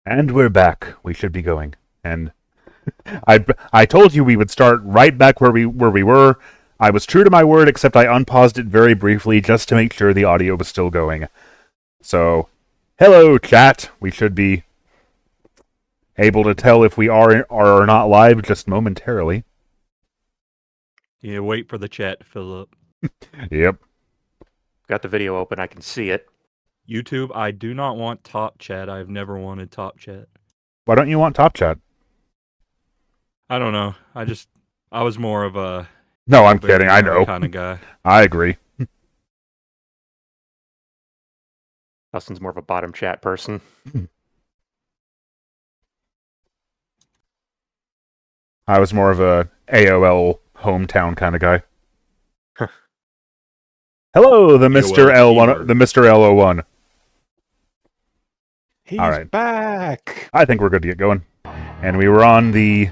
And we're back. We should be going. And I told you we would start right back where we were. I was true to my word, except I unpaused it very briefly just to make sure the audio was still going. So, hello chat. We should be able to tell if we are or not live just momentarily. Yeah, wait for the chat to fill up. Yep. Got the video open. I can see it. YouTube, I do not want top chat. I've never wanted top chat. Why don't you want top chat? I don't know. I was more of a No, I'm kidding. I know. kind of guy. I agree. Dustin's more of a bottom chat person. I was more of a AOL hometown kind of guy. Hello, the Mr. L1, the Mr. L01. He's All right. back. I think we're good to get going. And we were on the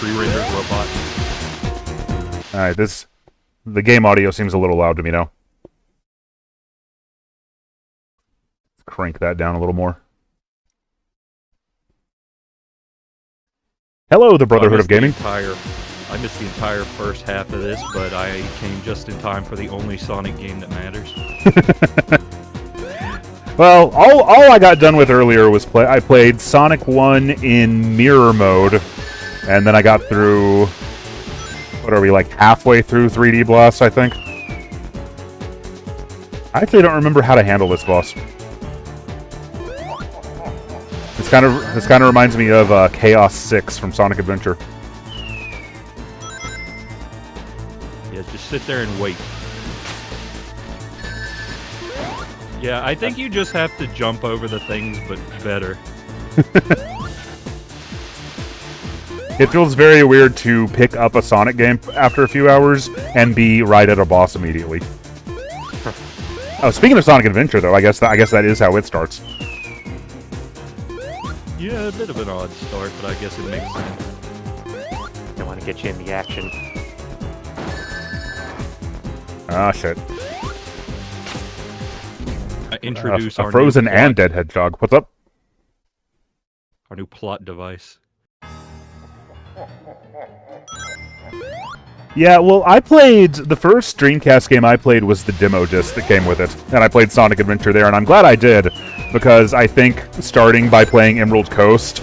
Pre-rendered robot. Alright, the game audio seems a little loud to me now. Crank that down a little more. Hello, the Brotherhood of Gaming. I missed the entire first half of this, but I came just in time for the only Sonic game that matters. Well, all I got done with earlier was I played Sonic 1 in mirror mode, and then I got through, what are we, like halfway through 3D Blast, I think? I actually don't remember how to handle this boss. This kind of reminds me of Chaos 6 from Sonic Adventure. Yeah, just sit there and wait. Yeah, I think you just have to jump over the things, but better. It feels very weird to pick up a Sonic game after a few hours and be right at a boss immediately. Oh, speaking of Sonic Adventure, though, I guess that is how it starts. Yeah, a bit of an odd start, but I guess it makes sense. I want to get you in the action. Ah, shit. Introduce a frozen and dead hedgehog. What's up? Our new plot device. Yeah, well, I played... The first Dreamcast game I played was the demo disc that came with it. And I played Sonic Adventure there, and I'm glad I did. Because I think starting by playing Emerald Coast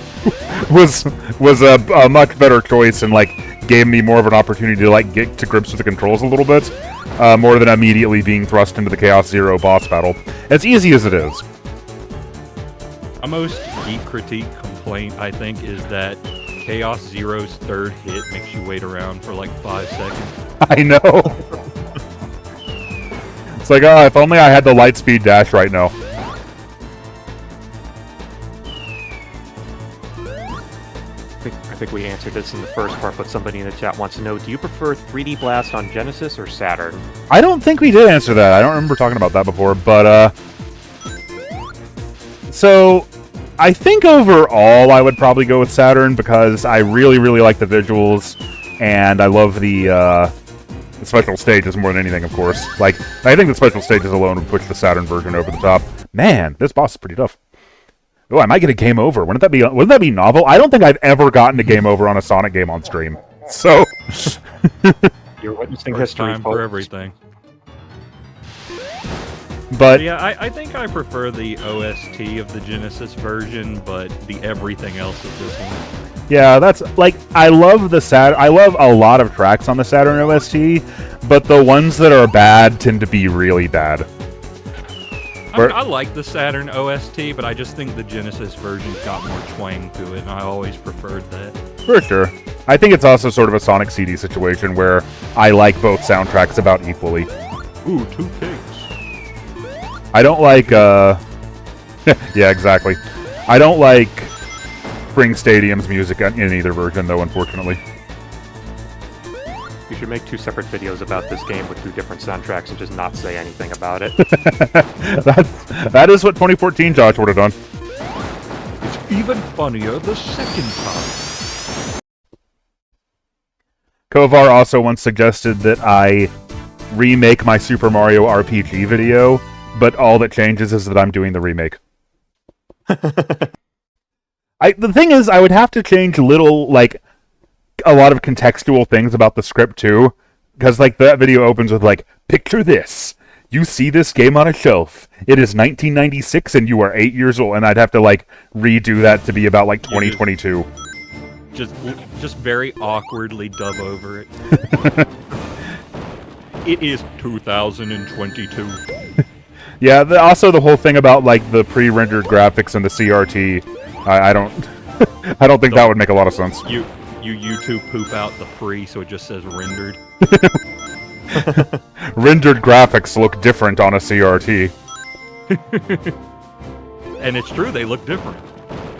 was a much better choice and, like, gave me more of an opportunity to, like, get to grips with the controls a little bit. More than immediately being thrust into the Chaos Zero boss battle. As easy as it is. A most geek critique complaint, I think, is that Chaos Zero's third hit makes you wait around for like 5 seconds. I know. It's like, oh, if only I had the light speed dash right now. I think we answered this in the first part, but somebody in the chat wants to know, do you prefer 3D Blast on Genesis or Saturn? I don't think we did answer that. I don't remember talking about that before, but, so, I think overall I would probably go with Saturn because I really, really like the visuals, and I love the special stages more than anything, of course. Like, I think the special stages alone would push the Saturn version over the top. Man, this boss is pretty tough. Oh, I might get a game over. Wouldn't that be novel? I don't think I've ever gotten a game over on a Sonic game on stream. So, You're witnessing First history, time for folks. everything. but Yeah, I think I prefer the OST of the Genesis version, but the everything else of this one. yeah, that's like I love a lot of tracks on the Saturn OST, but the ones that are bad tend to be really bad. I like the Saturn OST, but I just think the Genesis version's got more twang to it, and I always preferred that. For sure. I think it's also sort of a Sonic CD situation where I like both soundtracks about equally. Ooh, 2 pigs. I don't like, yeah, exactly. I don't like Spring Stadium's music in either version, though, unfortunately. You should make 2 separate videos about this game with 2 different soundtracks and just not say anything about it. That is what 2014 Josh would have done. It's even funnier the second time. Kovar also once suggested that I remake my Super Mario RPG video, but all that changes is that I'm doing the remake. The thing is, I would have to change little, like, a lot of contextual things about the script, too. Because, like, that video opens with, like, picture this. You see this game on a shelf. It is 1996 and you are 8 years old. And I'd have to, like, redo that to be about, like, 2022. Just very awkwardly dub over it. It is 2022. Yeah, also the whole thing about, like, the pre-rendered graphics and the CRT, I don't... I don't think that would make a lot of sense. You YouTube poop out the pre, so it just says rendered. Rendered graphics look different on a CRT. And it's true, they look different.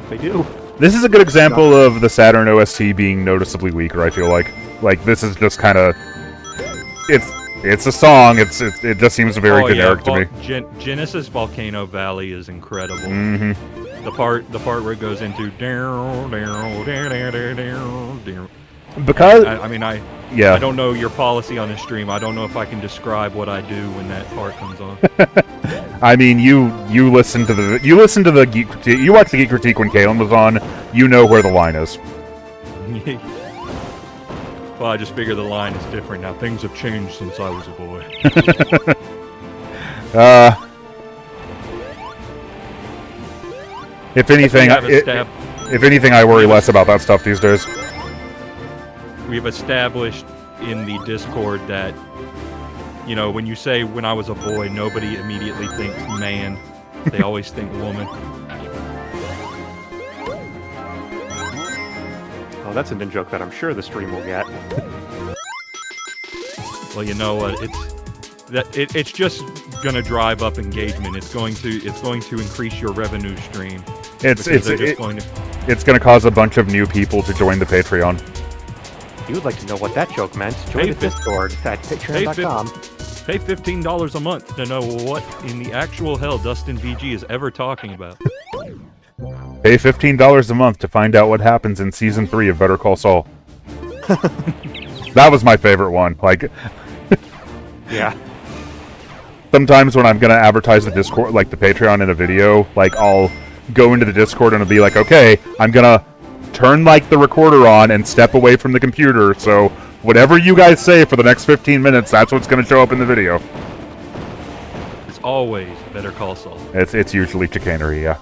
They do. This is a good example of the Saturn OST being noticeably weaker, I feel like. Like, this is just kind of... It's a song, it just seems very generic to me. Genesis Volcano Valley is incredible. Mm-hmm. The part where it goes into Because I don't know your policy on this stream. I don't know if I can describe what I do when that part comes on. I mean, you listen to the Geek Critique, you watch the Geek Critique when Kalen was on. You know where the line is. Well, I just figure the line is different now. Things have changed since I was a boy. If anything, I worry less about that stuff these days. We've established in the Discord that, you know, when you say when I was a boy, nobody immediately thinks man. They always think woman. Oh, that's an in-joke that I'm sure the stream will get. Well, you know what? It's just gonna drive up engagement. It's going to increase your revenue stream. It's gonna cause a bunch of new people to join the Patreon. If you would like to know what that joke meant, join the Discord at patreon.com. Pay $15 a month to know what in the actual hell Dustin VG is ever talking about. Pay $15 a month to find out what happens in Season 3 of Better Call Saul. That was my favorite one. Like, yeah. Sometimes when I'm gonna advertise the Discord, like the Patreon in a video, like I'll go into the Discord and I'll be like, okay, I'm gonna turn like the recorder on and step away from the computer, so whatever you guys say for the next 15 minutes, that's what's gonna show up in the video. It's always Better Call Saul. It's usually chicanery, yeah.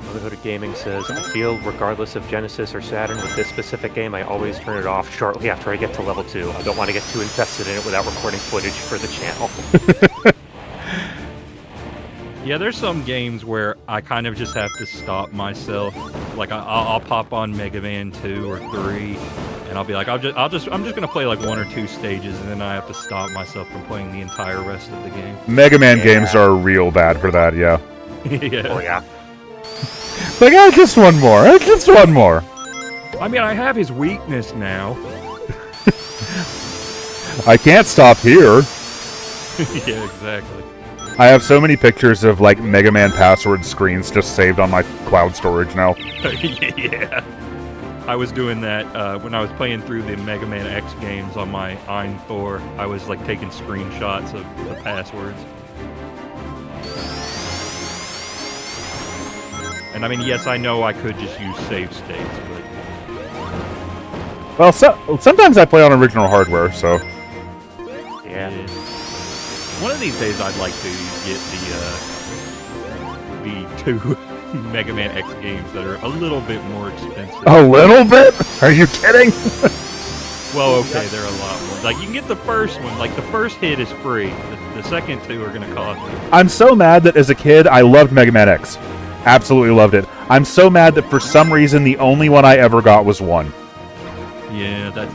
Motherhood of Gaming says, I feel regardless of Genesis or Saturn with this specific game, I always turn it off shortly after I get to level 2. I don't want to get too invested in it without recording footage for the channel. Yeah, there's some games where I kind of just have to stop myself. Like I'll pop on Mega Man 2 or 3, and I'll be like, I'm just gonna play like 1 or 2 stages, and then I have to stop myself from playing the entire rest of the game. Mega Man games are real bad for that, yeah. Yeah. Oh yeah. Like, just one more, just one more. I mean, I have his weakness now. I can't stop here. Yeah, exactly. I have so many pictures of, like, Mega Man password screens just saved on my cloud storage now. Yeah. I was doing that when I was playing through the Mega Man X games on my Ein 4. I was, like, taking screenshots of the passwords. And, I mean, yes, I know I could just use save states, but... Well, sometimes I play on original hardware, so... Yeah. One of these days, I'd like to get the 2 Mega Man X games that are a little bit more expensive. A little bit? Are you kidding? Well, okay, they're a lot more. Like, you can get the first one. Like, the first hit is free. The second 2 are going to cost you. I'm so mad that as a kid, I loved Mega Man X. Absolutely loved it. I'm so mad that for some reason, the only one I ever got was 1. Yeah, that's...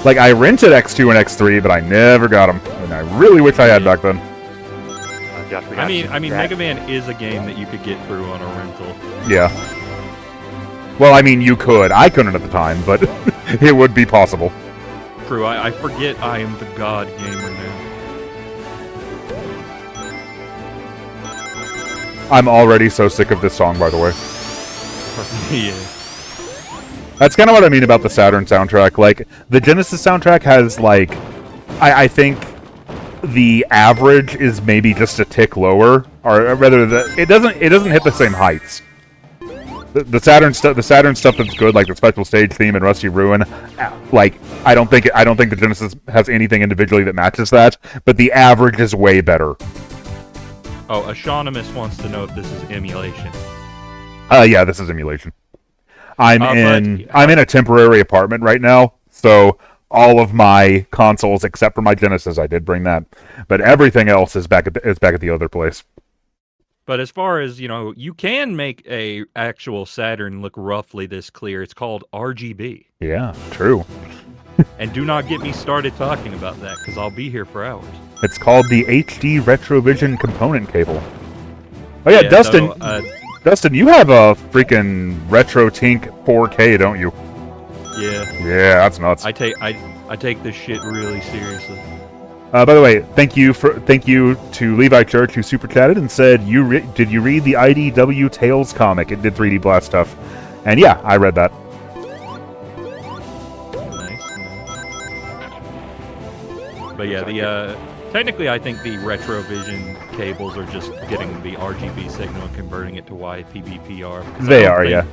Like, I rented X2 and X3, but I never got them. And I really wish I had back then. Josh, I mean, Mega Man is a game that you could get through on a rental. Yeah. Well, I mean, you could. I couldn't at the time, but it would be possible. True, I forget I am the god gamer now. I'm already so sick of this song, by the way. Yeah. That's kind of what I mean about the Saturn soundtrack. Like, the Genesis soundtrack has, like... I think the average is maybe just a tick lower, or rather, it doesn't hit the same heights. The Saturn stuff that's good, like the special stage theme and Rusty Ruin, like I don't think the Genesis has anything individually that matches that, but the average is way better. Oh, Astronomist wants to know if this is emulation. Yeah, this is emulation. I'm in a temporary apartment right now, so all of my consoles except for my Genesis, I did bring that, but everything else is back at the other place. But as far as, you can make a actual Saturn look roughly this clear. It's called RGB. Yeah, true. And do not get me started talking about that, because I'll be here for hours. It's called the HD Retrovision component cable. Oh yeah, Dustin. Dustin, you have a freaking RetroTink 4K, don't you? Yeah. Yeah, that's nuts. I take this shit really seriously. By the way, thank you to Levi Church who super chatted and said, did you read the IDW Tales comic? It did 3D Blast stuff, and yeah, I read that. Nice. But yeah, technically, I think the Retrovision cables are just getting the RGB signal and converting it to YPBPR. They are, yeah.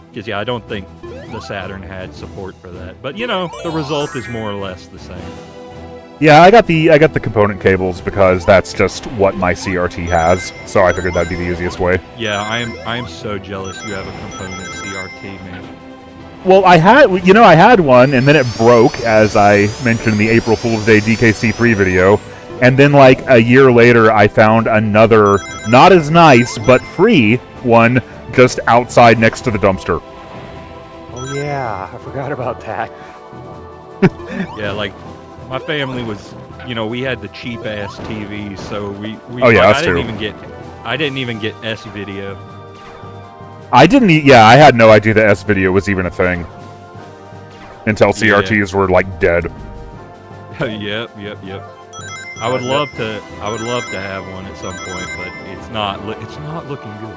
Because yeah, I don't think the Saturn had support for that. But the result is more or less the same. Yeah, I got the component cables because that's just what my CRT has, so I figured that'd be the easiest way. Yeah, I'm so jealous you have a component CRT, man. Well, I had one, and then it broke, as I mentioned in the April Fool's Day DKC3 video, and then like a year later, I found another, not as nice, but free one just outside next to the dumpster. Oh yeah, I forgot about that. Yeah, like, my family was, we had the cheap ass TVs, so we oh yeah, that's I didn't even get S video. I had no idea that S video was even a thing until CRTs were like dead. Yep. I would love to have one at some point, but it's not looking good.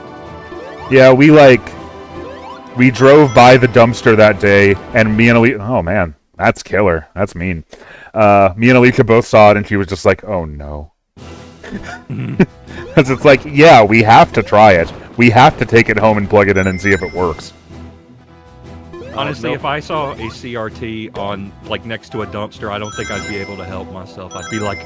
Yeah, we drove by the dumpster that day, and me and Alicia, oh man, that's killer. That's mean. Me and Alicia both saw it, and she was just like, oh no. Because it's like, yeah, we have to try it. We have to take it home and plug it in and see if it works. Honestly, if I saw a CRT on, like, next to a dumpster, I don't think I'd be able to help myself. I'd be like,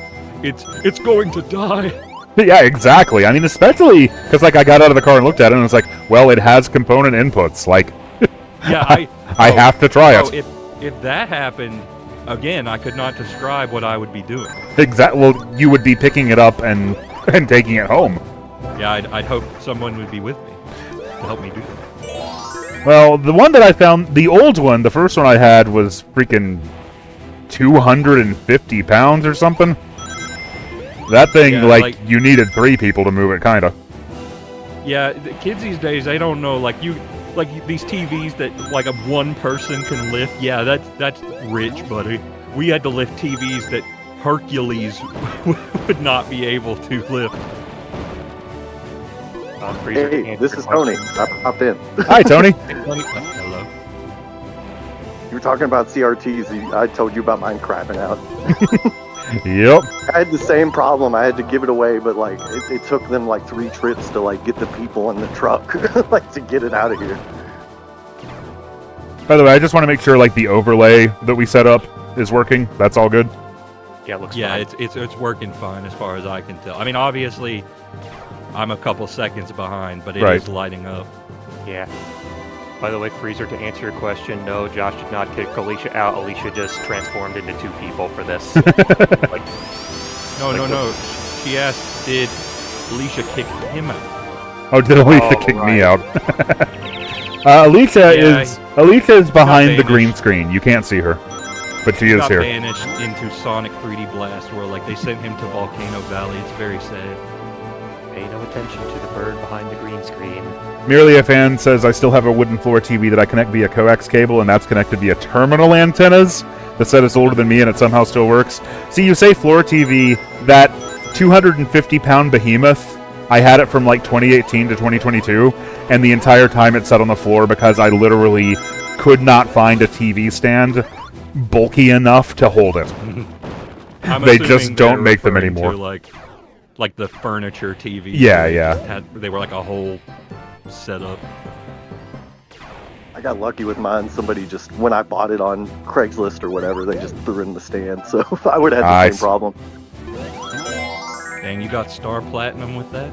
it's going to die. Yeah, exactly. I mean, especially because, like, I got out of the car and looked at it, and it's like, well, it has component inputs. Like, yeah, I have to try it. If that happened, again, I could not describe what I would be doing. Exactly. Well, you would be picking it up and taking it home. Yeah, I'd hope someone would be with me to help me do that. Well, the one that I found, the old one, the first one I had was freaking 250 pounds or something. That thing, like, you needed 3 people to move it, kind of. Yeah, the kids these days, they don't know, like these TVs that, like, one person can lift. Yeah, that's rich, buddy. We had to lift TVs that Hercules would not be able to lift. Hey, this is Tony. I popped in. Hi, Tony. Hello. You were talking about CRTs. I told you about mine crapping out. Yep. I had the same problem. I had to give it away, but like it took them like 3 trips to like get the people in the truck like to get it out of here. By the way, I just want to make sure like the overlay that we set up is working. That's all good. Yeah, it looks fine. it's working fine as far as I can tell. I mean, obviously, I'm a couple seconds behind, but it is lighting up. Yeah. By the way, Freezer, to answer your question, no, Josh did not kick Alicia out. Alicia just transformed into 2 people for this. No. She asked, did Alicia kick him out? Oh, did Alicia kick me out? Alicia is behind the green screen. You can't see her, but she is here. Banished into Sonic 3D Blast World. Like, they sent him to Volcano Valley. It's very sad. Pay no attention to the bird behind the green screen. Merely a fan says, I still have a wooden floor TV that I connect via coax cable, and that's connected via terminal antennas. The set is older than me, and it somehow still works. See, you say floor TV, that 250-pound behemoth, I had it from like 2018 to 2022, and the entire time it sat on the floor because I literally could not find a TV stand bulky enough to hold it. I'm they assuming just don't they're make them referring anymore. to, like the furniture TV. Yeah, yeah. They were like a whole setup. I got lucky with mine. Somebody just, when I bought it on Craigslist or whatever, they just threw it in the stand. So I would have had the same problem. Dang, you got Star Platinum with that?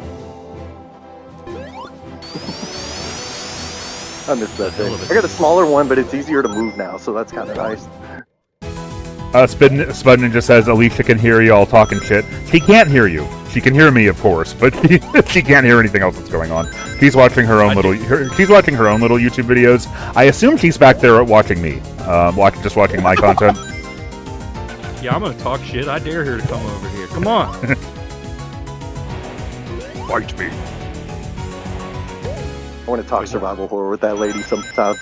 I missed that thing. I got a smaller one, but it's easier to move now, so that's kind of nice. Spud just says Alicia can hear you all talking shit. She can't hear you. She can hear me, of course, but she can't hear anything else that's going on. She's watching her own she's watching her own little YouTube videos. I assume she's back there watching me, just watching my content. Yeah, I'm gonna talk shit. I dare her to come over here. Come on. Fight me. I want to talk survival horror with that lady sometime.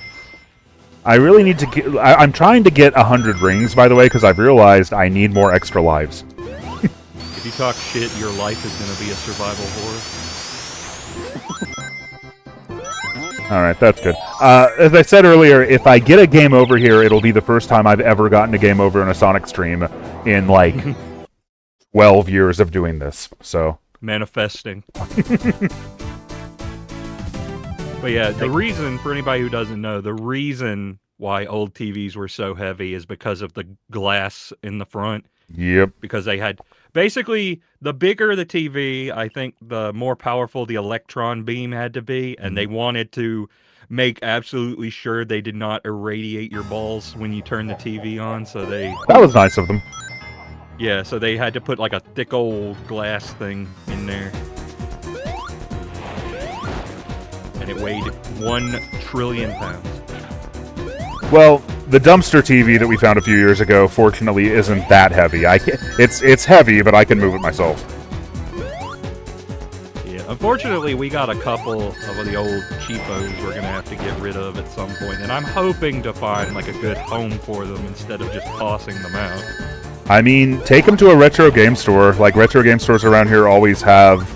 I really need to get... I'm trying to get 100 rings, by the way, because I've realized I need more extra lives. If you talk shit, your life is going to be a survival horror. Alright, that's good. As I said earlier, if I get a game over here, it'll be the first time I've ever gotten a game over in a Sonic stream in, like, 12 years of doing this, so... Manifesting. But yeah, the reason, for anybody who doesn't know, the reason why old TVs were so heavy is because of the glass in the front. Yep. Because they had... Basically, the bigger the TV, I think the more powerful the electron beam had to be, and they wanted to make absolutely sure they did not irradiate your balls when you turn the TV on, so they... That was nice of them. Yeah, so they had to put like a thick old glass thing in there. And it weighed 1 trillion pounds. Well, the dumpster TV that we found a few years ago, fortunately, isn't that heavy. It's heavy, but I can move it myself. Yeah, unfortunately, we got a couple of the old cheapos we're gonna have to get rid of at some point, and I'm hoping to find like a good home for them instead of just tossing them out. I mean, take them to a retro game store. Like, retro game stores around here always have,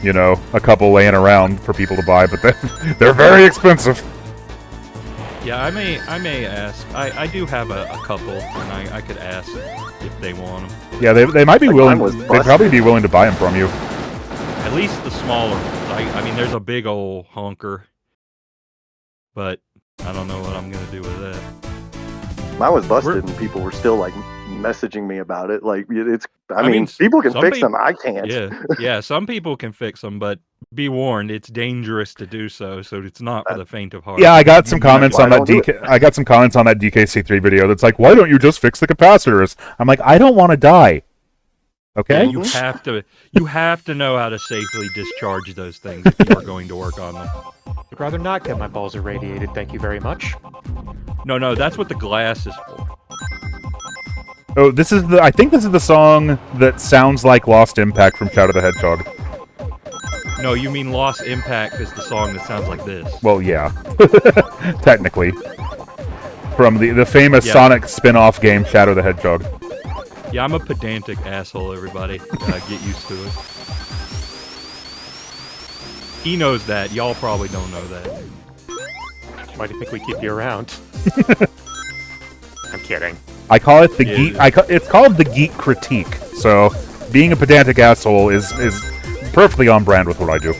you know, a couple laying around for people to buy, but they're very expensive. Yeah, I may ask. I do have a couple, and I could ask if they want them. Yeah, they might be willing. They'd probably be willing to buy them from you. At least the smaller ones. I mean, there's a big old honker, but I don't know what I'm gonna do with that. Mine was busted, and people were still like messaging me about it. Like, it's. I mean, people can fix them. I can't. Yeah. Some people can fix them, but be warned, it's dangerous to do so. So it's not for the faint of heart. Yeah, I got some comments on that I got some comments on that DKC3 video. That's like, why don't you just fix the capacitors? I'm like, I don't want to die. Okay. Yeah, you have to know how to safely discharge those things if you are going to work on them. I'd rather not get my balls irradiated, thank you very much. No, that's what the glass is for. Oh, I think this is the song that sounds like Lost Impact from Shadow the Hedgehog. No, you mean Lost Impact is the song that sounds like this. Well, yeah. Technically. From the famous Sonic spin-off game, Shadow the Hedgehog. Yeah, I'm a pedantic asshole, everybody. Get used to it. He knows that. Y'all probably don't know that. Why do you think we keep you around? I'm kidding. I call it the geek. It's called the geek critique. So, being a pedantic asshole is perfectly on brand with what I do.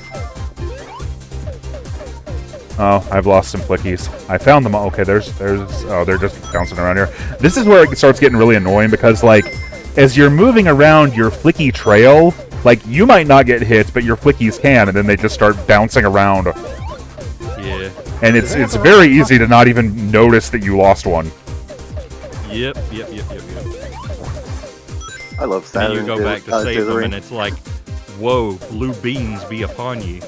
Oh, I've lost some flickies. I found them. Okay, they're just bouncing around here. This is where it starts getting really annoying because, like, as you're moving around your flicky trail, like, you might not get hit, but your flickies can, and then they just start bouncing around. Yeah. And it's very easy to not even notice that you lost one. Yep. I love Saturn. And you go back to save them, and it's like, whoa, blue beans be upon ye.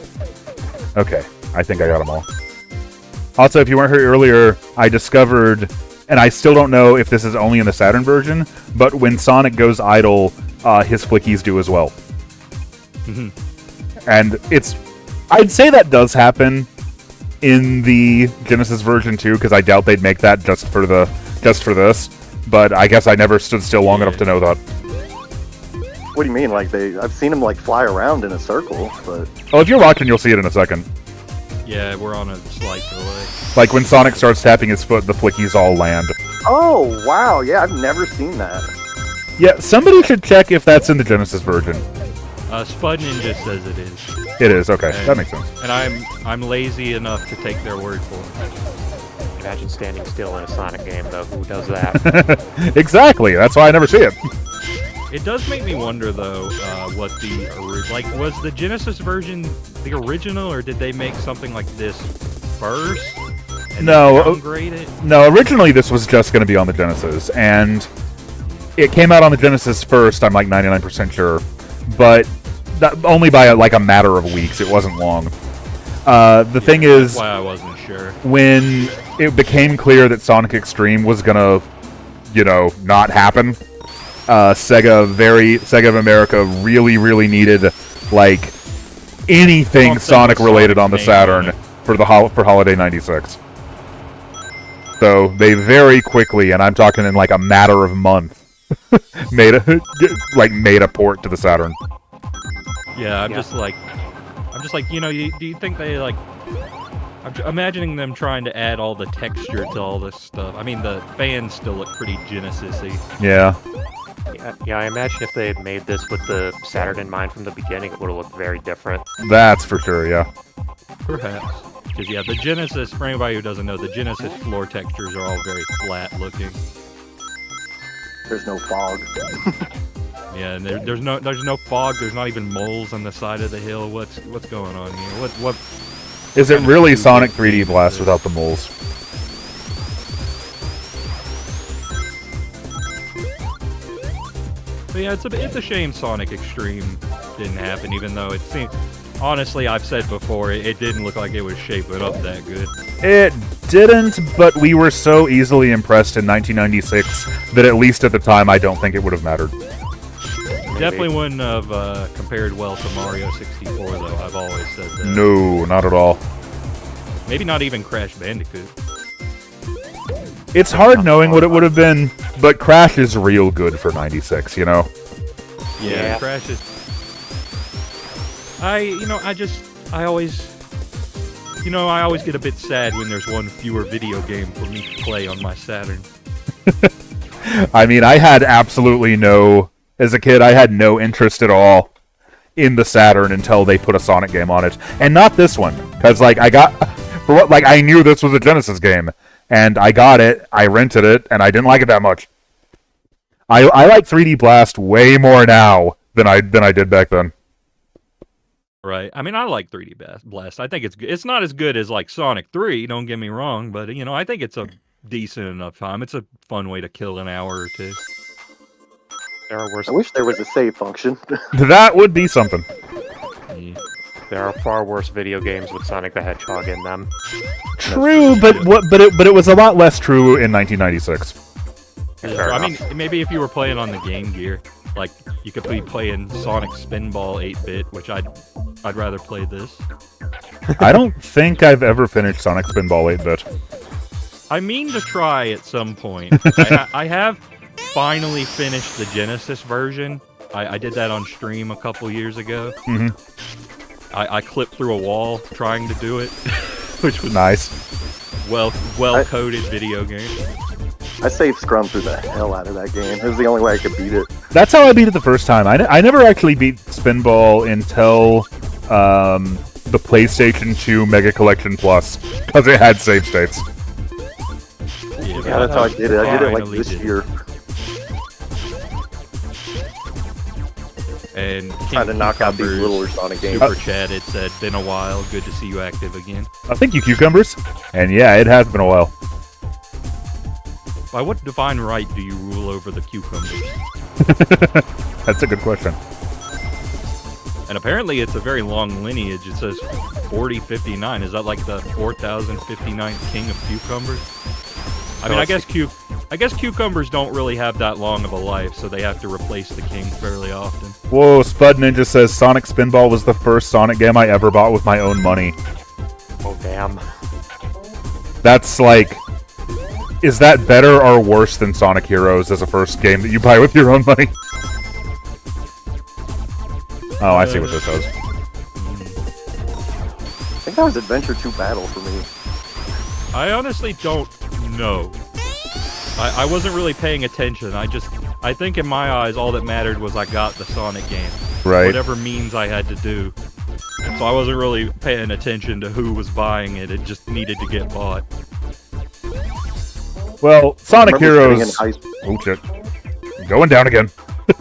Okay, I think I got them all. Also, if you weren't here earlier, I discovered, and I still don't know if this is only in the Saturn version, but when Sonic goes idle, his flickies do as well. And I'd say that does happen in the Genesis version too, because I doubt they'd make that just for this. But I guess I never stood still long enough to know that. What do you mean? Like I've seen them like fly around in a circle, but... Oh, if you're watching, you'll see it in a second. Yeah, we're on a slight delay. Like when Sonic starts tapping his foot, the flickies all land. Oh, wow. Yeah, I've never seen that. Yeah, somebody should check if that's in the Genesis version. Spud Ninja says it is. It is, okay. And, that makes sense. And I'm lazy enough to take their word for it. Imagine standing still in a Sonic game, though. Who does that? Exactly. That's why I never see it. It does make me wonder, though, what was the Genesis version the original, or did they make something like this first? And No, downgrade it? No. Originally, this was just going to be on the Genesis, and it came out on the Genesis first. I'm like 99% sure, but only by like a matter of weeks. It wasn't long. The thing is, that's why I wasn't sure. When it became clear that Sonic Extreme was gonna, not happen, Sega of America really needed like anything Sonic related on the Saturn for Holiday '96. So they very quickly, and I'm talking in like a matter of months, made a port to the Saturn. Yeah, I'm just like, do you think they like? I'm imagining them trying to add all the texture to all this stuff. I mean, the fans still look pretty Genesis-y. Yeah. Yeah, I imagine if they had made this with the Saturn in mind from the beginning, it would have looked very different. That's for sure, yeah. Perhaps. Because, yeah, the Genesis, for anybody who doesn't know, the Genesis floor textures are all very flat looking. There's no fog. Yeah, and there's no fog. There's not even moles on the side of the hill. What's going on here? What is it really Sonic 3D Blast without the moles? But yeah, it's a shame Sonic Extreme didn't happen. Even though it seemed, honestly, I've said before, it didn't look like it was shaping up that good. It didn't, but we were so easily impressed in 1996 that at least at the time, I don't think it would have mattered. Definitely wouldn't have compared well to Mario 64, though. I've always said that. No, not at all. Maybe not even Crash Bandicoot. It's hard knowing what it would have been, but Crash is real good for 96, Yeah, Crash is... I always get a bit sad when there's one fewer video game for me to play on my Saturn. I mean, I had absolutely no... As a kid, I had no interest at all in the Saturn until they put a Sonic game on it. And not this one, because, I knew this was a Genesis game. And I got it, I rented it, and I didn't like it that much. I like 3D Blast way more now than I did back then. Right. I mean, I like 3D Blast. I think it's good. It's not as good as, like, Sonic 3, don't get me wrong, but, I think it's a decent enough time. It's a fun way to kill an hour or two. There are worse. I wish there was a save function. That would be something. Yeah. There are far worse video games with Sonic the Hedgehog in them. True, but it was a lot less true in 1996. Yeah, I mean, maybe if you were playing on the Game Gear, like you could be playing Sonic Spinball 8-bit, which I'd rather play this. I don't think I've ever finished Sonic Spinball 8-bit. I mean to try at some point. I have finally finished the Genesis version. I did that on stream a couple years ago. Mm-hmm. I clipped through a wall trying to do it, which was nice. Well-coded video game. I saved Scrum through the hell out of that game. It was the only way I could beat it. That's how I beat it the first time. I never actually beat Spinball until the PlayStation 2 Mega Collection Plus, because it had save states. Yeah, that's how I did it. I did it like this year. And trying to knock out these littler Sonic games. Super chat, it said, been a while, good to see you active again. Thank you, Cucumbers. And yeah, it has been a while. By what divine right do you rule over the cucumbers? That's a good question. And apparently it's a very long lineage. It says 4059. Is that like the 4059th king of cucumbers? I mean, I guess cucumbers don't really have that long of a life, so they have to replace the king fairly often. Whoa, Spud Ninja says Sonic Spinball was the first Sonic game I ever bought with my own money. Oh, damn. That's like... Is that better or worse than Sonic Heroes as a first game that you buy with your own money? Oh, I see what this does. I think that was Adventure 2 Battle for me. I honestly don't know. I wasn't really paying attention. I I think in my eyes, all that mattered was I got the Sonic game. Right. Whatever means I had to do. So I wasn't really paying attention to who was buying it. It just needed to get bought. Well, Sonic Remember Heroes. sitting in Oh shit! Going down again,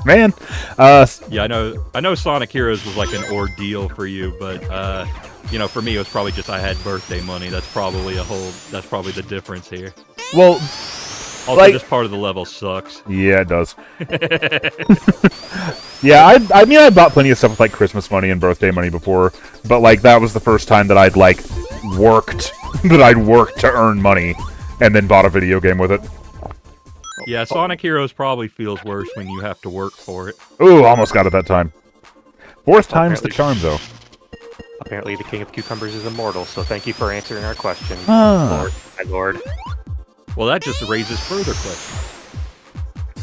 man. Yeah, I know Sonic Heroes was like an ordeal for you, but you know, for me it was probably just I had birthday money. That's probably the difference here. Well, Also, like, this part of the level sucks. yeah, it does. Yeah, I mean, I bought plenty of stuff with like Christmas money and birthday money before, but like that was the first time that I'd like worked to earn money, and then bought a video game with it. Yeah, Sonic Heroes probably feels worse when you have to work for it. Ooh, almost got it that time. Fourth time's the charm, though. Apparently, the King of Cucumbers is immortal, so thank you for answering our question, Ah. Lord, my lord. Well, that just raises further questions.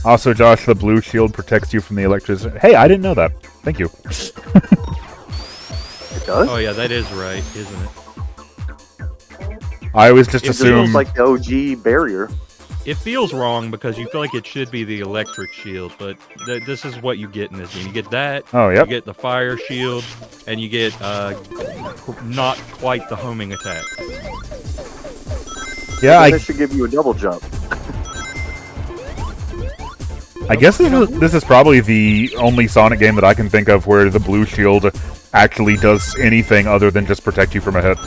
Also, Josh, the blue shield protects you from the electricity. Hey, I didn't know that. Thank you. It does? Oh yeah, that is right, isn't it? I always just It assume. feels like the OG barrier. It feels wrong because you feel like it should be the electric shield, but this is what you get in this game. You get that, Oh, yep. you get the fire shield, and you get not quite the homing attack. Yeah, That should give you a double jump. I guess this is probably the only Sonic game that I can think of where the blue shield actually does anything other than just protect you from a hit.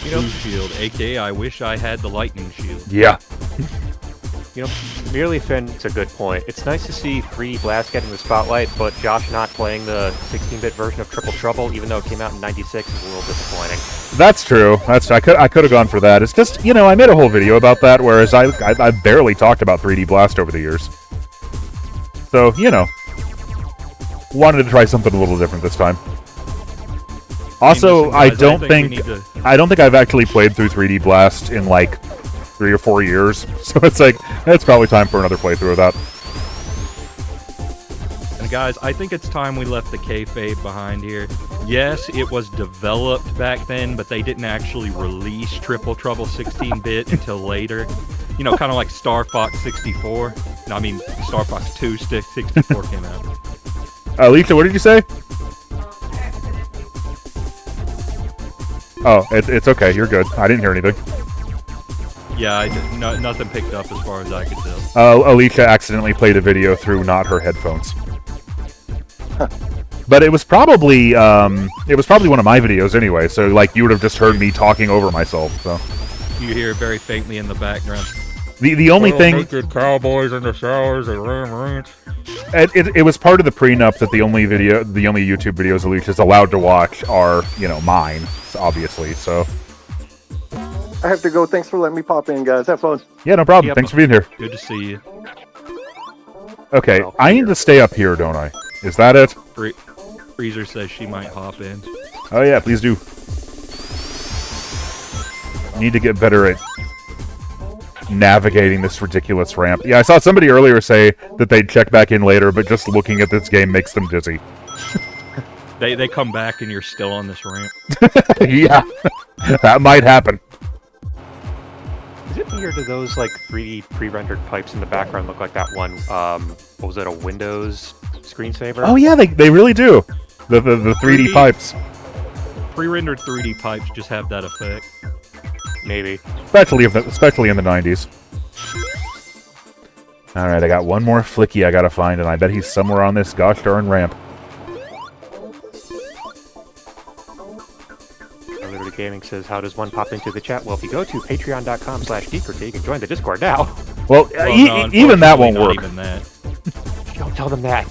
Blue shield, aka I wish I had the lightning shield. Yeah. You know, merely Finn, it's a good point. It's nice to see 3D Blast getting the spotlight, but Josh not playing the 16-bit version of Triple Trouble, even though it came out in '96, is a little disappointing. That's true. I could have gone for that. It's just, you know, I made a whole video about that, whereas I barely talked about 3D Blast over the years. So, you know, wanted to try something a little different this time. Also, Listen, I guys, don't we think need to- I don't think I've actually played through 3D Blast in like 3 or 4 years. So it's like it's probably time for another playthrough of that. And guys, I think it's time we left the kayfabe behind here. Yes, it was developed back then, but they didn't actually release Triple Trouble 16-bit until later. You know, kind of like Star Fox 64. No, I mean, Star Fox 2 64 came out. Alicia, what did you say? Oh, it's okay. You're good. I didn't hear anything. Yeah, nothing picked up as far as I could tell. Alicia accidentally played a video through not her headphones. But it was probably one of my videos anyway. So like you would have just heard me talking over myself. So You hear it very faintly in the background. the only thing Naked cowboys in the showers at Ram Ranch. it was part of the prenup that the only YouTube videos Alicia's allowed to watch are, you know, mine, obviously. So I have to go. Thanks for letting me pop in, guys. Have fun. yeah, no problem. Yep. Thanks for being here. Good to see you. Okay, Well, I need to stay up here, don't I? Is that it? Freezer says she might hop in. Oh yeah, please do. Need to get better at navigating this ridiculous ramp. Yeah, I saw somebody earlier say that they'd check back in later, but just looking at this game makes them dizzy. They come back and you're still on this ramp. Yeah, that might happen. Is it weird to those, like, 3D pre-rendered pipes in the background look like that one, what was it, a Windows screensaver? Oh yeah, they really do. The 3D 3D. pipes, Pre-rendered 3D pipes just have that effect. Maybe. especially in the 90s. All right, I got one more Flicky I gotta find, and I bet he's somewhere on this gosh darn ramp. Literally Gaming says, how does one pop into the chat? Well, if you go to patreon.com/geekcritique and join the Discord now. Well, No, even that won't unfortunately, work. not even that. Don't tell them that.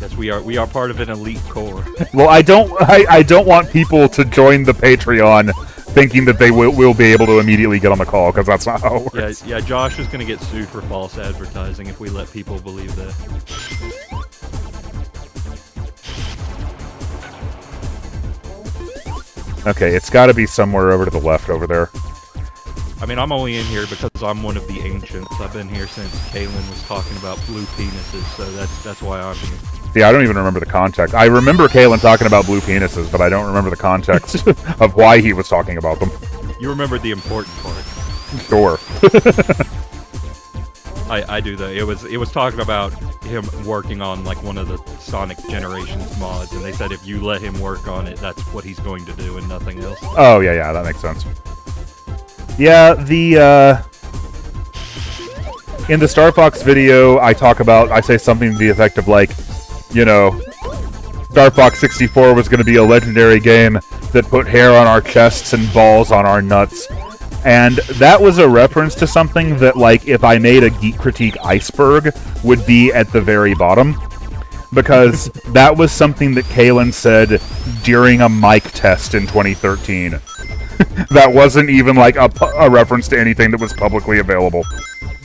Yes, we are part of an elite core. Well, I don't want people to join the Patreon thinking that they will be able to immediately get on the call, because that's not how it works. Yeah, Josh is gonna get sued for false advertising if we let people believe that. Okay, it's got to be somewhere over to the left over there. I mean, I'm only in here because I'm one of the ancients. I've been here since Kalen was talking about blue penises, so that's why I'm here. Yeah, I don't even remember the context. I remember Kalen talking about blue penises, but I don't remember the context of why he was talking about them. You remembered the important part. Sure. I do though. It was talking about him working on like one of the Sonic Generations mods, and they said if you let him work on it, that's what he's going to do and nothing else. Oh yeah, that makes sense. Yeah, in the Star Fox video, I say something to the effect of like, you know, Star Fox 64 was going to be a legendary game that put hair on our chests and balls on our nuts. And that was a reference to something that, like, if I made a Geek Critique iceberg, would be at the very bottom. Because that was something that Kalen said during a mic test in 2013. That wasn't even, like, a reference to anything that was publicly available.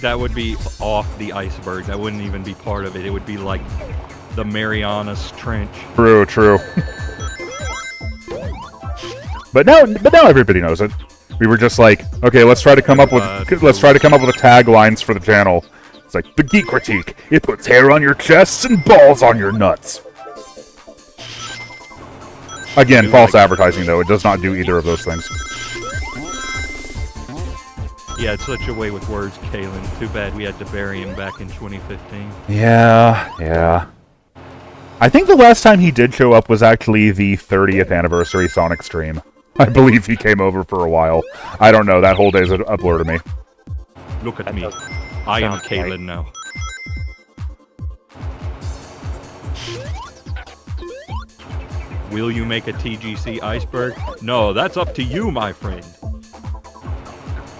That would be off the iceberg. That wouldn't even be part of it. It would be like the Marianas Trench. True. But now everybody knows it. We were just like, okay, let's try to come up with taglines for the channel. It's like the Geek Critique. It puts hair on your chests and balls on your nuts. Again, false advertising though. It does not do either of those things. Yeah, it's such a way with words, Kalen. Too bad we had to bury him back in 2015. Yeah. I think the last time he did show up was actually the 30th anniversary Sonic stream. I believe he came over for a while. I don't know. That whole day's a blur to me. Look at me. I am Kalen now. Will you make a TGC iceberg? No, that's up to you, my friend.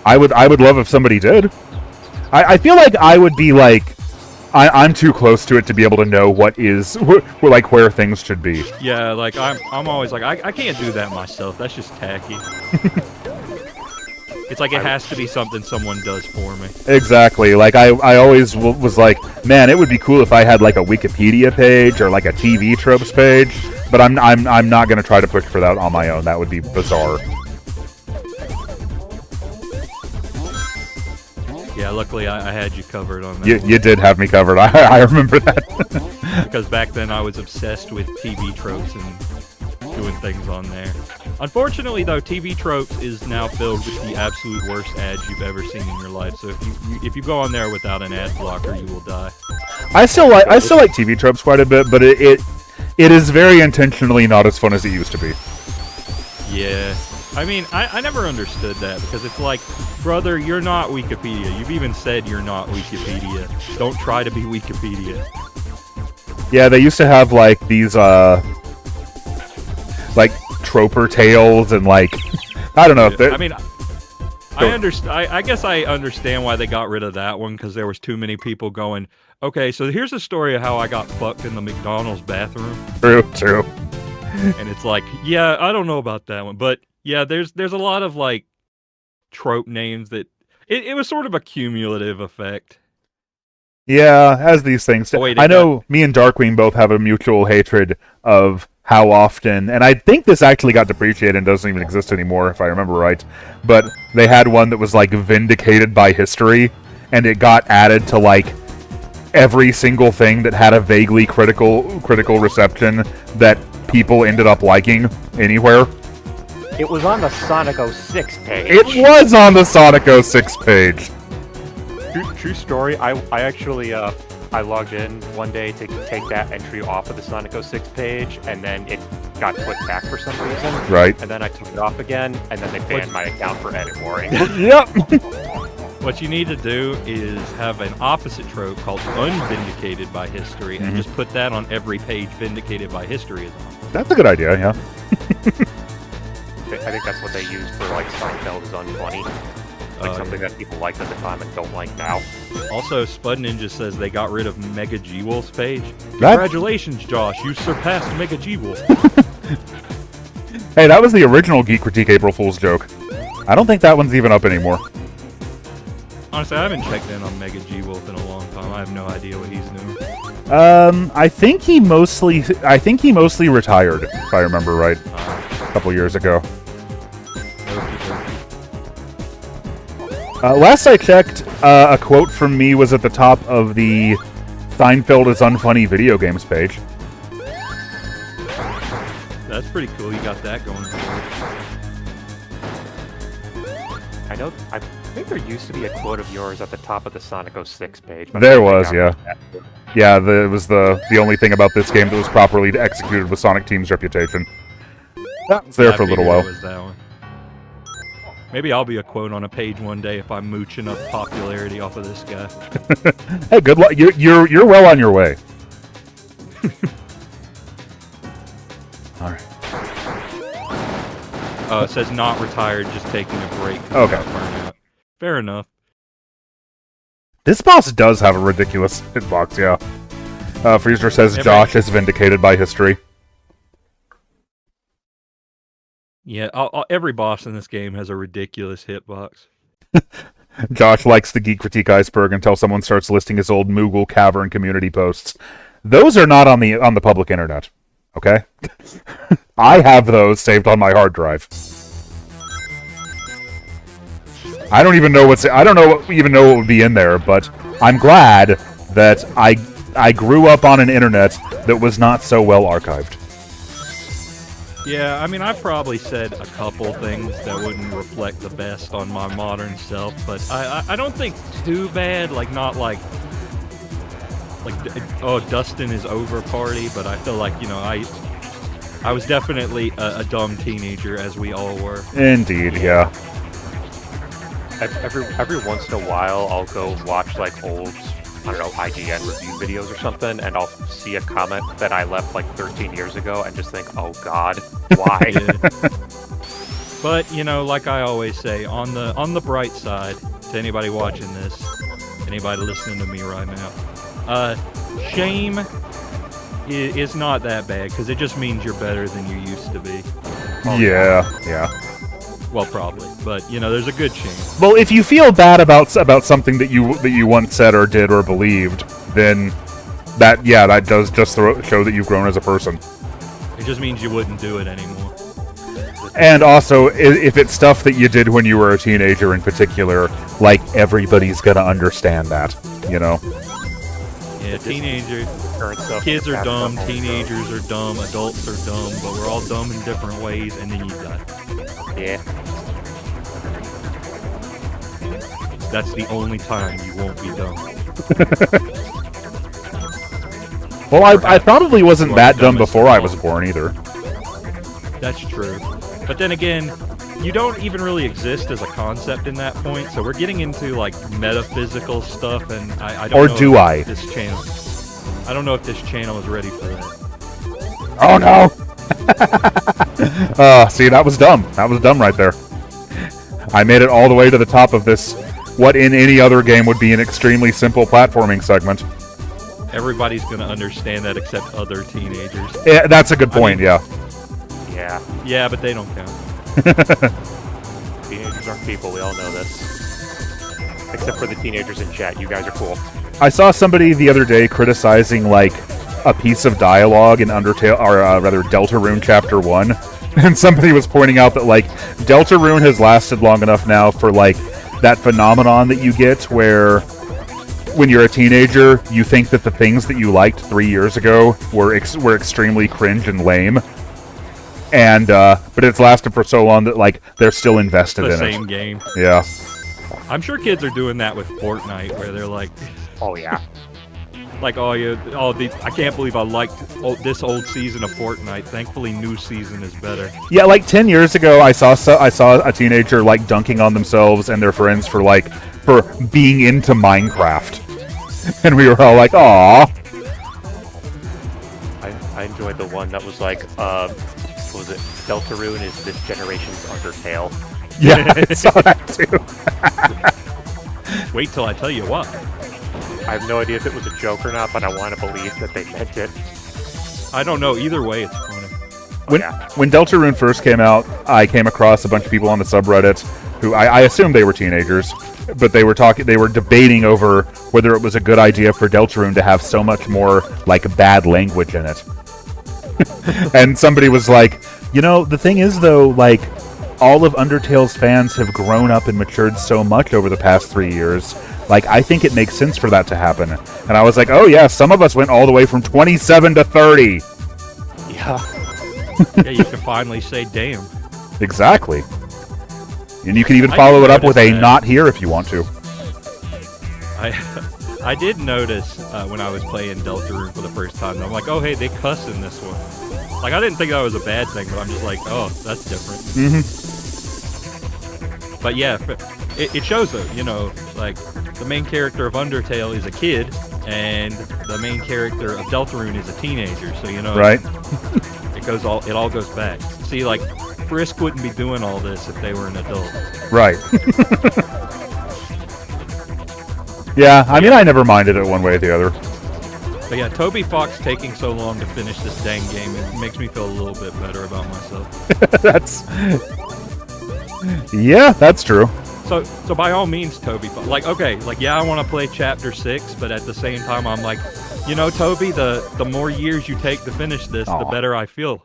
I would love if somebody did. I feel like I would be like, I'm too close to it to be able to know what is, like, where things should be. Yeah, like, I'm always like, I can't do that myself. That's just tacky. It's like it has to be something someone does for me. Exactly. Like, I always was like, man, it would be cool if I had, like, a Wikipedia page or, like, a TV tropes page. But I'm not going to try to push for that on my own. That would be bizarre. Yeah, luckily I had you covered on that. You did have me covered. I remember that. Because back then I was obsessed with TV tropes and doing things on there. Unfortunately, though, TV tropes is now filled with the absolute worst ads you've ever seen in your life. So if you go on there without an ad blocker, you will die. I still like TV tropes quite a bit, but it is very intentionally not as fun as it used to be. Yeah. I mean, I never understood that, because it's like, brother, you're not Wikipedia. You've even said you're not Wikipedia. Don't try to be Wikipedia. Yeah, they used to have, like, these, like, troper tales and, like, I don't know. I mean, I guess I understand why they got rid of that one, because there was too many people going, okay, so here's a story of how I got fucked in the McDonald's bathroom. True. And it's like, yeah, I don't know about that one, but yeah, there's a lot of, like, trope names that it was sort of a cumulative effect. Yeah, as these things. Oh, wait, I know me and Darkwing both have a mutual hatred of how often, and I think this actually got depreciated and doesn't even exist anymore, if I remember right, but they had one that was, like, vindicated by history, and it got added to, like, every single thing that had a vaguely critical reception that people ended up liking anywhere. It was on the Sonic 06 page. It was on the Sonic 06 page. True story. I actually I logged in one day to take that entry off of the Sonic 06 page, and then it got put back for some reason. Right. And then I took it off again, and then they banned my account for edit warring. Yep. What you need to do is have an opposite trope called unvindicated by history, and just put that on every page vindicated by history is on. That's a good idea, yeah. I think that's what they used for, like, Seinfeld is unfunny. Like, something that people liked at the time and don't like now. Also, Spud Ninja says they got rid of Mega G-Wolf's page. Congratulations, Josh, you surpassed Mega G-Wolf. Hey, that was the original Geek Critique April Fool's joke. I don't think that one's even up anymore. Honestly, I haven't checked in on Mega G-Wolf in a long time. I have no idea what he's doing. I think he mostly retired, if I remember right, a couple years ago. Last I checked, a quote from me was at the top of the Seinfeld is Unfunny video games page. That's pretty cool. You got that going for you. I know. think there used to be a quote of yours at the top of the Sonic 06 page. But There was, yeah. Yeah, it was the only thing about this game that was properly executed with Sonic Team's reputation. That was there I for a little figured while. it was that one. Maybe I'll be a quote on a page one day if I'm mooching up popularity off of this guy. Hey, good luck. You're well on your way. All right. It says not retired, just taking a break. Okay. Burnout. Fair enough. This boss does have a ridiculous hitbox, yeah. Freezer says Yeah, Josh is vindicated by history. Yeah, every boss in this game has a ridiculous hitbox. Josh likes the Geek Critique iceberg until someone starts listing his old Moogle Cavern community posts. Those are not on the public internet, okay? I have those saved on my hard drive. I don't even know even know what would be in there, but I'm glad that I grew up on an internet that was not so well archived. Yeah, I mean, I've probably said a couple things that wouldn't reflect the best on my modern self, but I don't think too bad, like, not like, oh, Dustin is over party, but I feel like, you know, I was definitely a dumb teenager, as we all were. Indeed, yeah. Every once in a while, I'll go watch, like, old, I don't know, IGN review videos or something, and I'll see a comment that I left, like, 13 years ago, and just think, oh god, why? Yeah. But, you know, like I always say, on the bright side, to anybody watching this, anybody listening to me right now, shame is not that bad, because it just means you're better than you used to be. Yeah. Well, probably, but you know, there's a good chance. Well, if you feel bad about something that you once said or did or believed, then that does just show that you've grown as a person. It just means you wouldn't do it anymore. And also, if it's stuff that you did when you were a teenager in particular, like, everybody's gonna understand that, you know? Yeah, kids are dumb, teenagers are dumb, adults are dumb, but we're all dumb in different ways, and then you die. Yeah. That's the only time you won't be dumb. Well, I probably wasn't that dumb before I was born either. That's true. But then again, you don't even really exist as a concept in that point, so we're getting into, like, metaphysical stuff, and I don't know. Or do I? This channel. I don't know if this channel is ready for that. Oh no! See, that was dumb. That was dumb right there. I made it all the way to the top of this, what in any other game would be an extremely simple platforming segment. Everybody's gonna understand that except other teenagers. Yeah, that's a good point, yeah. Yeah. Yeah, but they don't count. Teenagers aren't people, we all know this. Except for the teenagers in chat, you guys are cool. I saw somebody the other day criticizing, like, a piece of dialogue in Undertale, or rather Deltarune Chapter 1, and somebody was pointing out that, like, Deltarune has lasted long enough now for, like, that phenomenon that you get where, when you're a teenager, you think that the things that you liked 3 years ago were extremely cringe and lame, and, but it's lasted for so long that, like, they're still invested in it. The same game. Yeah. I'm sure kids are doing that with Fortnite, where they're like, Oh yeah. like, I can't believe I liked this old season of Fortnite. Thankfully, new season is better. Yeah, like 10 years ago, I saw a teenager, like, dunking on themselves and their friends for being into Minecraft, and we were all like, "Aw." I enjoyed the one that was like, what was it? Deltarune is this generation's Undertale. Yeah, I saw that too. Wait till I tell you what. I have no idea if it was a joke or not, but I want to believe that they meant it. I don't know. Either way, it's funny. When Deltarune first came out, I came across a bunch of people on the subreddit who I assumed they were teenagers, but they were debating over whether it was a good idea for Deltarune to have so much more, like, bad language in it. And somebody was like, you know, the thing is, though, like, all of Undertale's fans have grown up and matured so much over the past 3 years. Like, I think it makes sense for that to happen. And I was like, oh yeah, some of us went all the way from 27 to 30. Yeah. Yeah, you can finally say damn. Exactly. And you can even I follow did it up with a notice that. not here if you want to. I did notice when I was playing Deltarune for the first time. I'm like, oh hey, they cuss in this one. Like I didn't think that was a bad thing, but I'm just like, oh, that's different. But yeah, it shows though. You know, like the main character of Undertale is a kid, and the main character of Deltarune is a teenager. So you know, Right. it all goes back. See, like Frisk wouldn't be doing all this if they were an adult. Right. Yeah, I mean, I never minded it one way or the other. But yeah, Toby Fox taking so long to finish this dang game, it makes me feel a little bit better about myself. That's true. So by all means, Toby, like, okay, like, yeah, I want to play Chapter 6, but at the same time, I'm like, you know, Toby, the more years you take to finish this, the better I feel.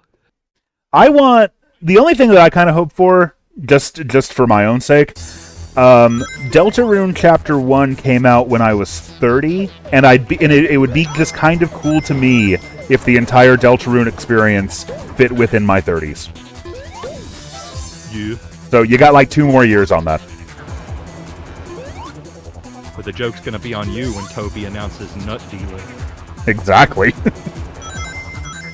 The only thing that I kind of hope for, just for my own sake, Deltarune Chapter 1 came out when I was 30, and it would be just kind of cool to me if the entire Deltarune experience fit within my 30s. You. So you got like 2 more years on that. But the joke's gonna be on you when Toby announces Nut Dealer. Exactly.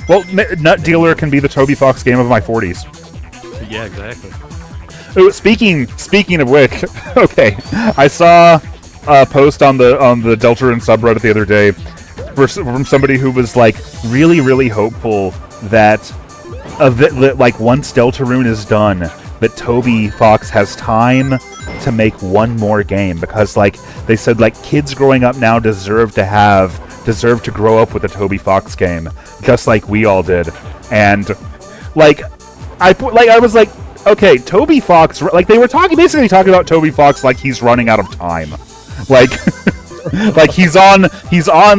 Well, Nut Dealer can be the Toby Fox game of my 40s. Yeah, exactly. Oh, speaking of which, okay, I saw a post on the Deltarune subreddit the other day from somebody who was like really, really hopeful that like once Deltarune is done, that Toby Fox has time to make one more game, because like they said, like kids growing up now deserve to grow up with a Toby Fox game, just like we all did. And like I was like, okay, Toby Fox, like they were basically talking about Toby Fox like he's running out of time, like like he's on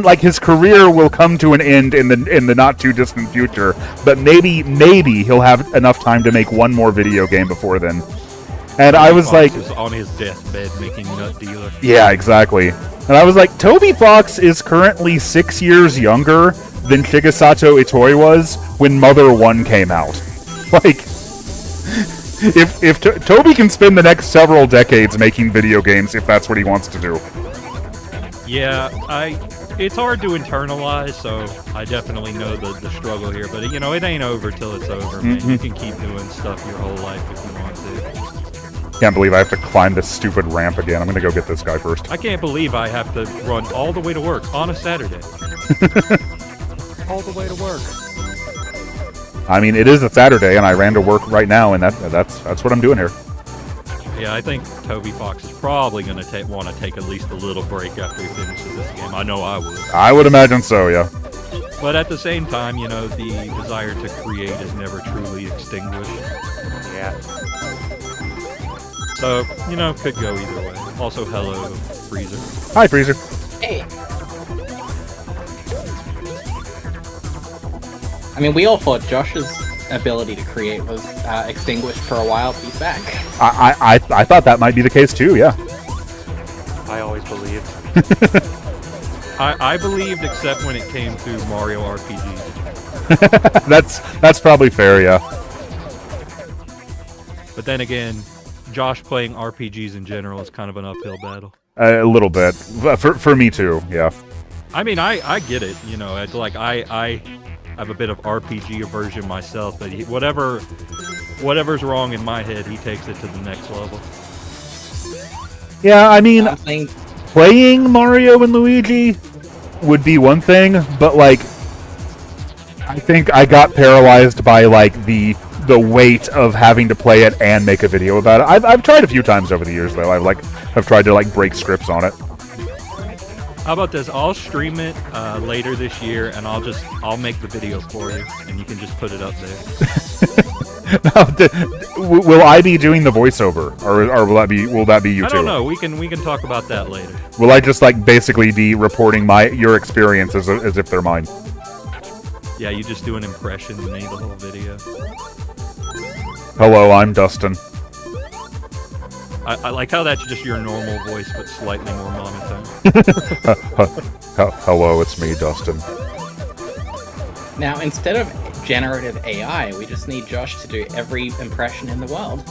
like his career will come to an end in the not too distant future, but maybe he'll have enough time to make one more video game before then. And I was like, is on his deathbed making Nut Dealer. Yeah, exactly. And I was like, Toby Fox is currently 6 years younger than Shigesato Itoi was when Mother 1 came out. Like, if Toby can spend the next several decades making video games, if that's what he wants to do. Yeah, it's hard to internalize, so I definitely know the struggle here. But you know, it ain't over till it's over, man. You can keep doing stuff your whole life if you want to. Can't believe I have to climb this stupid ramp again. I'm gonna go get this guy first. I can't believe I have to run all the way to work on a Saturday. All the way to work. I mean, it is a Saturday, and I ran to work right now, and that's what I'm doing here. Yeah, I think Toby Fox is probably going to want to take at least a little break after he finishes this game. I know I would. I would imagine so, yeah. But at the same time, you know, the desire to create is never truly extinguished. Yeah. So, you know, could go either way. Also, hello, Freezer. Hi, Freezer. Hey. I mean, we all thought Josh's ability to create was extinguished for a while, but he's back. I thought that might be the case too, yeah. I always believed. I believed, except when it came to Mario RPG. That's probably fair, yeah. But then again, Josh playing RPGs in general is kind of an uphill battle. A little bit. For me too, yeah. I mean, I get it, you know, it's like I have a bit of RPG aversion myself, but whatever's wrong in my head, he takes it to the next level. Yeah, I mean, I think playing Mario and Luigi would be one thing, but like, I think I got paralyzed by like the weight of having to play it and make a video about it. I've tried a few times over the years though. I've tried to like break scripts on it. How about this? I'll stream it later this year, and I'll make the video for you, and you can just put it up there. Will I be doing the voiceover, or will that be you too? I don't know. We can talk about that later. Will I just like basically be reporting your experience as if they're mine? Yeah, you just do an impression of me the whole video. Hello, I'm Dustin. I like how that's just your normal voice, but slightly more monotone. Hello, it's me, Dustin. now instead of generative AI, we just need Josh to do every impression in the world.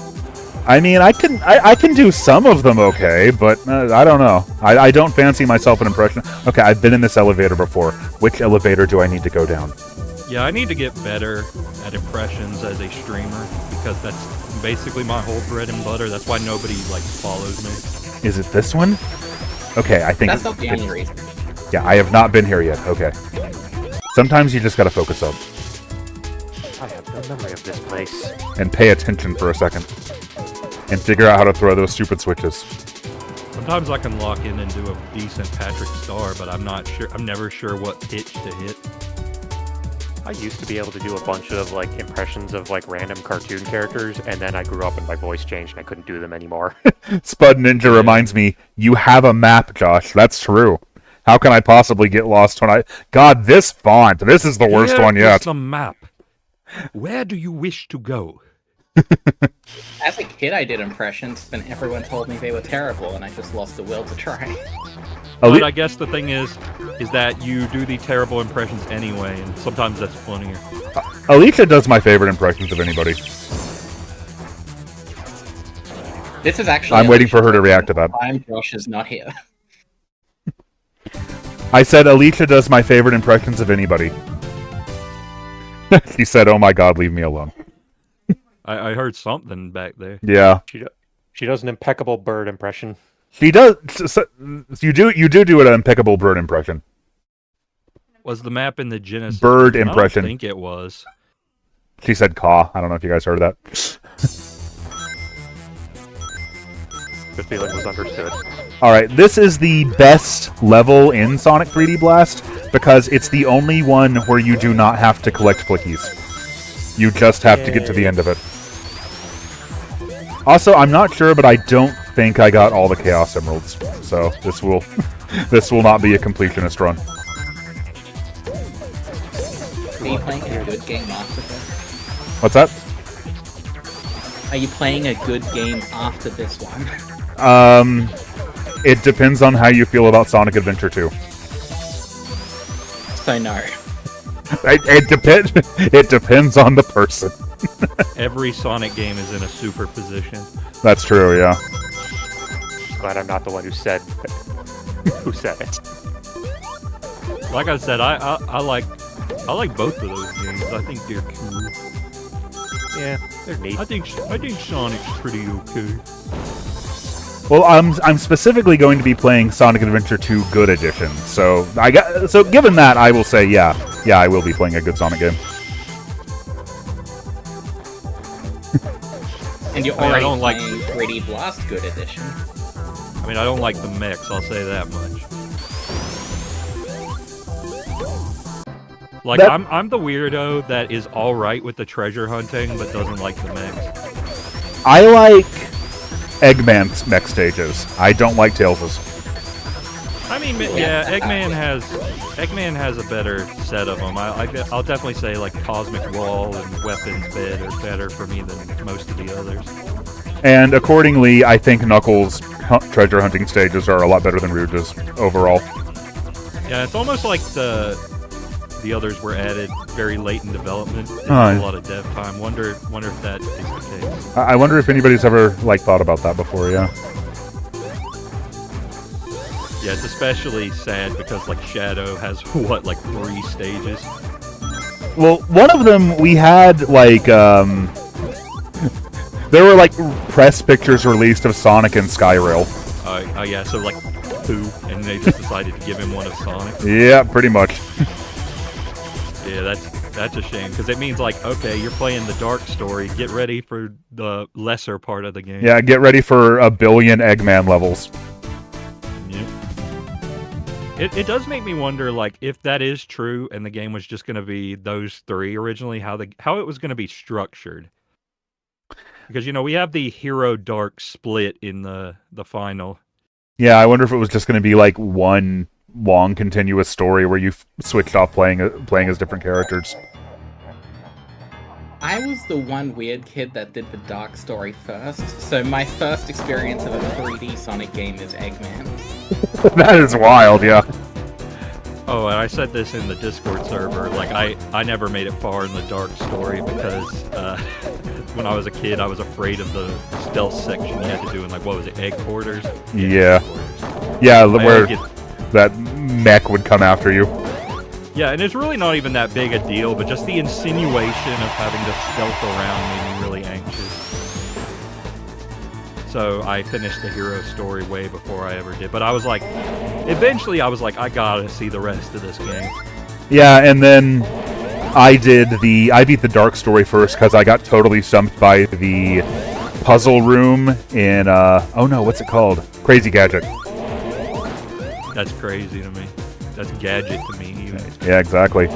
I mean, I can do some of them okay, but I don't know. I don't fancy myself an impression. Okay, I've been in this elevator before. Which elevator do I need to go down? Yeah, I need to get better at impressions as a streamer because that's basically my whole bread and butter. That's why nobody like follows me. Is it this one? Okay, I think That's not the only reason. Yeah, I have not been here yet. Okay. Sometimes you just gotta focus up I have no memory of this place. and pay attention for a second and figure out how to throw those stupid switches. Sometimes I can lock in and do a decent Patrick Star, but I'm not sure. I'm never sure what pitch to hit. I used to be able to do a bunch of like impressions of like random cartoon characters, and then I grew up and my voice changed and I couldn't do them anymore. Spud Ninja reminds me, you have a map, Josh. That's true. How can I possibly get lost when I... God, this font. This is the worst Here one is yet. the map. Where do you wish to go? As a kid, I did impressions, and everyone told me they were terrible, and I just lost the will to try. But I guess the thing is that you do the terrible impressions anyway, and sometimes that's funnier. Alicia does my favorite impressions of anybody. This is actually... I'm waiting for her to react to that. I'm Josh is not here. I said Alicia does my favorite impressions of anybody. She said, "Oh my God, leave me alone." I heard something back there. Yeah, She does an impeccable bird impression. she does. You do an impeccable bird impression. Was the map in the Genesis? Bird I impression. don't think it was. She said "caw." I don't know if you guys heard of that. The feeling was understood. All right, this is the best level in Sonic 3D Blast because it's the only one where you do not have to collect flickies. You just have to get to the end of it. Also, I'm not sure, but I don't think I got all the Chaos Emeralds, so this will this will not be a completionist run. Are you playing a good game after this? What's that? Are you playing a good game after this one? It depends on how you feel about Sonic Adventure 2. So no. It depends on the person. Every Sonic game is in a superposition. That's true, yeah. Glad I'm not the one who said it. Like I said, I like both of those games. I think they're cool. Yeah, they're neat. I think Sonic's pretty okay. Well, I'm specifically going to be playing Sonic Adventure 2 Good Edition, so given that, I will say yeah, I will be playing a good Sonic game. And you're I already don't like- playing 3D Blast Good Edition. I mean, I don't like the mechs. I'll say that much. Like I'm the weirdo that is all right with the treasure hunting, but doesn't like the mechs. I like Eggman's mech stages. I don't like Tails'. I mean, yeah, Eggman has a better set of them. I'll definitely say like Cosmic Wall and Weapons Bed are better for me than most of the others. And accordingly, I think Knuckles' treasure hunting stages are a lot better than Rouge's overall. Yeah, it's almost like the others were added very late in development. A lot of dev time. Wonder if that is the case. I wonder if anybody's ever thought about that before. Yeah. Yeah, it's especially sad because like Shadow has what, like 3 stages. Well, one of them we had there were like press pictures released of Sonic and Skyrail. Oh yeah, so like 2, and they just decided to give him one of Sonic. Yeah, pretty much. Yeah, that's a shame because it means like, okay, you're playing the dark story. Get ready for the lesser part of the game. Yeah, get ready for 1 billion Eggman levels. Yep. It does make me wonder, like, if that is true and the game was just going to be those 3 originally, how it was going to be structured. Because we have the hero dark split in the final. Yeah, I wonder if it was just going to be like one long continuous story where you switched off playing as different characters. I was the one weird kid that did the dark story first, so my first experience of a 3D Sonic game is Eggman. That is wild, yeah. Oh, and I said this in the Discord server. Like, I never made it far in the dark story because when I was a kid, I was afraid of the stealth section you had to do in, like, what was it, egg quarters? Yeah. Egg quarters. Yeah, where that mech would come after you. Yeah, and it's really not even that big a deal, but just the insinuation of having to stealth around made me really anxious. So I finished the hero story way before I ever did. But I was like, eventually I was like, I gotta see the rest of this game. Yeah, and then I beat the dark story first because I got totally stumped by the puzzle room in, oh no, what's it called? Crazy Gadget. That's crazy to me. That's Gadget to me, even. Yeah, exactly.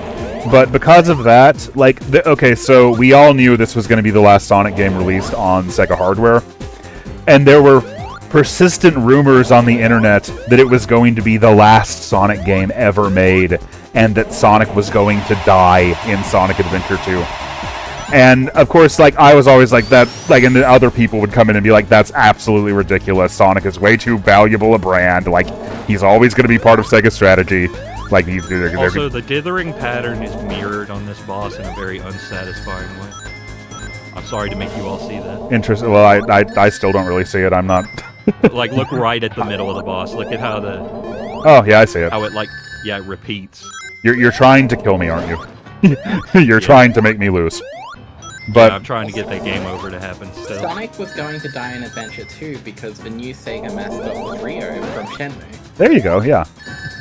But because of that, like, okay, so we all knew this was going to be the last Sonic game released on Sega hardware. And there were persistent rumors on the internet that it was going to be the last Sonic game ever made, and that Sonic was going to die in Sonic Adventure 2. And, of course, like, I was always like that, like, and the other people would come in and be like, that's absolutely ridiculous. Sonic is way too valuable a brand. Like, he's always going to be part of Sega's strategy. Like, also, the dithering pattern is mirrored on this boss in a very unsatisfying way. I'm sorry to make you all see that. Interesting. Well, I still don't really see it. I'm not... Like, look right at the middle of the boss. Look at how the... Oh, yeah, I see it. How it, like, yeah, it repeats. You're trying to kill me, aren't you? You're trying to make me lose. But yeah, I'm trying to get that game over to happen still. Sonic was going to die in Adventure 2 because the new Sega mascot was Rio from Shenmue. There you go, yeah.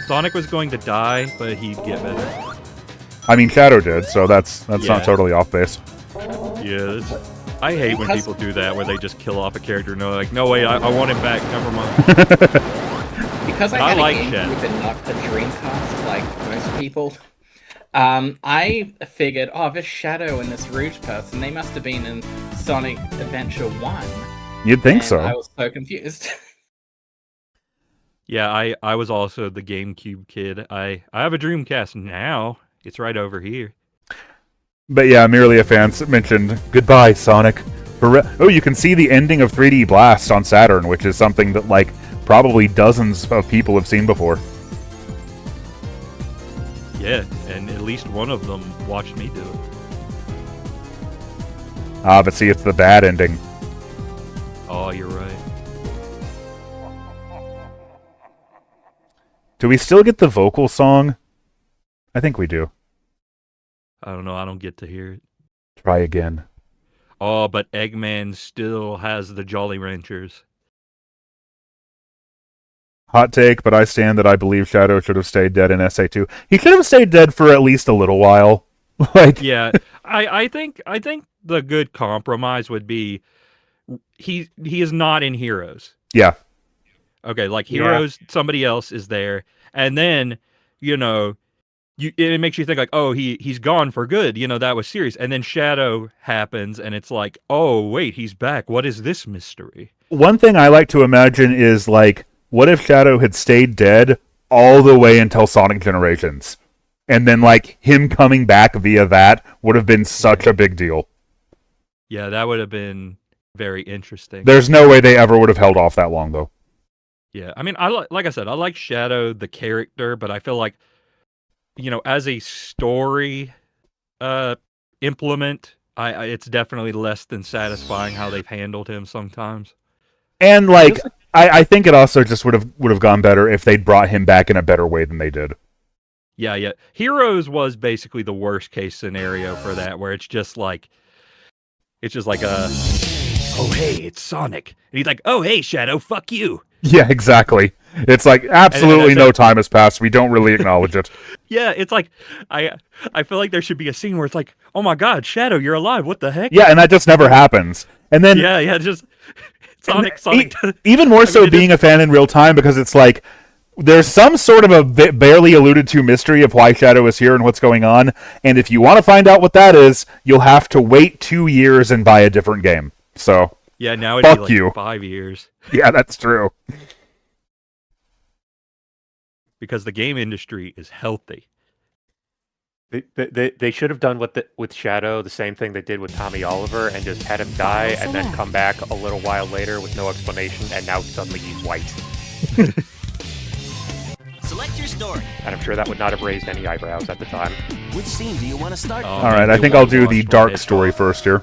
Sonic was going to die, but he'd get better. I mean, Shadow did, so that's not totally off base. Yeah, I hate when people do that, where they just kill off a character and they're like, no, wait, I want him back, never mind. Because I had a GameCube and not a Dreamcast, like most people, I figured, oh, this Shadow and this Rouge person, they must have been in Sonic Adventure 1. You'd think so. I was so confused. Yeah, I was also the GameCube kid. I have a Dreamcast now. It's right over here. But yeah, merely a fan mentioned, goodbye, Sonic. Oh, you can see the ending of 3D Blast on Saturn, which is something that, like, probably dozens of people have seen before. Yeah, and at least one of them watched me do it. Ah, but see, it's the bad ending. Oh, you're right. Do we still get the vocal song? I think we do. I don't know, I don't get to hear it. Try again. Oh, but Eggman still has the Jolly Ranchers. Hot take, but I stand that I believe Shadow should have stayed dead in SA2. He should have stayed dead for at least a little while. Like, yeah, I think the good compromise would be he is not in Heroes. Yeah. Okay, like Heroes, somebody else is there, and then it makes you think like, oh, he's gone for good. That was serious, and then Shadow happens, and it's like, oh wait, he's back. What is this mystery? One thing I like to imagine is like, what if Shadow had stayed dead all the way until Sonic Generations? And then, like, him coming back via that would have been such a big deal. Yeah, that would have been very interesting. There's no way they ever would have held off that long, though. Yeah, I mean, like I said, I like Shadow, the character, but I feel like, as a story implement, it's definitely less than satisfying how they've handled him sometimes. And, like, I think it also just would have gone better if they'd brought him back in a better way than they did. Yeah. Heroes was basically the worst case scenario for that, where it's just like oh hey, it's Sonic, and he's like, oh hey, Shadow, fuck you. Yeah, exactly. It's like absolutely no time has passed. We don't really acknowledge it. Yeah, it's like I feel like there should be a scene where it's like, oh my god, Shadow, you're alive. What the heck? Yeah, and that just never happens. And then yeah, just Sonic. Even more so being a fan in real time, because it's like there's some sort of a barely alluded to mystery of why Shadow is here and what's going on. And if you want to find out what that is, you'll have to wait 2 years and buy a different game. So yeah, now it'd be like you. 5 years. Yeah, that's true. Because the game industry is healthy. They should have done with Shadow the same thing they did with Tommy Oliver and just had him die and then come back a little while later with no explanation, and now suddenly he's white. Select your story. And I'm sure that would not have raised any eyebrows at the time. Which scene do you want to start? Alright, I think I'll do the dark story first here.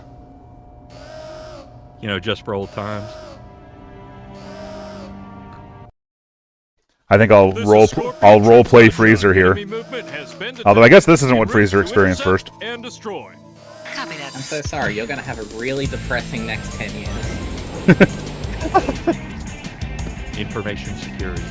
You know, just for old times. I think I'll role play Freezer here. Although I guess this isn't what Freezer experienced first. I'm so sorry, you're gonna have a really depressing next 10 years. Information security.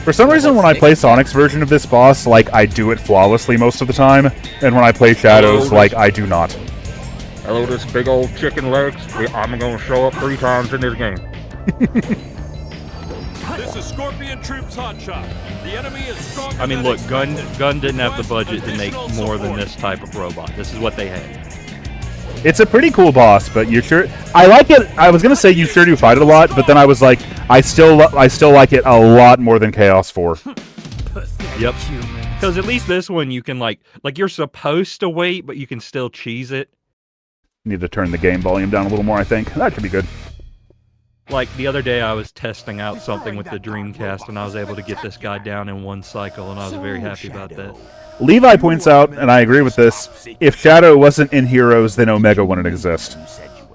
For some reason, when I play Sonic's version of this boss, like, I do it flawlessly most of the time, and when I play Shadow's, like, I do not. Hello, this big old chicken legs. I'm gonna show up 3 times in this game. This is Scorpion Troops Hotshot. The enemy is stronger. I mean, look, Gun didn't have the budget to make more than this type of robot. This is what they had. It's a pretty cool boss, but you sure... I like it. I was gonna say you sure do fight it a lot, but then I was like, I still like it a lot more than Chaos 4. Yep. Because at least this one you can like you're supposed to wait, but you can still cheese it. Need to turn the game volume down a little more, I think. That should be good. Like, the other day I was testing out something with the Dreamcast, and I was able to get this guy down in 1 cycle, and I was very happy about that. Levi points out, and I agree with this, if Shadow wasn't in Heroes, then Omega wouldn't exist.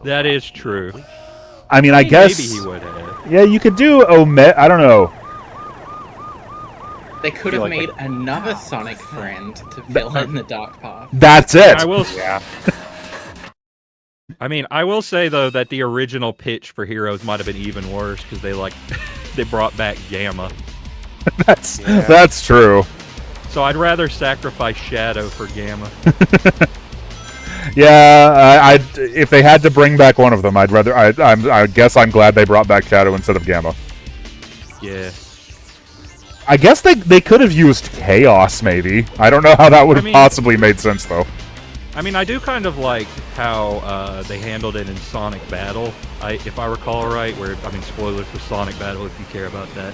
That is true. I mean, I guess... Maybe he would have. Yeah, you could do Omega... I don't know. They could have made another Sonic friend to fill in the dark path. That's it! I will... Yeah. I mean, I will say, though, that the original pitch for Heroes might have been even worse, because they, like, they brought back Gamma. That's true. So I'd rather sacrifice Shadow for Gamma. Yeah, if they had to bring back one of them, I'd rather... I guess I'm glad they brought back Shadow instead of Gamma. Yeah. I guess they could have used Chaos, maybe. I don't know how that would have possibly made sense, though. I mean, I do kind of like how they handled it in Sonic Battle, if I recall right, where, I mean, spoilers for Sonic Battle if you care about that,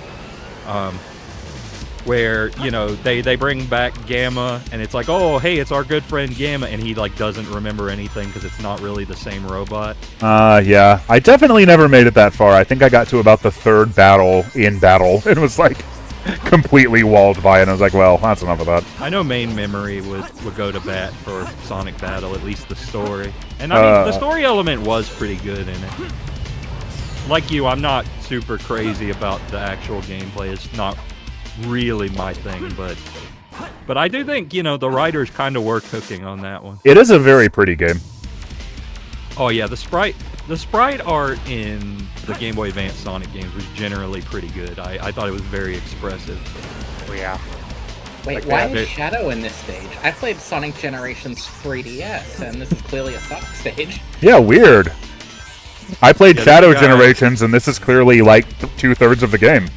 where, you know, they bring back Gamma, and it's like, oh, hey, it's our good friend Gamma, and he, like, doesn't remember anything because it's not really the same robot. Yeah. I definitely never made it that far. I think I got to about the 3rd battle in Battle, and was, like, completely walled by it, and I was like, well, that's enough of that. I know main memory would go to bat for Sonic Battle, at least the story. And I mean, the story element was pretty good in it. Like you, I'm not super crazy about the actual gameplay. It's not really my thing, but I do think, you know, the writers kind of were cooking on that one. It is a very pretty game. Oh yeah, the sprite art in the Game Boy Advance Sonic games was generally pretty good. I thought it was very expressive. Oh, yeah. Wait, why is Shadow in this stage? I played Sonic Generations 3DS, and this is clearly a Sonic stage. Yeah, weird. I played Shadow Generations, and this is clearly, like, 2/3 of the game.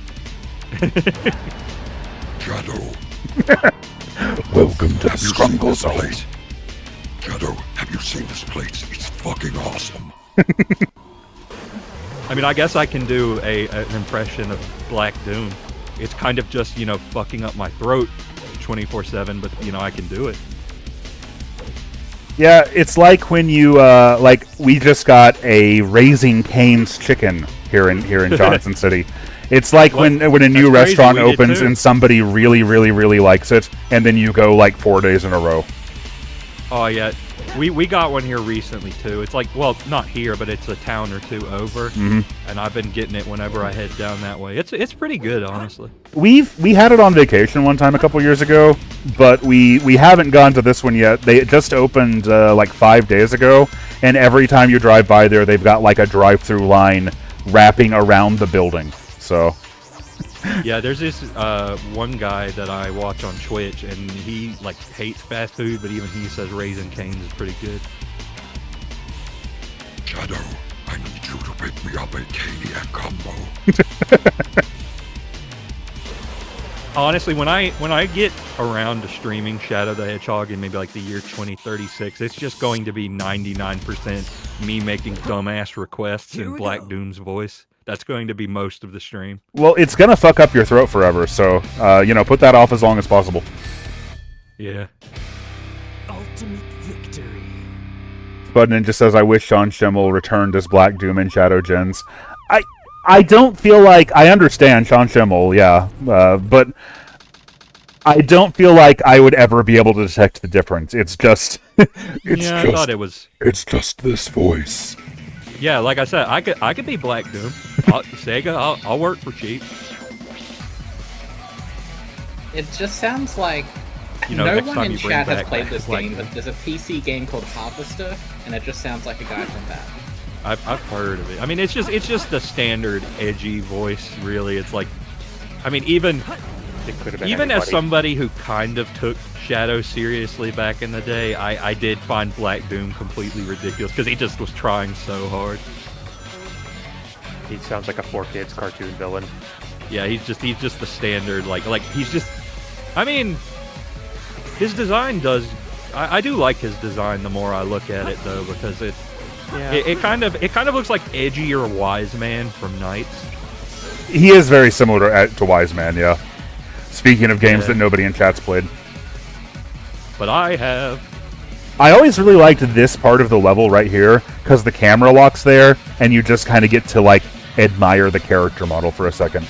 Shadow. Welcome to the Scrumble Zone. Shadow, have you seen this place? It's fucking awesome. I mean, I guess I can do an impression of Black Doom. It's kind of just, you know, fucking up my throat 24/7, but, you know, I can do it. Yeah, it's like when you, like, we just got a Raising Cane's chicken here in Johnson City. It's like when a new restaurant opens and somebody really, really, really likes it, and then you go, like, 4 days in a row. Oh, yeah. We got one here recently, too. It's like, well, not here, but it's a town or two over. Mm-hmm. And I've been getting it whenever I head down that way. It's pretty good, honestly. We had it on vacation one time a couple years ago, but we haven't gone to this one yet. They just opened, like, 5 days ago, and every time you drive by there, they've got, like, a drive-through line wrapping around the building. So... Yeah, there's this one guy that I watch on Twitch, and he, like, hates fast food, but even he says Raising Cane's is pretty good. Shadow, I need you to pick me up a Caniac combo. Honestly, when I get around to streaming Shadow the Hedgehog in maybe like the year 2036, it's just going to be 99% me making dumbass requests in Black Doom's voice. That's going to be most of the stream. Well, it's gonna fuck up your throat forever, so, you know, put that off as long as possible. Yeah. Ultimate victory. Spud Ninja says, I wish Sean Schemmel returned as Black Doom in Shadow Gens. I don't feel like I understand Sean Schimmel, yeah, but I don't feel like I would ever be able to detect the difference. It's just, I thought it was. It's just this voice. Yeah, like I said, I could be Black Doom. Sega, I'll work for cheap. It just sounds like no one in chat has played this game, but there's a PC game called Harvester, and it just sounds like a guy from that. I've heard of it. I mean, it's just the standard edgy voice. Really, it's like, I mean, even as somebody who kind of took Shadow seriously back in the day, I did find Black Doom completely ridiculous because he just was trying so hard. He sounds like a 4Kids cartoon villain. Yeah, he's just the standard like he's just. I mean, his design does. I do like his design the more I look at it though, because it kind of looks like edgier Wise Man from Knights. He is very similar to Wise Man, yeah. Speaking of games that nobody in chat's played. But I have. I always really liked this part of the level right here, because the camera locks there, and you just kind of get to, like, admire the character model for a second.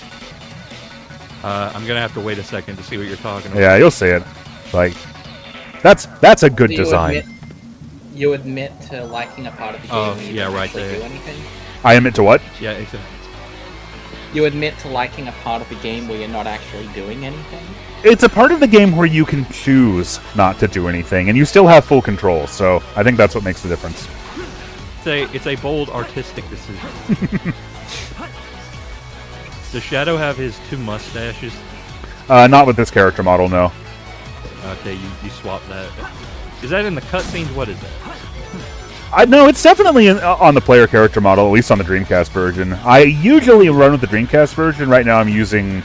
I'm gonna have to wait a second to see what you're talking about. Yeah, you'll see it. Like, that's a good design. You admit to liking a part of the game when you don't actually do anything? I admit to what? Yeah, exactly. You admit to liking a part of the game where you're not actually doing anything? It's a part of the game where you can choose not to do anything, and you still have full control, so I think that's what makes the difference. It's a bold artistic decision. Does Shadow have his 2 mustaches? Not with this character model, no. Okay, you swap that. Is that in the cutscenes? What is that? No, it's definitely on the player character model, at least on the Dreamcast version. I usually run with the Dreamcast version. Right now I'm using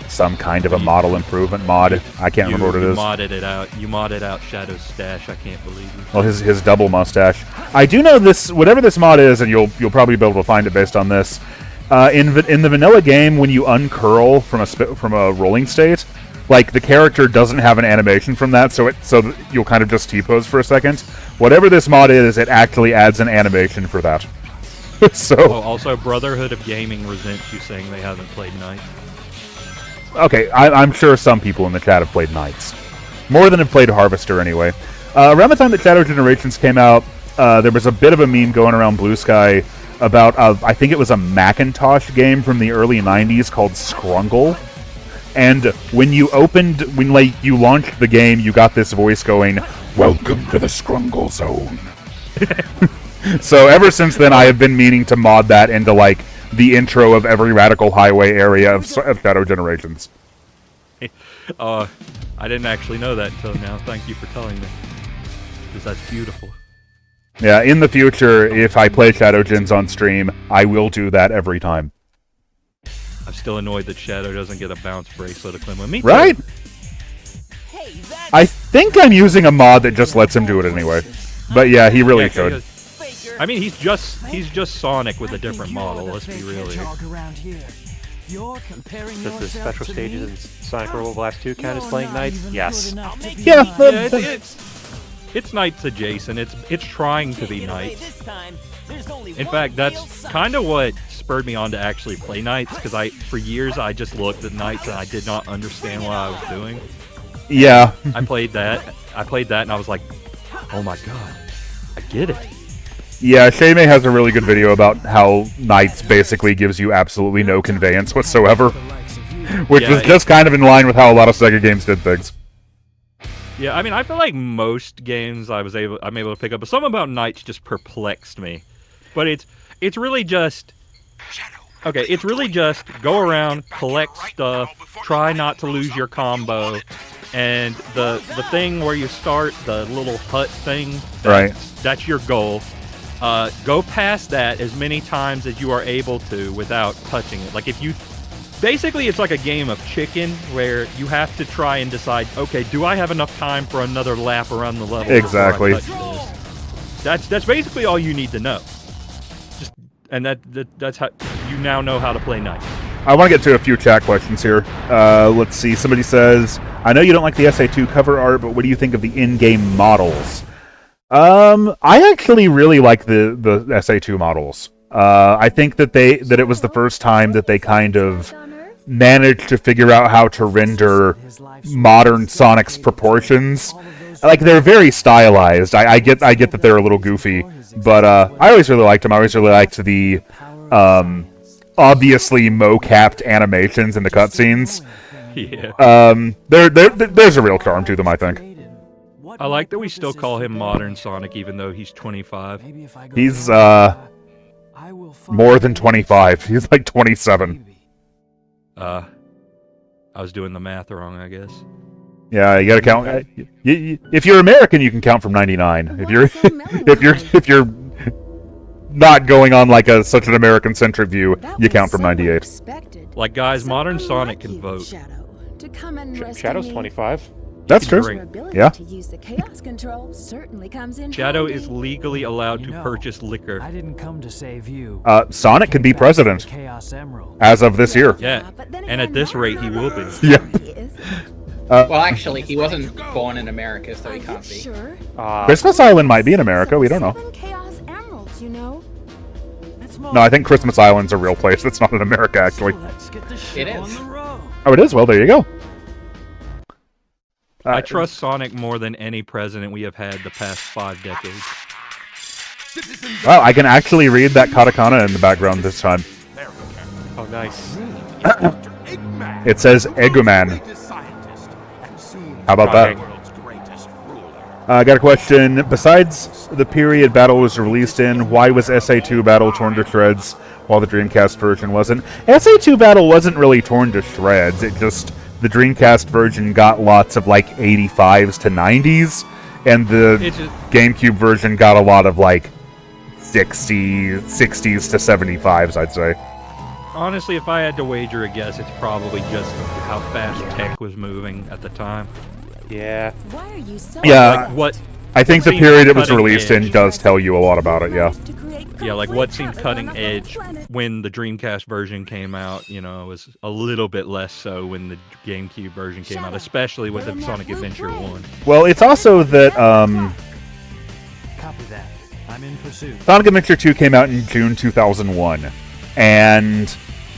some kind of a model improvement mod. I can't remember what it is. You modded out Shadow's stash. I can't believe you. Well, his double mustache. I do know this, whatever this mod is, and you'll probably be able to find it based on this. In the vanilla game, when you uncurl from a rolling state, like the character doesn't have an animation from that, so you'll kind of just T-pose for a second. Whatever this mod is, it actually adds an animation for that. Also, Brotherhood of Gaming resents you saying they haven't played Knights. Okay, I'm sure some people in the chat have played Knights. More than have played Harvester, anyway. Around the time that Shadow Generations came out, there was a bit of a meme going around Blue Sky about, I think it was a Macintosh game from the early 90s called Scrungle. And when you launched the game, you got this voice going, "Welcome to the Scrungle Zone." So ever since then, I have been meaning to mod that into, like, the intro of every Radical Highway area of Shadow Generations. I didn't actually know that until now. Thank you for telling me. Because that's beautiful. Yeah, in the future, if I play Shadow Gens on stream, I will do that every time. I'm still annoyed that Shadow doesn't get a bounce bracelet to claim with me. Right? I think I'm using a mod that just lets him do it anyway. But yeah, he really should. I mean, he's just Sonic with a different model. Let's be real here. Does the special stages in Sonic Robo Blast 2 count as playing Knights? Yes. Yeah, it's Knights adjacent. It's trying to be Knights. In fact, that's kind of what spurred me on to actually play Knights, because for years I just looked at Knights and I did not understand what I was doing. Yeah. I played that and I was like, oh my god, I get it. Yeah, Shaymay has a really good video about how Knights basically gives you absolutely no conveyance whatsoever. Which was just kind of in line with how a lot of Sega games did things. Yeah, I mean, I feel like most games I'm able to pick up, but something about Knights just perplexed me. But it's really just... Okay, it's really just go around, collect stuff, try not to lose your combo, and the thing where you start, the little hut thing, that's your goal. Go past that as many times as you are able to without touching it. Like if you... Basically, it's like a game of chicken where you have to try and decide, okay, do I have enough time for another lap around the level? Exactly. That's basically all you need to know. That's how you now know how to play Knights. I want to get to a few chat questions here. Let's see. Somebody says, I know you don't like the SA2 cover art, but what do you think of the in-game models? I actually really like the SA2 models. I think that it was the first time that they kind of managed to figure out how to render modern Sonic's proportions. Like, they're very stylized. I get that they're a little goofy, but I always really liked them. I always really liked the obviously mo-capped animations in the cutscenes. Yeah. There's a real charm to them, I think. I like that we still call him Modern Sonic, even though he's 25. He's more than 25. He's like 27. I was doing the math wrong, I guess. Yeah, you gotta count. If you're American, you can count from 99. If you're not going on like such an American-centric view, you count from 98. Like, guys, Modern Sonic can vote. Shadow's 25. That's true. Yeah. Shadow is legally allowed to purchase liquor. I didn't come to save you. Sonic can be president as of this year. Yeah, and at this rate, he will be. Yeah. Well, actually, he wasn't born in America, so he can't be. Christmas Island might be in America. We don't know. No, I think Christmas Island's a real place. That's not in America, actually. It is. Oh, it is? Well, there you go. I trust Sonic more than any president we have had the past 5 decades. Wow, I can actually read that katakana in the background this time. Oh, nice. It says Eggman. How about that? I got a question. Besides the period Battle was released in, why was SA2 Battle torn to shreds while the Dreamcast version wasn't? SA2 Battle wasn't really torn to shreds. It just... The Dreamcast version got lots of, like, 85s to 90s, and the GameCube version got a lot of, like, 60s to 75s, I'd say. Honestly, if I had to wager a guess, it's probably just how fast tech was moving at the time. Yeah. Yeah, like what I think the period it was released in does tell you a lot about it, yeah. Yeah, like what seemed cutting edge when the Dreamcast version came out, you know, was a little bit less so when the GameCube version came out, especially with the Sonic Adventure 1. Well, it's also that, Copy that. I'm in pursuit. Sonic Adventure 2 came out in June 2001, and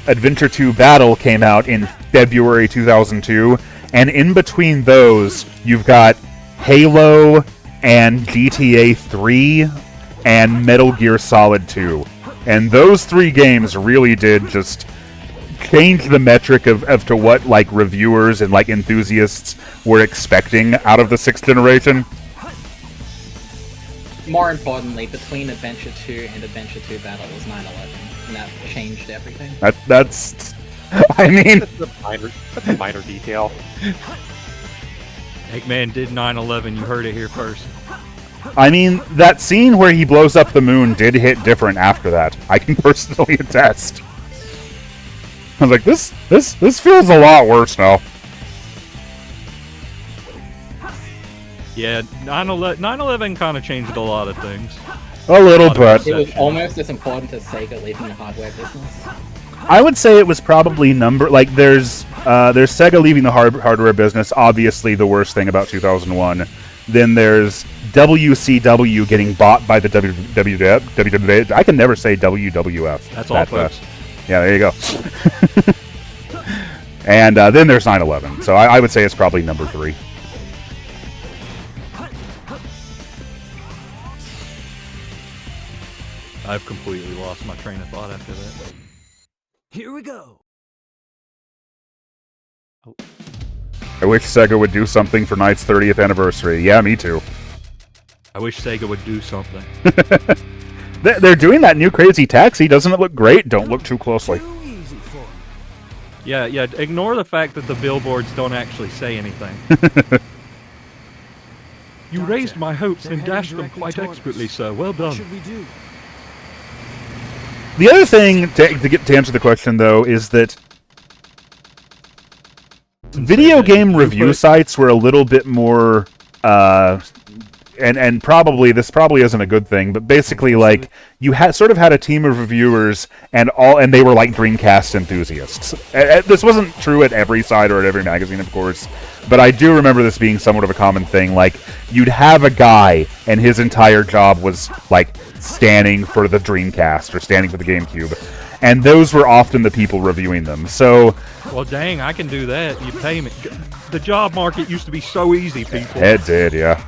Adventure 2 Battle came out in February 2002, and in between those, you've got Halo and GTA 3 and Metal Gear Solid 2. And those 3 games really did just change the metric of to what, like, reviewers and, like, enthusiasts were expecting out of the 6th generation. More importantly, between Adventure 2 and Adventure 2 Battle was 9/11, and that changed everything. That's... I mean... That's a minor detail. Eggman did 9/11, you heard it here first. I mean, that scene where he blows up the moon did hit different after that. I can personally attest. I was like, this feels a lot worse now. Yeah, 9/11 kind of changed a lot of things. A little bit. It was almost as important as Sega leaving the hardware business. I would say it was probably there's Sega leaving the hardware business, obviously the worst thing about 2001. Then there's WCW getting bought by the WWF. I can never say WWF. That's all, folks. Yeah, there you go. And then there's 9/11. So I would say it's probably number 3. I've completely lost my train of thought after that. Here we go. I wish Sega would do something for Knight's 30th anniversary. Yeah, me too. I wish Sega would do something. They're doing that new Crazy Taxi. Doesn't it look great? Don't look too closely. Yeah, ignore the fact that the billboards don't actually say anything. You raised my hopes and dashed them quite expertly, sir. Well done. The other thing, to answer the question, though, is that video game review sites were a little bit more, and probably, this probably isn't a good thing, but basically, like, you sort of had a team of reviewers, and they were, like, Dreamcast enthusiasts. This wasn't true at every site or at every magazine, of course, but I do remember this being somewhat of a common thing. Like, you'd have a guy, and his entire job was, like, standing for the Dreamcast or standing for the GameCube. And those were often the people reviewing them. So, well, dang, I can do that. You pay me. The job market used to be so easy, people. It did, yeah.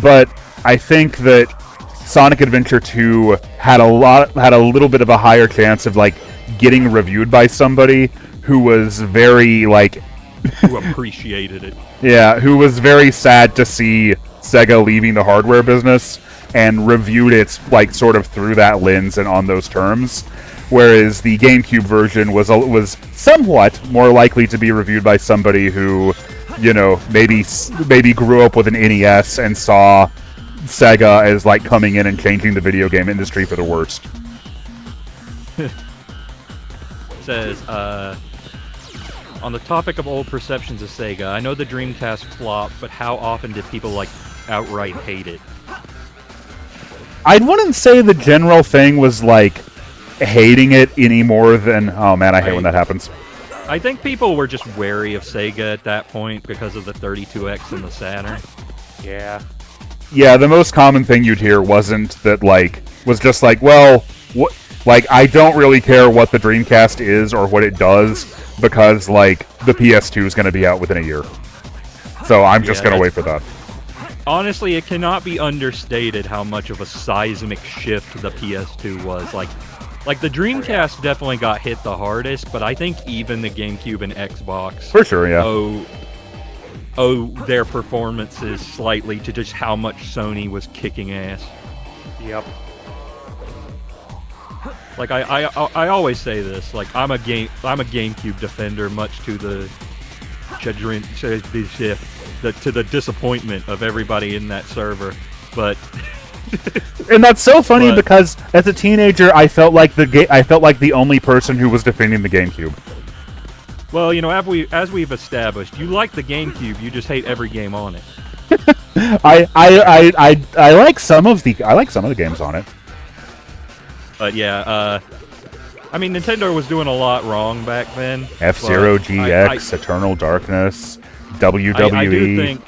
But I think that Sonic Adventure 2 had a little bit of a higher chance of like getting reviewed by somebody who was very like who appreciated it. Yeah, who was very sad to see Sega leaving the hardware business and reviewed it like sort of through that lens and on those terms. Whereas the GameCube version was somewhat more likely to be reviewed by somebody who, you know, maybe grew up with an NES and saw Sega as like coming in and changing the video game industry for the worst. Says, on the topic of old perceptions of Sega, I know the Dreamcast flopped, but how often did people like outright hate it? I wouldn't say the general thing was like hating it any more than, oh man, I hate when that happens. I think people were just wary of Sega at that point because of the 32X and the Saturn. Yeah. Yeah, the most common thing you'd hear was just like, well, what, like, I don't really care what the Dreamcast is or what it does because, like, the PS2 is going to be out within a year. So I'm just going to wait for that. Honestly, it cannot be understated how much of a seismic shift the PS2 was. Like the Dreamcast definitely got hit the hardest, but I think even the GameCube and Xbox for sure, yeah, owe their performances slightly to just how much Sony was kicking ass. Yep. Like I always say this, like I'm a GameCube defender, much to the chagrin, to the disappointment of everybody in that server, but. And that's so funny because as a teenager, I felt like the only person who was defending the GameCube. Well, you know, as we've established, you like the GameCube, you just hate every game on it. I like some of the games on it. But yeah, I mean, Nintendo was doing a lot wrong back then. F-Zero GX, Eternal Darkness, WWE. I do think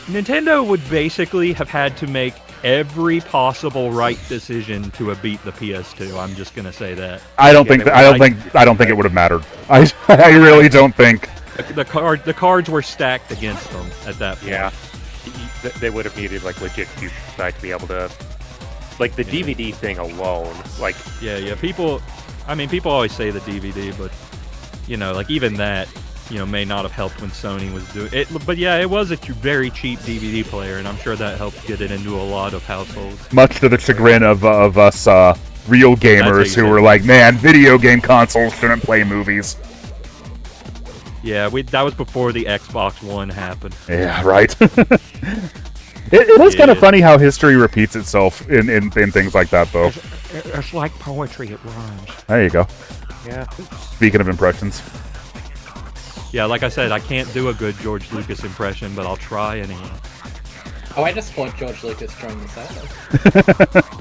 Nintendo would basically have had to make every possible right decision to have beat the PS2. I'm just gonna say that. I don't think it would have mattered. I really don't think the cards were stacked against them at that point. Yeah, they would have needed like legit future sight to be able to, like the DVD thing alone. Like people always say the DVD, but you know, like even that, you know, may not have helped when Sony was doing it. But yeah, it was a very cheap DVD player, and I'm sure that helped get it into a lot of households. Much to the chagrin of us real gamers who were like, man, video game consoles shouldn't play movies. Yeah, that was before the Xbox One happened. Yeah, right. It is kind of funny how history repeats itself in things like that, though. It's like poetry, it rhymes. There you go. Yeah. Speaking of impressions. Yeah, like I said, I can't do a good George Lucas impression, but I'll try anyway. Oh, I just want George Lucas throwing this out.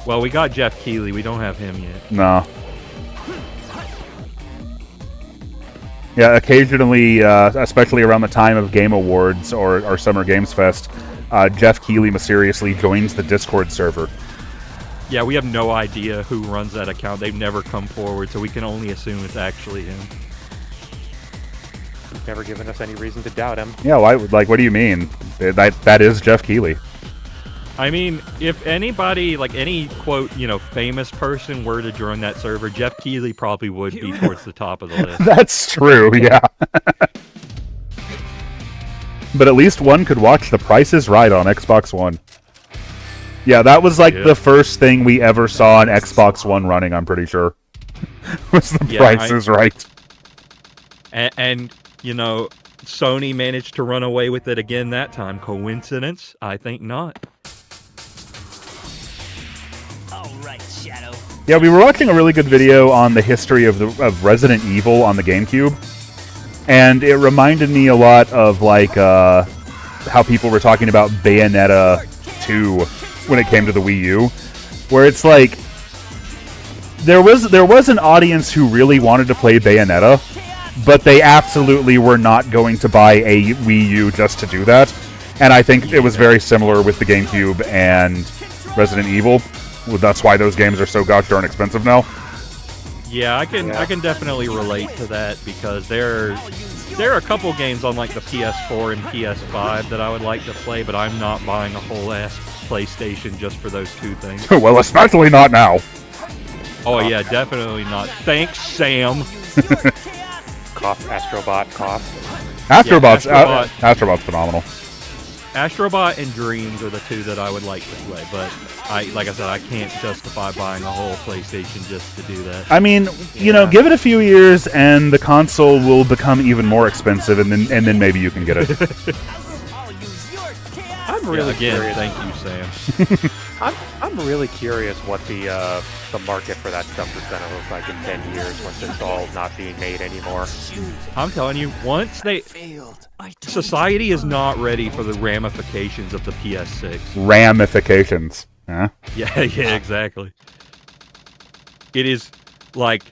Well, we got Jeff Keighley. We don't have him yet. No. Yeah, occasionally, especially around the time of Game Awards or Summer Games Fest, Jeff Keighley mysteriously joins the Discord server. Yeah, we have no idea who runs that account. They've never come forward, so we can only assume it's actually him. He's never given us any reason to doubt him. Yeah, what do you mean? That is Jeff Keighley. I mean, if anybody, like any, quote, you know, famous person were to join that server, Jeff Keighley probably would be towards the top of the list. That's true, yeah. But at least one could watch The Price is Right on Xbox One. Yeah, that was like the first thing we ever saw on Xbox One running, I'm pretty sure. Was The Price is Right. And, you know, Sony managed to run away with it again that time. Coincidence? I think not. Yeah, we were watching a really good video on the history of Resident Evil on the GameCube, and it reminded me a lot of like how people were talking about Bayonetta 2 when it came to the Wii U, where it's like there was an audience who really wanted to play Bayonetta, but they absolutely were not going to buy a Wii U just to do that. And I think it was very similar with the GameCube and Resident Evil. That's why those games are so gosh darn expensive now. Yeah, I can definitely relate to that because there are a couple games on like the PS4 and PS5 that I would like to play, but I'm not buying a whole ass PlayStation just for those two things. Well, especially not now. Oh yeah, definitely not. Thanks, Sam. Cough, Astrobot, cough. Astrobot's phenomenal. Astrobot and Dreams are the two that I would like to play, but like I said, I can't justify buying a whole PlayStation just to do that. I mean, you know, give it a few years and the console will become even more expensive, and then maybe you can get it. I'm really curious. Thank you, Sam. I'm really curious what the market for that stuff is going to look like in 10 years once it's all not being made anymore. I'm telling you, once society is not ready for the ramifications of the PS6. Ramifications. Huh? Yeah, exactly. It is like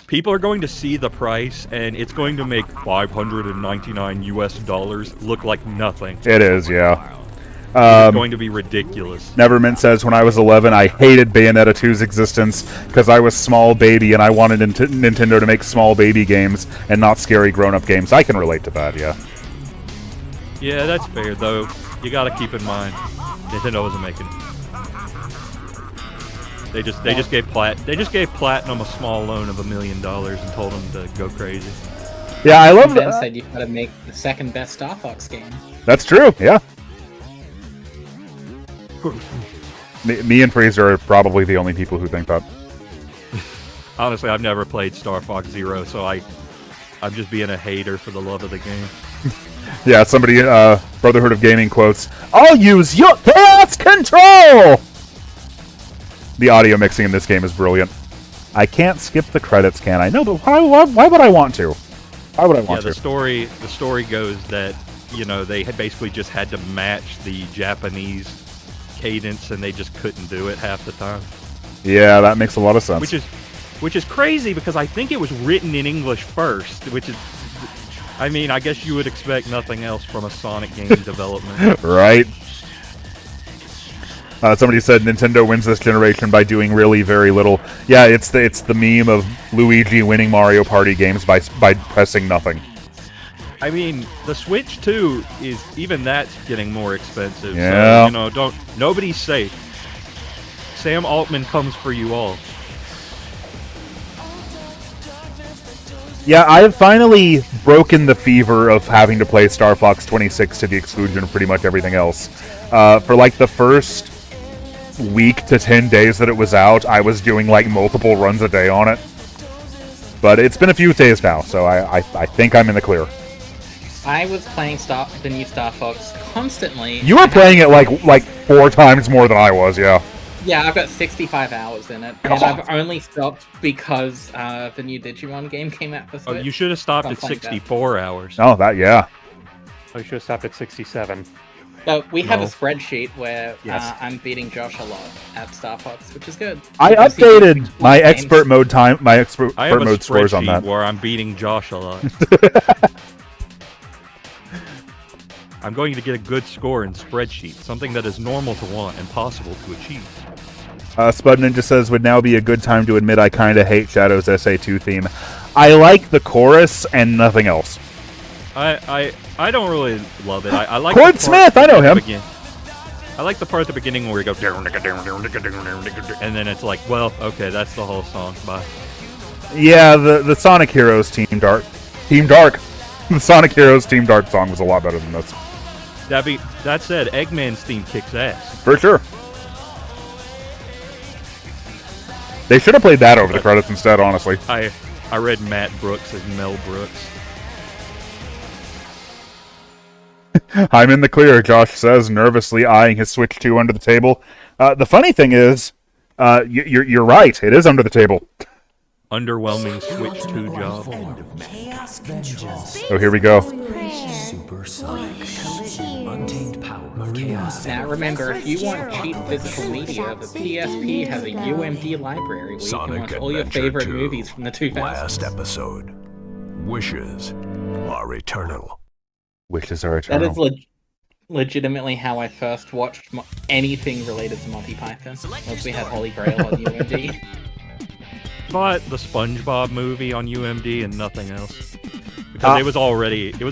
people are going to see the price, and it's going to make $599 US look like nothing. It is, yeah. It's going to be ridiculous. Nevermint says, when I was 11, I hated Bayonetta 2's existence because I was small baby and I wanted Nintendo to make small baby games and not scary grown-up games. I can relate to that, yeah. Yeah, that's fair, though. You gotta keep in mind, Nintendo wasn't making it. They just gave Platinum a small loan of $1 million and told them to go crazy. Yeah, I love Ben that. said you've got to make the second best Star Fox game. That's true, yeah. Me and Fraser are probably the only people who think that. Honestly, I've never played Star Fox Zero, so I'm just being a hater for the love of the game. Yeah, somebody, Brotherhood of Gaming quotes, "I'll use your chaos control!" The audio mixing in this game is brilliant. I can't skip the credits, can I? No, but why would I want to? Why would I want to? The story goes that, you know, they had basically just had to match the Japanese cadence, and they just couldn't do it half the time. Yeah, that makes a lot of sense. Which is crazy because I think it was written in English first, which is, I mean, I guess you would expect nothing else from a Sonic game development. Right. Somebody said Nintendo wins this generation by doing really very little. Yeah, it's the meme of Luigi winning Mario Party games by pressing nothing. I mean, the Switch 2 is, even that's getting more expensive. Yeah. So, you know, nobody's safe. Sam Altman comes for you all. Yeah, I've finally broken the fever of having to play Star Fox 26 to the exclusion of pretty much everything else. For like the first week to 10 days that it was out, I was doing like multiple runs a day on it. But it's been a few days now, so I think I'm in the clear. I was playing the new Star Fox constantly. You were playing it like 4 times more than I was, yeah. Yeah, I've got 65 hours in it, and I've only stopped because the new Digimon game came out for Switch. Oh, you should have stopped at 64 hours. Oh, that, yeah. Oh, you should have stopped at 67. So we have a spreadsheet where I'm beating Josh a lot at Star Fox, which is good. I updated my expert mode mode scores on that. Where I'm beating Josh a lot. I'm going to get a good score in spreadsheet, something that is normal to want and possible to achieve. Spud Ninja says, would now be a good time to admit I kinda hate Shadow's SA2 theme. I like the chorus and nothing else. I don't really love it. I like Cord Smith, I know him. I like the part at the beginning where you go, and then it's like, well, okay, that's the whole song. Bye. Yeah, the Sonic Heroes Team Dark. The Sonic Heroes Team Dark song was a lot better than this. That said, Eggman's theme kicks ass. For sure. They should have played that over the credits instead, honestly. I read Matt Brooks as Mel Brooks. I'm in the clear, Josh says, nervously eyeing his Switch 2 under the table. The funny thing is, you're right. It is under the table. Underwhelming Switch 2 job. Oh, here we go. Now remember, if you want cheap physical media, the PSP has a UMD library where you can watch all your favorite movies from the 2000s. Last episode. Wishes are eternal. Wishes are eternal. That is legitimately how I first watched anything related to Monty Python. Once we had Holy Grail on UMD. But the SpongeBob movie on UMD and nothing else, because it was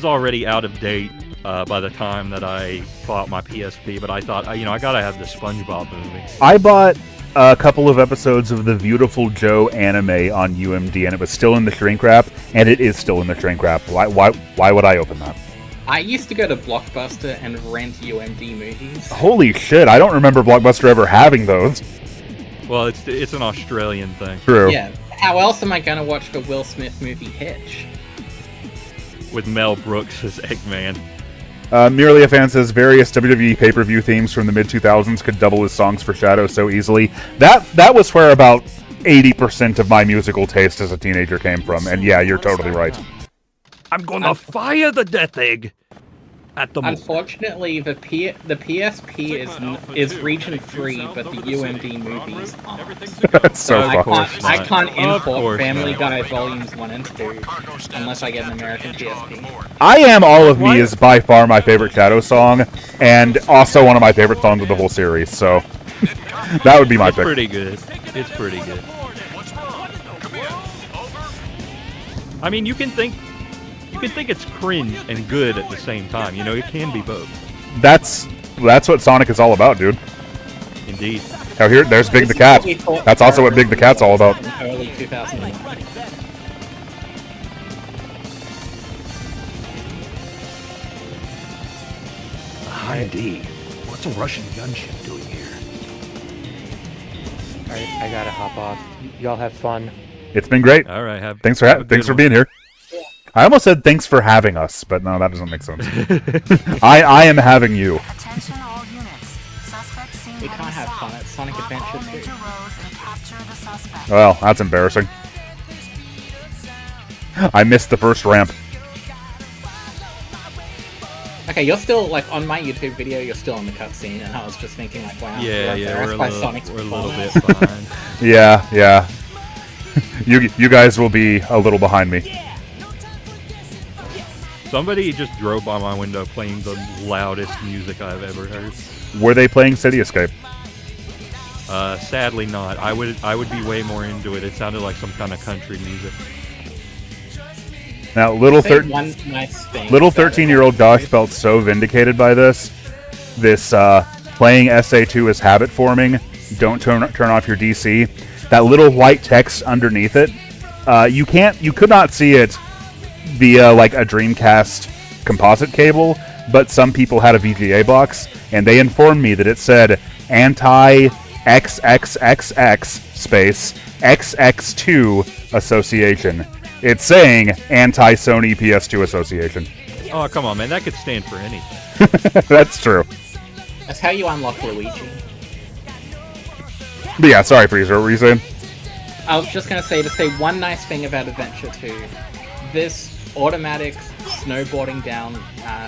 already out of date by the time that I bought my PSP. But I thought, I gotta have the SpongeBob movie. I bought a couple of episodes of the Beautiful Joe anime on UMD, and it was still in the shrink wrap, and it is still in the shrink wrap. Why would I open that? I used to go to Blockbuster and rent UMD movies. Holy shit! I don't remember Blockbuster ever having those. Well, it's an Australian thing. True. Yeah. How else am I gonna watch the Will Smith movie Hitch? With Mel Brooks as Eggman. Merely a fan says various WWE pay-per-view themes from the mid-2000s could double as songs for Shadow so easily. That was where about 80% of my musical taste as a teenager came from, and yeah, you're totally right. I'm gonna fire the Death Egg at the Unfortunately, the PSP is region free, but the UMD movies aren't. That's so fucked. I can't import Family Guy Volumes 1 and 2 unless I get an American PSP. I Am All of Me is by far my favorite Shadow song, and also one of my favorite songs of the whole series, so that would be my pick. It's pretty good. It's pretty good. I mean, you can think it's cringe and good at the same time. It can be both. That's what Sonic is all about, dude. Indeed. Now there's Big the Cat. That's also what Big the Cat's all about. Early 2001. Hi, D. What's a Russian gunship doing here? Alright, I gotta hop off. Y'all have fun. It's been great. All right. Thanks for being here. I almost said thanks for having us, but no, that doesn't make sense. I am having you. Attention all units. Suspect seen We can't have fun at Sonic Adventure 2. major roads and capture the suspect. Well, that's embarrassing. I missed the first ramp. Okay, you're still, like, on my YouTube video, you're still in the cutscene, and I was just thinking, like, wow, Yeah, we're a little bit behind. Yeah. You guys will be a little behind me. Somebody just drove by my window playing the loudest music I've ever heard. Were they playing City Escape? Sadly not. I would be way more into it. It sounded like some kind of country music. Now, little nice 13-year-old Josh felt so vindicated by this. Playing SA2 is habit forming. Don't turn off your DC. That little white text underneath it. You could not see it via like a Dreamcast composite cable, but some people had a VGA box, and they informed me that it said anti-XXXX space XX2 Association. It's saying anti-Sony PS2 Association. Oh, come on, man. That could stand for anything. That's true. That's how you unlock Luigi. But yeah, sorry, Freezer. What were you saying? I was just going to say one nice thing about Adventure 2. This automatic snowboarding down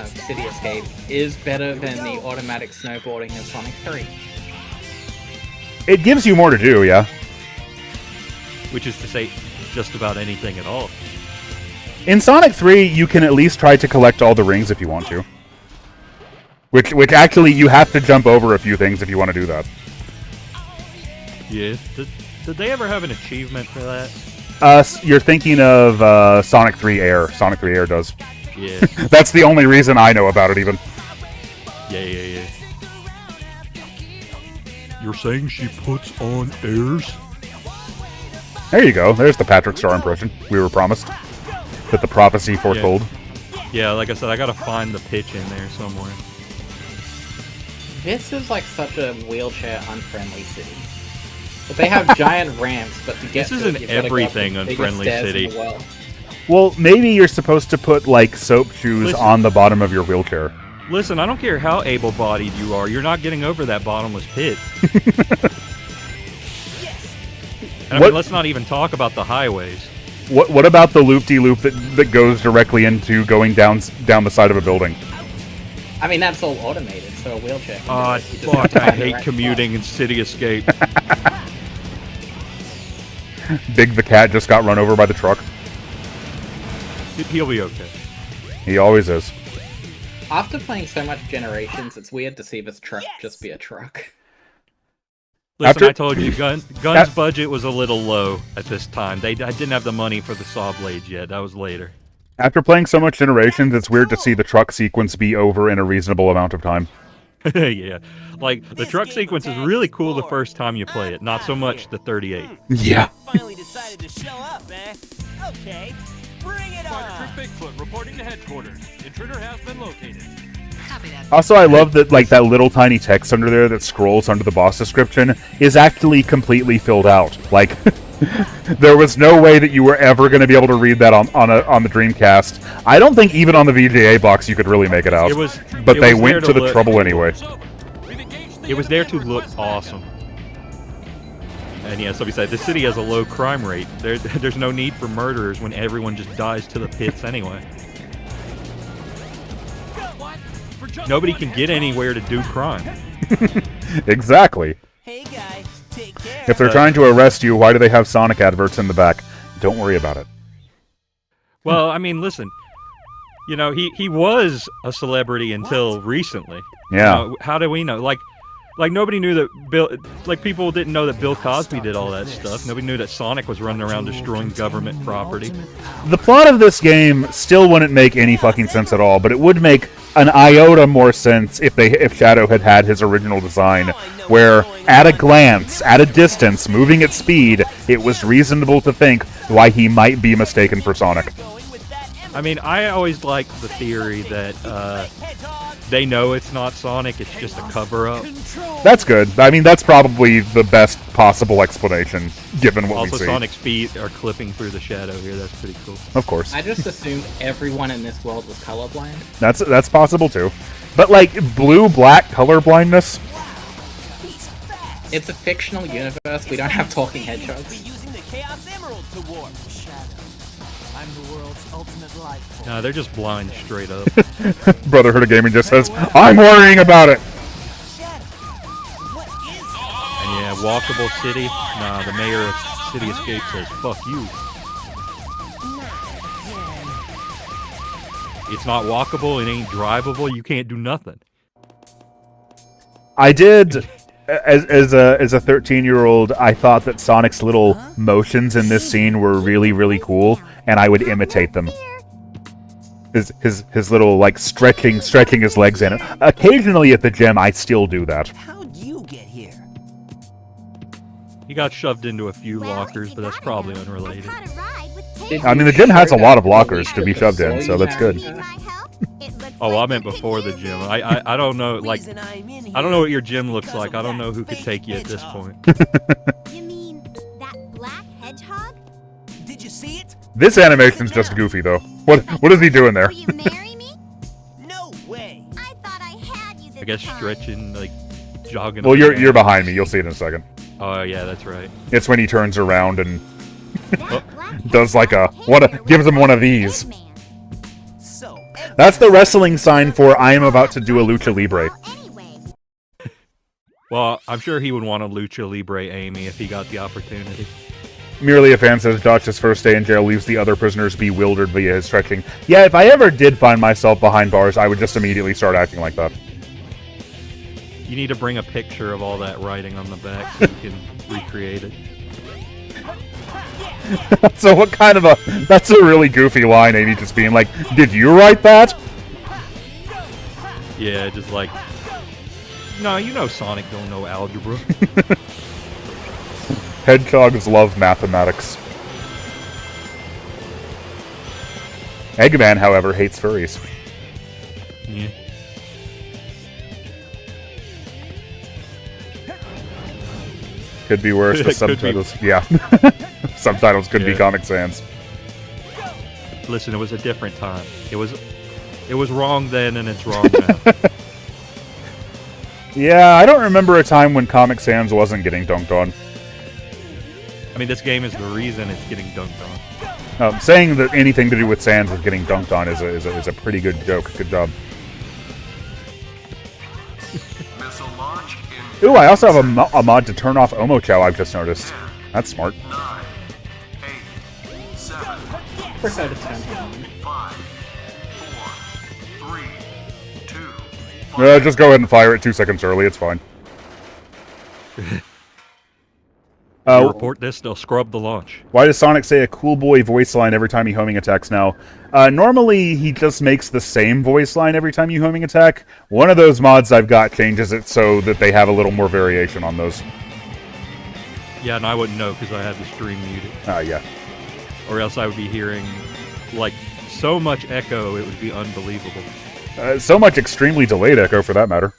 City Escape is better than the automatic snowboarding in Sonic 3. It gives you more to do, yeah. Which is to say, just about anything at all. In Sonic 3, you can at least try to collect all the rings if you want to. Which actually, you have to jump over a few things if you want to do that. Yeah. Did they ever have an achievement for that? You're thinking of Sonic 3 Air. Sonic 3 Air does. Yeah. That's the only reason I know about it, even. Yeah. You're saying she puts on airs? There you go. There's the Patrick Star impression we were promised. That the prophecy foretold. Yeah, like I said, I gotta find the pitch in there somewhere. This is like such a wheelchair-unfriendly city. But they have giant ramps, but to get this isn't everything unfriendly city. Well, maybe you're supposed to put, like, soap shoes on the bottom of your wheelchair. Listen, I don't care how able-bodied you are, you're not getting over that bottomless pit. And I mean, let's not even talk about the highways. What about the loop-de-loop that goes directly into going down the side of a building? I mean, that's all automated, so a wheelchair can Oh, fuck, I hate commuting in City Escape. Big the Cat just got run over by the truck. He'll be okay. He always is. After playing so much Generations, it's weird to see this truck just be a truck. Listen, I told you, Gun's budget was a little low at this time. I didn't have the money for the saw blades yet. That was later. After playing so much Generations, it's weird to see the truck sequence be over in a reasonable amount of time. Yeah. Like, the truck sequence is really cool the first time you play it, not so much the 38. Yeah. Finally decided to show up, eh? Okay, bring it on! Fire Troop Bigfoot reporting to headquarters. Intruder has been located. Also, I love that, like, that little tiny text under there that scrolls under the boss description is actually completely filled out. Like, there was no way that you were ever going to be able to read that on the Dreamcast. I don't think even on the VGA box you could really make it out. But they went to the trouble anyway. It was there to look awesome. And yeah, somebody said, the city has a low crime rate. There's no need for murderers when everyone just dies to the pits anyway. Nobody can get anywhere to do crime. Exactly. Hey guys, take care. If they're trying to arrest you, why do they have Sonic adverts in the back? Don't worry about it. Well, I mean, listen. You know, he was a celebrity until recently. Yeah. You know, how do we know? Like nobody knew that people didn't know that Bill Cosby did all that stuff. Nobody knew that Sonic was running around destroying government property. The plot of this game still wouldn't make any fucking sense at all, but it would make an iota more sense if Shadow had had his original design, where at a glance, at a distance, moving at speed, it was reasonable to think why he might be mistaken for Sonic. I mean, I always liked the theory that they know it's not Sonic, it's just a cover-up. That's good. I mean, that's probably the best possible explanation, given what we see. Also, Sonic's feet are clipping through the shadow here. That's pretty cool. Of course. I just assumed everyone in this world was colorblind. That's possible, too. But, like, blue-black colorblindness? It's a fictional universe. We don't have talking hedgehogs. Using the Chaos Emerald to warp. I'm the world's ultimate light force. No, they're just blind straight up. Brotherhood of Gaming just says, I'm worrying about it! And yeah, walkable city. Nah, the mayor of City Escape says, fuck you. It's not walkable, it ain't drivable, you can't do nothing. I did, as a 13-year-old, I thought that Sonic's little motions in this scene were really, really cool, and I would imitate them. His little, like, stretching his legs in. Occasionally at the gym, I still do that. How'd you get here? He got shoved into a few lockers, but that's probably unrelated. I mean, the gym has a lot of lockers to be shoved in, so that's good. Oh, I meant before the gym. I don't know, like, I don't know what your gym looks like. I don't know who could take you at this point. You mean that black hedgehog? Did you see it? This animation's just goofy, though. What is he doing there? Will you marry me? No way. I thought I had you this I guess time. stretching, like, jogging. Well, you're behind me. You'll see it in a second. Oh, yeah, that's right. It's when he turns around and does like gives him one of these. That's the wrestling sign for I am about to do a lucha libre. Well, I'm sure he would want a lucha libre Amy if he got the opportunity. Merely a fan says Dotch's first day in jail leaves the other prisoners bewildered via his stretching. Yeah, if I ever did find myself behind bars, I would just immediately start acting like that. You need to bring a picture of all that writing on the back so you can recreate it. So what kind of that's a really goofy line, Amy just being like, did you write that? Yeah, just like, no, you know Sonic don't know algebra. Hedgehogs love mathematics. Eggman, however, hates furries. Yeah. Could be worse. The subtitles. Yeah. Subtitles could be Comic Sans. Listen, it was a different time. It was wrong then, and it's wrong now. Yeah, I don't remember a time when Comic Sans wasn't getting dunked on. I mean, this game is the reason it's getting dunked on. Saying that anything to do with Sans is getting dunked on is a pretty good joke. Good job. Ooh, I also have a mod to turn off Omochow, I've just noticed. That's smart. 9, 8, 7, prefer to turn him on. 5, 4, 3, Just go ahead and fire it 2 seconds early. It's fine. You report this, they'll scrub the launch. Why does Sonic say a cool boy voice line every time he homing attacks now? Normally, he just makes the same voice line every time you homing attack. One of those mods I've got changes it so that they have a little more variation on those. Yeah, and I wouldn't know because I have the stream muted. Yeah. Or else I would be hearing, like, so much echo, it would be unbelievable. So much extremely delayed echo, for that matter.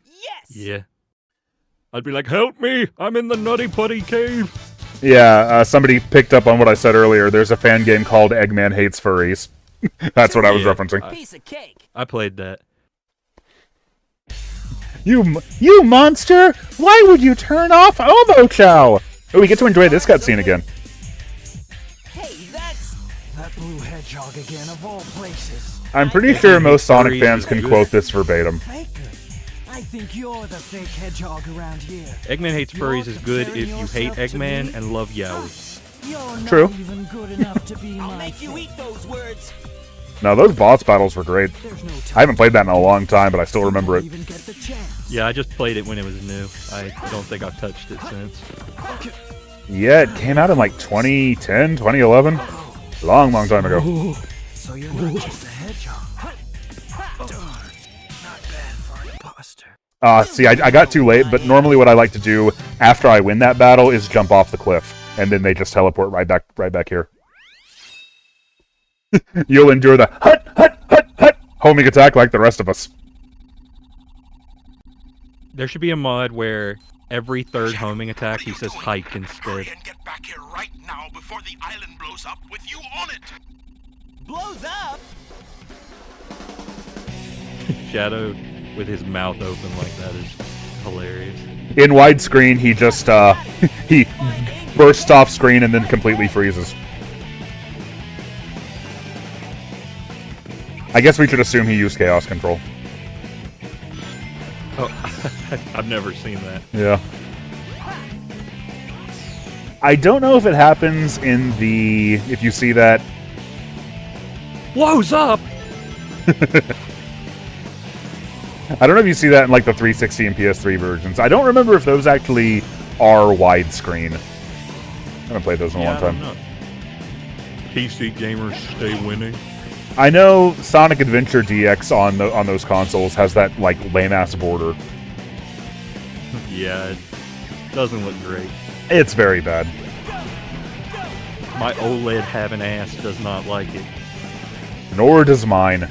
Yes! Yeah. I'd be like, help me! I'm in the Nutty Putty Cave! Yeah, somebody picked up on what I said earlier. There's a fan game called Eggman Hates Furries. That's what I was referencing. Piece of cake. I played that. You monster! Why would you turn off Obo Chow? Oh, we get to enjoy this cutscene again. Hey, that's... That blue hedgehog again, of all places. I'm pretty sure most Sonic fans can quote this verbatim. Faker. I think you're the fake hedgehog around here. Eggman Hates Furries is good if you hate Eggman and love Yowie. You're True. not even good enough to be I'll make you eat those words. No, those boss battles were great. I haven't played that in a long time, but I still remember it. Yeah, I just played it when it was new. I don't think I've touched it since. Yeah, it came out in like 2010, 2011. Long time ago. So you're not just a hedgehog. Darn. Not bad for an imposter. See, I got too late, but normally what I like to do after I win that battle is jump off the cliff, and then they just teleport right back here. You'll endure the hut homing attack like the rest of us. There should be a mod where every third homing attack he says hike instead. Get back here right now before the island blows up with you on it. Blows up? Shadow with his mouth open like that is hilarious. In widescreen, he just he bursts off screen and then completely freezes. I guess we should assume he used Chaos Control. Oh, I've never seen that. Yeah. I don't know if it happens in the... if you see that... Blows up! I don't know if you see that in like the 360 and PS3 versions. I don't remember if those actually are widescreen. I haven't played those in a long time. PC gamers stay winning. I know Sonic Adventure DX on those consoles has that like lame-ass border. Yeah, it doesn't look great. It's very bad. My OLED having ass does not like it. Nor does mine.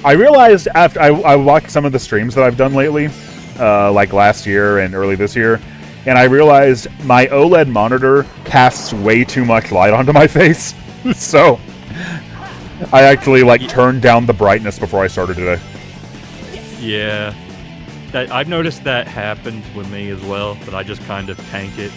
I realized after I watched some of the streams that I've done lately, like last year and early this year, and I realized my OLED monitor casts way too much light onto my face. So I actually like turned down the brightness before I started today. Yeah. I've noticed that happens with me as well, but I just kind of tank it.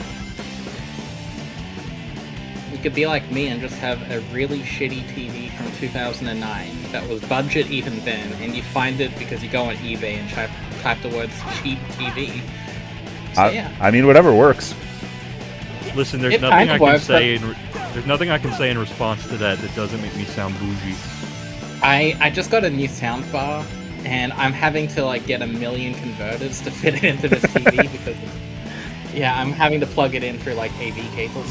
You could be like me and just have a really shitty TV from 2009 that was budget even then, and you find it because you go on eBay and type the words cheap TV. So, yeah. I mean, whatever works. Listen, there's nothing I can say. There's nothing I can say in response to that doesn't make me sound bougie. I just got a new soundbar, and I'm having to like get 1 million converters to fit it into this TV because, yeah, I'm having to plug it in through like AV cables.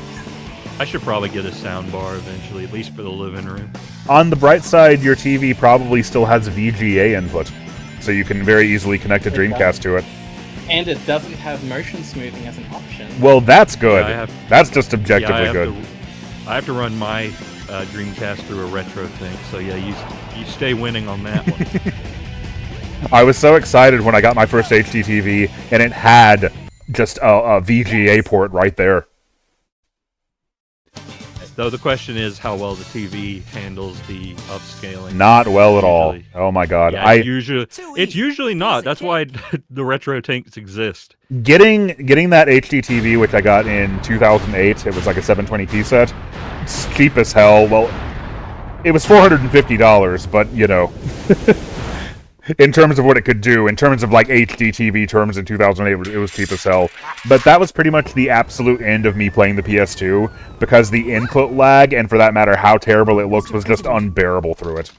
I should probably get a soundbar eventually, at least for the living room. On the bright side, your TV probably still has VGA input, so you can very easily connect a Dreamcast to it. And it doesn't have motion smoothing as an option. Well, that's good. Yeah, that's just objectively good. I have to run my Dreamcast through a retro thing, so yeah, you stay winning on that one. I was so excited when I got my first HD TV, and it had just a VGA port right there. Though the question is how well the TV handles the upscaling. Not well at all. Oh my god. Yeah, it's usually not. That's why the retro tanks exist. Getting that HD TV, which I got in 2008, it was like a 720p set. It's cheap as hell. Well, it was $450, but you know, in terms of what it could do, in terms of like HD TV terms in 2008, it was cheap as hell. But that was pretty much the absolute end of me playing the PS2, because the input lag, and for that matter, how terrible it looked, was just unbearable through it.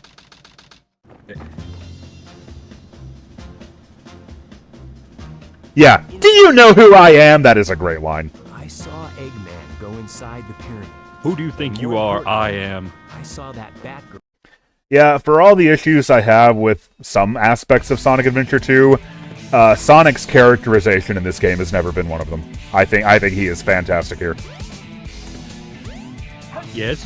Yeah. Do you know who I am? That is a great line. I saw Eggman go inside the pyramid. Who do you think you are? I am. I saw that Batgirl. Yeah, for all the issues I have with some aspects of Sonic Adventure 2, Sonic's characterization in this game has never been one of them. I think he is fantastic here. Yes.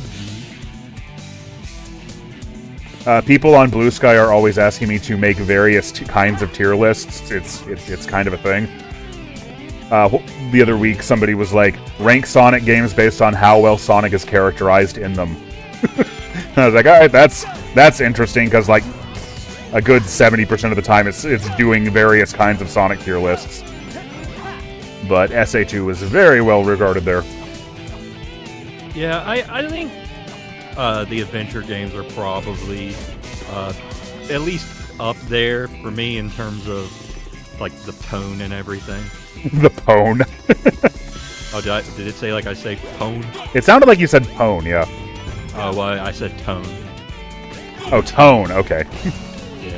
People on Blue Sky are always asking me to make various kinds of tier lists. It's kind of a thing. The other week, somebody was like, rank Sonic games based on how well Sonic is characterized in them. I was like, all right, that's interesting, because like a good 70% of the time it's doing various kinds of Sonic tier lists. But SA2 was very well regarded there. Yeah, I think the adventure games are probably at least up there for me in terms of like the tone and everything. The pone. Oh, did it say like I say pone? It sounded like you said pone, yeah. Oh, well, I said tone. Oh, tone, okay. Yeah.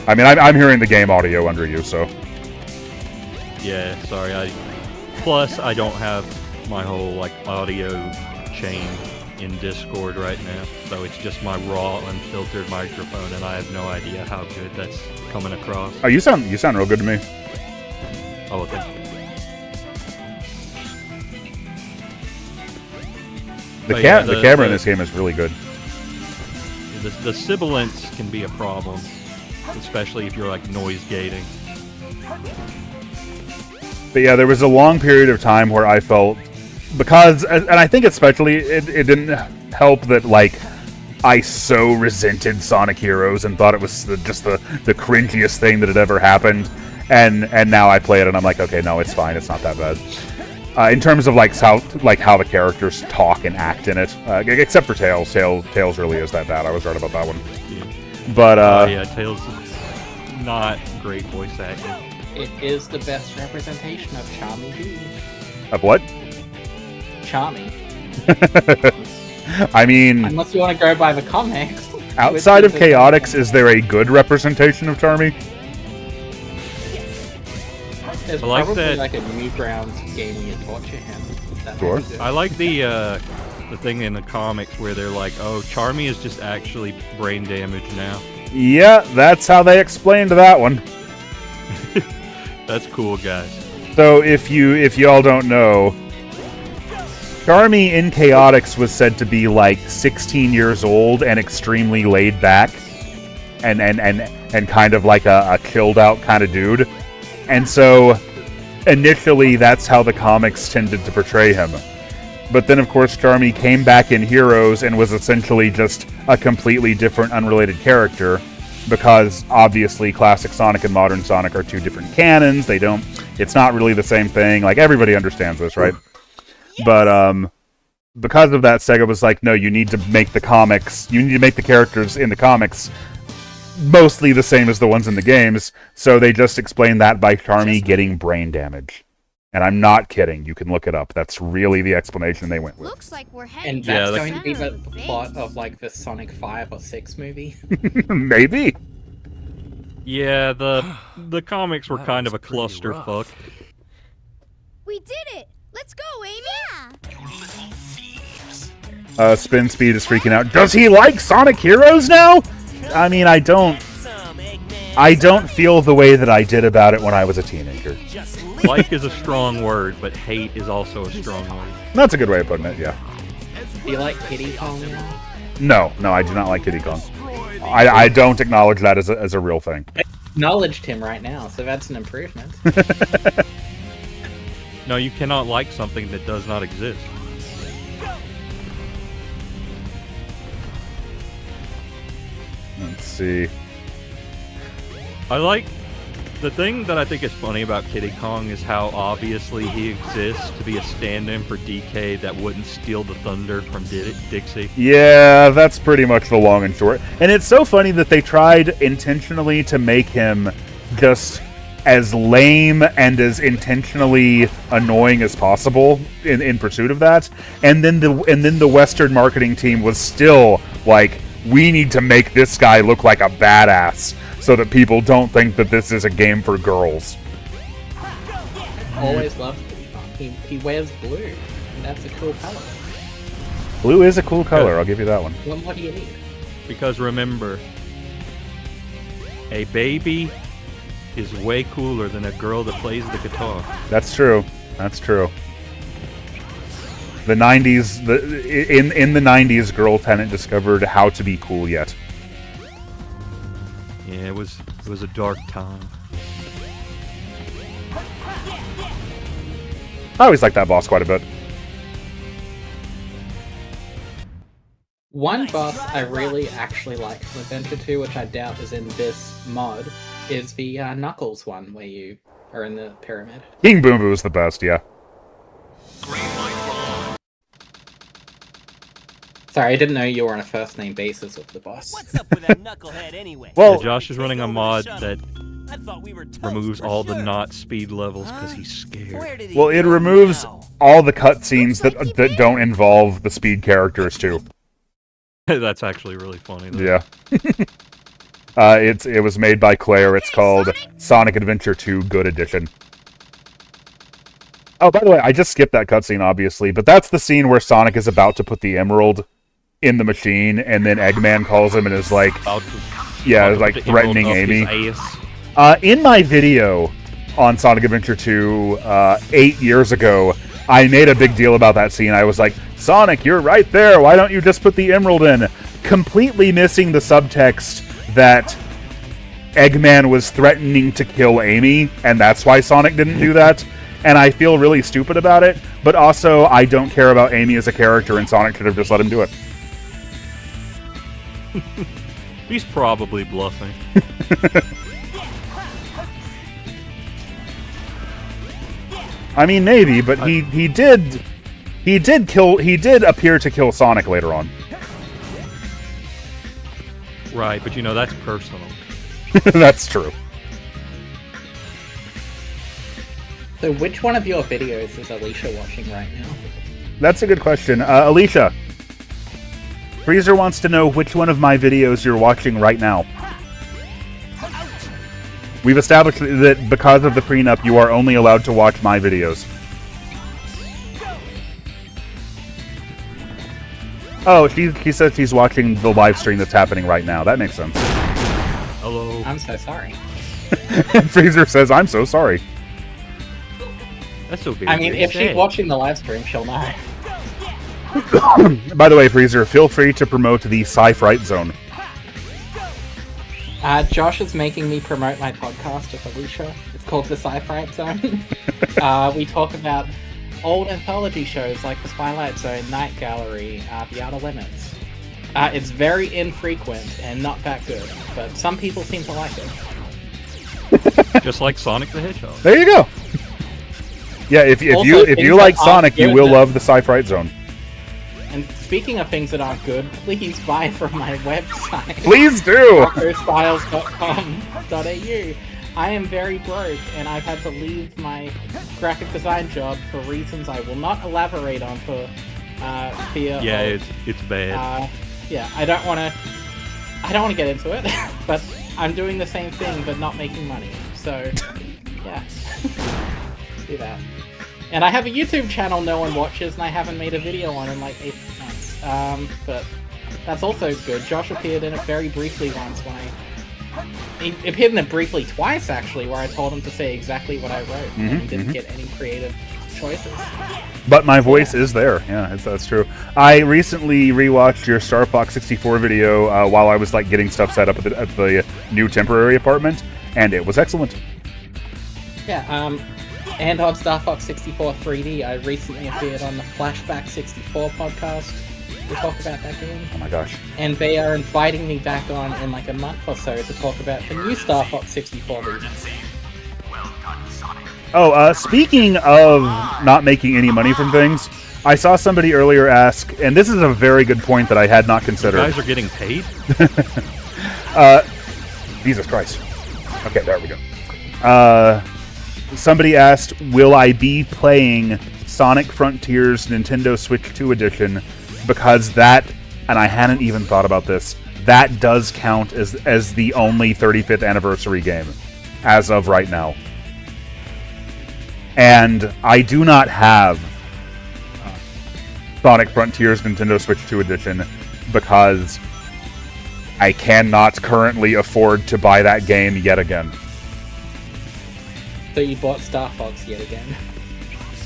I mean, I'm hearing the game audio under you, so. Yeah, sorry. Plus, I don't have my whole like audio chain in Discord right now, so it's just my raw, unfiltered microphone, and I have no idea how good that's coming across. Oh, you sound real good to me. Oh, well, thank you. The camera in this game is really good. The sibilance can be a problem, especially if you're like noise gating. But yeah, there was a long period of time where I felt, because, and I think especially it didn't help that like I so resented Sonic Heroes and thought it was just the cringiest thing that had ever happened, and now I play it and I'm like, okay, no, it's fine, it's not that bad. In terms of like how the characters talk and act in it, except for Tails. Tails really is that bad. I was right about that one. Yeah. But yeah, Tails is not great voice acting. It is the best representation of Charmy D. Of what? Charmy. I mean, unless you want to go by the comics. Outside of Chaotix, is there a good representation of Charmy? There's like probably that, like a Newgrounds gaming and torture him. Sure. I like the thing in the comics where they're like, oh, Charmy is just actually brain damaged now. Yeah, that's how they explained that one. That's cool, guys. So if y'all don't know, Charmy in Chaotix was said to be like 16 years old and extremely laid back, and kind of like a chilled out kind of dude. And so, initially, that's how the comics tended to portray him. But then, of course, Charmy came back in Heroes and was essentially just a completely different, unrelated character, because, obviously, classic Sonic and modern Sonic are two different canons. It's not really the same thing. Like, everybody understands this, right? But, because of that, Sega was like, no, you need to make the characters in the comics mostly the same as the ones in the games, so they just explained that by Charmy getting brain damage. And I'm not kidding, you can look it up. That's really the explanation they went with. Looks like we're heading and that's going to be the plot of like the Sonic 5 or 6 movie. Maybe. Yeah, the comics were kind of a clusterfuck. We did it! Let's go, Amy! Yeah! Spin Speed is freaking out. Does he like Sonic Heroes now? I mean, I don't feel the way that I did about it when I was a teenager. Like is a strong word, but hate is also a strong word. That's a good way of putting it, yeah. Do you like Kiddy Kong? No, I do not like Kiddy Kong. I don't acknowledge that as a real thing. I acknowledged him right now, so that's an improvement. No, you cannot like something that does not exist. Let's see. I like the thing that I think is funny about Kiddy Kong is how obviously he exists to be a stand-in for DK that wouldn't steal the thunder from Dixie. Yeah, that's pretty much the long and short. And it's so funny that they tried intentionally to make him just as lame and as intentionally annoying as possible in pursuit of that. And then the Western marketing team was still like, we need to make this guy look like a badass so that people don't think that this is a game for girls. always loved blue. He wears blue, and that's a cool color. Blue is a cool color, I'll give you that one. What do you need? Because remember, a baby is way cooler than a girl that plays the guitar. That's true. That's true. The 90s, in the 90s, girls hadn't discovered how to be cool yet. Yeah, it was a dark time. I always liked that boss quite a bit. One boss I really actually like from Adventure 2, which I doubt is in this mod, is the Knuckles one, where you are in the pyramid. King Boom Boo is the best, yeah. Sorry, I didn't know you were on a first-name basis with the boss. What's up with that knucklehead anyway? Well, yeah, Josh is running a mod that I thought we were toast removes for all sure. the not speed levels because he's scared. Where did he well, it go removes now? all the cutscenes that don't involve the speed characters, too. That's actually really funny, though. Yeah. It was made by Claire. It's called Sonic Adventure 2 Good Edition. Oh, by the way, I just skipped that cutscene, obviously, but that's the scene where Sonic is about to put the emerald in the machine, and then Eggman calls him and is like, like threatening Amy. In my video on Sonic Adventure 2 8 years ago, I made a big deal about that scene. I was like, Sonic, you're right there. Why don't you just put the emerald in? Completely missing the subtext that Eggman was threatening to kill Amy, and that's why Sonic didn't do that. And I feel really stupid about it, but also I don't care about Amy as a character, and Sonic should have just let him do it. He's probably bluffing. I mean, maybe, but he did appear to kill Sonic later on. Right, but that's personal. That's true. So which one of your videos is Alicia watching right now? That's a good question. Alicia, Freezer wants to know which one of my videos you're watching right now. We've established that because of the prenup, you are only allowed to watch my videos. Oh, she says she's watching the live stream that's happening right now. That makes sense. Hello. I'm so sorry. Freezer says, I'm so sorry. That's so I mean, if she's watching the live stream, she'll know. By the way, Freezer, feel free to promote the Sci-Fright Zone. Josh is making me promote my podcast with Alicia. It's called the Sci-Fright Zone. We talk about old anthology shows like The Twilight Zone, Night Gallery, The Outer Limits. It's very infrequent and not that good, but some people seem to like it. Just like Sonic the Hedgehog. There you go. Yeah, if you like Sonic, you will love the Sci-Fright Zone. And speaking of things that aren't good, please buy from my website. Please do! rockostyles.com.au. I am very broke, and I've had to leave my graphic design job for reasons I will not elaborate on for fear. Yeah, of, it's bad. Yeah, I don't want to get into it, but I'm doing the same thing but not making money. So, yeah, do that. And I have a YouTube channel no one watches, and I haven't made a video on in like 8 months. But that's also good. Josh appeared in it very briefly once when he appeared in it briefly twice, actually, where I told him to say exactly what I wrote, and he didn't get any creative choices. But my voice is there. Yeah, that's true. I recently rewatched your Star Fox 64 video while I was like getting stuff set up at the new temporary apartment, and it was excellent. Yeah, and on Star Fox 64 3D, I recently appeared on the Flashback 64 podcast to talk about that game. Oh my gosh. And they are inviting me back on in like a month or so to talk about the new Star Fox 64 region. Oh, speaking of not making any money from things, I saw somebody earlier ask, and this is a very good point that I had not considered. You guys are getting paid? Jesus Christ. Okay, there we go. Somebody asked, will I be playing Sonic Frontiers Nintendo Switch 2 Edition? Because that, and I hadn't even thought about this, that does count as the only 35th anniversary game, as of right now. And I do not have Sonic Frontiers Nintendo Switch 2 Edition because I cannot currently afford to buy that game yet again. So you bought Star Fox yet again?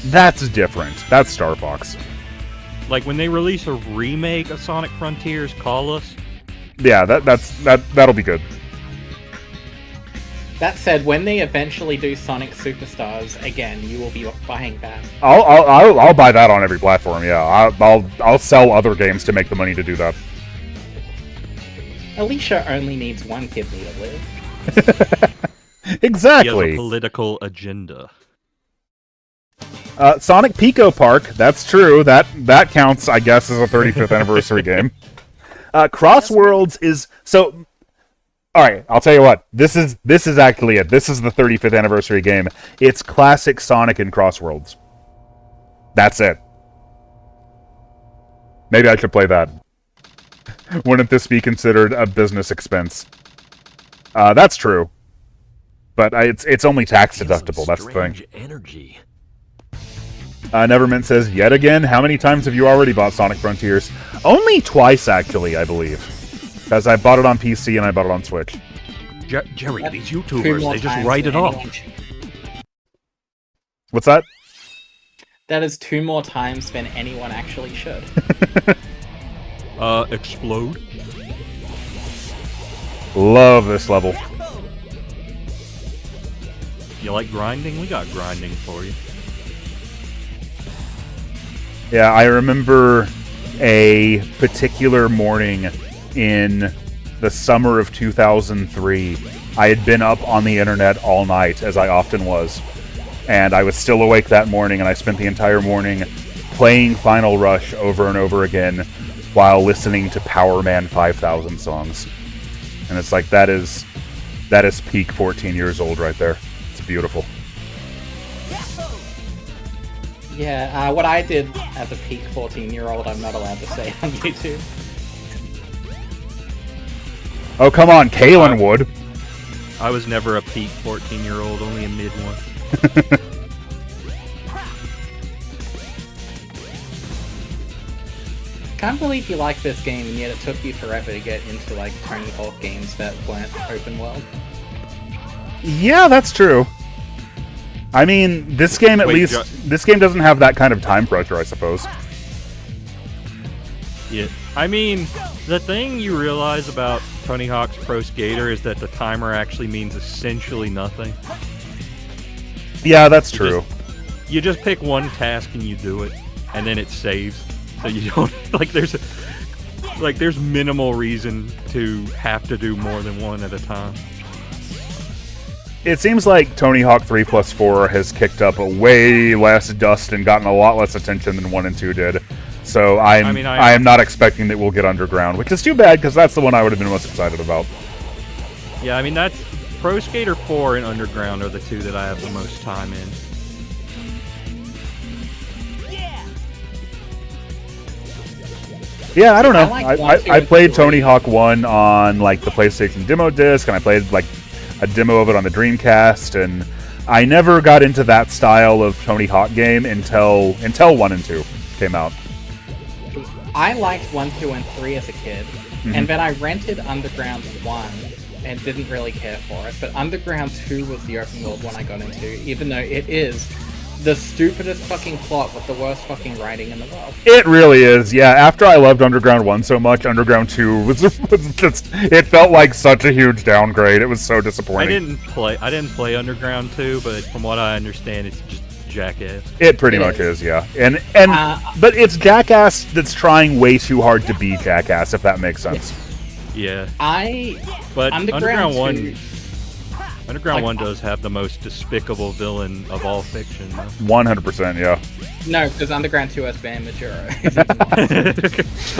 That's different. That's Star Fox. Like when they release a remake of Sonic Frontiers, call us. Yeah, that'll be good. That said, when they eventually do Sonic Superstars again, you will be buying that. I'll buy that on every platform. Yeah, I'll sell other games to make the money to do that. Alicia only needs one kidney to live. Exactly. He has a political agenda. Sonic Pico Park. That's true. That counts, I guess, as a 35th anniversary game. Crossworlds is so. All right, I'll tell you what. This is actually it. This is the 35th anniversary game. It's classic Sonic and Crossworlds. That's it. Maybe I should play that. Wouldn't this be considered a business expense? That's true. But it's only tax deductible. That's the thing. Energy. Nevermint says, yet again, how many times have you already bought Sonic Frontiers? Only twice, actually, I believe. Because I bought it on PC and I bought it on Switch. Jerry, these YouTubers, they just write it off. What's that? That is 2 more times than anyone actually should. Explode. Love this level. You like grinding? We got grinding for you. Yeah, I remember a particular morning in the summer of 2003. I had been up on the internet all night, as I often was, and I was still awake that morning, and I spent the entire morning playing Final Rush over and over again while listening to Power Man 5000 songs. And it's like, that is peak 14 years old right there. It's beautiful. Yeah, what I did as a peak 14-year-old, I'm not allowed to say on YouTube. Oh, come on, Kalen would. I was never a peak 14-year-old, only a mid one. Can't believe you like this game, and yet it took you forever to get into like Tony Hawk games that weren't open world. Yeah, that's true. I mean, this game this game doesn't have that kind of time pressure, I suppose. Yeah, I mean, the thing you realize about Tony Hawk's Pro Skater is that the timer actually means essentially nothing. Yeah, that's true. You just pick one task and you do it, and then it saves. So you don't there's minimal reason to have to do more than one at a time. It seems like Tony Hawk 3+4 has kicked up a way less dust and gotten a lot less attention than 1 and 2 did. So I am not expecting that we'll get Underground, which is too bad because that's the one I would have been most excited about. Yeah, I mean, that's Pro Skater 4 and Underground are the two that I have the most time in. Yeah, I don't know. I played Tony Hawk 1 on like the PlayStation demo disc, and I played like a demo of it on the Dreamcast, and I never got into that style of Tony Hawk game until 1 and 2 came out. I liked 1, 2, and 3 as a kid, and then I rented Underground 1 and didn't really care for it, but Underground 2 was the open world one I got into, even though it is the stupidest fucking plot with the worst fucking writing in the world. It really is, yeah. After I loved Underground 1 so much, Underground 2 was just, it felt like such a huge downgrade. It was so disappointing. I didn't play Underground 2, but from what I understand, it's just jackass. It pretty much is, yeah. And but it's jackass that's trying way too hard to be jackass, if that makes sense. Yeah. But Underground 1 Underground 1 does have the most despicable villain of all fiction, though. 100%, yeah. No, because Underground 2 has Bam Majuro.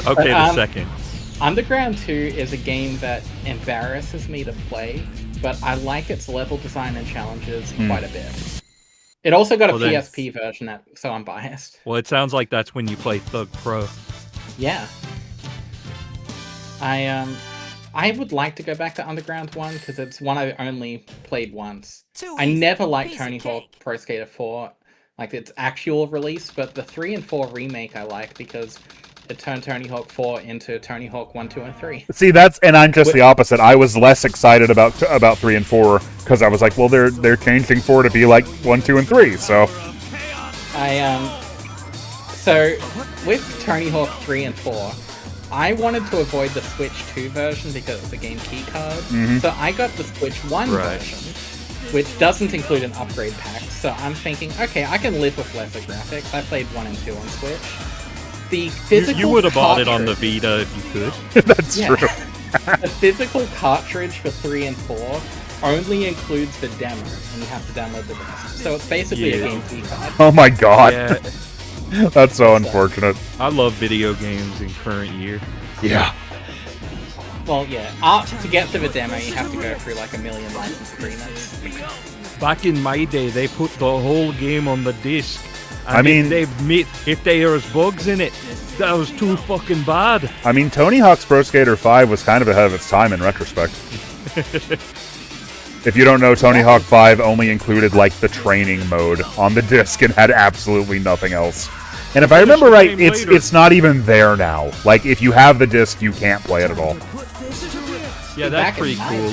Okay, the second. Underground 2 is a game that embarrasses me to play, but I like its level design and challenges quite a bit. It also got a PSP version, so I'm biased. Well, it sounds like that's when you play Thug Pro. Yeah. I would like to go back to Underground 1 because it's one I only played once. I never liked Tony Hawk Pro Skater 4, like its actual release, but the 3 and 4 remake I like because it turned Tony Hawk 4 into Tony Hawk 1, 2, and 3. See, and I'm just the opposite. I was less excited about 3 and 4 because I was like, well, they're changing 4 to be like 1, 2, and 3. So so with Tony Hawk 3 and 4, I wanted to avoid the Switch 2 version because it's a game key card. So I got the Switch 1 version, which doesn't include an upgrade pack. So I'm thinking, okay, I can live with lesser graphics. I played 1 and 2 on Switch. The physical you would have bought it on the Vita if you could. That's true. The physical cartridge for 3 and 4 only includes the demo, and you have to download the rest. So it's basically a game key card. Oh my god. Yeah. That's so unfortunate. I love video games in current year. Yeah. Well, yeah. To get to the demo, you have to go through like a million license agreements. Back in my day, they put the whole game on the disc. And I mean, if there was bugs in it, that was too fucking bad. I mean, Tony Hawk's Pro Skater 5 was kind of ahead of its time in retrospect. If you don't know, Tony Hawk 5 only included like the training mode on the disc and had absolutely nothing else. And if I remember right, it's not even there now. Like, if you have the disc, you can't play it at all. Yeah, that's pretty cool.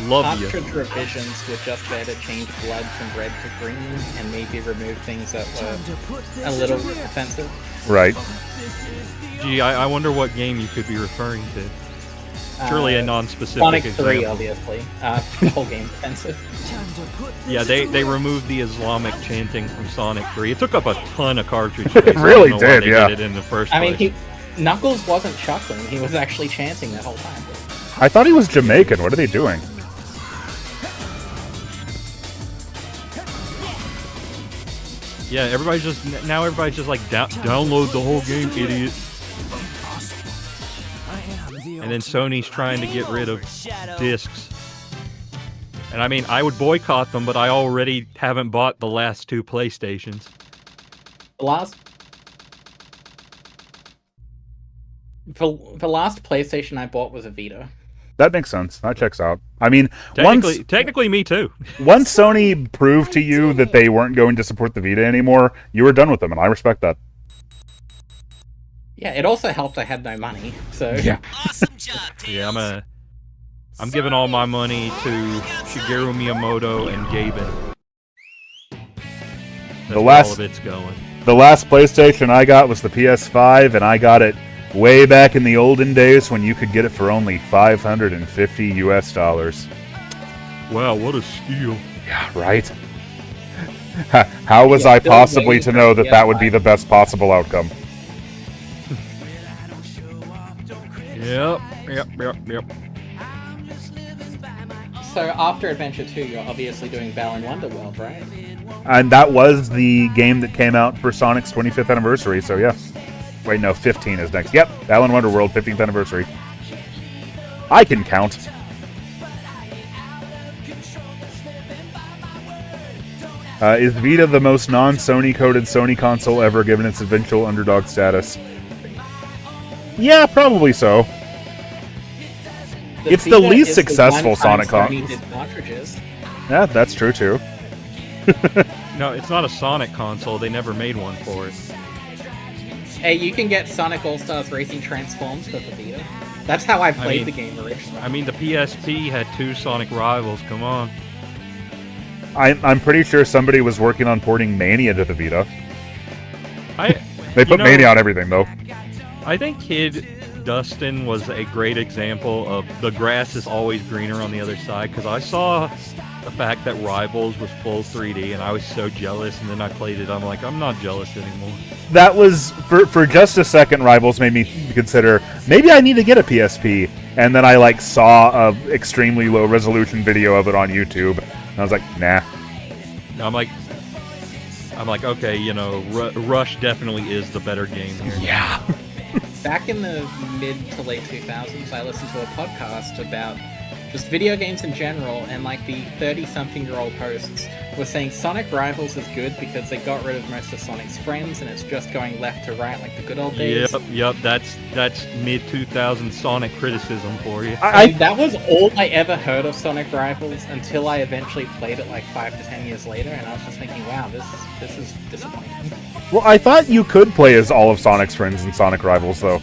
Love you. Cartridge revisions were just there to change blood from red to green and maybe remove things that were a little offensive. Right. Gee, I wonder what game you could be referring to. Surely a non-specific Sonic example. 3, obviously. The whole game offensive. Yeah, they removed the Islamic chanting from Sonic 3. It took up a ton of cartridge space. It really I don't know why did, they yeah. did it in the first I place. mean, Knuckles wasn't chuckling. He was actually chanting that whole time. I thought he was Jamaican. What are they doing? Yeah, everybody's just like download the whole game, idiot. And then Sony's trying to get rid of discs. And I mean, I would boycott them, but I already haven't bought the last 2 PlayStations. The last PlayStation I bought was a Vita. That makes sense. That checks out. I mean, technically me too. Once Sony proved to you that they weren't going to support the Vita anymore, you were done with them, and I respect that. Yeah, it also helped I had no money, so... Yeah. Awesome job, Tails. Yeah, I'm giving all my money to Shigeru Miyamoto and Gaben. That's where all of it's going. The last PlayStation I got was the PS5, and I got it way back in the olden days when you could get it for only $550 US. Wow, what a steal. Yeah, right? How was I possibly to know that that would be the best possible outcome? Yep. So after Adventure 2, you're obviously doing Balan Wonderworld, right? And that was the game that came out for Sonic's 25th anniversary, so yeah. Wait, no, 15 is next. Yep, Balan Wonderworld, 15th anniversary. I can count. Is Vita the most non-Sony coded Sony console ever given its eventual underdog status? Yeah, probably so. It's the least successful Sonic console. Yeah, that's true too. No, it's not a Sonic console. They never made one for it. Hey, you can get Sonic All-Stars Racing Transforms for the Vita. That's how I played the game originally. I mean, the PSP had 2 Sonic rivals. Come on. I'm pretty sure somebody was working on porting Mania to the Vita. They put Mania on everything, though. I think Kid Dustin was a great example of the grass is always greener on the other side, because I saw the fact that Rivals was full 3D, and I was so jealous, and then I played it. I'm like, I'm not jealous anymore. That was, for just a second, Rivals made me consider, maybe I need to get a PSP. And then I, saw a extremely low-resolution video of it on YouTube. And I was like, nah. I'm like, okay, Rush definitely is the better game here. Yeah. Back in the mid to late 2000s, I listened to a podcast about just video games in general, and like the 30-something-year-old hosts were saying Sonic Rivals is good because they got rid of most of Sonic's friends, and it's just going left to right like the good old days. Yep, that's mid-2000s Sonic criticism for you. That was all I ever heard of Sonic Rivals until I eventually played it like 5 to 10 years later, and I was just thinking, wow, this is disappointing. Well, I thought you could play as all of Sonic's friends in Sonic Rivals, though.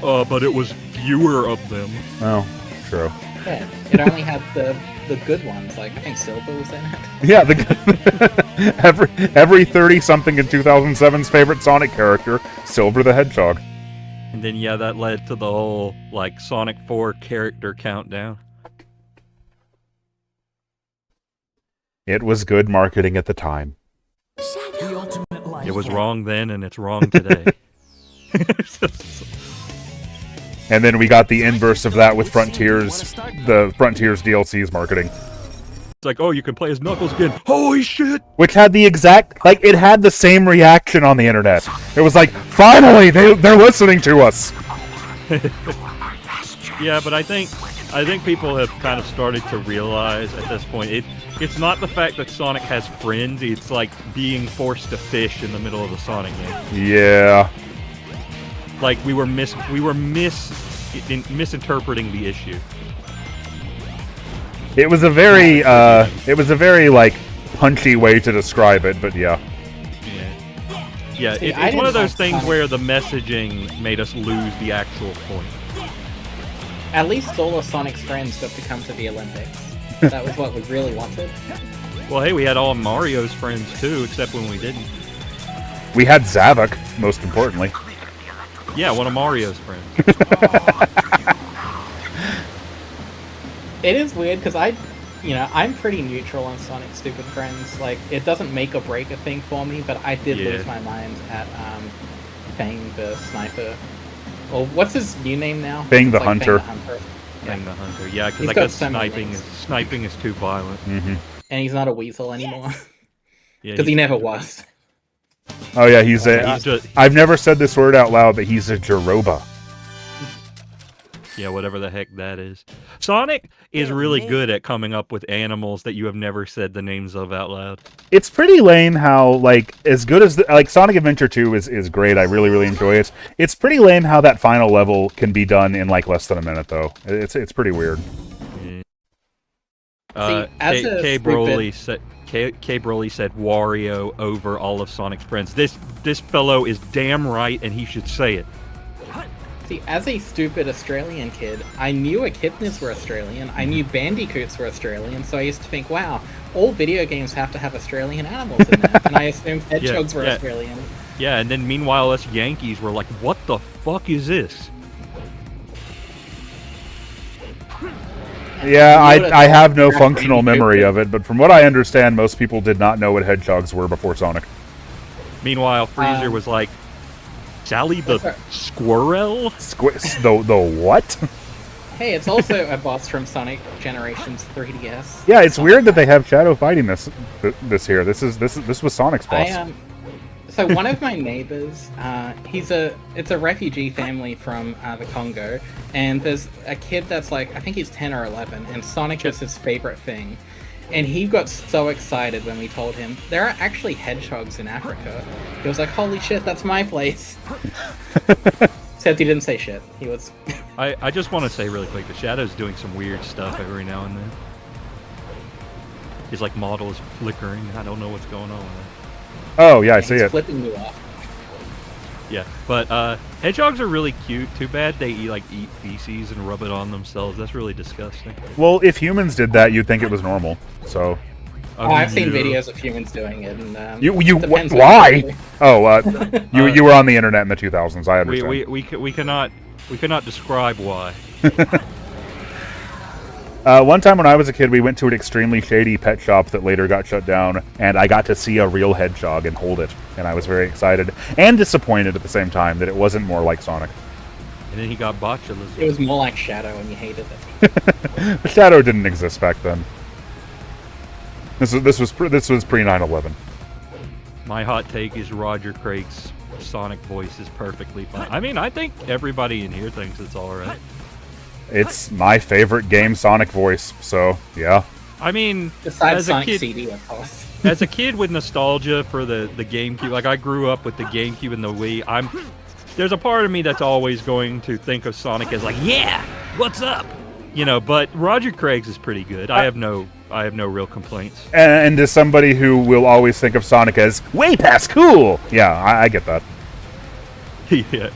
But it was fewer of them. Oh, true. Yeah, it only had the good ones. Like I think Silver was in it. Yeah, every 30-something in 2007's favorite Sonic character, Silver the Hedgehog. And then yeah, that led to the whole like Sonic 4 character countdown. It was good marketing at the time. It was wrong then, and it's wrong today. And then we got the inverse of that with Frontiers, the Frontiers DLC's marketing. It's like, oh, you can play as Knuckles again. Holy shit! Which had the exact, like, it had the same reaction on the internet. It was like, finally, they're listening to us. Yeah, but I think people have kind of started to realize at this point, it's not the fact that Sonic has friends, it's like being forced to fish in the middle of the Sonic game. Yeah. Like we were misinterpreting the issue. It was a very like punchy way to describe it, but yeah. Yeah, it's one of those things where the messaging made us lose the actual point. At least all of Sonic's friends got to come to the Olympics. That was what we really wanted. Well, hey, we had all Mario's friends too, except when we didn't. We had Zavok, most importantly. Yeah, one of Mario's friends. It is weird because I'm pretty neutral on Sonic's stupid friends. Like, it doesn't make or break a thing for me, but I did lose my mind at Fang the Sniper. Well, what's his new name now? Fang the Hunter. Fang the Hunter. Yeah, because I guess sniping is too violent. Mm-hmm. And he's not a weasel anymore. Because he never was. Oh yeah, I've never said this word out loud, but he's a Jaroba. Yeah, whatever the heck that is. Sonic is really good at coming up with animals that you have never said the names of out loud. It's pretty lame how, like, as good as Sonic Adventure 2 is great. I really, really enjoy it. It's pretty lame how that final level can be done in like less than a minute, though. It's pretty weird. Yeah. K. Broly said Wario over all of Sonic's friends. This fellow is damn right, and he should say it. See, as a stupid Australian kid, I knew echidnas were Australian, I knew bandicoots were Australian, so I used to think, wow, all video games have to have Australian animals in them, and I assumed hedgehogs were Australian. Yeah, and then meanwhile us Yankees were like, what the fuck is this? Yeah, I have no functional memory of it, but from what I understand, most people did not know what hedgehogs were before Sonic. Meanwhile, Freezer was like, Sally the squirrel? The what? Hey, it's also a boss from Sonic Generations 3DS. Yeah, it's weird that they have Shadow fighting this here. This was Sonic's boss. So one of my neighbors, it's a refugee family from the Congo, and there's a kid that's like, I think he's 10 or 11, and Sonic is his favorite thing. And he got so excited when we told him, there are actually hedgehogs in Africa. He was like, holy shit, that's my place. Except he didn't say shit. He was... I just want to say really quick, the Shadow's doing some weird stuff every now and then. His like model is flickering, I don't know what's going on with it. Oh, yeah, I see it. Flipping you off. Yeah, but hedgehogs are really cute. Too bad they eat feces and rub it on themselves. That's really disgusting. Well, if humans did that, you'd think it was normal. So. I've seen videos of humans doing it, and why? You were on the internet in the 2000s. I understand. We cannot describe why. One time when I was a kid, we went to an extremely shady pet shop that later got shut down, and I got to see a real hedgehog and hold it, and I was very excited and disappointed at the same time that it wasn't more like Sonic. And then he got botulism. It was more like Shadow, and you hated it. The Shadow didn't exist back then. This was pre 9/11. My hot take is Roger Craig's Sonic voice is perfectly fine. I mean, I think everybody in here thinks it's all right. It's my favorite game Sonic voice, so yeah. I mean, besides as Sonic a kid, CD, of course. as a kid with nostalgia for the GameCube, like I grew up with the GameCube and the Wii, there's a part of me that's always going to think of Sonic as like, yeah, what's up? You know, but Roger Craig's is pretty good. I have no real complaints. And as somebody who will always think of Sonic as way past cool, yeah, I get that. Yeah.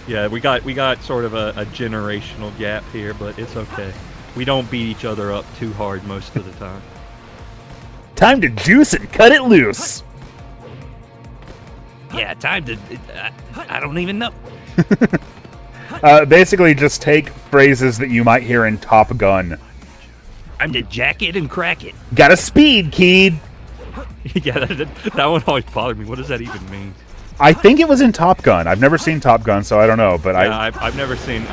Yeah, we got sort of a generational gap here, but it's okay. We don't beat each other up too hard most of the time. Time to juice and cut it loose. Yeah, time to... I don't even know. Basically, just take phrases that you might hear in Top Gun. I'm to jack it and crack it. Got a speed, kid. Yeah, that one always bothered me. What does that even mean? I think it was in Top Gun. I've never seen Top Gun, so I don't know. But yeah, I've never seen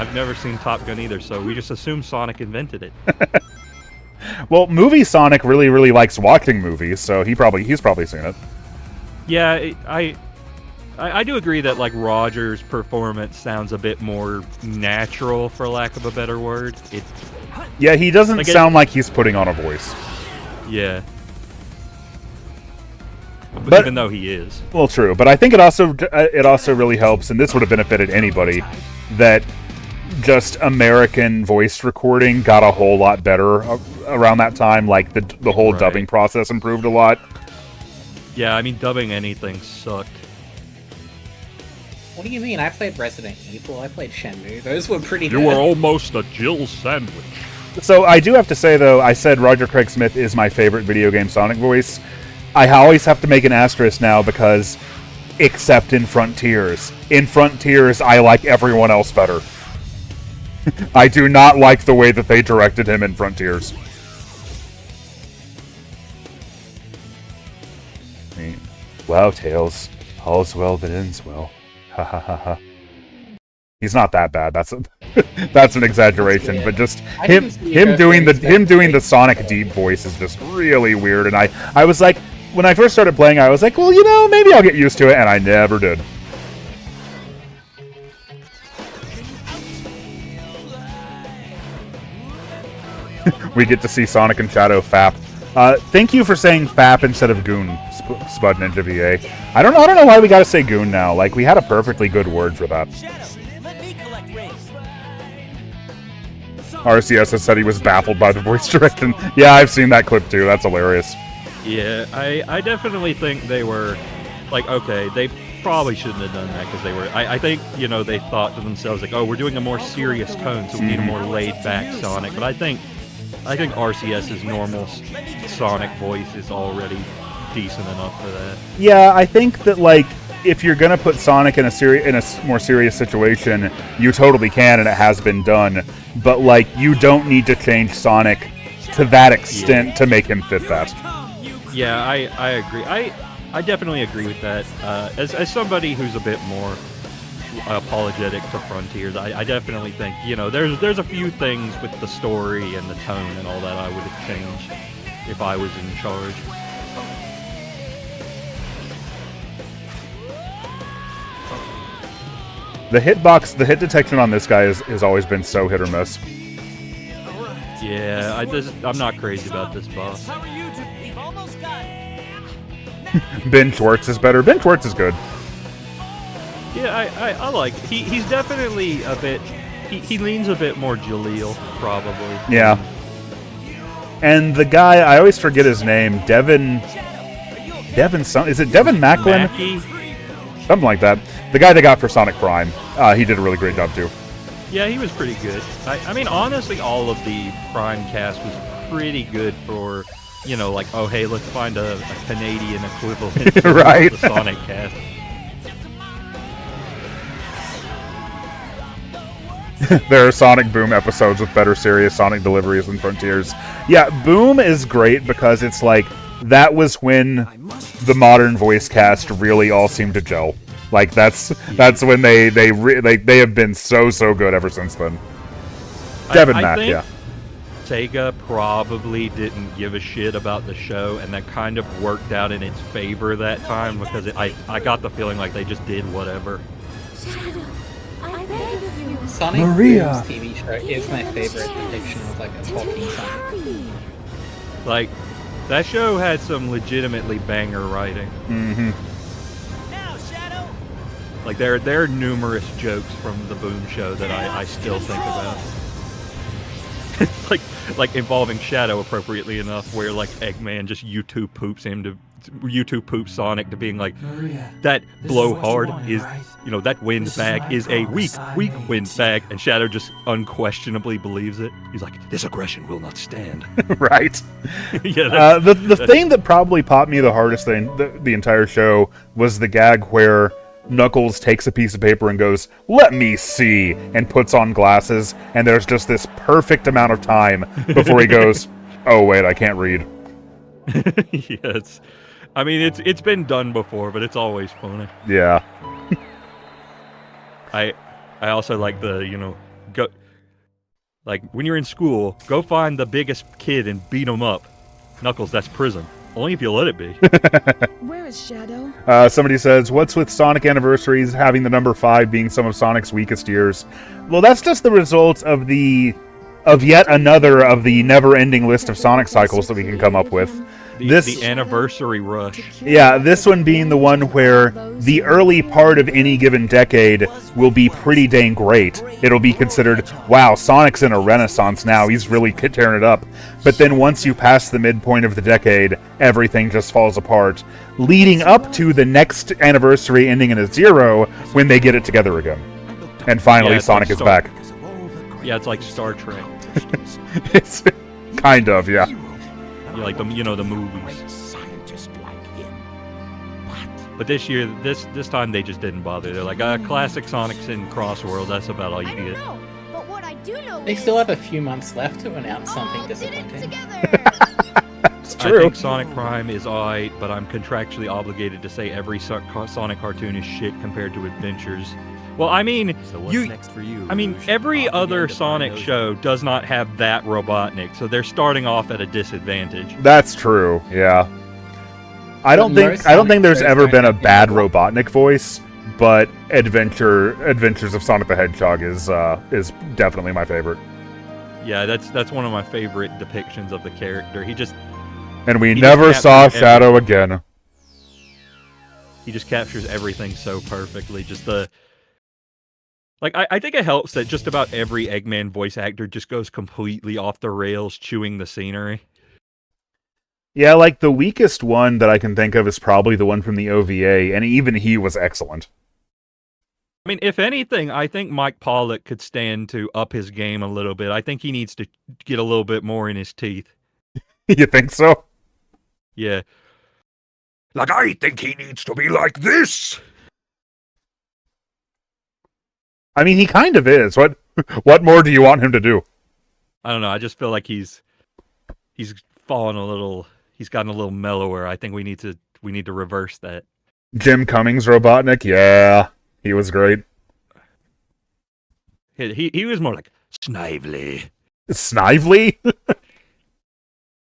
Top Gun either. So we just assume Sonic invented it. Well, movie Sonic really likes watching movies, so he's probably seen it. Yeah, I do agree that like Roger's performance sounds a bit more natural, for lack of a better word. Yeah, he doesn't sound like he's putting on a voice. Yeah. But even though he is. Well, true. But I think it also really helps, and this would have benefited anybody, that just American voice recording got a whole lot better around that time. Like, the whole dubbing process improved a lot. Yeah, I mean, dubbing anything sucked. What do you mean? I played Resident Evil, I played Shenmue. Those were pretty good. You were almost a Jill sandwich. So I do have to say, though, I said Roger Craig Smith is my favorite video game Sonic voice. I always have to make an asterisk now because, except in Frontiers. In Frontiers, I like everyone else better. I do not like the way that they directed him in Frontiers. Wow, Tails. All's well that ends well. Ha ha ha ha. He's not that bad. That's an exaggeration, but just him doing the Sonic Deep voice is just really weird. And I was like, when I first started playing, I was like, well, you know, maybe I'll get used to it, and I never did. We get to see Sonic and Shadow fap. Thank you for saying fap instead of goon, Spud Ninja VA. I don't know why we gotta say goon now. Like, we had a perfectly good word for that. RCS has said he was baffled by the voice direction. Yeah, I've seen that clip too. That's hilarious. Yeah, I definitely think they were, like, okay, they probably shouldn't have done that because they were, I think, you know, they thought to themselves, like, oh, we're doing a more serious tone, so we need a more laid-back Sonic. But I think RCS's normal Sonic voice is already decent enough for that. Yeah, I think that, like, if you're gonna put Sonic in a more serious situation, you totally can, and it has been done. But, like, you don't need to change Sonic to that extent to make him fit that. Yeah, I agree. I definitely agree with that. As somebody who's a bit more apologetic to Frontiers, I definitely think, you know, there's a few things with the story and the tone and all that I would have changed if I was in charge. The hit detection on this guy has always been so hit or miss. Yeah, I'm not crazy about this boss. Ben Schwartz is better. Ben Schwartz is good. Yeah, I like it. He's definitely a bit... He leans a bit more Jaleel, probably. Yeah. And the guy, I always forget his name, Devin... Is it Devin Macklin? Mackie? Something like that. The guy they got for Sonic Prime. He did a really great job, too. Yeah, he was pretty good. I mean, honestly, all of the Prime cast was pretty good for, you know, like, oh, hey, let's find a Canadian equivalent to right. the Sonic cast. There are Sonic Boom episodes with better serious Sonic deliveries than Frontiers. Yeah, Boom is great because it's like, that was when the modern voice cast really all seemed to gel. Like, that's when they have been so good ever since then. Devin Mack, yeah. Sega probably didn't give a shit about the show, and that kind of worked out in its favor that time because I got the feeling like they just did whatever. Shadow, I beg of you, Sonic Maria. Boom's TV show is my favorite depiction of like a talking Sonic. Like, that show had some legitimately banger writing. Mm-hmm. Now, Shadow. Like, there are numerous jokes from the Boom show that I still think about. like involving Shadow, appropriately enough, where like Eggman just YouTube poops Sonic to being like, that blowhard is, that wind bag is a weak wind bag, and Shadow just unquestionably believes it. He's like, this aggression will not stand. Right. Yeah. The thing that probably popped me the hardest thing the entire show was the gag where Knuckles takes a piece of paper and goes, "Let me see," and puts on glasses, and there's just this perfect amount of time before he goes, "Oh wait, I can't read." Yeah, it's been done before, but it's always funny. Yeah. I also like the, go, like, when you're in school, go find the biggest kid and beat him up. Knuckles, that's prison. Only if you let it be. Where is Shadow? Somebody says, what's with Sonic Anniversaries having the number 5 being some of Sonic's weakest years? Well, that's just the result of yet another of the never-ending list of Sonic cycles that we can come up with. The anniversary rush. Yeah, this one being the one where the early part of any given decade will be pretty dang great. It'll be considered, wow, Sonic's in a renaissance now, he's really tearing it up. But then once you pass the midpoint of the decade, everything just falls apart, leading up to the next anniversary ending in a 0 when they get it together again. And finally, Sonic is back. Yeah, it's like Star Trek. It's kind of, yeah. Yeah, like the movies. But this year, this time they just didn't bother. They're like, classic Sonics in Crossworld. That's about all you get. But what I do know They still have a few months left to announce something disappointing. It's true. I think Sonic Prime is alright, but I'm contractually obligated to say every Sonic cartoon is shit compared to Adventures. Well, I mean, So what's next for you? every other Sonic show does not have that Robotnik, so they're starting off at a disadvantage. That's true. Yeah. I don't think there's ever been a bad Robotnik voice, but Adventures of Sonic the Hedgehog is definitely my favorite. Yeah, that's one of my favorite depictions of the character. And we never saw Shadow again. He just captures everything so perfectly. I think it helps that just about every Eggman voice actor just goes completely off the rails, chewing the scenery. Yeah, like the weakest one that I can think of is probably the one from the OVA, and even he was excellent. I mean, if anything, I think Mike Pollock could stand to up his game a little bit. I think he needs to get a little bit more in his teeth. You think so? Yeah. Like, I think he needs to be like this! I mean, he kind of is. What more do you want him to do? I don't know. I just feel like he's fallen a little. He's gotten a little mellower. I think we need to reverse that. Jim Cummings Robotnik, yeah, he was great. He was more like Snively. Snively?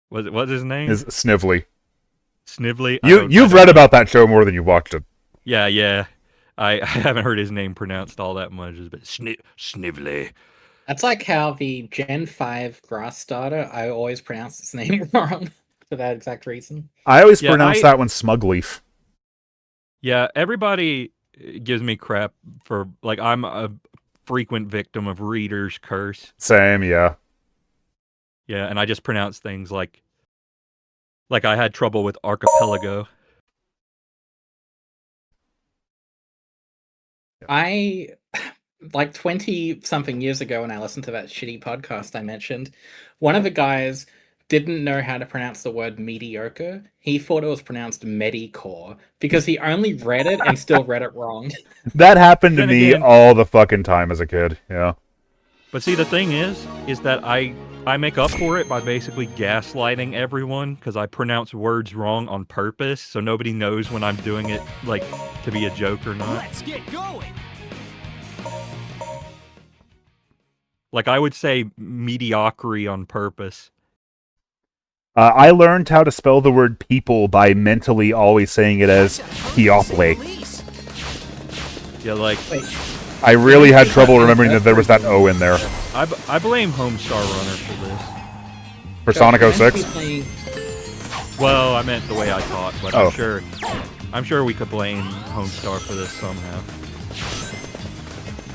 What's his name? Is Snively. Snively. You've read about that show more than you watched it. Yeah. I haven't heard his name pronounced all that much, but Snively. That's like how the Gen 5 grass starter, I always pronounce its name wrong for that exact reason. I always pronounce that one Smugleaf. Yeah, everybody gives me crap for, like, I'm a frequent victim of readers' curse. Same, yeah. Yeah, and I just pronounce things like I had trouble with archipelago. Like 20-something years ago when I listened to that shitty podcast I mentioned, one of the guys didn't know how to pronounce the word mediocre. He thought it was pronounced medicore because he only read it and still read it wrong. That happened to me all the fucking time as a kid, yeah. But see, the thing is that I make up for it by basically gaslighting everyone because I pronounce words wrong on purpose, so nobody knows when I'm doing it, like, to be a joke or not. Let's get going. Like, I would say mediocrity on purpose. I learned how to spell the word people by mentally always saying it as Piople. Yeah, like... Wait, I really had trouble remembering that there was that O in there. I blame Homestar Runner for this. For Sonic 06? Well, I meant the way I thought, but Oh. I'm sure we could blame Homestar for this somehow.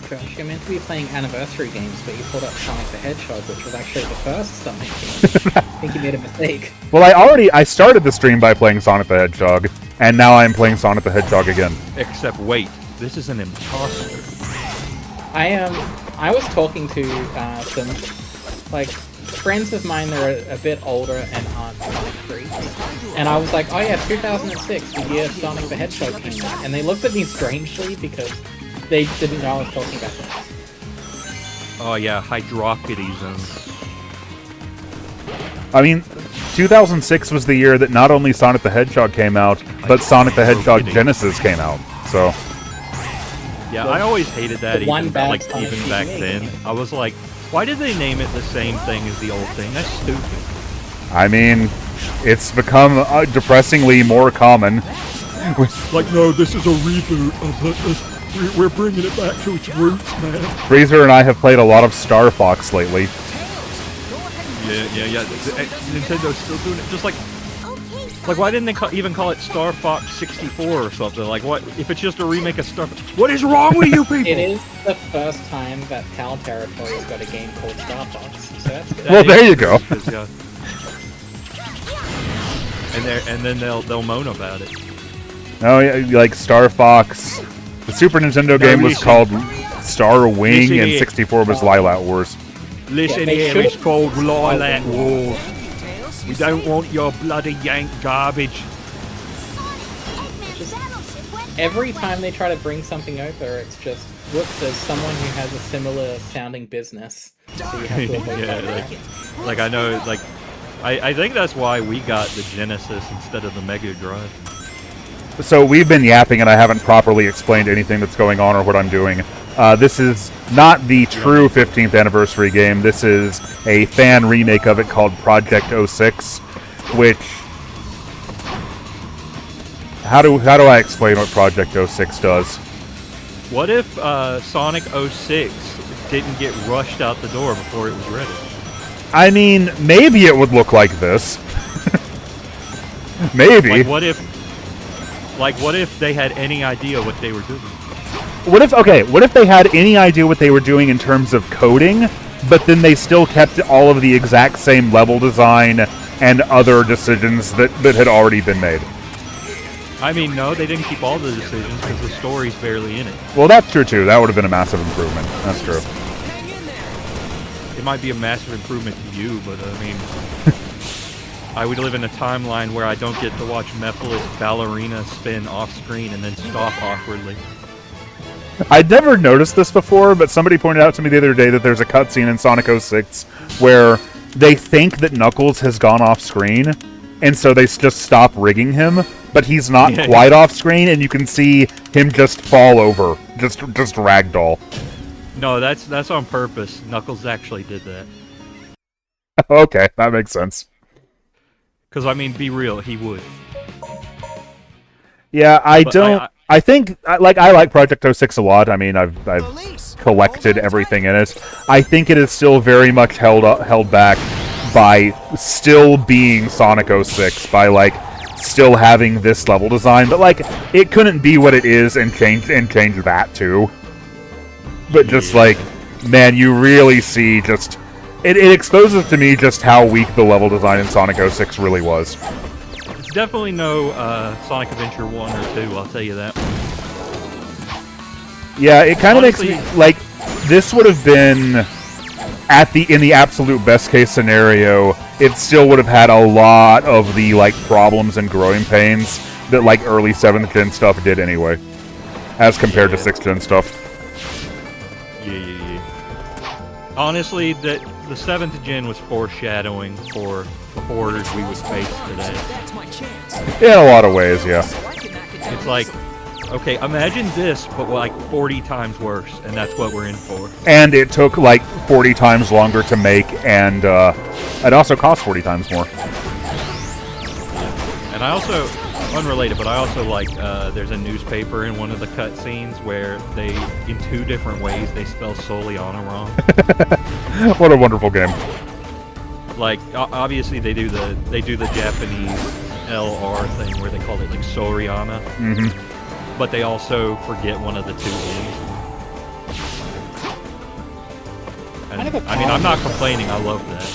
Josh, you're meant to be playing anniversary games, but you pulled up Sonic the Hedgehog, which was actually the first Sonic game. I think you made a mistake. Well, I started the stream by playing Sonic the Hedgehog, and now I am playing Sonic the Hedgehog again. Except wait, this is an imposter. I was talking to some friends of mine that are a bit older and aren't Sonic freaks, and I was like, oh yeah, 2006, the year Sonic the Hedgehog came out, and they looked at me strangely because they didn't know I was talking about this. Oh yeah, Hydrokitism. I mean, 2006 was the year that not only Sonic the Hedgehog came out, but Sonic the Hedgehog Genesis came out, so... Yeah, I always hated that even back then. I was like, why did they name it the same thing as the old thing? That's stupid. I mean, it's become depressingly more common. Like, no, this is a reboot. We're bringing it back to its roots, man. Freezer and I have played a lot of Star Fox lately. Yeah. Nintendo's still doing it. Just like why didn't they even call it Star Fox 64 or something? Like, what if it's just a remake of Star Fox? What is wrong with you people? It is the first time that PAL Territory has got a game called Star Fox, so that's good. Well, there you go. And then they'll moan about it. Oh, yeah, like Star Fox. The Super Nintendo game was called Star Wing, and 64 was Lilac Wars. Listen here, it's called Lilac Wars. We don't want your bloody yank garbage. Every time they try to bring something over, it's just, whoops, there's someone who has a similar sounding business. So you have to avoid that. I know, I think that's why we got the Genesis instead of the Mega Drive. So we've been yapping and I haven't properly explained anything that's going on or what I'm doing. This is not the true 15th anniversary game. This is a fan remake of it called Project 06, which... How do I explain what Project 06 does? What if Sonic 06 didn't get rushed out the door before it was ready? I mean, maybe it would look like this. Maybe. What if they had any idea what they were doing? What if they had any idea what they were doing in terms of coding, but then they still kept all of the exact same level design and other decisions that had already been made? I mean, no, they didn't keep all the decisions because the story's barely in it. Well, that's true too. That would have been a massive improvement. That's true. It might be a massive improvement to you, but I mean... I would live in a timeline where I don't get to watch Mephiles' ballerina spin off-screen and then stop awkwardly. I'd never noticed this before, but somebody pointed out to me the other day that there's a cutscene in Sonic 06 where they think that Knuckles has gone off-screen, and so they just stop rigging him, but he's not quite off-screen, and you can see him just fall over, just ragdoll. No, that's on purpose. Knuckles actually did that. Okay, that makes sense. Because, I mean, be real, he would. Yeah, I think I like Project 06 a lot. I mean, I've collected everything in it. I think it is still very much held back by still being Sonic 06, by still having this level design. But it couldn't be what it is and change that too. But just man, you really see just. It exposes to me just how weak the level design in Sonic 06 really was. It's definitely no Sonic Adventure 1 or 2, I'll tell you that. Yeah, it kind of makes me this would have been in the absolute best case scenario. It still would have had a lot of the problems and growing pains that early 7th gen stuff did anyway, as compared to 6th gen stuff. Yeah. Honestly, the 7th gen was foreshadowing for the horrors we would face today. In a lot of ways, yeah. It's like, okay, imagine this, but 40 times worse, and that's what we're in for. And it took 40 times longer to make, and it also cost 40 times more. And I also, unrelated, but I also like, there's a newspaper in one of the cutscenes where they, in 2 different ways, they spell Soliana wrong. What a wonderful game. Like, obviously they do the Japanese LR thing where they call it like Soriana. Mm-hmm. But they also forget one of the 2 N's. And, I mean, I'm not complaining, I love that.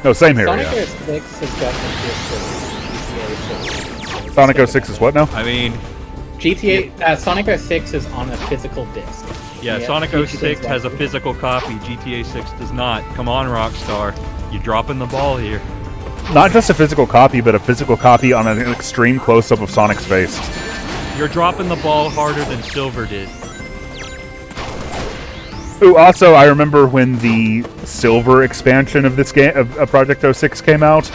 No, same here, Sonic yeah. 06 has got GTA 6. Sonic 06 is what now? I mean... Sonic 06 is on a physical disc. Yeah, Sonic 06 has a physical copy, GTA 6 does not. Come on, Rockstar. You're dropping the ball here. Not just a physical copy, but a physical copy on an extreme close-up of Sonic's face. You're dropping the ball harder than Silver did. Ooh, also, I remember when the Silver expansion of this game, of Project 06 came out.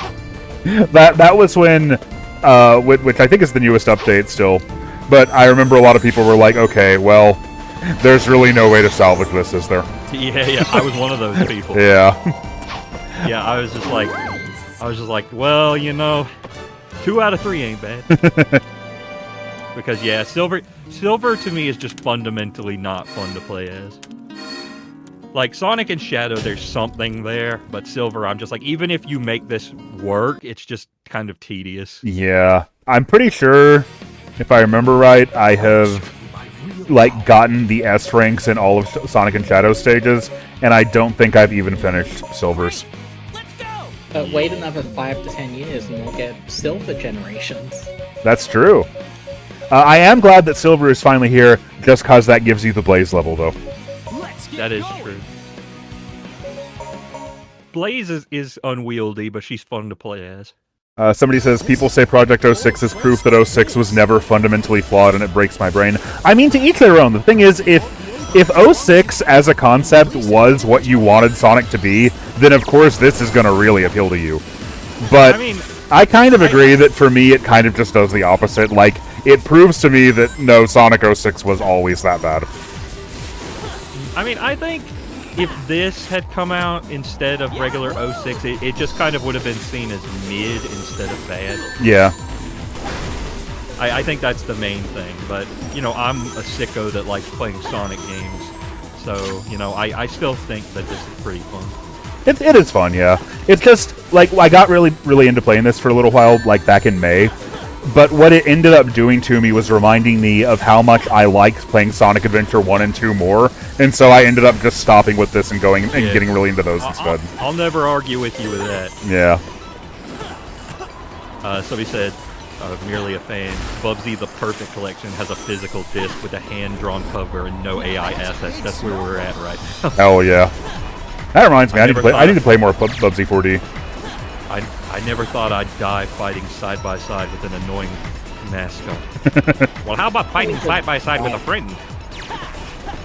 That was when, which I think is the newest update still, but I remember a lot of people were like, okay, well, there's really no way to salvage this, is there? Yeah, I was one of those people. Yeah. Yeah, I was just like, well, you know, 2 out of 3 ain't bad. Because yeah, Silver to me is just fundamentally not fun to play as. Like Sonic and Shadow, there's something there, but Silver, I'm just like, even if you make this work, it's just kind of tedious. Yeah, I'm pretty sure, if I remember right, I have like gotten the S ranks in all of Sonic and Shadow stages, and I don't think I've even finished Silver's. Wait another 5 to 10 years and we'll get Silver generations. That's true. I am glad that Silver is finally here, just cause that gives you the Blaze level, though. That is true. Blaze is unwieldy, but she's fun to play as. Somebody says, people say Project 06 is proof that 06 was never fundamentally flawed, and it breaks my brain. I mean, to each their own. The thing is, if 06 as a concept was what you wanted Sonic to be, then of course this is going to really appeal to you. But I kind of agree that for me it kind of just does the opposite. Like, it proves to me that no, Sonic 06 was always that bad. I mean, I think if this had come out instead of regular 06, it just kind of would have been seen as mid instead of bad. Yeah. I think that's the main thing, but, you know, I'm a sicko that likes playing Sonic games, so, you know, I still think that this is pretty fun. It is fun, yeah. It's just, like, I got really into playing this for a little while, like, back in May, but what it ended up doing to me was reminding me of how much I liked playing Sonic Adventure 1 and 2 more, and so I ended up just stopping with this and going and getting really into those instead. I'll never argue with you with that. Yeah. Somebody said, merely a fan, Bubsy the Perfect Collection has a physical disc with a hand-drawn cover and no AI assets. That's where we're at right now. Hell yeah. That reminds me, I need to play more Bubsy 4D. I never thought I'd die fighting side by side with an annoying mascot. Well, how about fighting side by side with a friend?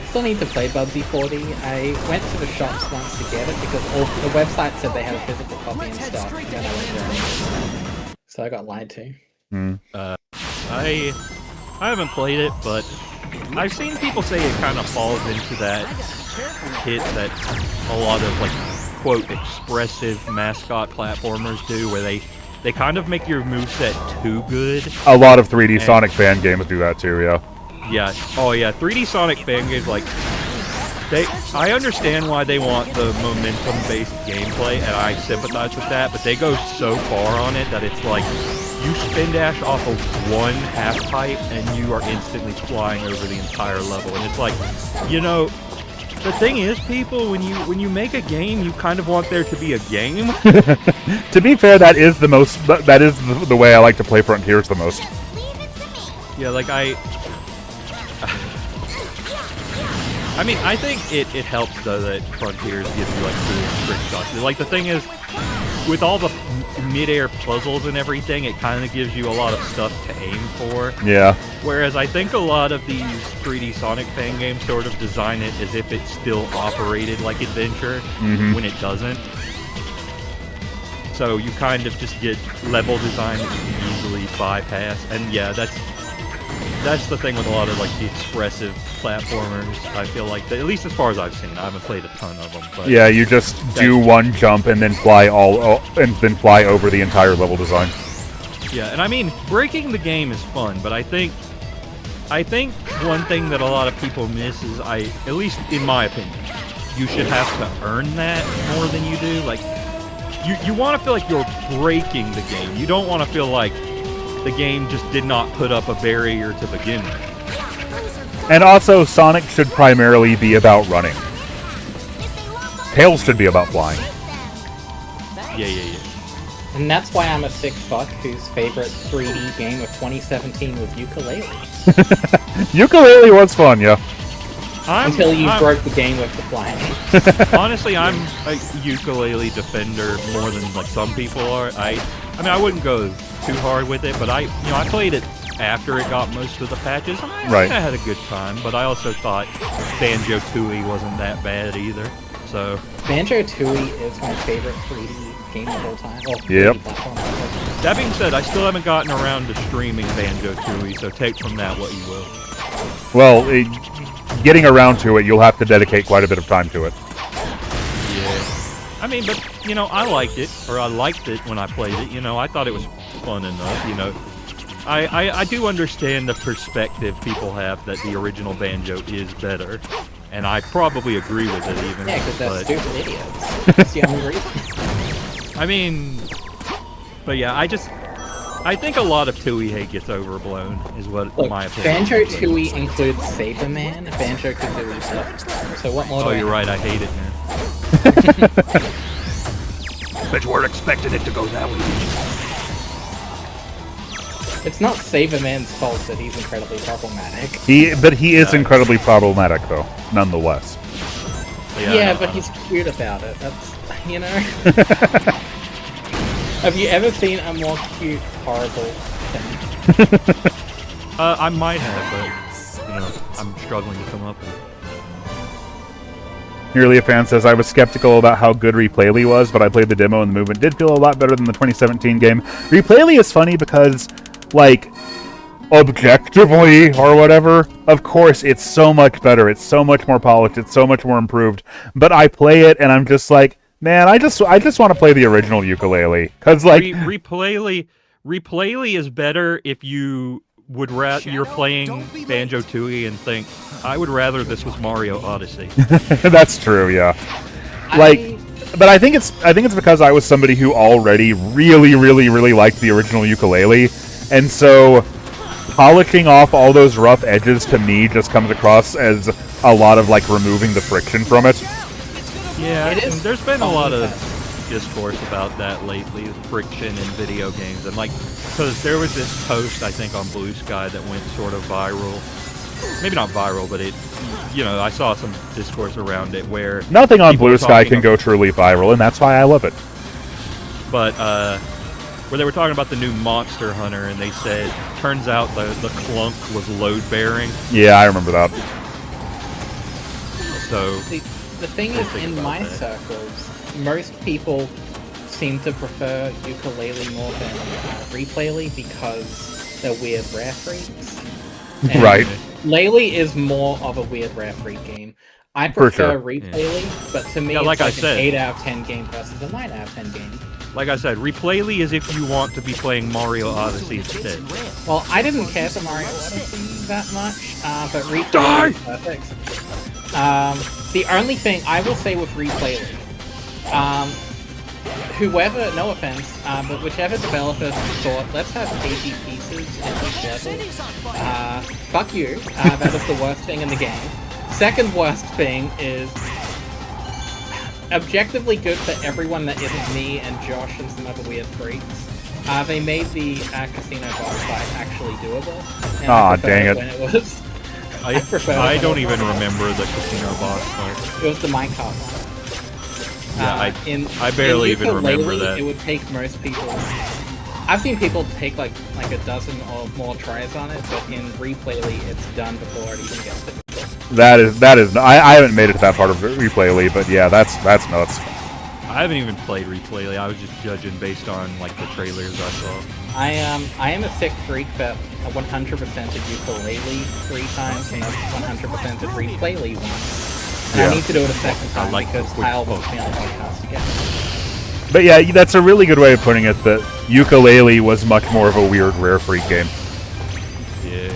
Still need to play Bubsy 4D. I went to the shops once to get it because the website said they had a physical copy in stock. And then I went there. So I got lied to. I haven't played it, but I've seen people say it kind of falls into that hit that a lot of, like, quote, expressive mascot platformers do, where they kind of make your moveset too good. A lot of 3D Sonic fan games do that too, yeah. Yeah. Oh yeah, 3D Sonic fan games, like, I understand why they want the momentum-based gameplay, and I sympathize with that, but they go so far on it that it's like, you spin dash off of one half-pipe, and you are instantly flying over the entire level, and it's like, you know, the thing is, people, when you make a game, you kind of want there to be a game. To be fair, that is the way I like to play Frontiers the most. Yeah, like I mean, I think it helps, though, that Frontiers gives you, like, cool trick shots. Like, the thing is, with all the mid-air puzzles and everything, it kind of gives you a lot of stuff to aim for. Yeah. Whereas I think a lot of these 3D Sonic fan games sort of design it as if it's still operated like Adventure, when it doesn't. So you kind of just get level design that you can easily bypass. And yeah, that's the thing with a lot of, like, the expressive platformers. I feel like, at least as far as I've seen, I haven't played a ton of them. But yeah, you just do one jump and then fly over the entire level design. Yeah, and I mean, breaking the game is fun, but I think one thing that a lot of people miss is, at least in my opinion, you should have to earn that more than you do. Like, you want to feel like you're breaking the game. You don't want to feel like the game just did not put up a barrier to begin with. And also, Sonic should primarily be about running. Tails should be about flying. Yeah. And that's why I'm a sick fuck whose favorite 3D game of 2017 was Yooka-Laylee. Yooka-Laylee was fun, yeah. Until you broke the game with the flying. Honestly, I'm a Yooka-Laylee defender more than like some people are. I mean, I wouldn't go too hard with it, but I played it after it got most of the patches. And I had a good time, but I also thought Banjo-Tooie wasn't that bad either. So Banjo-Tooie is my favorite 3D game of all time. Well, yep. That being said, I still haven't gotten around to streaming Banjo-Tooie, so take from that what you will. Well, getting around to it, you'll have to dedicate quite a bit of time to it. Yeah. I mean, but, I liked it, or I liked it when I played it. I thought it was fun enough, I do understand the perspective people have that the original Banjo is better. And I probably agree with it even. Yeah, because they're stupid idiots. That's the only reason. I mean, but yeah, I think a lot of Tooie hate gets overblown, is what my opinion. Banjo-Tooie includes Saberman, Banjo-Kazooie stuff. So what more? Oh, you're right. I hate it, man. Bet you weren't expecting it to go that way. It's not Saberman's fault that he's incredibly problematic. But he is incredibly problematic, though, nonetheless. Yeah, but he's cute about it. That's, Have you ever seen a more cute, horrible thing? I might have, but, I'm struggling to come up with it. Nearly a fan says, I was skeptical about how good Replayly was, but I played the demo and the movement did feel a lot better than the 2017 game. Replayly is funny because, like, objectively, or whatever, of course, it's so much better, it's so much more polished, it's so much more improved, but I play it and I'm just like, man, I just want to play the original Yooka-Laylee, because, like... Replayly is better if you would you're playing Banjo-Tooie and think, I would rather this was Mario Odyssey. That's true, yeah. But I think it's because I was somebody who already really, really, really liked the original Yooka-Laylee, and so polishing off all those rough edges to me just comes across as a lot of, like, removing the friction from it. Yeah, there's been a lot of discourse about that lately, friction in video games, and, like, because there was this post, I think, on Blue Sky that went sort of viral. Maybe not viral, but it, I saw some discourse around it where... Nothing on Blue Sky can go truly viral, and that's why I love it. But, where they were talking about the new Monster Hunter, and they said, turns out the clunk was load-bearing. Yeah, I remember that. So... The thing is, in my circles, most people seem to prefer Yooka-Laylee more than Replayly because they're weird rare freaks. And right. Laylee is more of a weird rare freak game. I prefer Replayly, but to me, it's like an 8 out of 10 game versus a 9 out of 10 game. Like I said, Replayly is if you want to be playing Mario Odyssey instead. Well, I didn't care for Mario Odyssey that much, but Replayly is perfect. The only thing I will say with Replayly, whoever, no offense, but whichever developer thought, let's have 80 pieces in each level, fuck you, that is the worst thing in the game. Second worst thing is objectively good for everyone that isn't me and Josh and some other weird freaks. They made the casino boss fight actually doable. And Aw, dang it. When it was. I don't even remember the casino boss fight. It was the minecart one. Yeah, I barely even remember that. It would take most people... I've seen people take like a dozen or more tries on it, but in Replayly, it's done before it even gets difficult. That is. I haven't made it to that part of Replayly, but yeah, that's nuts. I haven't even played Replayly. I was just judging based on like the trailers I saw. I am a sick freak that 100% of Yooka-Laylee 3 times and 100% of Replayly once. And I need to do it a second time because Kyle won't be on the podcast again. But yeah, that's a really good way of putting it, that Yooka-Laylee was much more of a weird Rare Freak game. Yeah.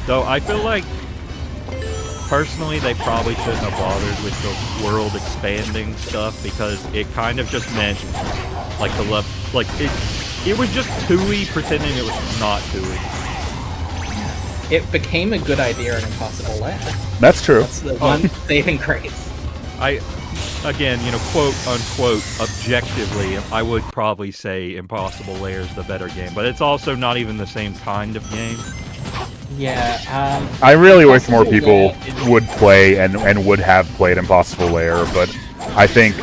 Though I feel like, personally, they probably shouldn't have bothered with the world expanding stuff because it kind of just meant, like, it was just 2E pretending it was not 2E. It became a good idea in Impossible Lair. That's true. That's the one saving grace. Again, quote unquote, objectively, I would probably say Impossible Lair is the better game, but it's also not even the same kind of game. Yeah, I really wish more people would play and would have played Impossible Lair, but I think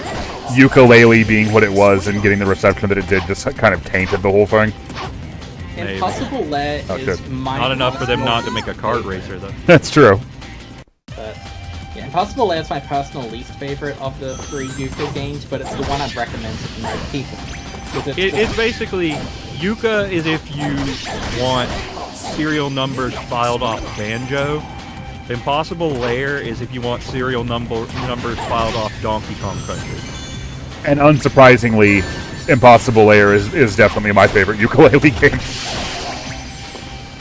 Yooka-Laylee being what it was and getting the reception that it did just kind of tainted the whole thing. Impossible Lair is not enough for them not to make a kart racer, though. That's true. But yeah, Impossible Lair is my personal least favorite of the 3 Yuka games, but it's the one I'd recommend to most people. It's basically, Yuka is if you want serial numbers filed off Banjo. Impossible Lair is if you want serial numbers filed off Donkey Kong Country. And unsurprisingly, Impossible Lair is definitely my favorite Yooka-Laylee game.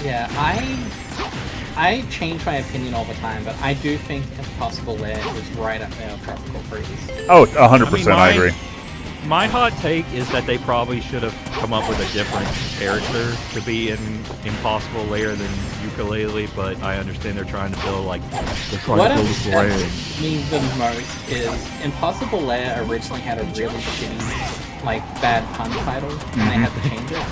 Yeah, I change my opinion all the time, but I do think Impossible Lair is right up there with Tropical Freeze. Oh, 100%, I agree. My hot take is that they probably should have come up with a different character to be in Impossible Lair than Yooka-Laylee, but I understand they're trying to build, like, they're trying to build a brand. What upsets me the most is Impossible Lair originally had a really shitty, like, bad pun title, and they had to change it.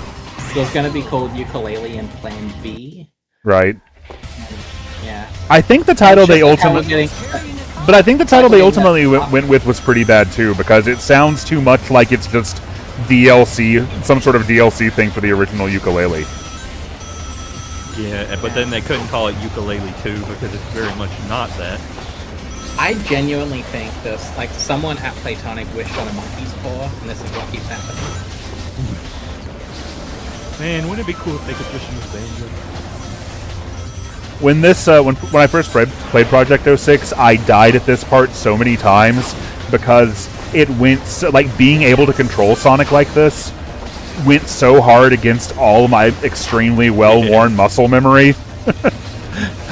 It was going to be called Yooka-Laylee and Plan B. Right. Yeah. I think the title they ultimately... But I think the title they ultimately went with was pretty bad, too, because it sounds too much like it's just DLC, some sort of DLC thing for the original Yooka-Laylee. Yeah, but then they couldn't call it Yooka-Laylee 2 because it's very much not that. I genuinely think this, like, someone at Playtonic wished on a monkey's paw, and this is what keeps happening. Man, wouldn't it be cool if they could just use Banjo? When this, when I first played Project 06, I died at this part so many times because it went so, like, being able to control Sonic like this went so hard against all my extremely well-worn muscle memory.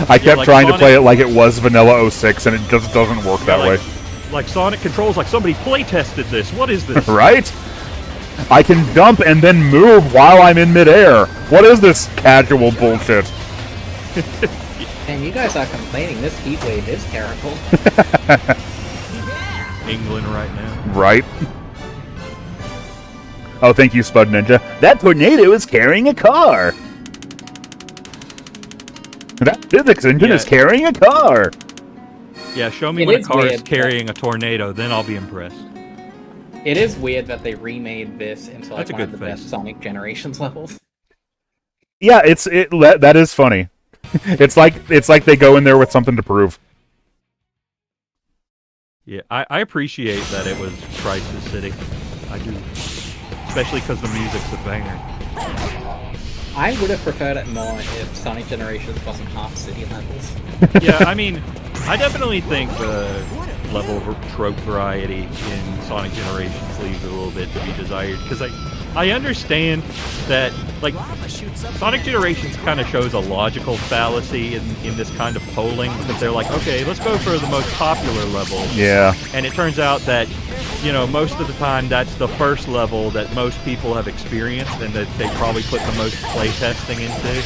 I kept like trying Sonic, to play it like it was Vanilla 06, and it just doesn't work that way. Like Sonic controls, like somebody play-tested this. What is this? Right? I can jump and then move while I'm in midair. What is this casual bullshit? And you guys are complaining this heat wave is terrible. England right now. Right. Oh, thank you, Spud Ninja. That tornado is carrying a car. That physics engine is carrying a car. Yeah, show me when a car is carrying a tornado, then I'll be impressed. It is weird that they remade this into like That's one of the best Sonic Generations levels. Yeah, that is funny. It's like they go in there with something to prove. Yeah, I appreciate that it was Crisis City. I do. Especially because the music's a banger. I would have preferred it more if Sonic Generations wasn't half city levels. Yeah, I mean, I definitely think the level of trope variety in Sonic Generations leaves a little bit to be desired. Because I understand that, like, Sonic Generations kind of shows a logical fallacy in this kind of polling. Because they're like, okay, let's go for the most popular level. Yeah. And it turns out that, most of the time that's the first level that most people have experienced and that they probably put the most playtesting into.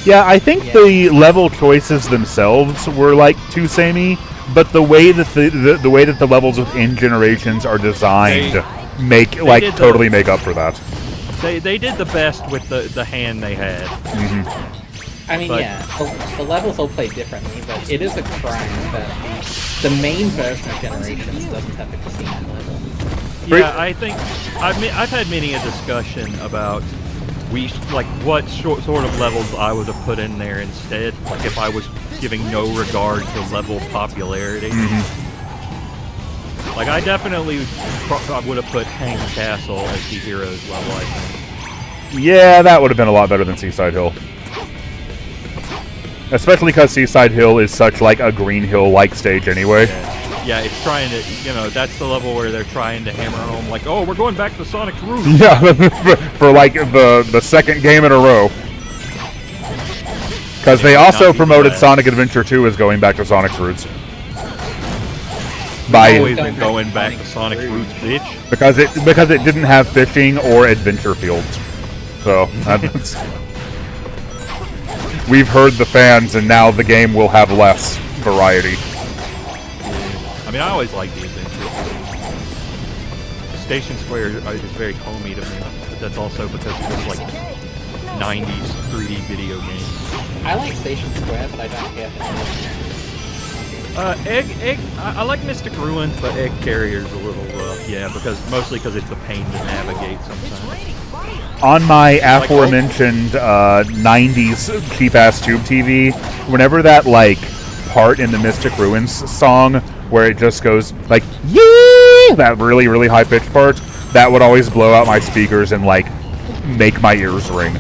Yeah, I think the level choices themselves were like too samey, but the way that the way that the levels within Generations are designed totally make up for that. They did the best with the hand they had. Mm-hmm. I mean, the levels all play differently, but it is a crime that the main version of Generations doesn't have the casino level. Yeah, I think I've had many a discussion about what sort of levels I would have put in there instead. Like if I was giving no regard to level popularity. Mm-hmm. Like I definitely would have put Hang Castle as the hero's level, I think. Yeah, that would have been a lot better than Seaside Hill. Especially because Seaside Hill is such like a Green Hill-like stage anyway. Yeah, it's trying to, that's the level where they're trying to hammer home, like, oh, we're going back to Sonic's roots. Yeah, for like the second game in a row. Because they also promoted Sonic Adventure 2 as going back to Sonic's roots. Always been going back to Sonic's roots, bitch. Because it didn't have fishing or adventure fields. So that's, we've heard the fans, and now the game will have less variety. I mean, I always like the adventure. Station Square is very homey to me, but that's also because it was like 90s 3D video games. I like Station Square, but I don't get Egg. I like Mystic Ruins, but Egg Carrier's a little rough. Yeah, mostly because it's a pain to navigate sometimes. On my aforementioned 90s cheap-ass tube TV, whenever that like part in the Mystic Ruins song where it just goes like yeah, that really really high-pitched part, that would always blow out my speakers and like make my ears ring.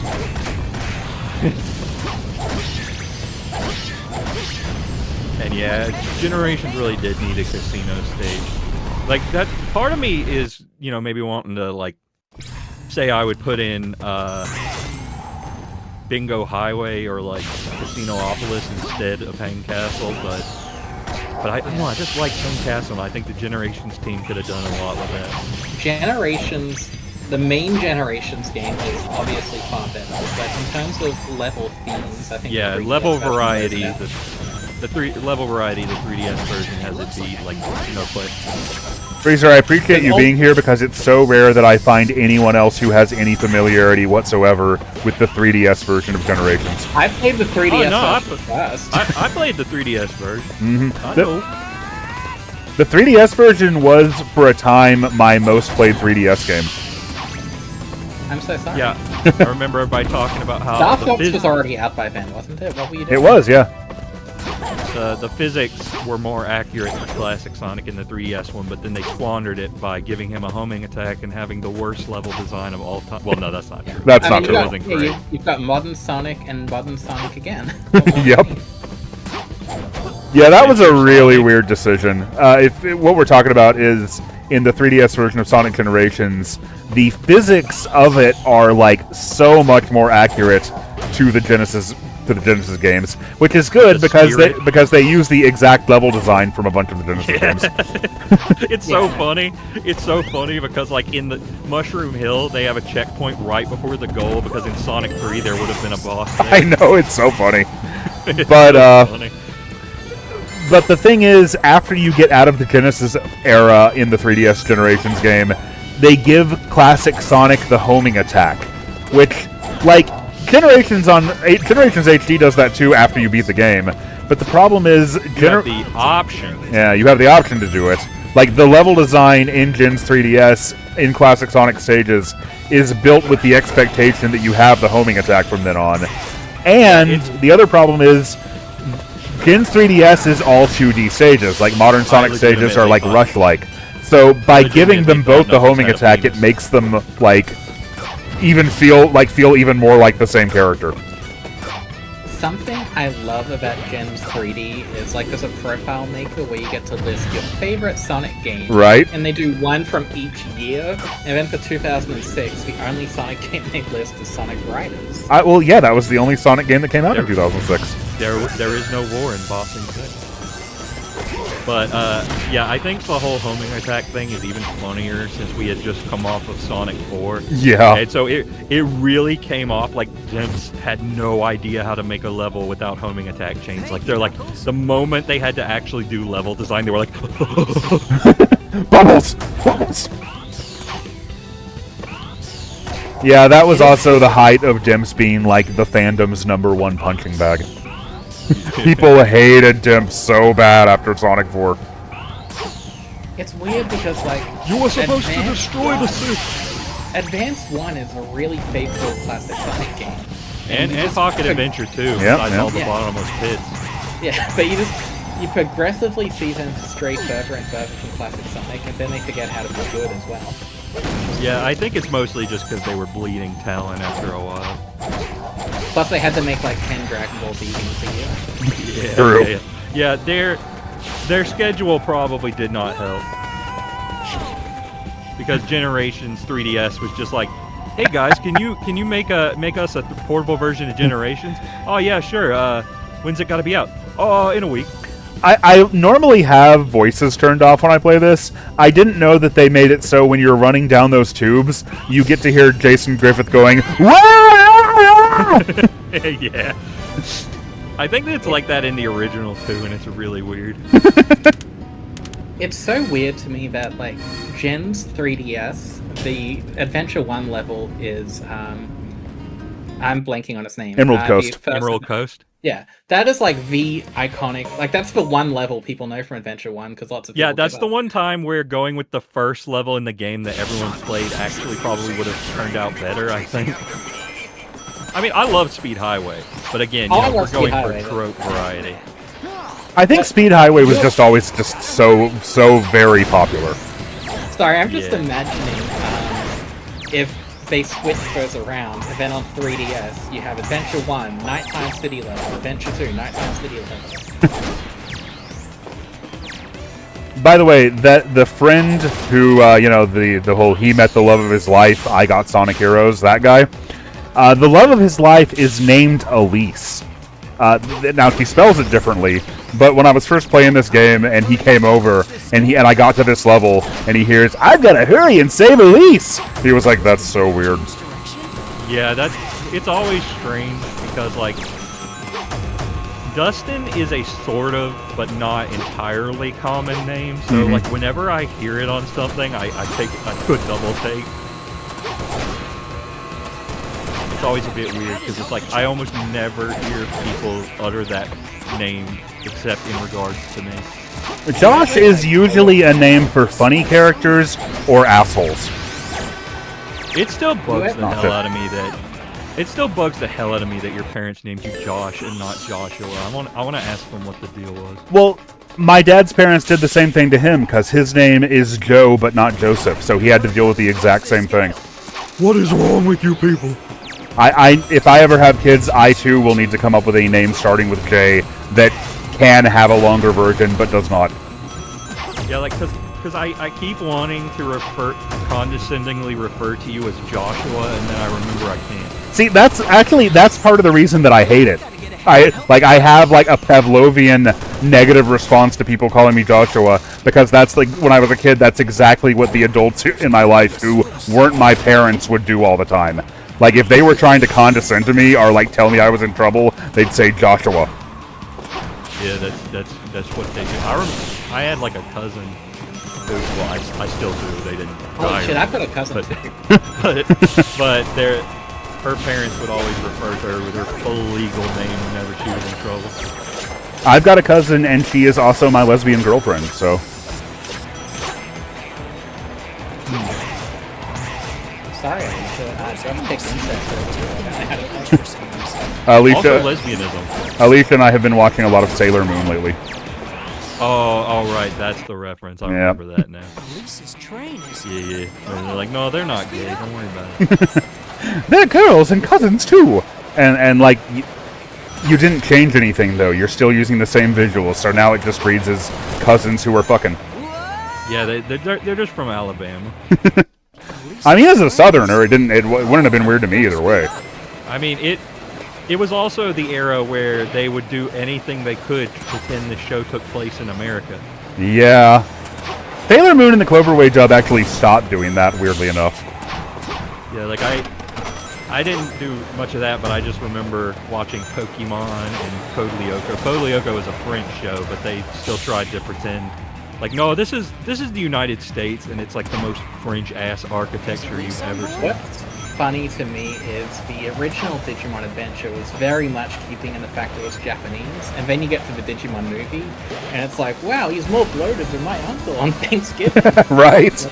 And yeah, Generations really did need a casino stage. Like, that part of me is, maybe wanting to, like, say I would put in, Bingo Highway or, like, Casinopolis instead of Hang Castle, but I don't know, I just like Hang Castle, and I think the Generations team could have done a lot with that. Generations, the main Generations game is obviously far better, but in terms of level themes, I think... Yeah, level variety, the 3DS version has it beat, like, no question. Freezer, I appreciate you being here because it's so rare that I find anyone else who has any familiarity whatsoever with the 3DS version of Generations. I played the 3DS version first. I played the 3DS version. Mm-hmm. I know. The 3DS version was, for a time, my most played 3DS game. I'm so sorry. Yeah, I remember everybody talking about how... Star Fox was already out by then, wasn't it? What were you doing? It was, yeah. The physics were more accurate in classic Sonic in the 3DS one, but then they squandered it by giving him a homing attack and having the worst level design of all time. Well, no, that's not true. That's not true. You've got Modern Sonic and Modern Sonic again. Yep. Yeah, that was a really weird decision. What we're talking about is, in the 3DS version of Sonic Generations, the physics of it are, like, so much more accurate to the Genesis games, which is good because they use the exact level design from a bunch of the Genesis games. It's so funny. It's so funny because, like, in the Mushroom Hill, they have a checkpoint right before the goal, because in Sonic 3 there would have been a boss there. I know, it's so funny. But the thing is, after you get out of the Genesis era in the 3DS Generations game, they give classic Sonic the homing attack, which, like, Generations HD does that too after you beat the game, but the problem is... You have the option. Yeah, you have the option to do it. Like, the level design in Gen's 3DS, in classic Sonic stages, is built with the expectation that you have the homing attack from then on. And the other problem is, Gen's 3DS is all 2D stages, like modern Sonic stages are like Rush-like. So by giving them both the homing attack, it makes them, like... feel even more like the same character. Something I love about Gen's 3D is, like, there's a profile maker where you get to list your favorite Sonic games. Right. And they do one from each year. And then for 2006, the only Sonic game they list is Sonic Riders. Well, yeah, that was the only Sonic game that came out in 2006. There is no war in Bossing City. But, yeah, I think the whole homing attack thing is even funnier since we had just come off of Sonic 4. Yeah. And so it really came off like Gems had no idea how to make a level without homing attack chains. Like, they're like, the moment they had to actually do level design, they were like... Bubbles! Bubbles! Yeah, that was also the height of Gems being, like, the fandom's #1 punching bag. People hated Dimp so bad after Sonic 4. It's weird because, like... You were supposed to destroy the suit! Advanced 1 is a really faithful classic Sonic game. And Pocket Adventure 2, besides all the bottomless pits. Yeah, but you progressively see them stray further and further from classic Sonic, and then they forget how to be good as well. Yeah, I think it's mostly just because they were bleeding talent after a while. Plus, they had to make like 10 Dragon Ball Z games a year. Yeah, Their schedule probably did not help. Because Generations 3DS was just like, hey guys, can you make us a portable version of Generations? Oh yeah, sure. When's it gotta be out? Oh, in a week. I normally have voices turned off when I play this. I didn't know that they made it so when you're running down those tubes, you get to hear Jason Griffith going, yeah. I think it's like that in the original too, and it's really weird. It's so weird to me that, like, Gen's 3DS, the Adventure 1 level is, I'm blanking on its name. Emerald Coast. Emerald Coast? Yeah, that is, like, the iconic, like, that's the one level people know from Adventure 1, because lots of people that's the one time where going with the first level in the game that everyone's played actually probably would have turned out better, I think. I mean, I love Speed Highway, but again, we're going for trope variety. I think Speed Highway was just always just so very popular. Sorry, I'm just imagining if they switch those around, and then on 3DS you have Adventure 1, Nighttime City level, Adventure 2, Nighttime City level. By the way, that the friend who the whole he met the love of his life, I got Sonic Heroes, that guy. The love of his life is named Elise. Now she spells it differently, but when I was first playing this game and he came over and I got to this level and he hears, "I've got to hurry and save Elise," he was like, "That's so weird." Yeah, it's always strange because, like, Dustin is a sort of but not entirely common name, so like whenever I hear it on something, I do a double take. It's always a bit weird because it's like I almost never hear people utter that name except in regards to me. Josh is usually a name for funny characters or assholes. It still bugs the hell out of me that your parents named you Josh and not Joshua. I want to ask them what the deal was. Well, my dad's parents did the same thing to him because his name is Joe but not Joseph, so he had to deal with the exact same thing. What is wrong with you people? If I ever have kids, I too will need to come up with a name starting with J that can have a longer version but does not. Yeah, like because I keep wanting to condescendingly refer to you as Joshua, and then I remember I can't. See, that's part of the reason that I hate it. I have like a Pavlovian negative response to people calling me Joshua because that's like when I was a kid, that's exactly what the adults in my life who weren't my parents would do all the time. Like, if they were trying to condescend to me or, like, tell me I was in trouble, they'd say Joshua. Yeah, that's what they do. I had, like, a cousin who, well, I still do. They didn't die. Oh, shit, I've got a cousin. But her parents would always refer to her with her full legal name whenever she was in trouble. I've got a cousin, and she is also my lesbian girlfriend, so... Sorry, Alicia, also lesbianism. Alicia and I have been watching a lot of Sailor Moon lately. Oh, right, that's the reference. I remember that now. Lisa's trainers. Yeah. And they're like, no, they're not gay. Don't worry about it. They're girls and cousins too. And like, you didn't change anything though. You're still using the same visuals, so now it just reads as cousins who are fucking. Yeah, they're just from Alabama. I mean, as a Southerner, it wouldn't have been weird to me either way. I mean, it was also the era where they would do anything they could to pretend the show took place in America. Yeah. Sailor Moon and the Cloverway Job actually stopped doing that, weirdly enough. Yeah, like I didn't do much of that, but I just remember watching Pokemon and Code Lyoko. Code Lyoko was a French show, but they still tried to pretend like, no, this is the United States, and it's like the most French-ass architecture you've ever seen. What's funny to me is the original Digimon Adventure was very much keeping in the fact that it was Japanese, and then you get to the Digimon movie, and it's like, wow, he's more bloated than my uncle on Thanksgiving. Right.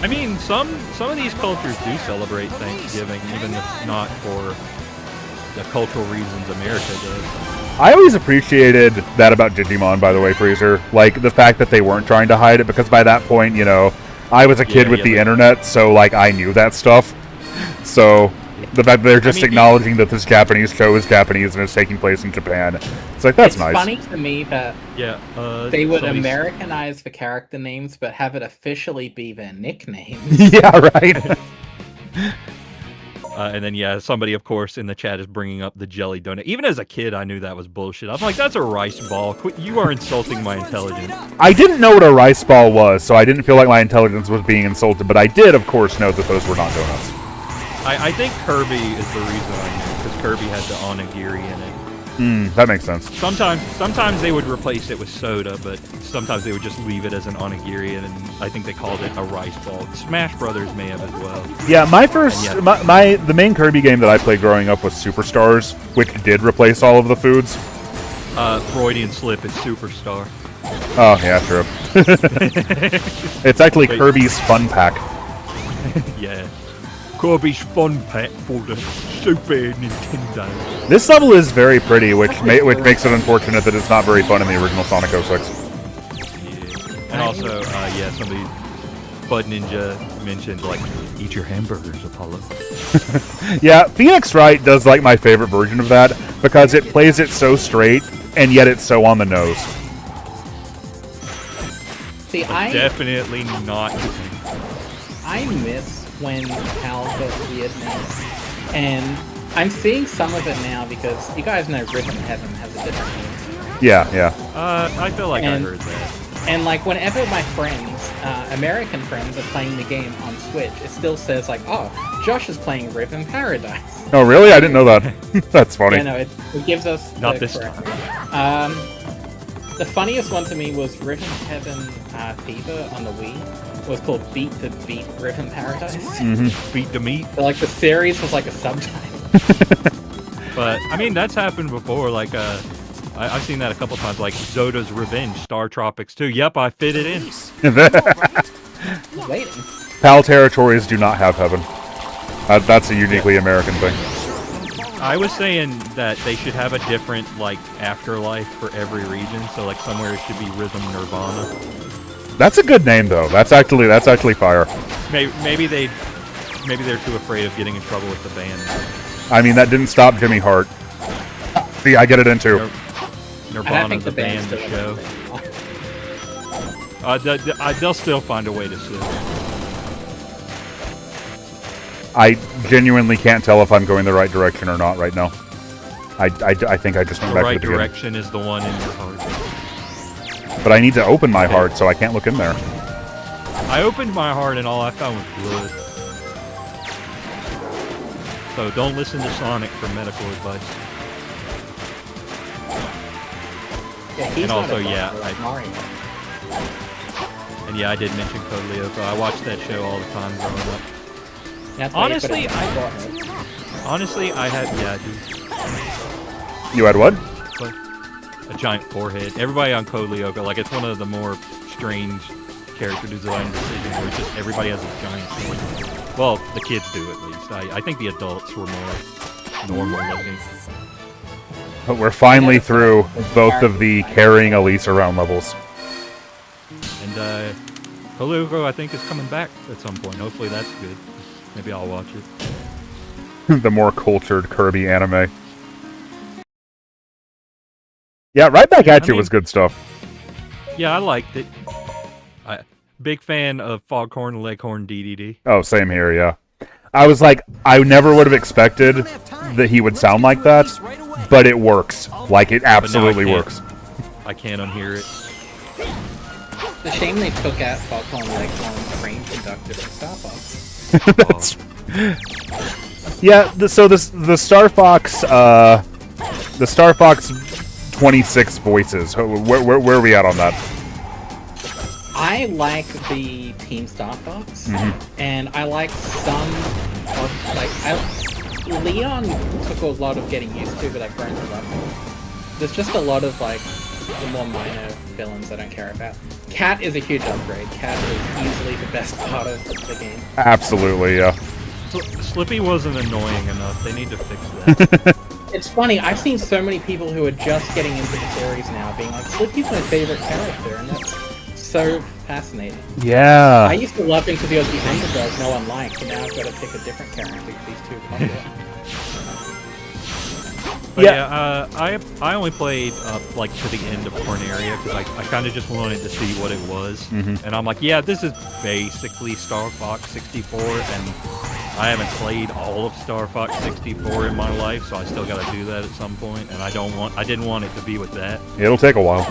I mean, some of these cultures do celebrate Thanksgiving, even if not for the cultural reasons America does. I always appreciated that about Digimon, by the way, Freezer. Like, the fact that they weren't trying to hide it, because by that point, you know, I was a kid with the internet, so, like, I knew that stuff. So, The fact that they're just acknowledging that this Japanese show is Japanese and is taking place in Japan. It's like, that's nice. It's funny to me that they would Americanize the character names, but have it officially be their nicknames. Yeah, right. And then, somebody, of course, in the chat is bringing up the jelly donut. Even as a kid, I knew that was bullshit. I'm like, that's a rice ball. You are insulting my intelligence. I didn't know what a rice ball was, so I didn't feel like my intelligence was being insulted, but I did, of course, know that those were not donuts. I think Kirby is the reason I knew, because Kirby had the onigiri in it. That makes sense. Sometimes they would replace it with soda, but sometimes they would just leave it as an onigiri, and I think they called it a rice ball. Smash Brothers may have as well. Yeah, the main Kirby game that I played growing up was Superstars, which did replace all of the foods. Freudian slip is Superstar. Oh, yeah, true. It's actually Kirby's Fun Pack. Yeah. Kirby's Fun Pack for the Super Nintendo. This level is very pretty, which makes it unfortunate that it's not very fun in the original Sonic 06. Yeah. And also, somebody, Bud Ninja mentioned, like, eat your hamburgers, Apollo. Yeah, Phoenix Wright does like my favorite version of that, because it plays it so straight, and yet it's so on the nose. See, definitely not. I miss when Hal got weird names, and I'm seeing some of it now because you guys know Rhythm Heaven has a different name. Yeah. I feel like I heard that. And like whenever my friends, American friends, are playing the game on Switch, it still says like, "Oh, Josh is playing Rhythm Paradise." Oh, really? I didn't know that. That's funny. Yeah, no, it gives us not this time. The funniest one to me was Rhythm Heaven Fever on the Wii. It was called Beat to Beat Rhythm Paradise. Beat to Meat. But, like the series was like a subtitle. But I mean, that's happened before. Like I've seen that a couple times. Like Zoda's Revenge, Star Tropics 2. Yep, I fit it in. Waiting. PAL territories do not have heaven. That's a uniquely American thing. I was saying that they should have a different, like, afterlife for every region. So, like, somewhere it should be Rhythm Nirvana. That's a good name, though. That's actually fire. Maybe they're too afraid of getting in trouble with the band. I mean, that didn't stop Jimmy Hart. See, I get it in too. Nirvana, the band, the show. They'll still find a way to sue. I genuinely can't tell if I'm going the right direction or not right now. I think I just went back to the beginning. The right direction is the one in your heart. But I need to open my heart, so I can't look in there. I opened my heart and all I found was blood. So don't listen to Sonic for medical advice. Yeah, and also, I did mention Code Lyoko. I watched that show all the time growing up. Honestly, I had, dude. You had what? A giant forehead. Everybody on Code Lyoko, like, it's one of the more strange character design decisions where it's just everybody has a giant forehead. Well, the kids do at least. I think the adults were more normal looking. But we're finally through both of the carrying Elise around levels. And Code Lyoko, I think, is coming back at some point. Hopefully that's good. Maybe I'll watch it. The more cultured Kirby anime. Yeah, Right Back At You was good stuff. Yeah, I liked it. Big fan of Foghorn Leghorn DDD. Oh, same here, yeah. I was like, I never would have expected that he would sound like that, but it works. Like, it absolutely works. I can't unhear it. It's a shame they took out Foghorn Leghorn train conductor from Star Fox. Yeah, so the Star Fox 26 voices. Where are we at on that? I like the Team Star Fox, and I like some of, like, Leon took a lot of getting used to, but I've grown to love him. There's just a lot of, like, the more minor villains I don't care about. Cat is a huge upgrade. Cat is easily the best part of the game. Absolutely, yeah. Slippy wasn't annoying enough. They need to fix that. It's funny, I've seen so many people who are just getting into the series now being like, Slippy's my favorite character, and that's so fascinating. Yeah. I used to love him because he was the underdog no one liked, and now I've got to pick a different character because these two come But yeah, I only played like to the end of Corneria because I kind of just wanted to see what it was, and I'm like, yeah, this is basically Star Fox 64, and I haven't played all of Star Fox 64 in my life, so I still got to do that at some point, and I didn't want it to be with that. It'll take a while.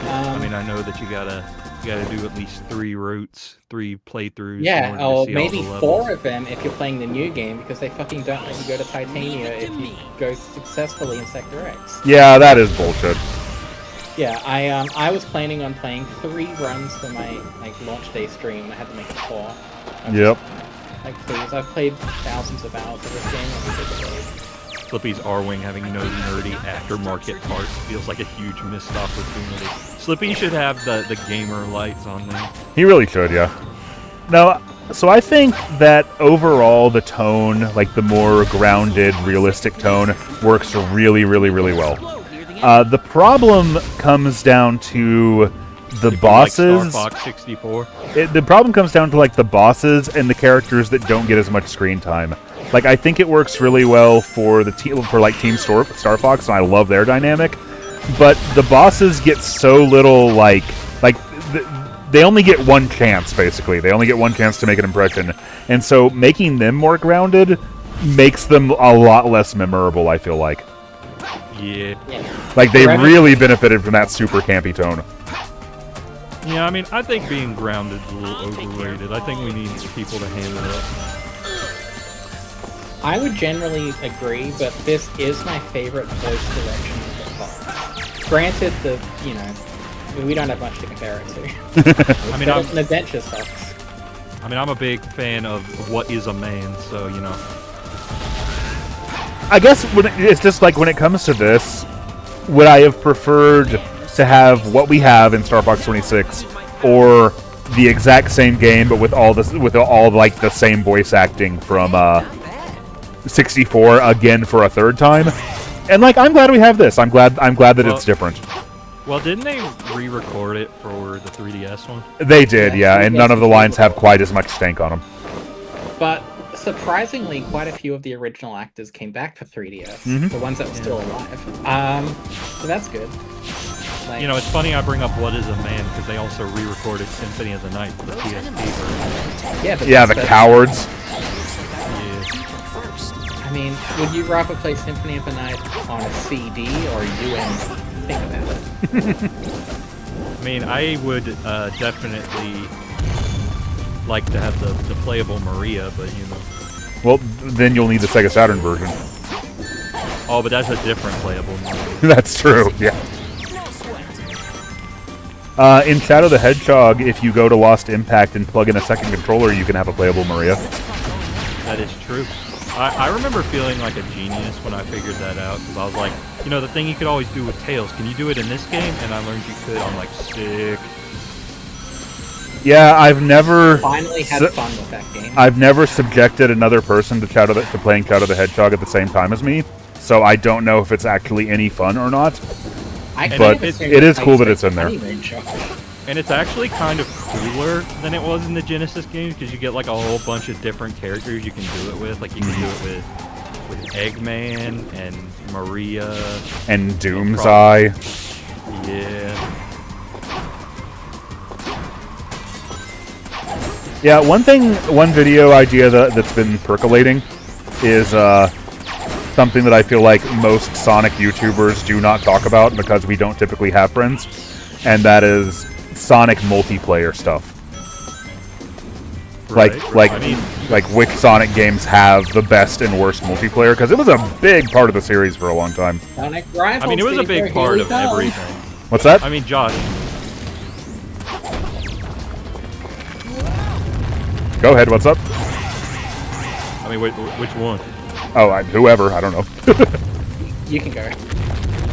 I mean, I know that you gotta do at least 3 routes, 3 playthroughs. Yeah, or maybe all the 4 of them if you're playing the new game, because they fucking don't let you go to Titania if you go successfully in Sector X. Yeah, that is bullshit. Yeah, I was planning on playing 3 runs for my launch day stream, and I had to make it 4. Yep. Please, I've played thousands of hours of this game. Slippy's R-Wing having no nerdy aftermarket parts feels like a huge missed opportunity. Slippy should have the gamer lights on there. He really should, yeah. No, so I think that overall the tone, like the more grounded, realistic tone, works really, really, really well. The problem comes down to the bosses. Like Star Fox 64. The problem comes down to like the bosses and the characters that don't get as much screen time. Like I think it works really well for the Team Star Fox, and I love their dynamic. But the bosses get so little they only get one chance basically. They only get one chance to make an impression, and so making them more grounded makes them a lot less memorable. I feel like. Yeah. Like they really benefited from that super campy tone. Yeah, I mean, I think being grounded is a little overrated. I think we need people to hand it up. I would generally agree, but this is my favorite voice direction of the Fox. Granted, we don't have much to compare it to. I mean, I'm an Adventures Fox. I mean, I'm a big fan of What Is a Man, so you know. I guess it's just like when it comes to this, would I have preferred to have what we have in Star Fox 26, or the exact same game but with all like the same voice acting from 64 again for a third time? And like, I'm glad we have this. I'm glad that it's different. Well, didn't they re-record it for the 3DS one? They did, yeah, and none of the lines have quite as much stank on them. But surprisingly, quite a few of the original actors came back for 3DS. The ones that were still alive. So that's good. Like, you know, it's funny I bring up What Is a Man because they also re-recorded Symphony of the Night for the PSP version. Yeah, the cowards. I mean, would you rather play Symphony of the Night on a CD or UMD? Think about it. I mean, I would definitely like to have the playable Maria, but you know. Well, then you'll need the Sega Saturn version. Oh, but that's a different playable Maria. That's true, yeah. In Shadow the Hedgehog, if you go to Lost Impact and plug in a second controller, you can have a playable Maria. That is true. I remember feeling like a genius when I figured that out, because I was like, you know, the thing you could always do with Tails, can you do it in this game? And I learned you could. I'm like, sick. Yeah, I've never finally had fun with that game. I've never subjected another person to playing Shadow the Hedgehog at the same time as me, so I don't know if it's actually any fun or not. But it is cool that it's in there. And it's actually kind of cooler than it was in the Genesis games, because you get like a whole bunch of different characters you can do it with. Like you can do it with Eggman and Maria. And Doomseye. Yeah. Yeah, one video idea that's been percolating is something that I feel like most Sonic YouTubers do not talk about because we don't typically have friends, and that is Sonic multiplayer stuff. Right. Like which Sonic games have the best and worst multiplayer, because it was a big part of the series for a long time. Sonic Rivals, I mean, it was a big part of everything. What's that? I mean, Josh. Go ahead, what's up? I mean, which one? Oh, whoever, I don't know. You can go.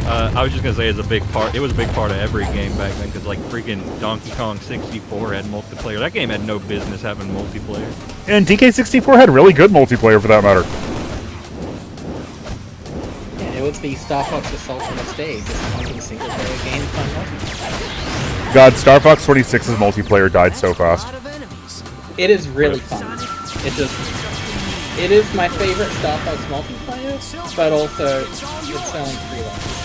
I was just gonna say it was a big part of every game back then, because like freaking Donkey Kong 64 had multiplayer. That game had no business having multiplayer. And DK64 had really good multiplayer for that matter. Yeah, was the Star Fox Assault on a Stage, disappointing single-player game fun multiplayer. God, Star Fox 26's multiplayer died so fast. It is really fun. It is my favorite Star Fox multiplayer, but also it's only 3 levels.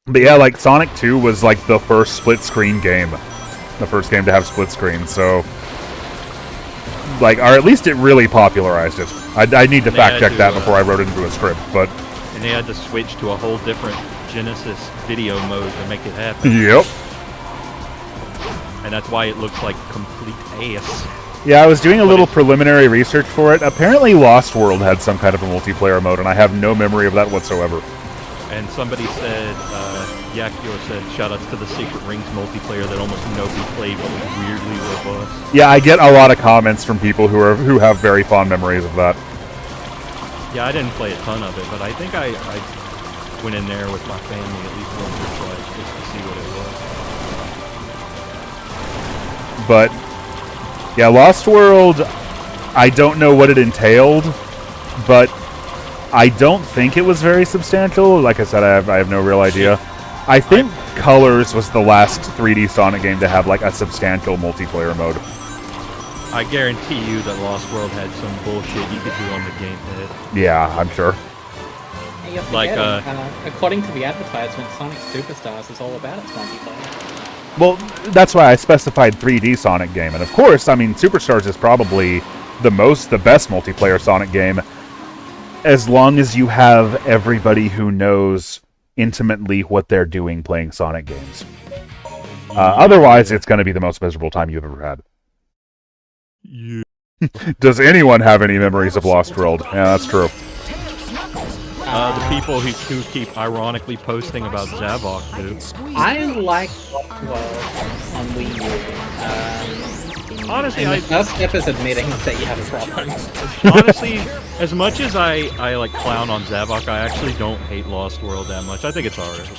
But yeah, like, Sonic 2 was, like, the first split-screen game. The first game to have split-screen, so... Like, or at least it really popularized it. I need to fact-check that before I wrote it into a script, but... And they had to switch to a whole different Genesis video mode to make it happen. Yep. And that's why it looks like complete ass. Yeah, I was doing a little preliminary research for it. Apparently Lost World had some kind of a multiplayer mode, and I have no memory of that whatsoever. And somebody said, Yakio said, shoutouts to the Secret Rings multiplayer that almost nobody played, but was weirdly robust. Yeah, I get a lot of comments from people who have very fond memories of that. Yeah, I didn't play a ton of it, but I think I went in there with my family at least once or twice just to see what it was. But, yeah, Lost World, I don't know what it entailed, but I don't think it was very substantial. Like I said, I have no real idea. I think Colors was the last 3D Sonic game to have, like, a substantial multiplayer mode. I guarantee you that Lost World had some bullshit you could do on the gamepad. Yeah, I'm sure. Like, according to the advertisement, Sonic Superstars is all about its multiplayer. Well, that's why I specified 3D Sonic game. And of course, I mean, Superstars is probably the best multiplayer Sonic game, as long as you have everybody who knows intimately what they're doing playing Sonic games. Otherwise, it's going to be the most miserable time you've ever had. Yeah. Does anyone have any memories of Lost World? Yeah, that's true. The people who keep ironically posting about Zavok do. I like Lost World on Wii U. Honestly, the first step is admitting that you have a problem. Honestly, as much as I like clown on Zavok, I actually don't hate Lost World that much. I think it's alright.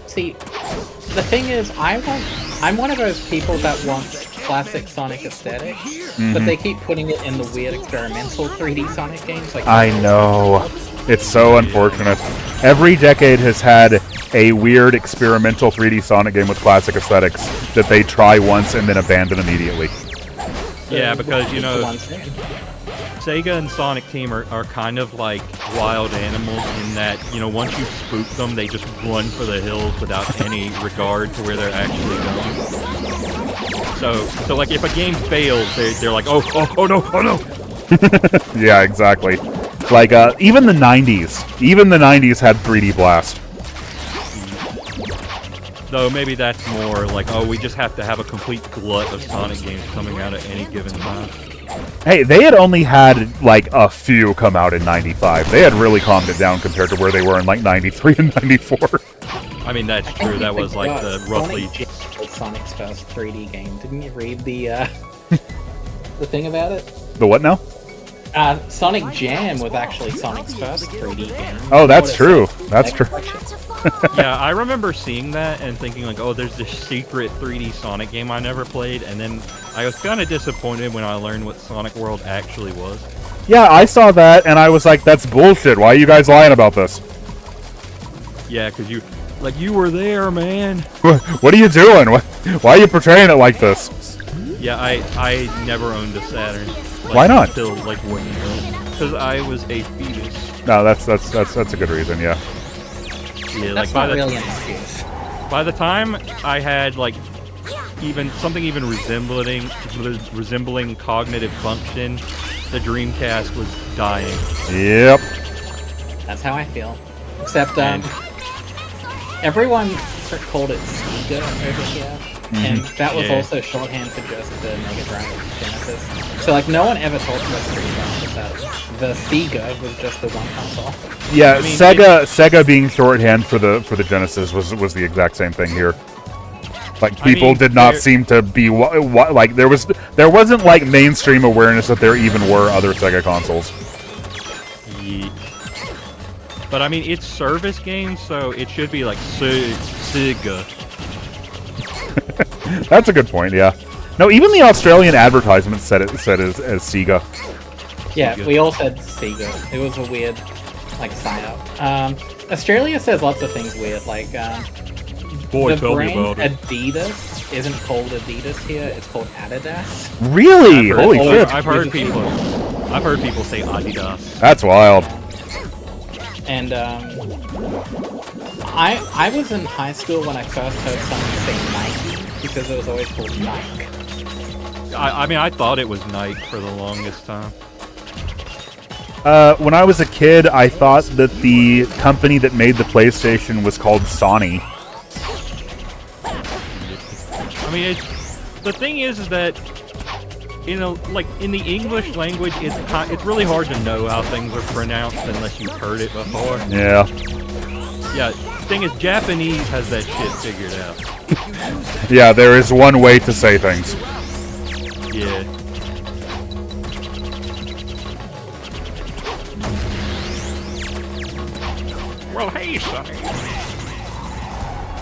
See, the thing is, I'm one of those people that wants classic Sonic aesthetic, but they keep putting it in the weird experimental 3D Sonic games. Like I know. It's so unfortunate. Every decade has had a weird experimental 3D Sonic game with classic aesthetics that they try once and then abandon immediately. Yeah, because, you know, Sega and Sonic Team are kind of like wild animals in that, you know, once you spook them, they just run for the hills without any regard to where they're actually going. So like, if a game fails, they're like, oh no. Yeah, exactly. Like, even the 90s had 3D Blast. Though maybe that's more like, oh, we just have to have a complete glut of Sonic games coming out at any given time. Hey, they had only had, like, a few come out in 95. They had really calmed it down compared to where they were in, like, 93 and 94. I mean, that's true. That was, like, the roughly... Sonic's first 3D game. Didn't you read the the thing about it? The what now? Sonic Jam was actually Sonic's first 3D game. Oh, that's true. That's true. Yeah, I remember seeing that and thinking like, oh, there's this secret 3D Sonic game I never played, and then I was kind of disappointed when I learned what Sonic World actually was. Yeah, I saw that, and I was like, that's bullshit. Why are you guys lying about this? Yeah, because you were there, man. What are you doing? Why are you portraying it like this? Yeah, I never owned a Saturn. Like, why not? Until like 1 year. Because I was a fetus. No, that's a good reason. Yeah. Yeah, that's like not really an excuse. By the time I had like something even resembling cognitive function, the Dreamcast was dying. Yep. That's how I feel. Except everyone called it Sega over here. And that was also shorthand for just the Mega Drive Genesis. So like no one ever talked about the Dreamcast that the Sega was just the one console. Yeah, I mean, Sega being shorthand for the Genesis was the exact same thing here. Like people did not seem to be like there wasn't like mainstream awareness that there even were other Sega consoles. Yeah. But I mean, it's service games, so it should be like Sega. That's a good point, yeah. No, even the Australian advertisement said as Sega. Yeah, Sega. we all said Sega. It was a weird, like, sign-up. Australia says lots of things weird, like, Boy, the tell me brand about it. Adidas isn't called Adidas here, it's called Adidas. Really? Holy shit! I've heard people say Adidas. That's wild. And I was in high school when I first heard someone say Nike because it was always called Nike. I mean, I thought it was Nike for the longest time. When I was a kid, I thought that the company that made the PlayStation was called Sony. I mean, the thing is that, you know, like in the English language, it's really hard to know how things are pronounced unless you've heard it before. Yeah. Yeah. The thing is, Japanese has that shit figured out. Yeah, there is one way to say things. Yeah. Well, hey, Sonny.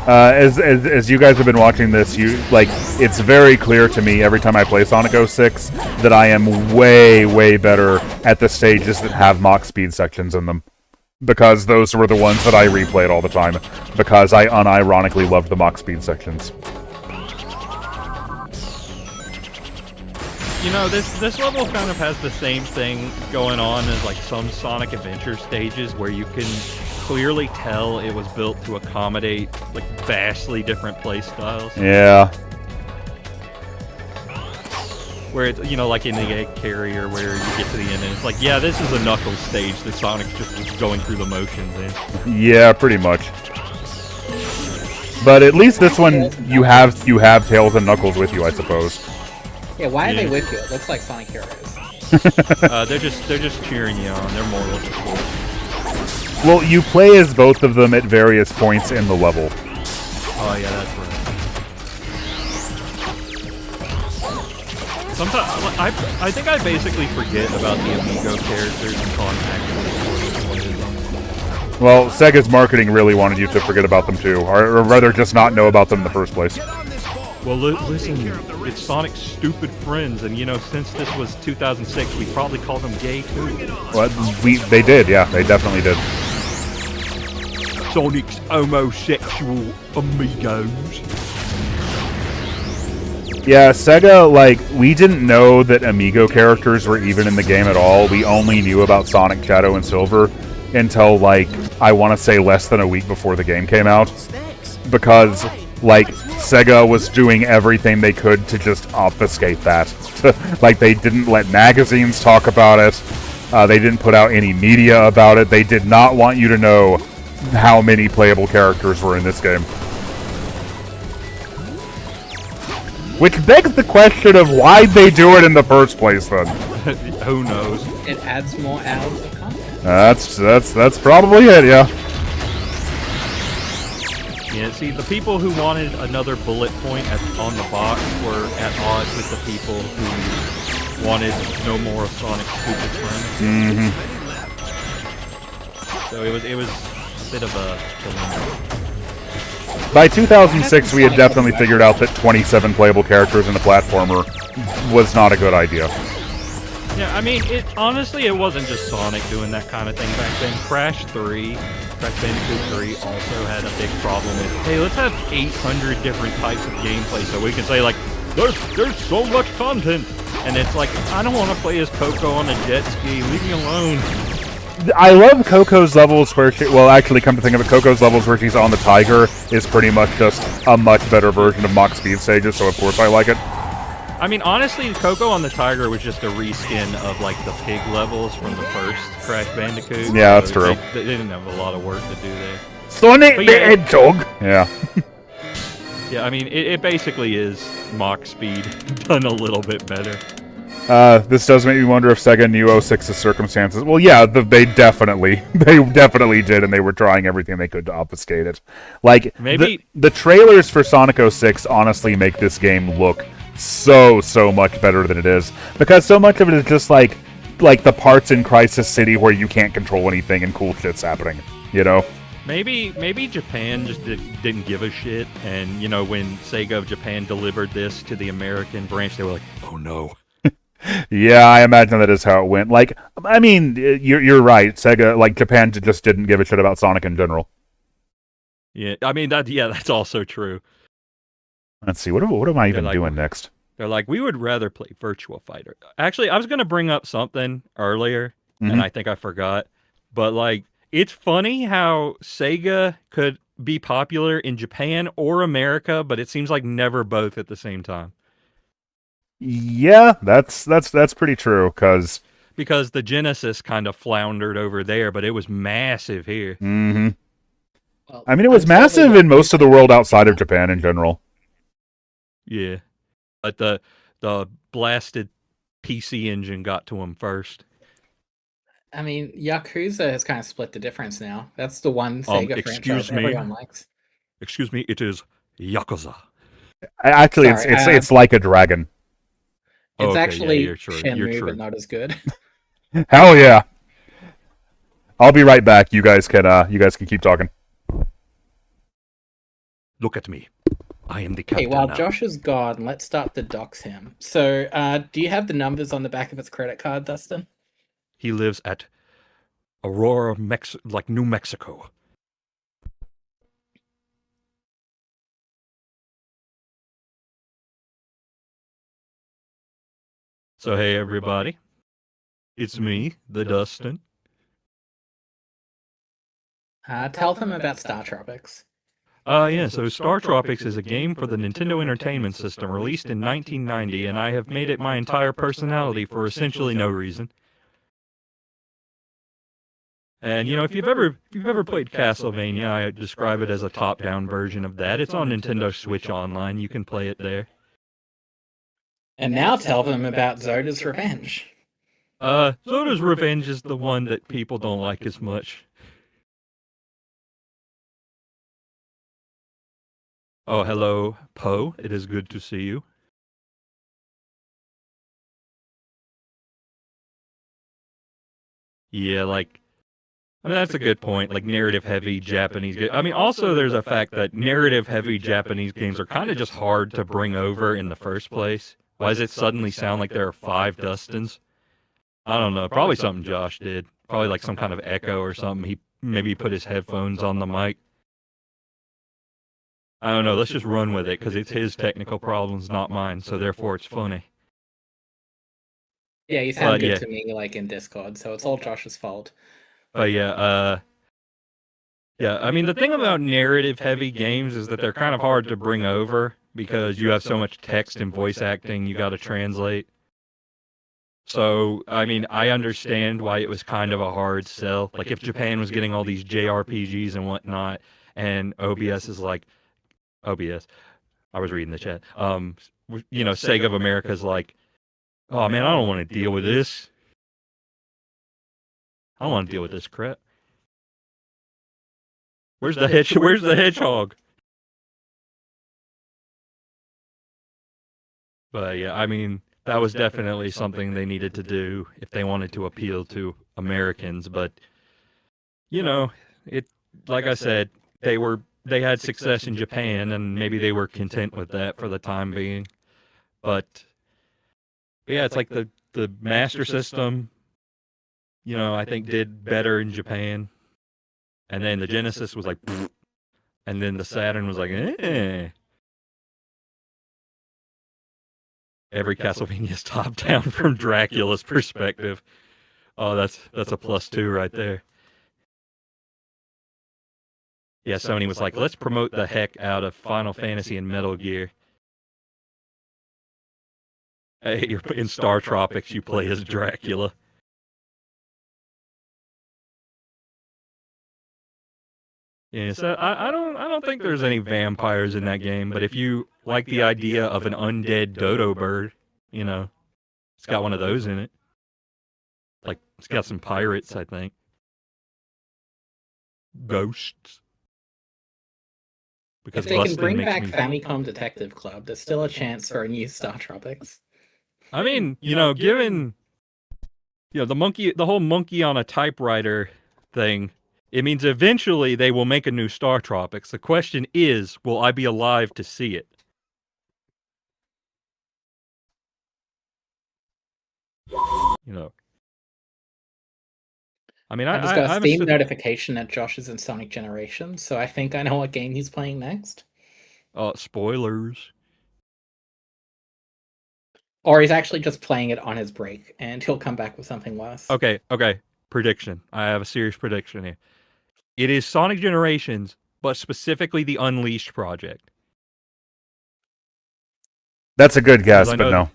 As you guys have been watching this, it's very clear to me every time I play Sonic 06 that I am way better at the stages that have Mach speed sections in them. Because those were the ones that I replayed all the time. Because I unironically loved the Mach speed sections. You know, this level kind of has the same thing going on as like some Sonic Adventure stages where you can clearly tell it was built to accommodate like vastly different play styles. Yeah. Where it's, you know, like in the Egg Carrier where you get to the end and it's like, yeah, this is a Knuckles stage that Sonic's just going through the motions in. Yeah, pretty much. But at least this one you have Tails and Knuckles with you, I suppose. Yeah, why are they with you? It looks like Sonic Heroes. They're just cheering you on. They're moral support. Well, you play as both of them at various points in the level. Oh yeah, that's right. Sometimes I think I basically forget about the Amigo characters and contact. Well, Sega's marketing really wanted you to forget about them too, or rather just not know about them in the first place. Well, listen, it's Sonic's stupid friends, and you know, since this was 2006, we probably call them gay too. Well, they did, yeah, they definitely did. Sonic's homosexual amigos. Yeah, Sega, we didn't know that Amigo characters were even in the game at all. We only knew about Sonic, Shadow, and Silver until, I want to say less than a week before the game came out. Because, Sega was doing everything they could to just obfuscate that. They didn't let magazines talk about it. They didn't put out any media about it. They did not want you to know how many playable characters were in this game. Which begs the question of why'd they do it in the first place, then? Who knows? It adds more hours of content. That's probably it, yeah. Yeah, see, the people who wanted another bullet point on the box were at odds with the people who wanted no more of Sonic's stupid friends. So it was a bit of a dilemma. By 2006, we had definitely figured out that 27 playable characters in a platformer was not a good idea. Yeah, I mean, honestly, it wasn't just Sonic doing that kind of thing back then. Crash Bandicoot 3 also had a big problem with, hey, let's have 800 different types of gameplay so we can say, there's so much content. And it's like, I don't want to play as Coco on a jet ski. Leave me alone. I love Coco's levels where actually, come to think of it, Coco's levels where she's on the Tiger is pretty much just a much better version of Mach Speed stages, so of course I like it. I mean, honestly, Coco on the Tiger was just a reskin of, the pig levels from the first Crash Bandicoot. Yeah, that's true. They didn't have a lot of work to do there. Sonic the Hedgehog! Yeah. Yeah, I mean, it basically is Mach Speed done a little bit better. This does make me wonder if Sega knew 06's circumstances. Well, yeah, they definitely did, and they were trying everything they could to obfuscate it. Maybe the trailers for Sonic 06 honestly make this game look so much better than it is, because so much of it is just like the parts in Crisis City where you can't control anything and cool shit's happening, you know? Maybe Japan just didn't give a shit, and, when Sega of Japan delivered this to the American branch, they were like, oh no. Yeah, I imagine that is how it went. Like, I mean, you're right. Sega, like Japan, just didn't give a shit about Sonic in general. Yeah, I mean that's also true. Let's see, what am I even doing next? They're like, we would rather play Virtua Fighter. Actually, I was gonna bring up something earlier, and I think I forgot. But like, it's funny how Sega could be popular in Japan or America, but it seems like never both at the same time. Yeah, that's pretty true, because the Genesis kind of floundered over there, but it was massive here. Mm-hmm. Well, I mean, it was massive in most of the world outside of Japan in general. Yeah, but the blasted PC engine got to him first. I mean, Yakuza has kind of split the difference now. That's the one Sega franchise everyone likes. Excuse me, it is Yakuza. Actually, it's like a dragon. It's actually Shenmue, but not as good. Hell yeah! I'll be right back. You guys can keep talking. Look at me. I am the captain. Okay, while now. Josh is gone, let's start to dox him. So, do you have the numbers on the back of his credit card, Dustin? He lives at Aurora, New Mexico. So hey everybody, it's me, the Dustin. Tell them about Star Tropics. So Star Tropics is a game for the Nintendo Entertainment System released in 1990, and I have made it my entire personality for essentially no reason. And you know, if you've ever played Castlevania, I describe it as a top-down version of that. It's on Nintendo Switch Online. You can play it there. And now tell them about Zoda's Revenge. Zoda's Revenge is the one that people don't like as much. Oh, hello, Poe. It is good to see you. Yeah, like, I mean, that's a good point. Like, narrative-heavy Japanese games. I mean, also there's a fact that narrative-heavy Japanese games are kind of just hard to bring over in the first place. Why does it suddenly sound like there are 5 Dustins? I don't know. Probably something Josh did. Probably like some kind of echo or something. He maybe put his headphones on the mic. I don't know. Let's just run with it because it's his technical problems, not mine. So therefore, it's funny. Yeah, you sound good to me, like in Discord. So it's all Josh's fault. But yeah, I mean, the thing about narrative-heavy games is that they're kind of hard to bring over because you have so much text and voice acting you got to translate. So, I mean, I understand why it was kind of a hard sell. Like, if Japan was getting all these JRPGs and whatnot, and OBS is like, OBS, I was reading the chat, you know, Sega of America's like, oh man, I don't want to deal with this. I don't want to deal with this crap. Where's the hedgehog? But yeah, I mean, that was definitely something they needed to do if they wanted to appeal to Americans. But you know, like I said, they had success in Japan, and maybe they were content with that for the time being. But yeah, it's like the Master System, you know, I think did better in Japan, and then the Genesis was like, and then the Saturn was like, eh. Every Castlevania is top down from Dracula's perspective. Oh, that's a +2 right there. Yeah, Sony was like, let's promote the heck out of Final Fantasy and Metal Gear. Hey, you're in Star Tropics, you play as Dracula. Yeah, so I don't think there's any vampires in that game, but if you like the idea of an undead dodo bird, you know, it's got one of those in it. Like, it's got some pirates, I think. Ghosts. Because if they can bring back Famicom Detective Club, there's still a chance for a new Star Tropics. I mean, you know, given, you know, the whole monkey on a typewriter thing, it means eventually they will make a new Star Tropics. The question is, will I be alive to see it? you know. I mean, I just got a Steam notification that Josh is in Sonic Generations, so I think I know what game he's playing next. Spoilers. Or he's actually just playing it on his break, and he'll come back with something worse. Okay. Prediction. I have a serious prediction here. It is Sonic Generations, but specifically the Unleashed project. That's a good guess, but no.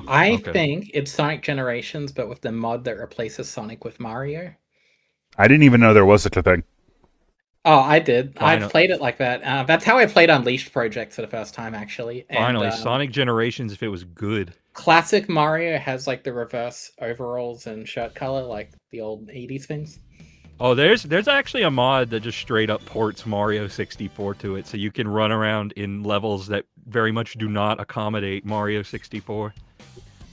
I think it's Sonic Generations, but with the mod that replaces Sonic with Mario. I didn't even know there was such a thing. Oh, I did. I've played it like that. That's how I played Unleashed Project for the first time, actually. Finally, Sonic Generations, if it was good. Classic Mario has like the reverse overalls and shirt color, like the old 80s things. Oh, there's actually a mod that just straight up ports Mario 64 to it, so you can run around in levels that very much do not accommodate Mario 64.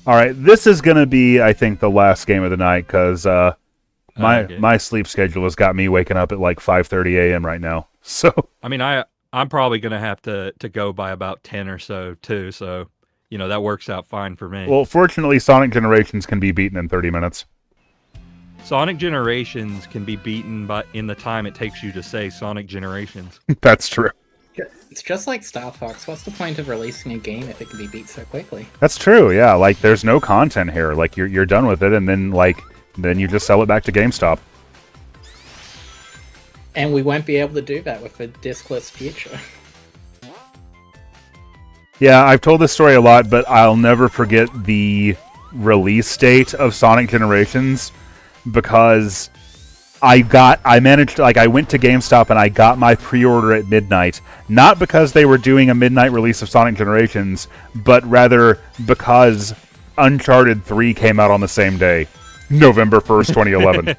All right, this is going to be, I think, the last game of the night, because my sleep schedule has got me waking up at like 5:30 a.m. right now. So I mean, I'm probably going to have to go by about 10 or so, too, so, you know, that works out fine for me. Well, fortunately, Sonic Generations can be beaten in 30 minutes. Sonic Generations can be beaten in the time it takes you to say Sonic Generations. That's true. It's just like Star Fox. What's the point of releasing a game if it can be beat so quickly? That's true, yeah. Like, there's no content here. Like, you're done with it, and then you just sell it back to GameStop. And we won't be able to do that with a diskless future. Yeah, I've told this story a lot, but I'll never forget the release date of Sonic Generations, because I went to GameStop and I got my pre-order at midnight, not because they were doing a midnight release of Sonic Generations, but rather because Uncharted 3 came out on the same day, November 1st, 2011.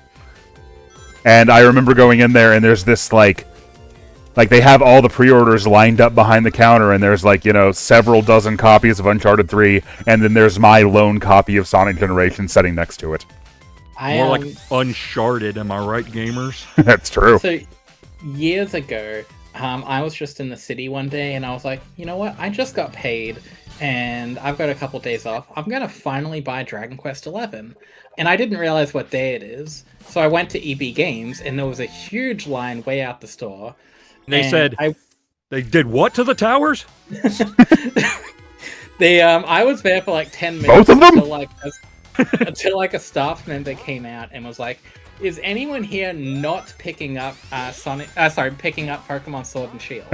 And I remember going in there and there's this like they have all the pre-orders lined up behind the counter, and there's several dozen copies of Uncharted 3, and then there's my lone copy of Sonic Generations sitting next to it. More like Uncharted, am I right, gamers? That's true. So, years ago, I was just in the city one day, and I was like, you know what? I just got paid, and I've got a couple days off. I'm going to finally buy Dragon Quest XI. And I didn't realize what day it is, so I went to EB Games, and there was a huge line way out the store. They said, they did what to the towers? I was there for like 10 minutes. Both of them? Until a staff member came out and was like, "Is anyone here not picking up picking up Pokemon Sword and Shield?"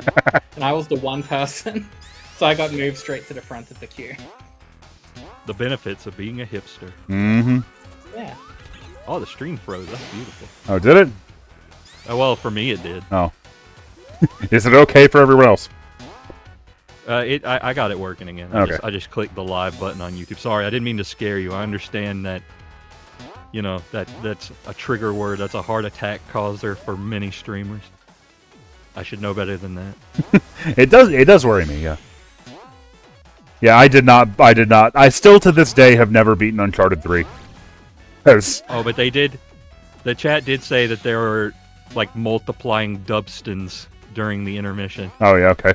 And I was the one person, so I got moved straight to the front of the queue. The benefits of being a hipster. Mm-hmm. Yeah. Oh, the stream froze. That's beautiful. Oh, did it? Oh, well, for me it did. Oh. Is it okay for everyone else? I got it working again. Okay. I just clicked the live button on YouTube. Sorry, I didn't mean to scare you. I understand that, that's a trigger word. That's a heart attack causer for many streamers. I should know better than that. It does worry me, yeah. Yeah, I did not. I still to this day have never beaten Uncharted 3. Oh, but they did. The chat did say that there were multiplying dubstons during the intermission. Oh yeah, okay.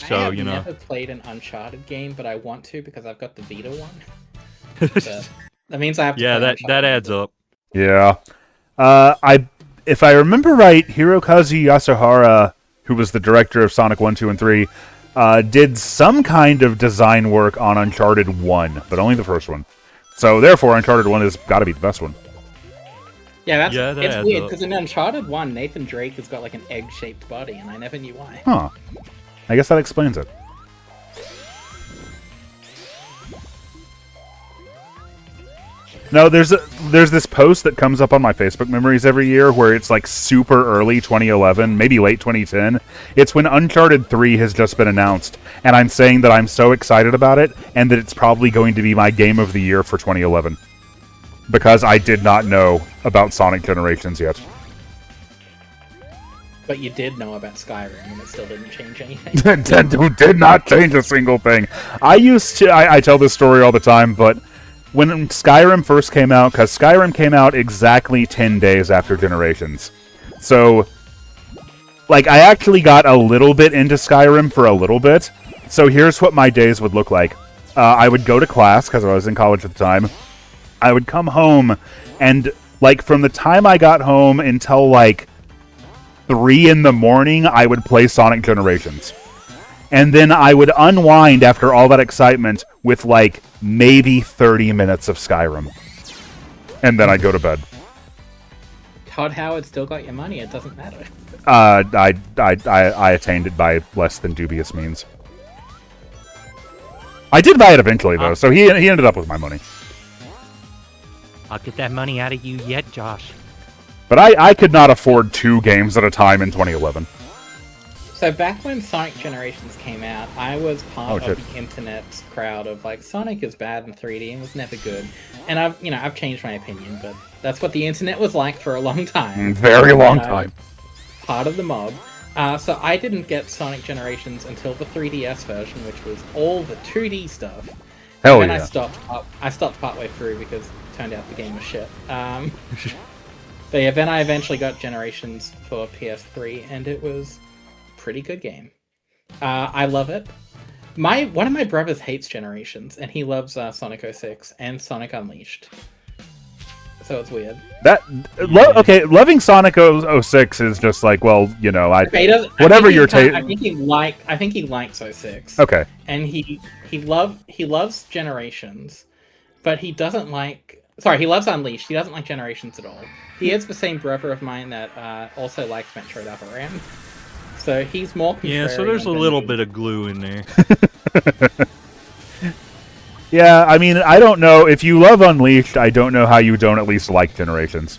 So, I have never played an Uncharted game, but I want to because I've got the Vita one. That means I have to play that adds up. Yeah. If I remember right, Hirokazu Yasuhara, who was the director of Sonic 1, 2, and 3, did some kind of design work on Uncharted 1, but only the first one. So therefore, Uncharted 1 has got to be the best one. Yeah, it's weird, because in Uncharted 1, Nathan Drake has got an egg-shaped body, and I never knew why. Huh. I guess that explains it. No, there's this post that comes up on my Facebook memories every year where it's super early 2011, maybe late 2010. It's when Uncharted 3 has just been announced, and I'm saying that I'm so excited about it, and that it's probably going to be my game of the year for 2011. Because I did not know about Sonic Generations yet. But you did know about Skyrim, and it still didn't change anything. Did not change a single thing. I tell this story all the time, but when Skyrim first came out, because Skyrim came out exactly 10 days after Generations. So, I actually got a little bit into Skyrim for a little bit. So here's what my days would look like. I would go to class, because I was in college at the time. I would come home, and, like, from the time I got home until, like, 3 in the morning, I would play Sonic Generations. And then I would unwind after all that excitement with, like, maybe 30 minutes of Skyrim. And then I'd go to bed. Todd Howard still got your money. It doesn't matter. I attained it by less than dubious means. I did buy it eventually, though, so he ended up with my money. I'll get that money out of you yet, Josh. But I could not afford 2 games at a time in 2011. So back when Sonic Generations came out, I was part of the internet's crowd of like, Sonic is bad in 3D and was never good. And I've changed my opinion, but that's what the internet was like for a long time. Very long time. Part of the mob. So I didn't get Sonic Generations until the 3DS version, which was all the 2D stuff. Hell and yeah. I stopped partway through because it turned out the game was shit. But yeah, then I eventually got Generations for PS3, and it was a pretty good game. I love it. One of my brothers hates Generations, and he loves Sonic 06 and Sonic Unleashed. So it's weird. Loving Sonic 06 is just like, well, you know, whatever your taste. I think he likes 06. Okay. And he loves Generations, but he doesn't like. Sorry, he loves Unleashed. He doesn't like Generations at all. He is the same brother of mine that also likes Metroid Other M. So he's more. Yeah, so there's a little bit of glue in there. Yeah, I mean, I don't know. If you love Unleashed, I don't know how you don't at least like Generations.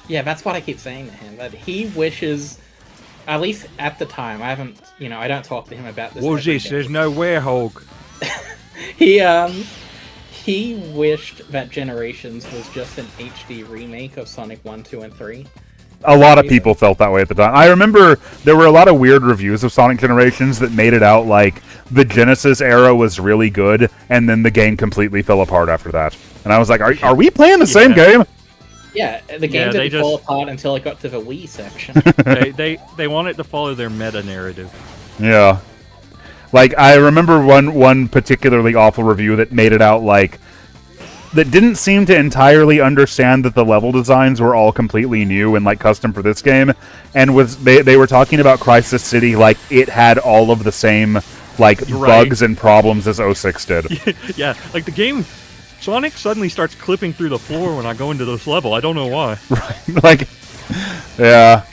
Yeah, that's what I keep saying to him. That he wishes, at least at the time, I don't talk to him about this. What's this? There's no werehog. He wished that Generations was just an HD remake of Sonic 1, 2, and 3. A lot of people felt that way at the time. I remember there were a lot of weird reviews of Sonic Generations that made it out like the Genesis era was really good, and then the game completely fell apart after that. And I was like, are we playing the same game? Yeah, the game didn't fall apart until it got to the Wii section. they want it to follow their meta-narrative. Yeah. Like, I remember one particularly awful review that made it out like that didn't seem to entirely understand that the level designs were all completely new and like custom for this game, and they were talking about Crisis City like it had all of the same like bugs and problems as 06 did. Yeah, like the game, Sonic suddenly starts clipping through the floor when I go into this level. I don't know why. Right, like, yeah,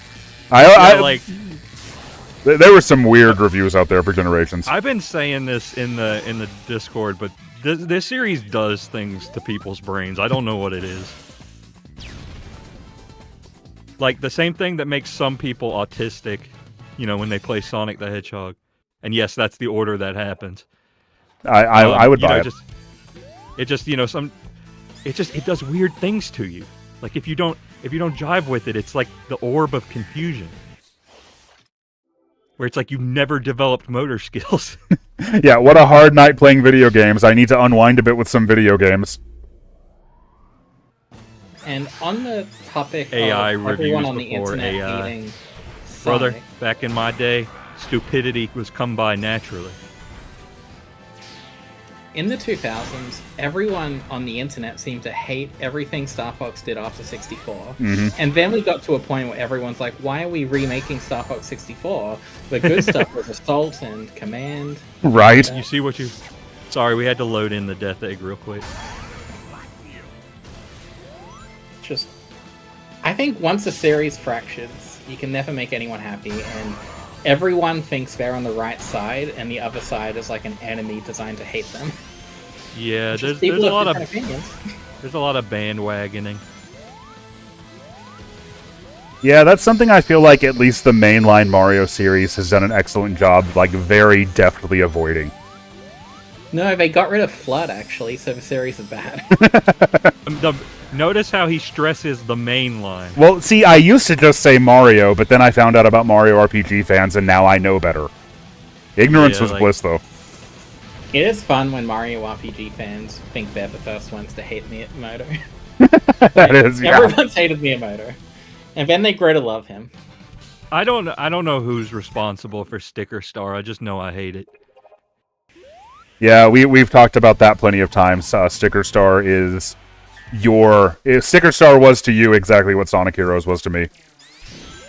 there were some weird reviews out there for Generations. I've been saying this in the Discord, but this series does things to people's brains. I don't know what it is. Like, the same thing that makes some people autistic, when they play Sonic the Hedgehog. And yes, that's the order that happens. I would buy it. It does weird things to you. Like, if you don't jive with it, it's like the orb of confusion. Where it's like you've never developed motor skills. Yeah, what a hard night playing video games. I need to unwind a bit with some video games. And on the topic AI of reviews everyone on the before internet AI. eating Brother, Sonic, back in my day, stupidity was come by naturally. in the 2000s, everyone on the internet seemed to hate everything Star Fox did after 64. Mm-hmm. And then we got to a point where everyone's like, why are we remaking Star Fox 64? The good stuff was Assault and Command. Right. You see what you... Sorry, we had to load in the death egg real quick. Just... I think once a series fractures, you can never make anyone happy, and everyone thinks they're on the right side, and the other side is like an enemy designed to hate them. Yeah, there's People a have lot of different opinions. there's a lot of bandwagoning. Yeah, that's something I feel like at least the mainline Mario series has done an excellent job, like, very deftly avoiding. No, they got rid of Flood, actually, so the series is bad. Notice how he stresses the main line. Well, see, I used to just say Mario, but then I found out about Mario RPG fans, and now I know better. Ignorance was bliss, though. It is fun when Mario RPG fans think they're the first ones to hate Miyamoto. That is, yeah. Everyone's hated Miyamoto. And then they grow to love him. I don't know who's responsible for Sticker Star. I just know I hate it. Yeah, we've talked about that plenty of times. Sticker Star is Sticker Star was to you exactly what Sonic Heroes was to me.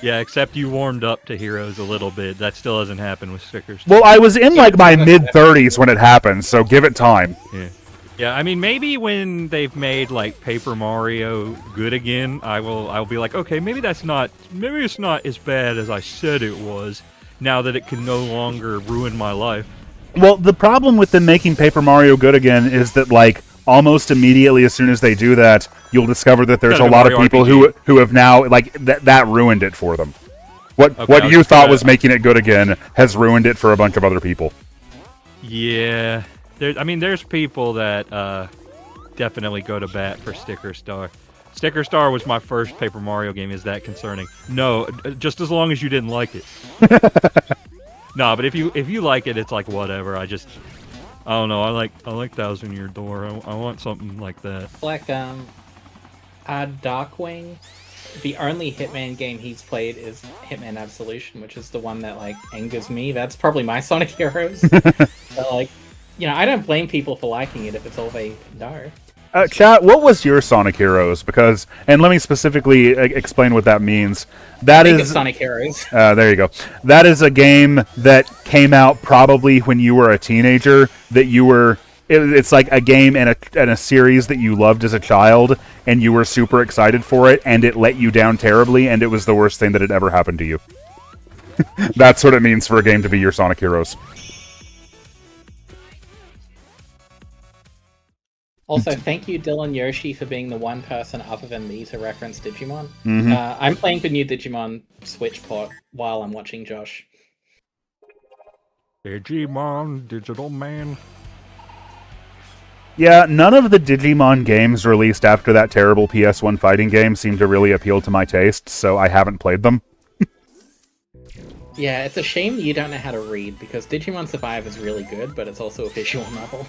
Yeah, except you warmed up to Heroes a little bit. That still hasn't happened with Sticker Star. Well, I was in like my mid-30s when it happened, so give it time. Yeah. Yeah, I mean, maybe when they've made like Paper Mario good again, I'll be like, okay, maybe it's not as bad as I said it was. Now that it can no longer ruin my life. Well, the problem with them making Paper Mario good again is that like almost immediately as soon as they do that, you'll discover that there's a lot of people who have now like that ruined it for them. What you thought was making it good again has ruined it for a bunch of other people. Yeah. There's people that definitely go to bat for Sticker Star. Sticker Star was my first Paper Mario game. Is that concerning? No, just as long as you didn't like it. No, but if you like it, it's like whatever. I don't know. I like Thousand Year Door. I want something like that. Like Darkwing. The only Hitman game he's played is Hitman Absolution, which is the one that like angers me. That's probably my Sonic Heroes. So, like. I don't blame people for liking it if it's all they know. Chat, what was your Sonic Heroes? And let me specifically explain what that means. I think it's Sonic Heroes. There you go. That is a game that came out probably when you were a teenager. It's like a game and a series that you loved as a child, and you were super excited for it, and it let you down terribly, and it was the worst thing that had ever happened to you. That's what it means for a game to be your Sonic Heroes. Also, thank you, Dylan Yoshi, for being the one person other than me to reference Digimon. Mm-hmm. I'm playing the new Digimon Switch port while I'm watching Josh. Digimon, Digital Man. Yeah, none of the Digimon games released after that terrible PS1 fighting game seem to really appeal to my taste, so I haven't played them. Yeah, it's a shame that you don't know how to read, because Digimon Survive is really good, but it's also a visual novel.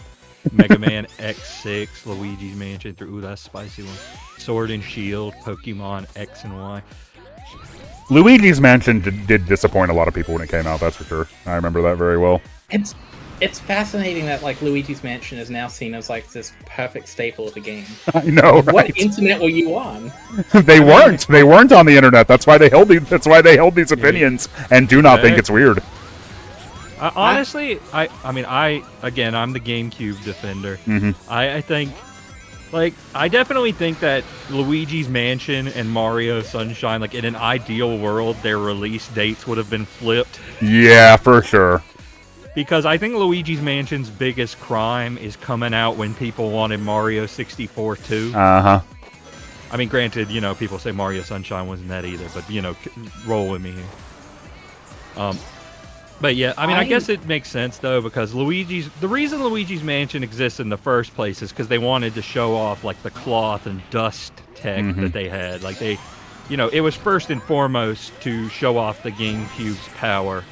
Mega Man X6, Luigi's Mansion 3. Ooh, that's a spicy one. Sword and Shield, Pokemon X and Y. Luigi's Mansion did disappoint a lot of people when it came out, that's for sure. I remember that very well. It's fascinating that like Luigi's Mansion is now seen as like this perfect staple of the game. I know, right? What internet were you on? They weren't. They weren't on the internet. That's why they held these opinions and do not think it's weird. Honestly, I'm the GameCube defender. Mm-hmm. I think, I definitely think that Luigi's Mansion and Mario Sunshine, like in an ideal world, their release dates would have been flipped. Yeah, for sure. Because I think Luigi's Mansion's biggest crime is coming out when people wanted Mario 64 too. Uh-huh. I mean, granted, people say Mario Sunshine wasn't that either, but, roll with me here. But yeah, I guess it makes sense though, because the reason Luigi's Mansion exists in the first place is because they wanted to show off like the cloth and dust tech that they had. Like it was first and foremost to show off the GameCube's power.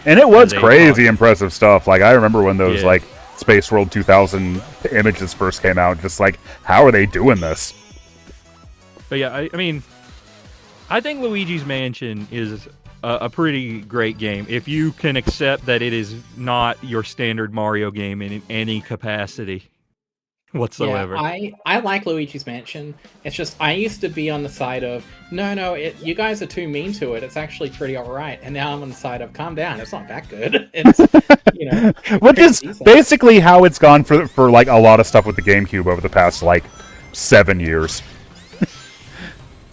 And it was crazy impressive stuff. Like I remember when those like Space World 2000 images first came out, just like how are they doing this? But yeah, I think Luigi's Mansion is a pretty great game if you can accept that it is not your standard Mario game in any capacity whatsoever. Yeah, I like Luigi's Mansion. It's just I used to be on the side of no, you guys are too mean to it. It's actually pretty alright. And now I'm on the side of calm down. It's not that good. It's which is basically how it's gone for like a lot of stuff with the GameCube over the past like 7 years.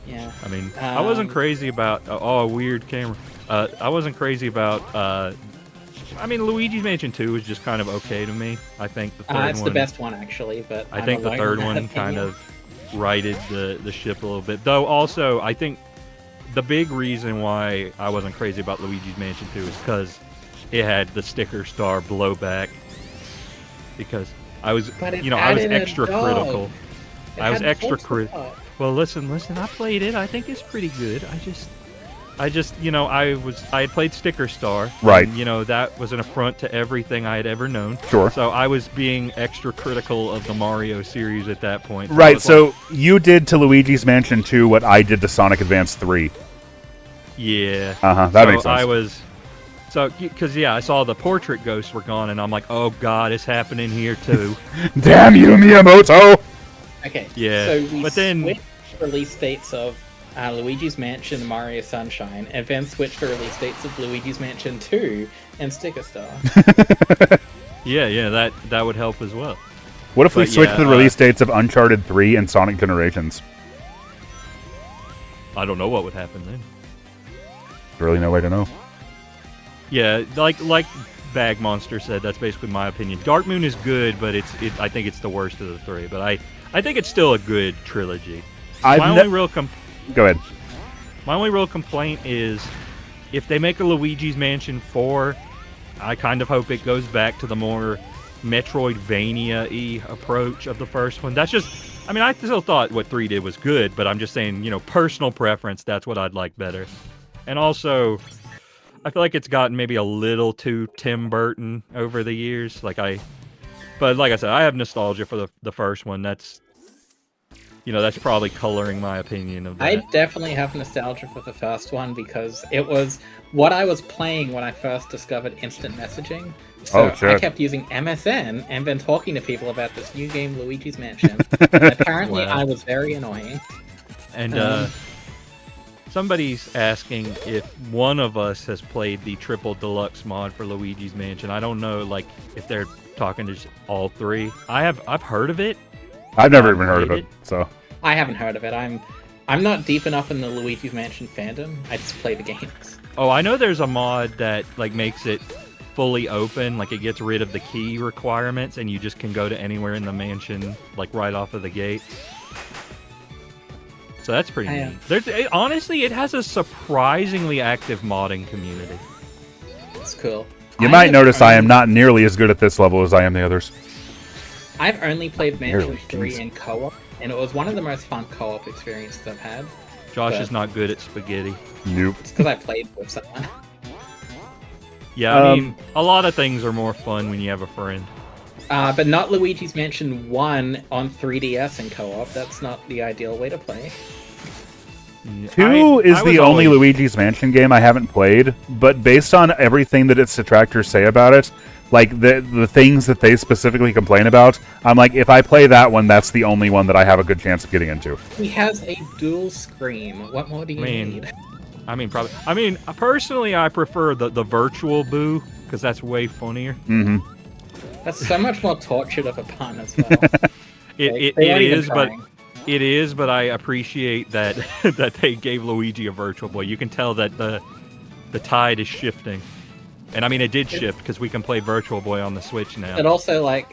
Yeah. I wasn't crazy about a weird camera. I wasn't crazy about Luigi's Mansion 2 was just kind of okay to me. I think the third one... It's the best one, actually, but I think the third one kind of righted the ship a little bit. Though, also, I think the big reason why I wasn't crazy about Luigi's Mansion 2 is because it had the Sticker Star blowback. Because I was, I was extra critical. I was extra critical. Well, listen, I played it. I think it's pretty good. I had played Sticker Star. Right. And, that was an affront to everything I had ever known. Sure. So I was being extra critical of the Mario series at that point. Right, so you did to Luigi's Mansion 2 what I did to Sonic Advance 3. Yeah. Uh-huh, that makes sense. So, because yeah, I saw the portrait ghosts were gone, and I'm like, oh god, it's happening here too. Damn you, Miyamoto! Okay. Yeah. So we but then switched release dates of Luigi's Mansion and Mario Sunshine, and then switched the release dates of Luigi's Mansion 2 and Sticker Star. yeah, that would help as well. What if we switched the release dates of Uncharted 3 and Sonic Generations? I don't know what would happen then. Really no way to know. Yeah, like Bag Monster said, that's basically my opinion. Dark Moon is good, but I think it's the worst of the three. But I think it's still a good trilogy. Go ahead. My only real complaint is if they make a Luigi's Mansion 4, I kind of hope it goes back to the more Metroidvania-y approach of the first one. That's just, I mean, I still thought what 3 did was good, but I'm just saying, you know, personal preference, that's what I'd like better. And also, I feel like it's gotten maybe a little too Tim Burton over the years. But like I said, I have nostalgia for the first one. That's, you know, that's probably coloring my opinion of that. I definitely have nostalgia for the first one because it was what I was playing when I first discovered instant messaging. So I kept using MSN and then talking to people about this new game, Luigi's Mansion. And apparently I was very annoying. And somebody's asking if one of us has played the Triple Deluxe mod for Luigi's Mansion. I don't know, like, if they're talking to just all three. I've heard of it. I've never even heard of it, so. I haven't heard of it. I'm not deep enough in the Luigi's Mansion fandom. I just play the games. Oh, I know there's a mod that like makes it fully open, like it gets rid of the key requirements, and you just can go to anywhere in the mansion, like right off of the gate. So that's pretty neat. Honestly, it has a surprisingly active modding community. It's cool. You might notice I am not nearly as good at this level as I am the others. I've only played Mansion 3 in co-op, and it was one of the most fun co-op experiences I've had. Josh is not good at spaghetti. Nope. It's because I played with someone. Yeah, I mean, a lot of things are more fun when you have a friend. But not Luigi's Mansion 1 on 3DS in co-op. That's not the ideal way to play. 2 is the only Luigi's Mansion game I haven't played, but based on everything that its detractors say about it, like the things that they specifically complain about, I'm like, if I play that one, that's the only one that I have a good chance of getting into. He has a dual screen. What more do you need? I mean, probably. I mean, personally, I prefer the virtual Boo because that's way funnier. Mm-hmm. That's so much more tortured of a pun as well. It is, but I appreciate that that they gave Luigi a Virtual Boy. You can tell that the tide is shifting, and I mean it did shift because we can play Virtual Boy on the Switch now. But also like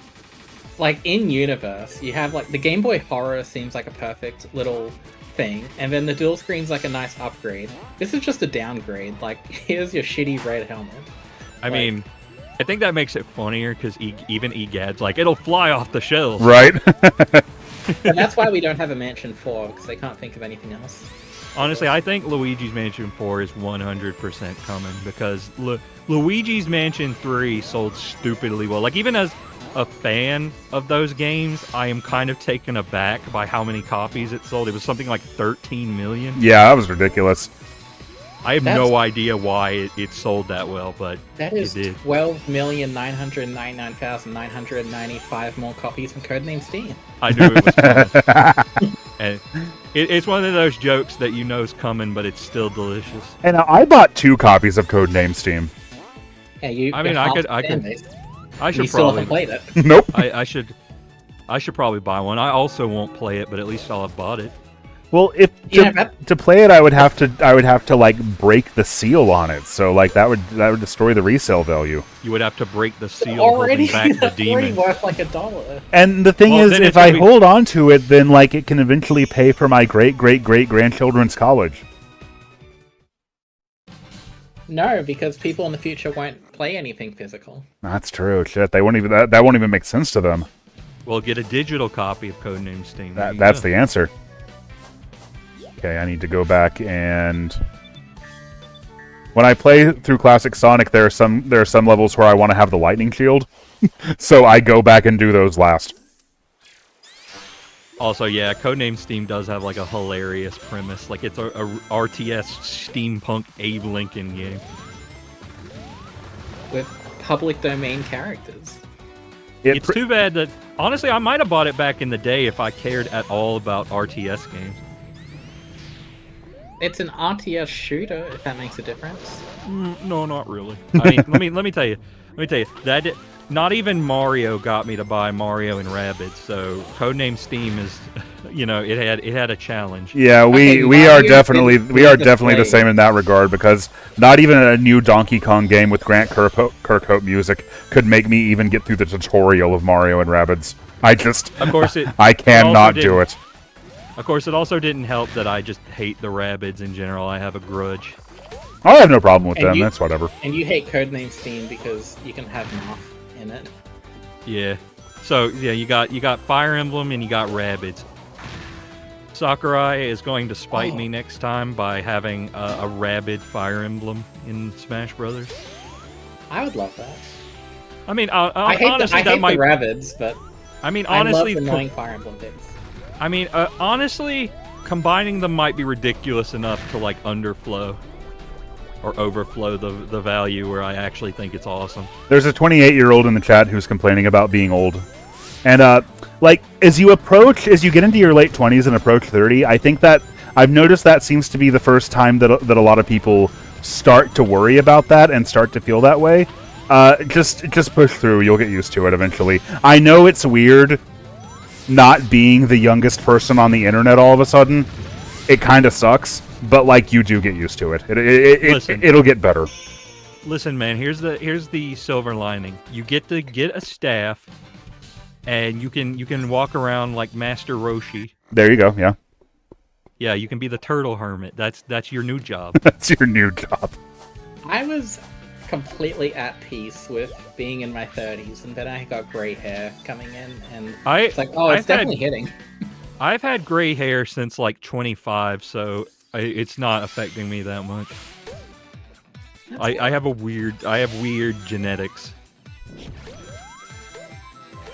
in universe, you have like the Game Boy Horror seems like a perfect little thing, and then the dual screen's like a nice upgrade. This is just a downgrade. Like here's your shitty red helmet. I mean, I think that makes it funnier because even EGAD's like it'll fly off the shelves, right? And that's why we don't have a Mansion 4, because they can't think of anything else. Honestly, I think Luigi's Mansion 4 is 100% coming, because Luigi's Mansion 3 sold stupidly well. Like, even as a fan of those games, I am kind of taken aback by how many copies it sold. It was something like 13 million. Yeah, that was ridiculous. I have no idea why it sold that well, but that is it did. 12,999,995 more copies than Codename Steam. I knew it was coming. And it's one of those jokes that you know is coming, but it's still delicious. And I bought 2 copies of Codename Steam. Yeah, I mean, I should still probably haven't played it. Nope. I should probably buy one. I also won't play it, but at least I'll have bought it. Well, to play it, I would have to like break the seal on it. So like that would destroy the resale value. You would have to break the seal holding back the demon. Already worth like $1. And the thing is, if I hold on to it, then like it can eventually pay for my great grandchildren's college. No, because people in the future won't play anything physical. That's true. Shit, they won't even that won't even make sense to them. Well, get a digital copy of Codename Steam. That's the answer. Okay, I need to go back and when I play through Classic Sonic, there are some levels where I want to have the lightning shield, so I go back and do those last. Also, yeah, Codename Steam does have like a hilarious premise. Like it's a RTS steampunk Abe Lincoln game. with public domain characters. It's too bad that, honestly, I might have bought it back in the day if I cared at all about RTS games. It's an RTS shooter, if that makes a difference. No, not really. I mean, let me tell you, that not even Mario got me to buy Mario and Rabbids. So Codename Steam is, it had a challenge. Yeah, we are definitely the same in that regard, because not even a new Donkey Kong game with Grant Kirkhope music could make me even get through the tutorial of Mario and Rabbids. I cannot do it. Of course, it also didn't help that I just hate the Rabbids in general. I have a grudge. I have no problem with them. That's whatever. And you hate Codename Steam because you can have Moth in it. Yeah. So yeah, you got Fire Emblem and you got Rabbids. Sakurai is going to spite me next time by having a Rabbid Fire Emblem in Smash Brothers. I would love that. I mean, I hate honestly, the might. Rabbids, but I mean, honestly, I love annoying Fire Emblem things. I mean, honestly, combining them might be ridiculous enough to like underflow or overflow the value where I actually think it's awesome. There's a 28-year-old in the chat who's complaining about being old. And, as you get into your late 20s and approach 30, I think that I've noticed that seems to be the first time that a lot of people start to worry about that and start to feel that way. Just push through. You'll get used to it eventually. I know it's weird not being the youngest person on the internet all of a sudden. It kind of sucks, but, you do get used to it. It'll get better. Listen, man, here's the silver lining. You get to get a staff, and you can walk around like Master Roshi. There you go, yeah. Yeah, you can be the turtle hermit. That's your new job. That's your new job. I was completely at peace with being in my 30s, and then I got gray hair coming in, and it's like, it's definitely hitting. I've had gray hair since 25, so it's not affecting me that much. I have weird genetics.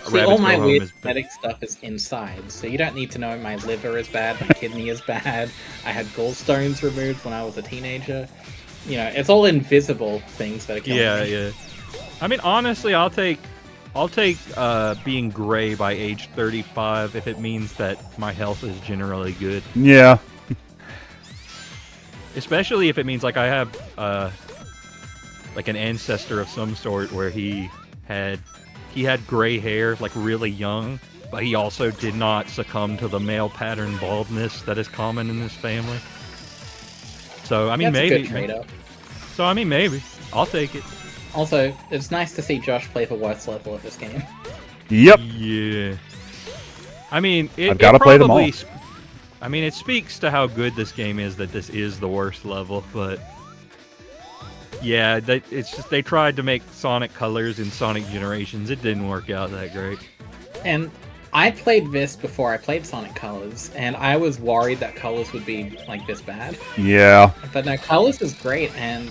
See, all my weird genetic stuff is inside, so you don't need to know my liver is bad, my kidney is bad. I had gallstones removed when I was a teenager. It's all invisible things that are killing me. Yeah. I mean, honestly, I'll take being gray by age 35 if it means that my health is generally good. Yeah. Especially if it means I have an ancestor of some sort where he had gray hair really young, but he also did not succumb to the male pattern baldness that is common in this family. So I mean, maybe. A good trade-off. So I mean, maybe I'll take it. Also, it's nice to see Josh play the worst level of this game. Yep. Yeah. I mean, I've got to play them all. I mean, it speaks to how good this game is that this is the worst level, but yeah, it's just they tried to make Sonic Colors in Sonic Generations. It didn't work out that great. And I played this before I played Sonic Colors, and I was worried that Colors would be this bad. Yeah. But no, Colors is great, and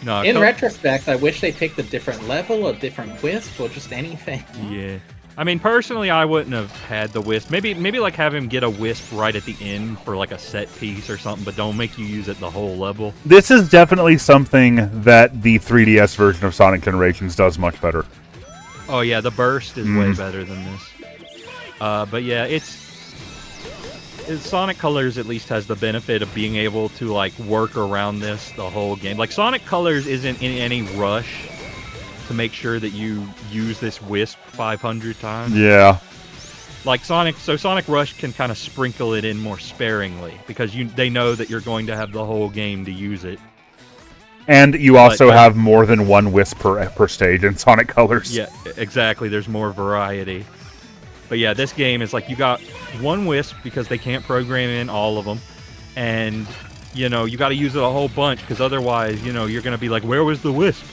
in retrospect, I wish they picked a different level, a different Wisp, or just anything. Yeah. I mean, personally, I wouldn't have had the Wisp. Maybe have him get a Wisp right at the end for a set piece or something, but don't make you use it the whole level. This is definitely something that the 3DS version of Sonic Generations does much better. Oh yeah, the burst is way better than this. But yeah, Sonic Colors at least has the benefit of being able to work around this the whole game. Sonic Colors isn't in any rush to make sure that you use this Wisp 500 times. Yeah. Sonic Rush can kind of sprinkle it in more sparingly because they know that you're going to have the whole game to use it. And you also have more than one Wisp per stage in Sonic Colors. Yeah, exactly. There's more variety. But yeah, this game is you got one Wisp because they can't program in all of them. And, you got to use it a whole bunch because otherwise, you're going to be where was the Wisp?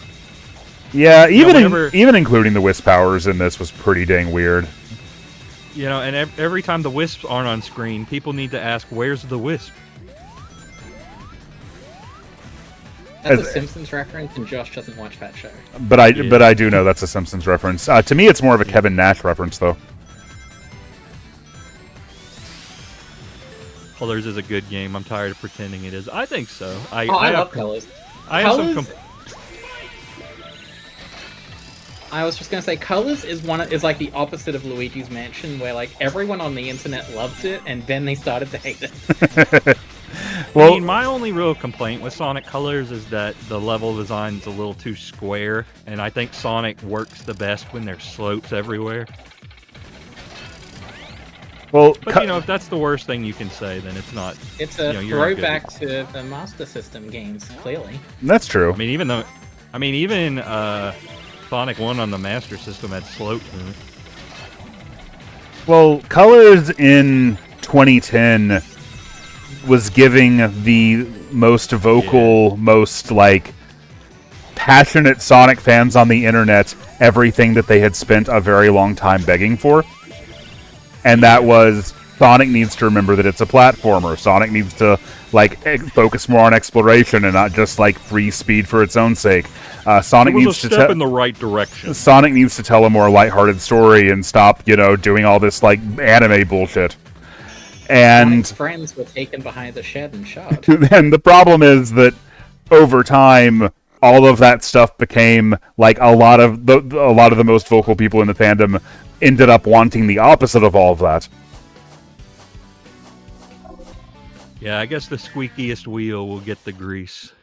Yeah, even including the Wisp powers in this was pretty dang weird. And every time the Wisps aren't on screen, people need to ask, where's the Wisp? That's a Simpsons reference, and Josh doesn't watch that show. But I do know that's a Simpsons reference. To me, it's more of a Kevin Nash reference, though. Colors is a good game. I'm tired of pretending it is. I think so. I love Colors. I was just gonna say, Colors is like the opposite of Luigi's Mansion, where like everyone on the internet loved it, and then they started to hate it. Well, I mean, my only real complaint with Sonic Colors is that the level design's a little too square, and I think Sonic works the best when there's slopes everywhere. Well, but if that's the worst thing you can say, then it's not. It's a throwback to the Master System games, clearly. That's true. I mean, even Sonic 1 on the Master System had slopes in it. Well, Colors in 2010 was giving the most vocal, most passionate Sonic fans on the internet everything that they had spent a very long time begging for. And that was, Sonic needs to remember that it's a platformer. Sonic needs to focus more on exploration and not just free speed for its own sake. Sonic needs to step in the right direction. Sonic needs to tell a more lighthearted story and stop, doing all this anime bullshit. And Sonic's friends were taken behind the shed and shot. And the problem is that over time, all of that stuff became a lot of the most vocal people in the fandom ended up wanting the opposite of all of that. Yeah, I guess the squeakiest wheel will get the grease.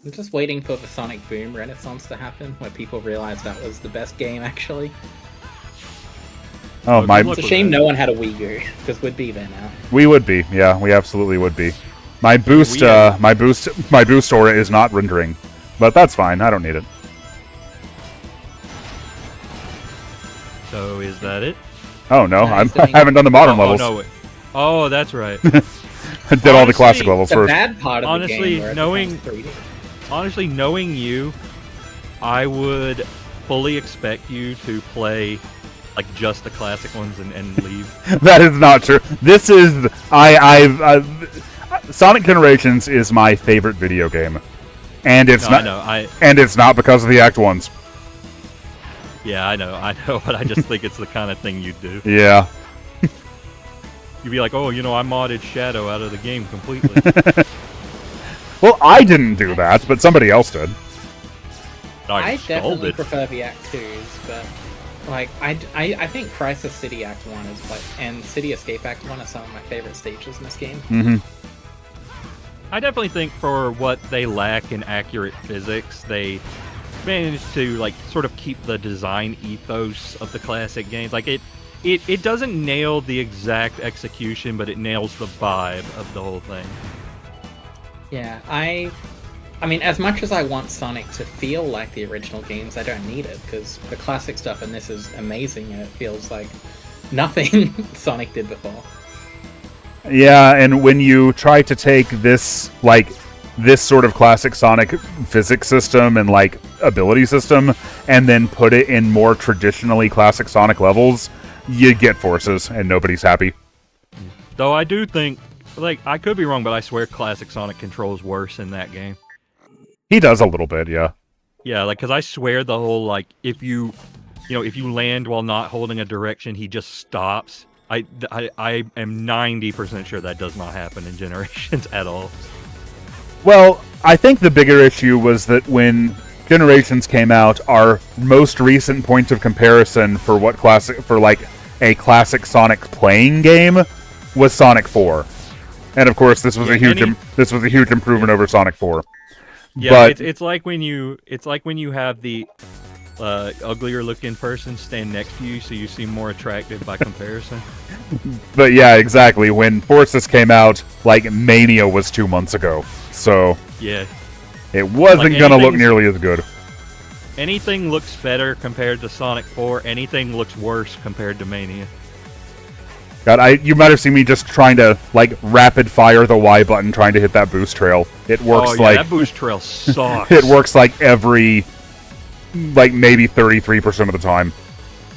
I'm just waiting for the Sonic Boom Renaissance to happen, where people realize that was the best game, actually. Oh, It's a shame no one had a Wii U, because we'd be there now. We would be, yeah, we absolutely would be. My boost aura is not rendering, but that's fine. I don't need it. So is that it? Oh no, I haven't done the modern levels. Oh, no, oh, that's right. I did all the classic levels first. Bad part of honestly, the game knowing you, I would fully expect you to play just the classic ones and leave. That is not true. This is Sonic Generations is my favorite video game, and it's and it's not because of the Act 1s. Yeah, I know, but I just think it's the kind of thing you'd do. Yeah. You'd be like, oh, I modded Shadow out of the game completely. Well, I didn't do that, but somebody else did. I definitely prefer the Act 2s, but I think Crisis City Act 1 is and City Escape Act 1 are some of my favorite stages in this game. Mm-hmm. I definitely think for what they lack in accurate physics, they managed to sort of keep the design ethos of the classic games. It doesn't nail the exact execution, but it nails the vibe of the whole thing. Yeah, I mean, as much as I want Sonic to feel like the original games, I don't need it, because the classic stuff in this is amazing, and it feels like nothing Sonic did before. Yeah, and when you try to take this, this sort of classic Sonic physics system and, ability system, and then put it in more traditionally classic Sonic levels, you get forces, and nobody's happy. Though I do think, I could be wrong, but I swear classic Sonic controls worse in that game. He does a little bit, yeah. Yeah, because I swear the whole, if you land while not holding a direction, he just stops. I am 90% sure that does not happen in Generations at all. Well, I think the bigger issue was that when Generations came out, our most recent point of comparison for a classic Sonic playing game was Sonic 4. And of course, this was a huge improvement over Sonic 4. Yeah, but it's like when you have the uglier looking person stand next to you, so you seem more attractive by comparison. But yeah, exactly. When Forces came out, Mania was 2 months ago, so yeah, it wasn't gonna look nearly as good. Anything looks better compared to Sonic 4. Anything looks worse compared to Mania. God, you might have seen me just trying to rapid fire the Y button, trying to hit that boost trail. It works that boost trail sucks. It works every maybe 33% of the time.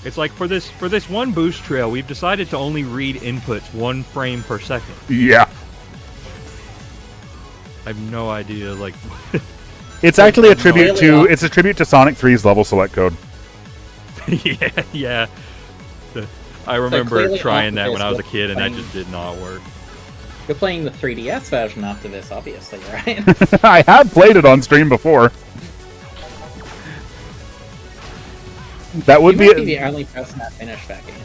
It's for this one boost trail, we've decided to only read inputs 1 frame per second. Yeah. I have no idea. It's actually a tribute to Sonic 3's level select code. yeah. I remember trying that when I was a kid, and that just did not work. You're playing the 3DS version after this, obviously, right? I have played it on stream before. That would be the only person that finished that game.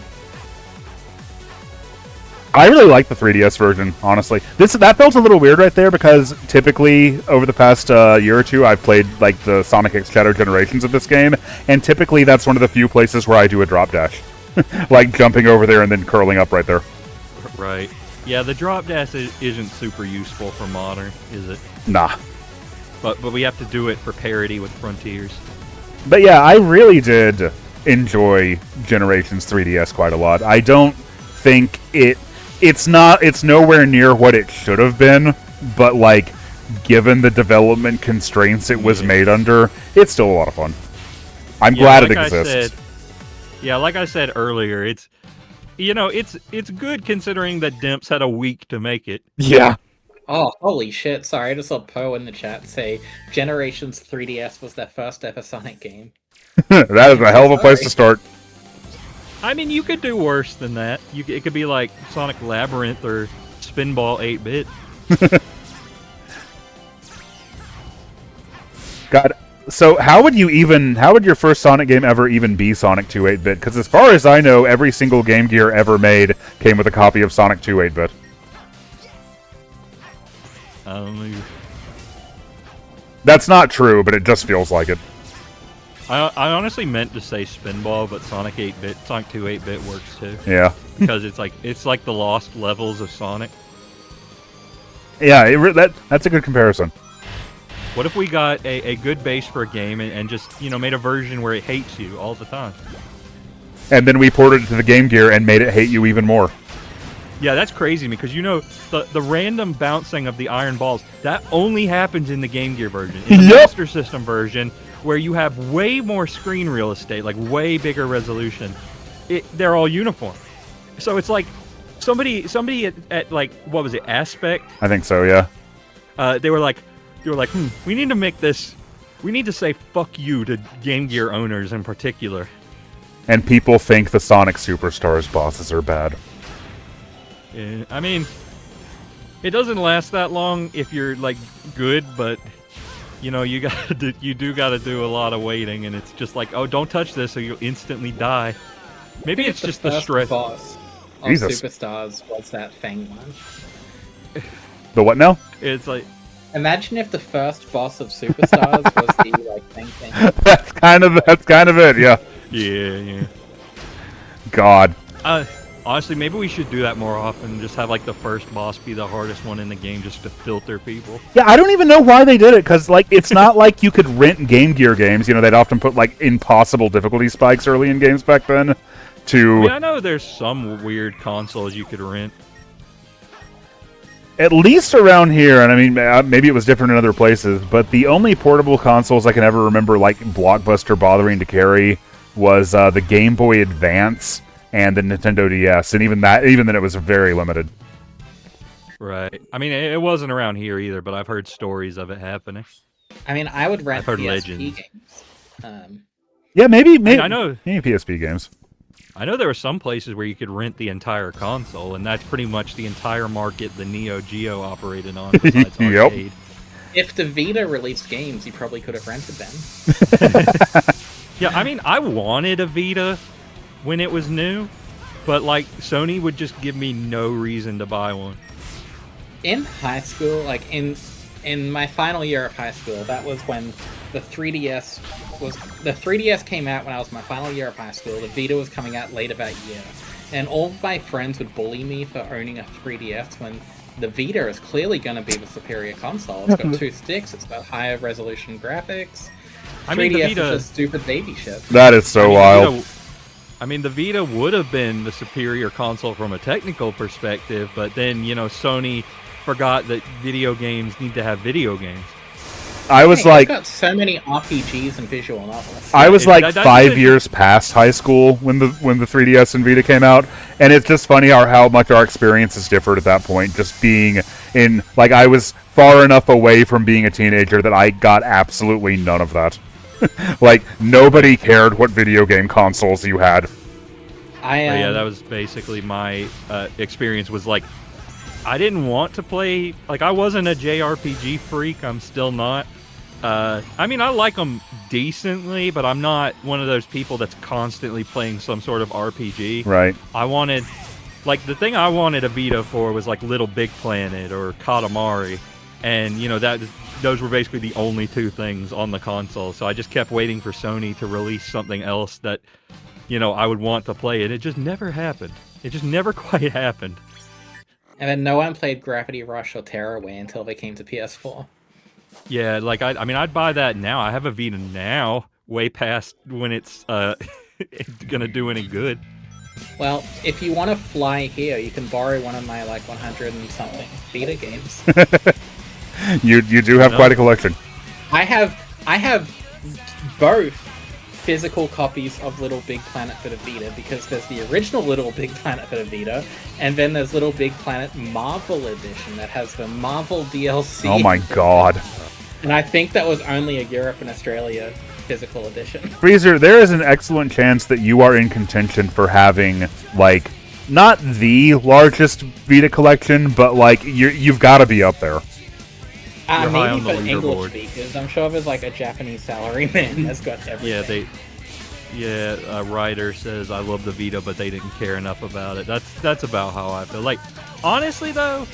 I really like the 3DS version, honestly. That felt a little weird right there because typically over the past year or two, I've played like the Sonic X Shadow generations of this game, and typically that's one of the few places where I do a drop dash, like jumping over there and then curling up right there. Right. Yeah, the drop dash isn't super useful for modern, is it? Nah. But we have to do it for parity with Frontiers. But yeah, I really did enjoy Generations 3DS quite a lot. I don't think it's nowhere near what it should have been, but like given the development constraints it was made under, it's still a lot of fun. I'm glad it exists. Like I said earlier, it's good considering that Dimps had a week to make it. Yeah. Oh, holy shit. Sorry, I just saw Poe in the chat say Generations 3DS was their first ever Sonic game. That is a hell of a place to start. I mean, you could do worse than that. It could be like Sonic Labyrinth or Spinball 8-bit. God, so how would your first Sonic game ever even be Sonic 2 8-bit? Because as far as I know, every single Game Gear ever made came with a copy of Sonic 2 8-bit. I don't know. That's not true, but it just feels like it. I honestly meant to say Spinball, but Sonic 2 8-bit works too. Yeah. Because it's like the lost levels of Sonic. Yeah, that's a good comparison. What if we got a good base for a game and just, made a version where it hates you all the time? And then we ported it to the Game Gear and made it hate you even more. Yeah, that's crazy because the random bouncing of the iron balls, that only happens in the Game Gear version. In the Master System version, where you have way more screen real estate, like way bigger resolution, they're all uniform. So it's like somebody at like, what was it, Aspect? I think so, yeah. They were like, we need to make this, we need to say fuck you to Game Gear owners in particular. And people think the Sonic Superstars bosses are bad. Yeah, I mean, it doesn't last that long if you're like good, but you do gotta do a lot of waiting, and it's just like, oh, don't touch this or you'll instantly die. Maybe it's just the stress. Boss of Superstars was that Fang one. The what now? It's like, imagine if the first boss of Superstars was the like Fang thing. That's kind of it, yeah. Yeah. God. Honestly, maybe we should do that more often. Just have like the first boss be the hardest one in the game, just to filter people. Yeah, I don't even know why they did it, because like it's not like you could rent Game Gear games. They'd often put like impossible difficulty spikes early in games back then. I know there's some weird consoles you could rent. At least around here, and I mean, maybe it was different in other places, but the only portable consoles I can ever remember, like Blockbuster bothering to carry, was the Game Boy Advance and the Nintendo DS, and even then it was very limited. Right. I mean, it wasn't around here either, but I've heard stories of it happening. I mean, I would rent I've heard PSP legends. games. Yeah, maybe I know. Maybe PSP games. I know there were some places where you could rent the entire console, and that's pretty much the entire market the Neo Geo operated on, besides arcade. If the Vita released games, you probably could have rented them. Yeah, I mean, I wanted a Vita when it was new, but like Sony would just give me no reason to buy one. In high school, like in my final year of high school, that was when the 3DS came out when I was in my final year of high school. The Vita was coming out later that year. And all of my friends would bully me for owning a 3DS when the Vita is clearly going to be the superior console. It's got 2 sticks, it's got higher resolution graphics. 3DS is just stupid baby shit. That is so wild. The Vita would have been the superior console from a technical perspective, but then, Sony forgot that video games need to have video games. I was like, it's got so many RPGs and visual novels. I was like 5 years past high school when the 3DS and Vita came out, and it's just funny how much our experiences differed at that point. Just being in, like, I was far enough away from being a teenager that I got absolutely none of that. Like, nobody cared what video game consoles you had. Yeah, that was basically my experience. Was like, I didn't want to play, like, I wasn't a JRPG freak, I'm still not, I mean, I like them decently, but I'm not one of those people that's constantly playing some sort of RPG. Right. I wanted, like, the thing I wanted a Vita for was like Little Big Planet or Katamari, and you know those were basically the only two things on the console. So I just kept waiting for Sony to release something else that, you know, I would want to play, and it just never happened. It just never quite happened. And then no one played Gravity Rush or Tearaway until they came to PS4. Yeah, like I mean, I'd buy that now. I have a Vita now, way past when it's gonna do any good. Well, if you want to fly here, you can borrow one of my like 100 and something Vita games. You do have quite a collection. I have both physical copies of Little Big Planet for the Vita, because there's the original Little Big Planet for the Vita, and then there's Little Big Planet Marvel Edition that has the Marvel DLC. Oh my god. And I think that was only a Europe and Australia physical edition. Freezer, there is an excellent chance that you are in contention for having, like, not the largest Vita collection, but, like, you've got to be up there. Maybe for English speakers. I'm sure there's, like, a Japanese salaryman that's got everything. Ryder says, I love the Vita, but they didn't care enough about it. That's about how I feel. Like, honestly, though,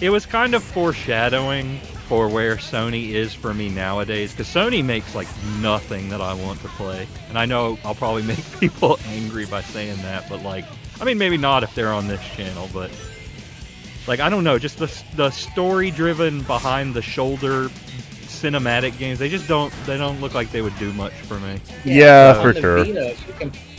it was kind of foreshadowing for where Sony is for me nowadays, because Sony makes like nothing that I want to play, and I know I'll probably make people angry by saying that, but like, I mean, maybe not if they're on this channel, but like, I don't know, just the story-driven, behind-the-shoulder cinematic games, they don't look like they would do much for me. Yeah, for sure.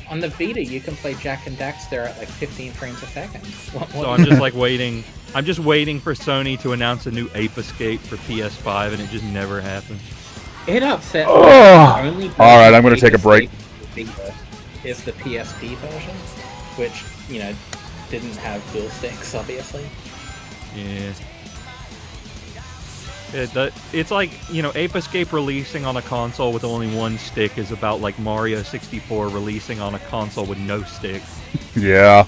On the Vita, you can play Jak and Daxter at like 15 frames a second. So I'm just like waiting. I'm just waiting for Sony to announce a new Ape Escape for PS5, and it just never happens. It upset me. All right, I'm going to take a break. Is the PSP version, which, you know, didn't have dual sticks, obviously. Yeah. It's like, you know, Ape Escape releasing on a console with only one stick is about like Mario 64 releasing on a console with no sticks. Yeah.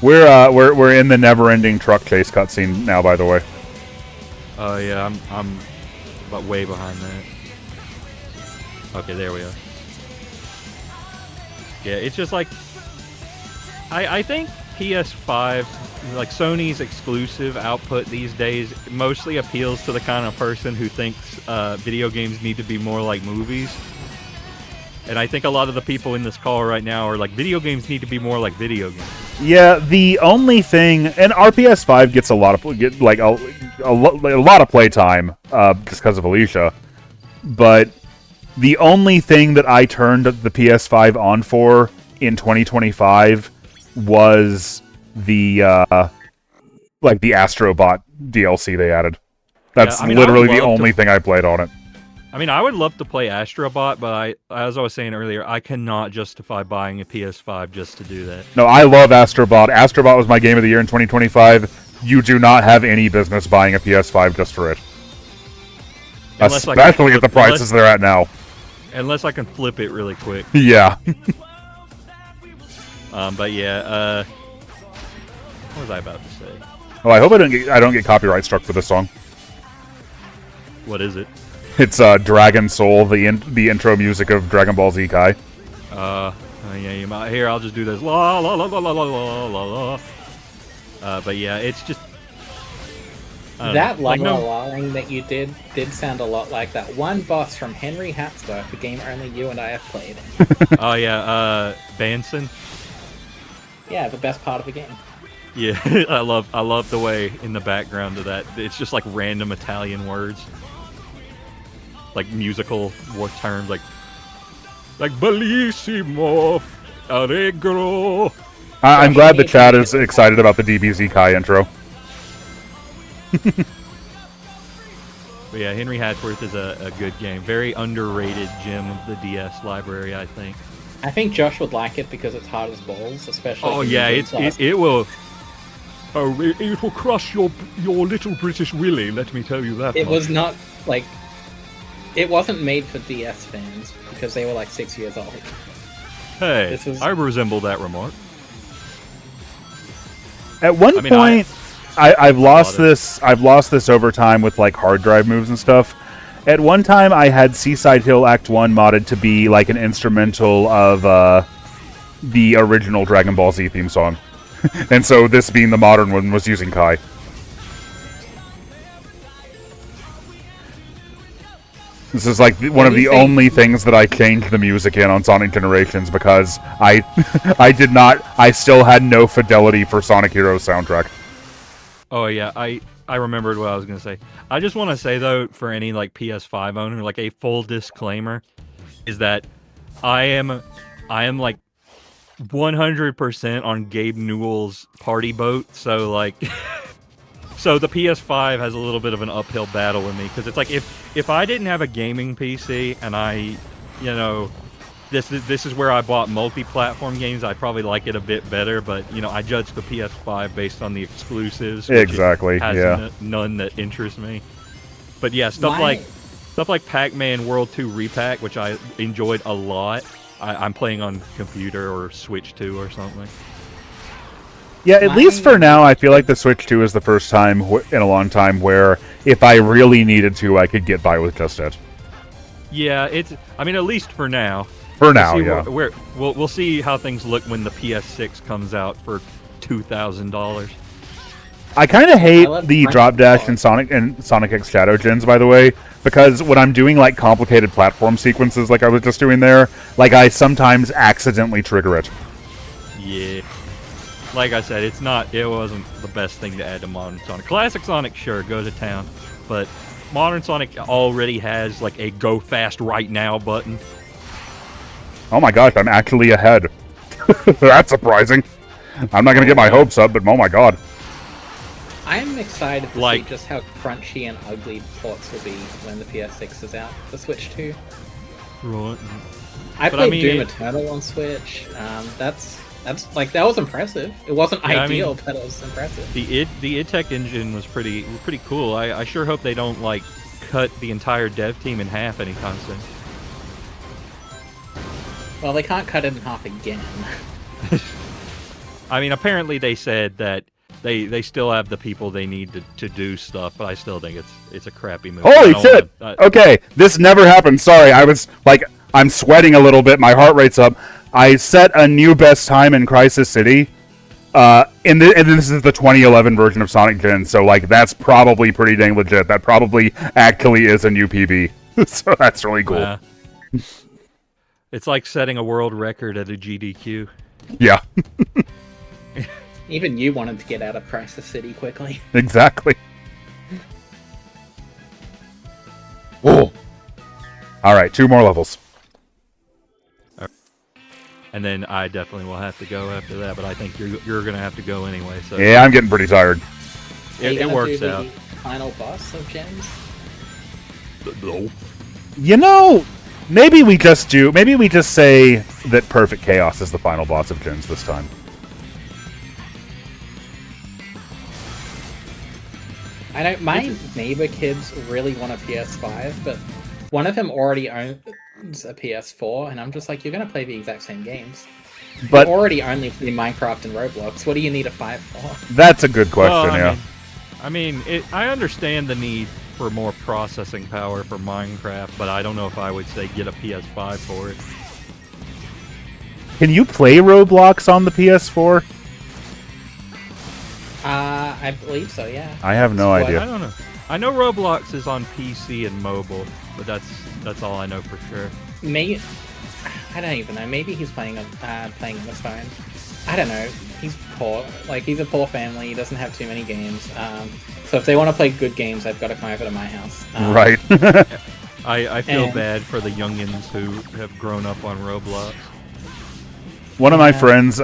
We're in the never-ending truck chase cutscene now, by the way. Oh yeah, I'm about way behind that. Okay, there we are. Yeah, it's just like I think PS5, like Sony's exclusive output these days, mostly appeals to the kind of person who thinks video games need to be more like movies. And I think a lot of the people in this call right now are like, video games need to be more like video games. Yeah, the only thing, and our PS5 gets a lot of a lot of playtime just because of Alicia, but the only thing that I turned the PS5 on for in 2025 was the like the Astrobot DLC they added. That's literally the only thing I played on it. I mean, I would love to play Astrobot, but as I was saying earlier, I cannot justify buying a PS5 just to do that. No, I love Astrobot. Astrobot was my game of the year in 2025. You do not have any business buying a PS5 just for it. Especially at the prices they're at now. Unless I can flip it really quick. Yeah. But yeah, what was I about to say? Oh, I hope I don't get copyright struck for this song. What is it? It's Dragon Soul, the intro music of Dragon Ball Z Kai. Yeah, you might. Here, I'll just do this. La la la la la la la la. But yeah, it's just that la la la that you did sound a lot like that one boss from Henry Hatsburg, the game only you and I have played. Oh yeah, Banson. Yeah, the best part of the game. Yeah, I love the way in the background of that. It's just like random Italian words, like musical terms, like bellissimo, allegro. I'm glad the chat is excited about the DBZ Kai intro. But yeah, Henry Hatsworth is a good game. Very underrated gem of the DS library, I think. I think Josh would like it because it's hard as balls, especially. Oh yeah, it will. Oh, it will crush your little British Willy. Let me tell you that. It was not like. It wasn't made for DS fans because they were like 6 years old. Hey, I resemble that remark. At one point, I've lost this over time with like hard drive moves and stuff. At one time, I had Seaside Hill Act 1 modded to be like an instrumental of the original Dragon Ball Z theme song. And so this being the modern one was using Kai. This is like one of the only things that I changed the music in on Sonic Generations because I still had no fidelity for Sonic Heroes soundtrack. Oh yeah, I remembered what I was going to say. I just want to say though, for any like PS5 owner, like a full disclaimer is that I am like 100% on Gabe Newell's party boat, so like so the PS5 has a little bit of an uphill battle with me because it's like if I didn't have a gaming PC and I, you know, this is where I bought multi-platform games, I'd probably like it a bit better, but you know, I judge the PS5 based on the exclusives. Exactly. Has none that interest me. But yeah, stuff like Pac-Man World 2 Repack, which I enjoyed a lot. I'm playing on computer or Switch 2 or something. Yeah, at least for now, I feel like the Switch 2 is the first time in a long time where if I really needed to, I could get by with just it. Yeah, I mean, at least for now. For now, yeah. We'll see how things look when the PS6 comes out for $2,000. I kind of hate the drop dash in Sonic X Shadow gens, by the way, because when I'm doing like complicated platform sequences like I was just doing there, like I sometimes accidentally trigger it. Yeah. Like I said, it wasn't the best thing to add to Modern Sonic. Classic Sonic, sure, go to town, but Modern Sonic already has like a go fast right now button. Oh my gosh, I'm actually ahead. That's surprising. I'm not going to get my hopes up, but oh my god. I'm excited to see just how crunchy and ugly ports will be when the PS6 is out for Switch 2. Right. I played Doom Eternal on Switch. That was impressive. It wasn't ideal, but it was impressive. The id Tech engine was pretty cool. I sure hope they don't like cut the entire dev team in half anytime soon. Well, they can't cut it in half again. I mean, apparently they said that they still have the people they need to do stuff, but I still think it's a crappy movie. Holy shit! Okay, this never happened. Sorry, I was like, I'm sweating a little bit. My heart rate's up. I set a new best time in Crisis City. And this is the 2011 version of Sonic Gen, so like that's probably pretty dang legit. That probably actually is a new PB. So that's really cool. It's like setting a world record at a GDQ. Yeah. Even you wanted to get out of Crisis City quickly. Exactly. Oh. All right, 2 more levels. And then I definitely will have to go after that, but I think you're going to have to go anyway. So yeah, I'm getting pretty tired. It works out. Final boss of Gens? No. You know, maybe we just say that Perfect Chaos is the final boss of Gens this time. I know my neighbor kids really want a PS5, but one of them already owns a PS4, and I'm just like, you're going to play the exact same games. But you already only play Minecraft and Roblox. What do you need a 5 for? That's a good question, yeah. I mean, I understand the need for more processing power for Minecraft, but I don't know if I would say get a PS5 for it. Can you play Roblox on the PS4? I believe so, yeah. I have no idea. I don't know. I know Roblox is on PC and mobile, but that's all I know for sure. Maybe I don't even know. Maybe he's playing on the phone. I don't know. He's poor. Like, he's a poor family. He doesn't have too many games. So if they want to play good games, they've got to come over to my house. Right. I feel bad for the youngins who have grown up on Roblox. One of my friends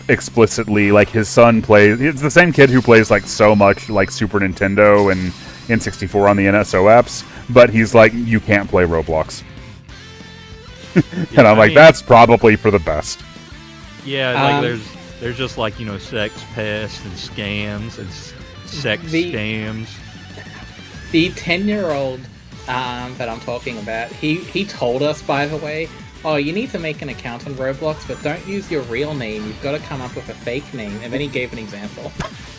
explicitly, like, his son plays... It's the same kid who plays, like, so much, like, Super Nintendo and N64 on the NSO apps, but he's like, you can't play Roblox. And I'm like, that's probably for the best. Yeah, like, there's just, like, you know, sex pests and scams and sex scams. The 10-year-old that I'm talking about, he told us, by the way, oh, you need to make an account on Roblox, but don't use your real name. You've got to come up with a fake name. And then he gave an example.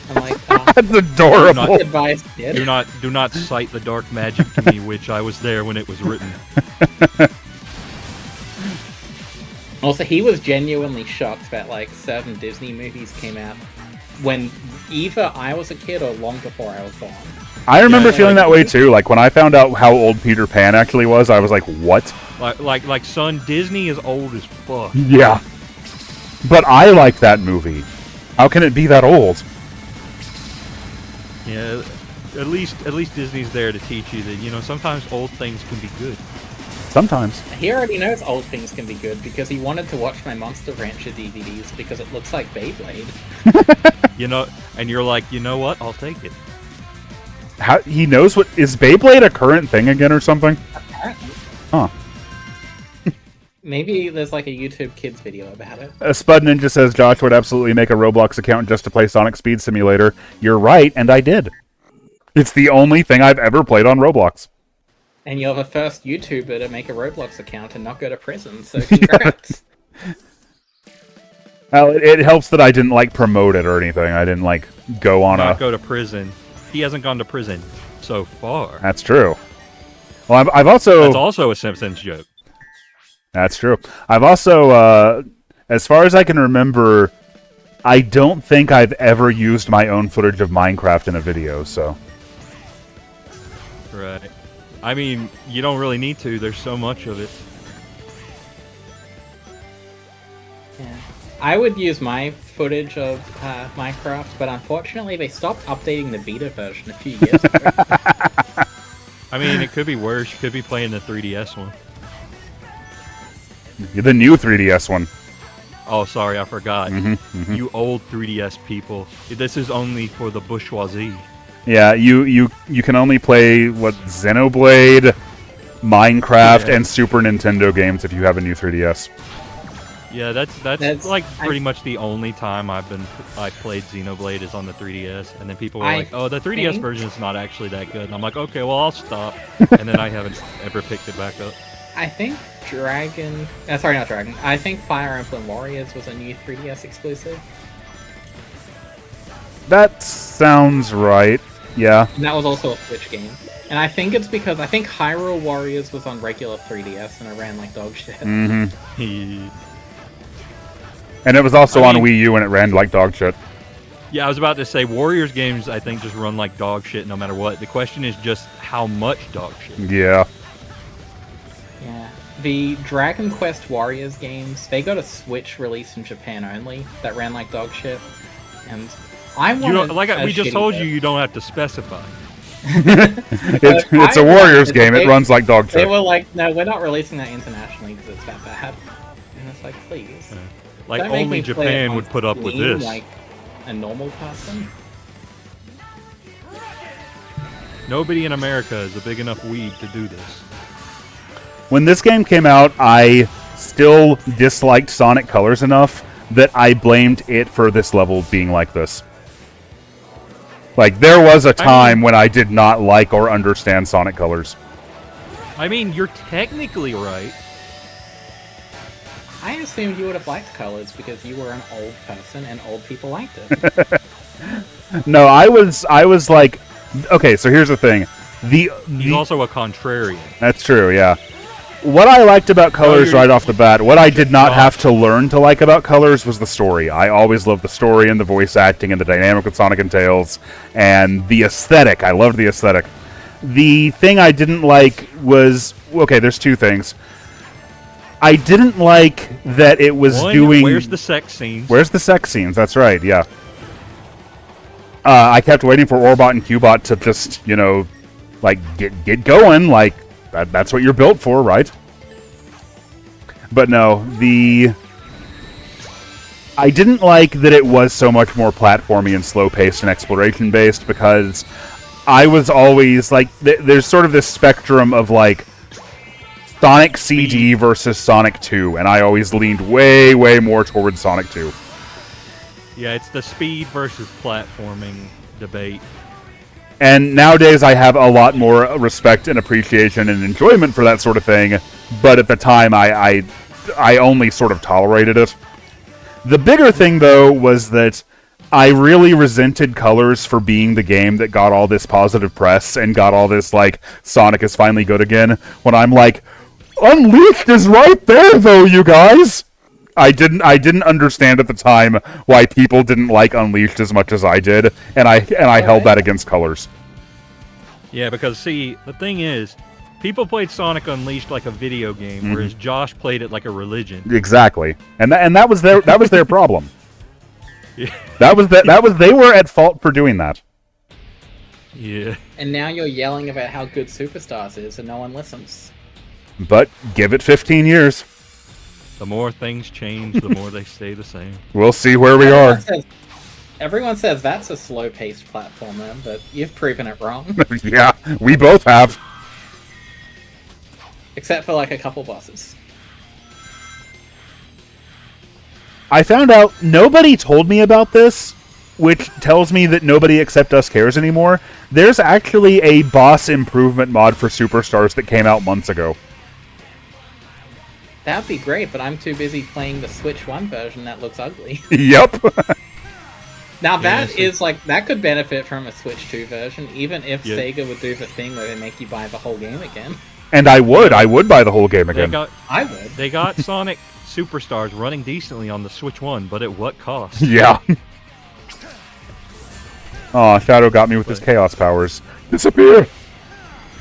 I'm like, that's adorable. Advice, do not cite the dark magic to me, which I was there when it was written. Also, he was genuinely shocked that like certain Disney movies came out when either I was a kid or long before I was born. I remember feeling that way too. Like when I found out how old Peter Pan actually was, I was like, "What?" Like, son, Disney is old as fuck. Yeah, but I like that movie. How can it be that old? Yeah, at least Disney's there to teach you that sometimes old things can be good. Sometimes. He already knows old things can be good because he wanted to watch my Monster Rancher DVDs because it looks like Beyblade. And you're like, you know what? I'll take it. How he knows what is Beyblade a current thing again or something? Apparently. Huh. Maybe there's like a YouTube Kids video about it. Spud Ninja says Josh would absolutely make a Roblox account just to play Sonic Speed Simulator. You're right, and I did. It's the only thing I've ever played on Roblox. And you're the first YouTuber to make a Roblox account and not go to prison, so congrats. Well, it helps that I didn't promote it or anything. I didn't go on go to prison. He hasn't gone to prison so far. That's true. Well, I've also... That's also a Simpsons joke. That's true. I've also, as far as I can remember, I don't think I've ever used my own footage of Minecraft in a video, so... Right. I mean, you don't really need to. There's so much of it. Yeah. I would use my footage of Minecraft, but unfortunately they stopped updating the beta version a few years ago. I mean, it could be worse. You could be playing the 3DS one. The new 3DS one. Oh, sorry, I forgot. Mm-hmm. You old 3DS people. This is only for the bourgeoisie. Yeah, you can only play, Xenoblade, Minecraft, and Super Nintendo games if you have a new 3DS. Yeah, that's pretty much the only time I played Xenoblade is on the 3DS, and then people were like, "Oh, the 3DS version is not actually that good," and I'm like, "Okay, well, I'll stop," and then I haven't ever picked it back up. I think I think Fire Emblem Warriors was a new 3DS exclusive. That sounds right. Yeah. And that was also a Switch game. And I think it's because Hyrule Warriors was on regular 3DS and it ran like dog shit. Mm-hmm. And it was also on Wii U and it ran like dog shit. Yeah, I was about to say, Warriors games, I think, just run like dog shit no matter what. The question is just how much dog shit. Yeah. Yeah. The Dragon Quest Warriors games, they got a Switch release in Japan only that ran like dog shit. And I wanted we just told you, you don't have to specify. It's a Warriors game. It runs like dog shit. They were like, no, we're not releasing that internationally because it's that bad. And it's like, please. Like, only Japan would put up with this. Like a normal person. Nobody in America is a big enough weed to do this. When this game came out, I still disliked Sonic Colors enough that I blamed it for this level being like this. Like, there was a time when I did not like or understand Sonic Colors. I mean, you're technically right. I assumed you would have liked Colors because you were an old person and old people liked it. No, I was like, okay, so here's the thing. He's also a contrarian. That's true, yeah. What I liked about Colors right off the bat, what I did not have to learn to like about Colors was the story. I always loved the story and the voice acting and the dynamic with Sonic and Tails and the aesthetic. I loved the aesthetic. The thing I didn't like was, okay, there's two things. I didn't like that it was doing... Where's the sex scenes? Where's the sex scenes? That's right, yeah. I kept waiting for Orbot and Cubot to just, get going, like... That's what you're built for, right? But no, I didn't like that it was so much more platformy and slow-paced and exploration-based because I was always, there's sort of this spectrum of, Sonic CD versus Sonic 2, and I always leaned way, way more towards Sonic 2. Yeah, it's the speed versus platforming debate. And nowadays I have a lot more respect and appreciation and enjoyment for that sort of thing, but at the time I I only sort of tolerated it. The bigger thing, though, was that I really resented Colors for being the game that got all this positive press and got all this, like, Sonic is finally good again, when I'm like, Unleashed is right there, though, you guys! I didn't understand at the time why people didn't like Unleashed as much as I did, and I held that against Colors. Yeah, because, see, the thing is, people played Sonic Unleashed like a video game, whereas Josh played it like a religion. Exactly. And that was their problem. Yeah. They were at fault for doing that. Yeah. And now you're yelling about how good Superstars is and no one listens. But give it 15 years. The more things change, the more they stay the same. We'll see where we are. Everyone says that's a slow-paced platformer, but you've proven it wrong. Yeah, we both have. Except for like a couple bosses. I found out nobody told me about this, which tells me that nobody except us cares anymore. There's actually a boss improvement mod for Superstars that came out months ago. That'd be great, but I'm too busy playing the Switch 1 version that looks ugly. Yep. Now that is like, that could benefit from a Switch 2 version, even if Sega would do the thing where they make you buy the whole game again. And I would buy the whole game again. I would. They got Sonic Superstars running decently on the Switch 1, but at what cost? Yeah. Aw, Shadow got me with his chaos powers. Disappear!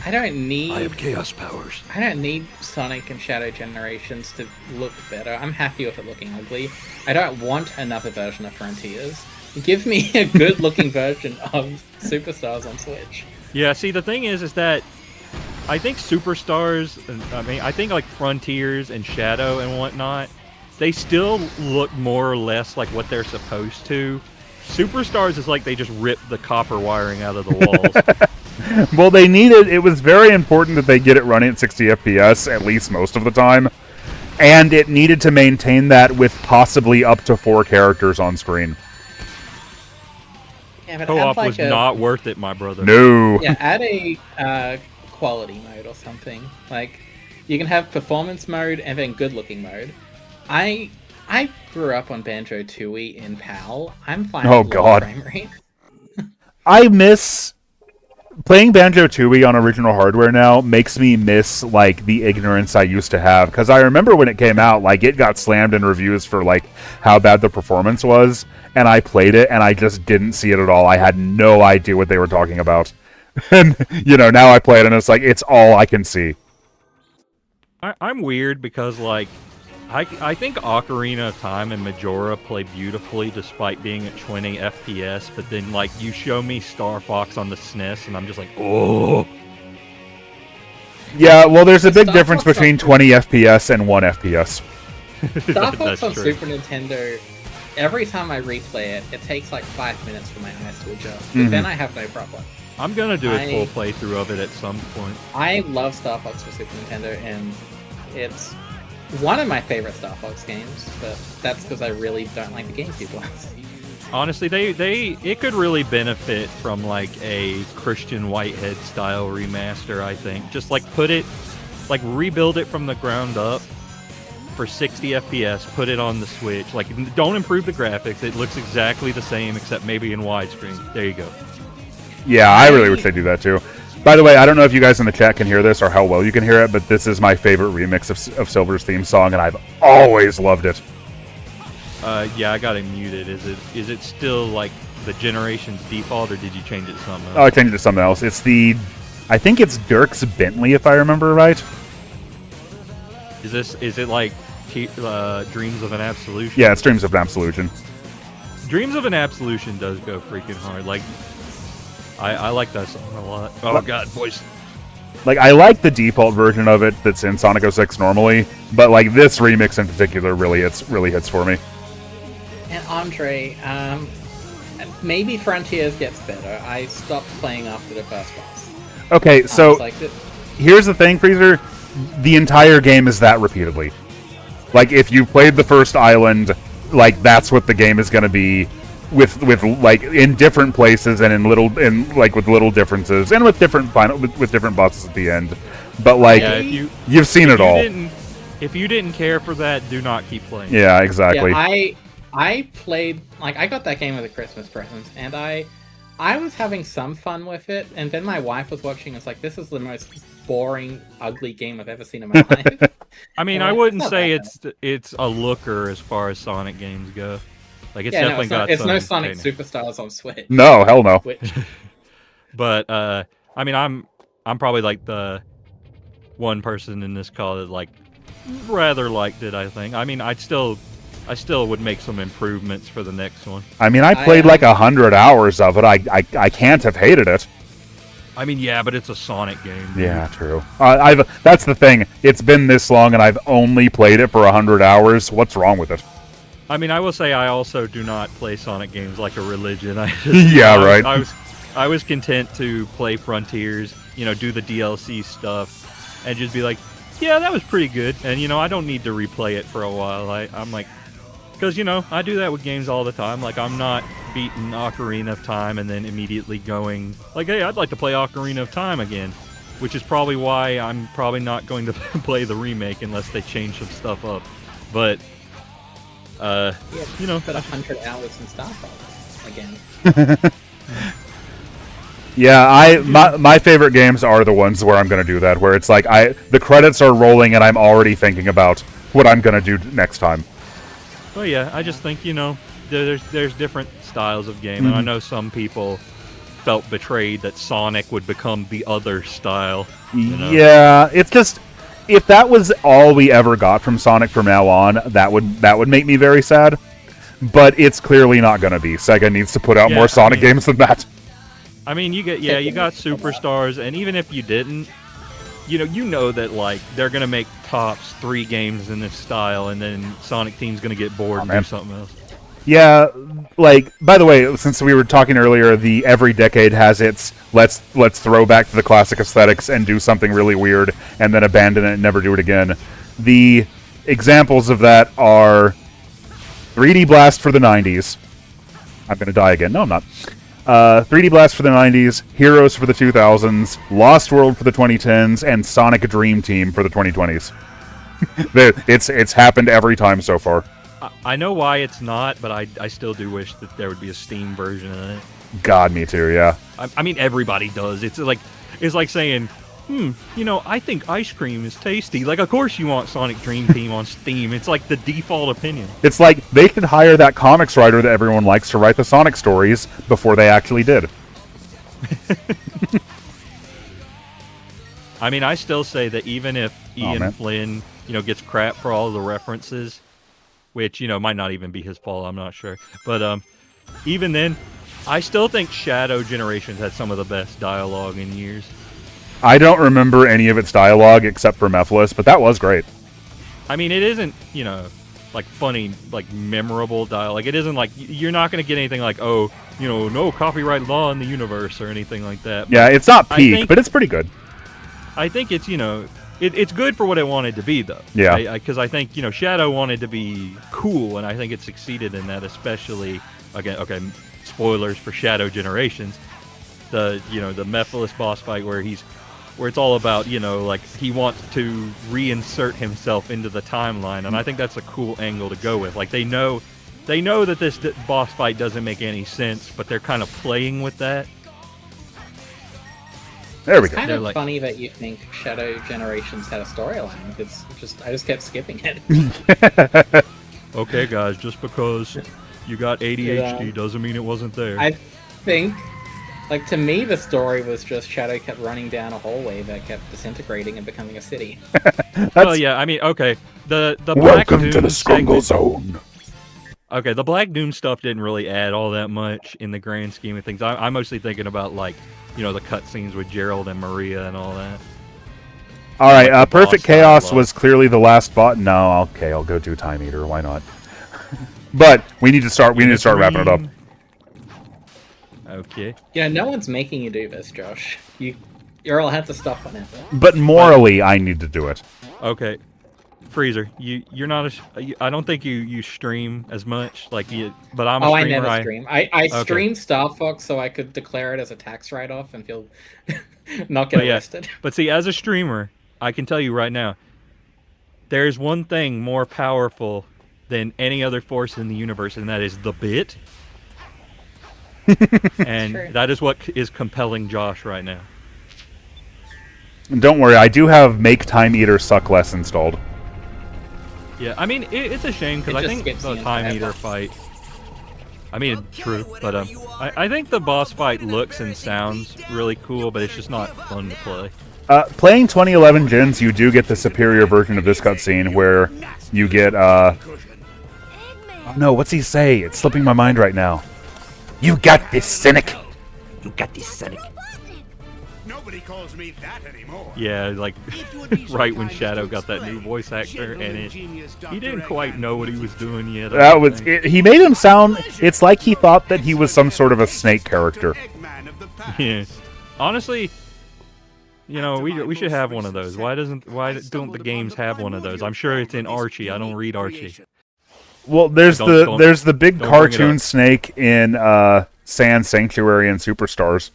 I have chaos powers. I don't need Sonic and Shadow Generations to look better. I'm happy with it looking ugly. I don't want another version of Frontiers. Give me a good-looking version of Superstars on Switch. Yeah, see, the thing is that I think Superstars, I think like Frontiers and Shadow and whatnot, they still look more or less like what they're supposed to. Superstars is like they just ripped the copper wiring out of the walls. Well, it was very important that they get it running at 60 FPS, at least most of the time. And it needed to maintain that with possibly up to 4 characters on screen. Yeah, but Co-op like was not worth it, my brother. No. Yeah, add a quality mode or something. Like, you can have performance mode and then good-looking mode. I grew up on Banjo-Tooie in PAL. I'm fine with low frame rate. I miss... Playing Banjo-Tooie on original hardware now makes me miss, like, the ignorance I used to have. Because I remember when it came out, like, it got slammed in reviews for, like, how bad the performance was. And I played it, and I just didn't see it at all. I had no idea what they were talking about. And, now I play it, and it's like, it's all I can see. I'm weird because, like, I think Ocarina of Time and Majora play beautifully despite being at 20 FPS, but then, like, you show me Star Fox on the SNES, and I'm just like, oh. Yeah, well, there's a big difference between 20 FPS and 1 FPS. Star Fox on Super Nintendo, every time I replay it, it takes like 5 minutes for my eyes to adjust, but then I have no problem. I'm gonna do a full playthrough of it at some point. I love Star Fox for Super Nintendo, and it's one of my favorite Star Fox games, but that's because I really don't like the GameCube ones. Honestly, it could really benefit from like a Christian Whitehead style remaster, I think. Just like rebuild it from the ground up for 60 FPS, put it on the Switch. Like, don't improve the graphics, it looks exactly the same except maybe in widescreen. There you go. Yeah, I really wish they'd do that too. By the way, I don't know if you guys in the chat can hear this or how well you can hear it, but this is my favorite remix of Silver's theme song, and I've always loved it. Yeah, I got it muted. Is it still like the Generations default, or did you change it to something else? Oh, I changed it to something else. I think it's Dirk's Bentley, if I remember right. Is it like Dreams of an Absolution? Yeah, it's Dreams of an Absolution. Dreams of an Absolution does go freaking hard. Like, I like that song a lot. Oh god, voice. Like, I like the default version of it that's in Sonic 06 normally, but like this remix in particular really hits for me. And Andre, maybe Frontiers gets better. I stopped playing after the first boss. Okay, so here's the thing, Freezer. The entire game is that repeatedly. Like, if you played the first island, like, that's what the game is going to be. With like in different places and with little differences and with different bosses at the end, but like you've seen it all. If you didn't care for that, do not keep playing. Yeah, exactly. Yeah, I played, like, I got that game as a Christmas present, and I was having some fun with it, and then my wife was watching, and it's like, this is the most boring, ugly game I've ever seen in my life. I mean, I wouldn't say it's a looker as far as Sonic games go. Like, it's definitely got it's some no Sonic entertaining. Superstars on Switch. No, hell no. But I mean, I'm probably like the one person in this call that like rather liked it. I think. I mean, I still would make some improvements for the next one. I mean, I played like 100 hours of it. I can't have hated it. I mean, yeah, but it's a Sonic game. Dude. Yeah, true. That's the thing. It's been this long, and I've only played it for 100 hours. What's wrong with it? I mean, I will say I also do not play Sonic games like a religion. Right. I was content to play Frontiers, do the DLC stuff, and just be like, yeah, that was pretty good. And, I don't need to replay it for a while. I'm like, because, I do that with games all the time. Like, I'm not beating Ocarina of Time and then immediately going, like, hey, I'd like to play Ocarina of Time again. Which is probably why I'm probably not going to play the remake unless they change some stuff up. But, put 100 hours in Star Fox again. Yeah, my favorite games are the ones where I'm going to do that, where it's like the credits are rolling and I'm already thinking about what I'm going to do next time. Well, yeah, I just think, there's different styles of game, and I know some people felt betrayed that Sonic would become the other style. Yeah, it's just, if that was all we ever got from Sonic from now on, that would make me very sad. But it's clearly not going to be. Sega needs to put out more Sonic games than that. I mean, you got Superstars, and even if you didn't, you know that like they're gonna make tops 3 games in this style, and then Sonic Team's gonna get bored and do something else. Yeah, like, by the way, since we were talking earlier, every decade has its let's throw back to the classic aesthetics and do something really weird, and then abandon it and never do it again. The examples of that are 3D Blast for the 90s. I'm gonna die again. No, I'm not. 3D Blast for the 90s, Heroes for the 2000s, Lost World for the 2010s, and Sonic Dream Team for the 2020s. It's happened every time so far. I know why it's not, but I still do wish that there would be a Steam version of it. God, me too, yeah. I mean, everybody does. It's like saying, I think ice cream is tasty. Like, of course you want Sonic Dream Team on Steam. It's like the default opinion. It's like they could hire that comics writer that everyone likes to write the Sonic stories before they actually did. I mean, I still say that even if Ian Flynn, gets crap for all the references, which, might not even be his fault, I'm not sure. But even then, I still think Shadow Generations had some of the best dialogue in years. I don't remember any of its dialogue except for Mephiles, but that was great. I mean, it isn't, like funny, like memorable dialogue. It isn't like, you're not going to get anything like, no copyright law in the universe or anything like that. But yeah, it's not peak, but it's pretty good. I think it's, it's good for what it wanted to be, though. Yeah. Because I think, Shadow wanted to be cool, and I think it succeeded in that, especially, okay, spoilers for Shadow Generations, the Mephiles boss fight where it's all about, like, he wants to reinsert himself into the timeline, and I think that's a cool angle to go with. Like, they know that this boss fight doesn't make any sense, but they're kind of playing with that. There we go. It's kind of funny that you think Shadow Generations had a storyline, because I just kept skipping it. Okay, guys, just because you got ADHD doesn't mean it wasn't there. I think, like, to me, the story was just Shadow kept running down a hallway that kept disintegrating and becoming a city. Well, yeah, I mean, okay, the Black Welcome Doom to the Scrungle segment, Zone. Okay, the Black Doom stuff didn't really add all that much in the grand scheme of things. I'm mostly thinking about, like, the cutscenes with Gerald and Maria and all that. All right, Perfect Chaos was clearly the last bot. No, okay, I'll go do Time Eater. Why not? But we need to start wrapping it up. Okay. Yeah, no one's making you do this, Josh. You're all have to stop on it. But morally, I need to do it. Okay. Freezer, you're not I don't think you stream as much, like but I'm a streamer. I never stream. I streamed Star Fox so I could declare it as a tax write-off and feel not get arrested. But see, as a streamer, I can tell you right now, there's one thing more powerful than any other force in the universe, and that is the bit. And that is what is compelling Josh right now. Don't worry, I do have Make Time Eater Suck Less installed. Yeah, I mean, it's a shame, because I think the Time Eater fight... I mean, true, but I think the boss fight looks and sounds really cool, but it's just not fun to play. Playing 2011 Gens, you do get the superior version of this cutscene, where you get, oh no, what's he say? It's slipping my mind right now. You got this, cynic! You got this, cynic. Nobody calls me that anymore. Yeah, like, right when Shadow got that new voice actor, and he didn't quite know what he was doing yet. That was he made him sound. It's like he thought that he was some sort of a snake character. Yeah, honestly, you know, we should have one of those. Why don't the games have one of those? I'm sure it's in Archie. I don't read Archie. Well, there's the big cartoon snake in Sand Sanctuary and Superstars.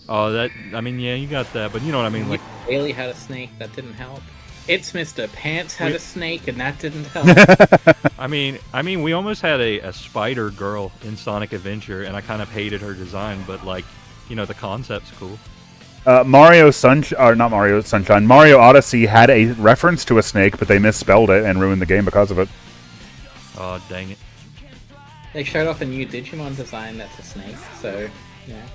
Oh, I mean, yeah, you got that, but you know what I mean, like... Bailey had a snake, that didn't help. It's Mr. Pants had a snake, and that didn't help. I mean, we almost had a spider girl in Sonic Adventure, and I kind of hated her design, but, like, you know, the concept's cool. Mario Odyssey had a reference to a snake, but they misspelled it and ruined the game because of it. Oh, dang it. They showed off a new Digimon design that's a snake, so, yeah.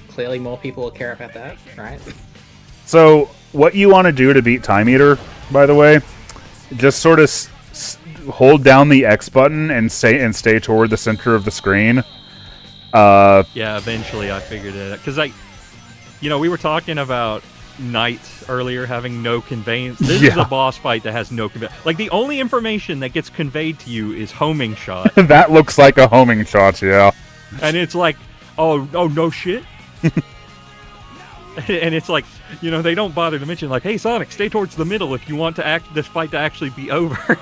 Clearly more people will care about that, right? So, what you want to do to beat Time Eater, by the way, just sort of hold down the X button and stay toward the center of the screen. Yeah, eventually I figured it out. Because, like, you know, we were talking about Knights earlier having no conveyance. This is a boss fight that has no conveyance. Like, the only information that gets conveyed to you is homing shot. That looks like a homing shot, yeah. And it's like, oh, no shit? And it's like, you know, they don't bother to mention, like, hey, Sonic, stay towards the middle if you want this fight to actually be over.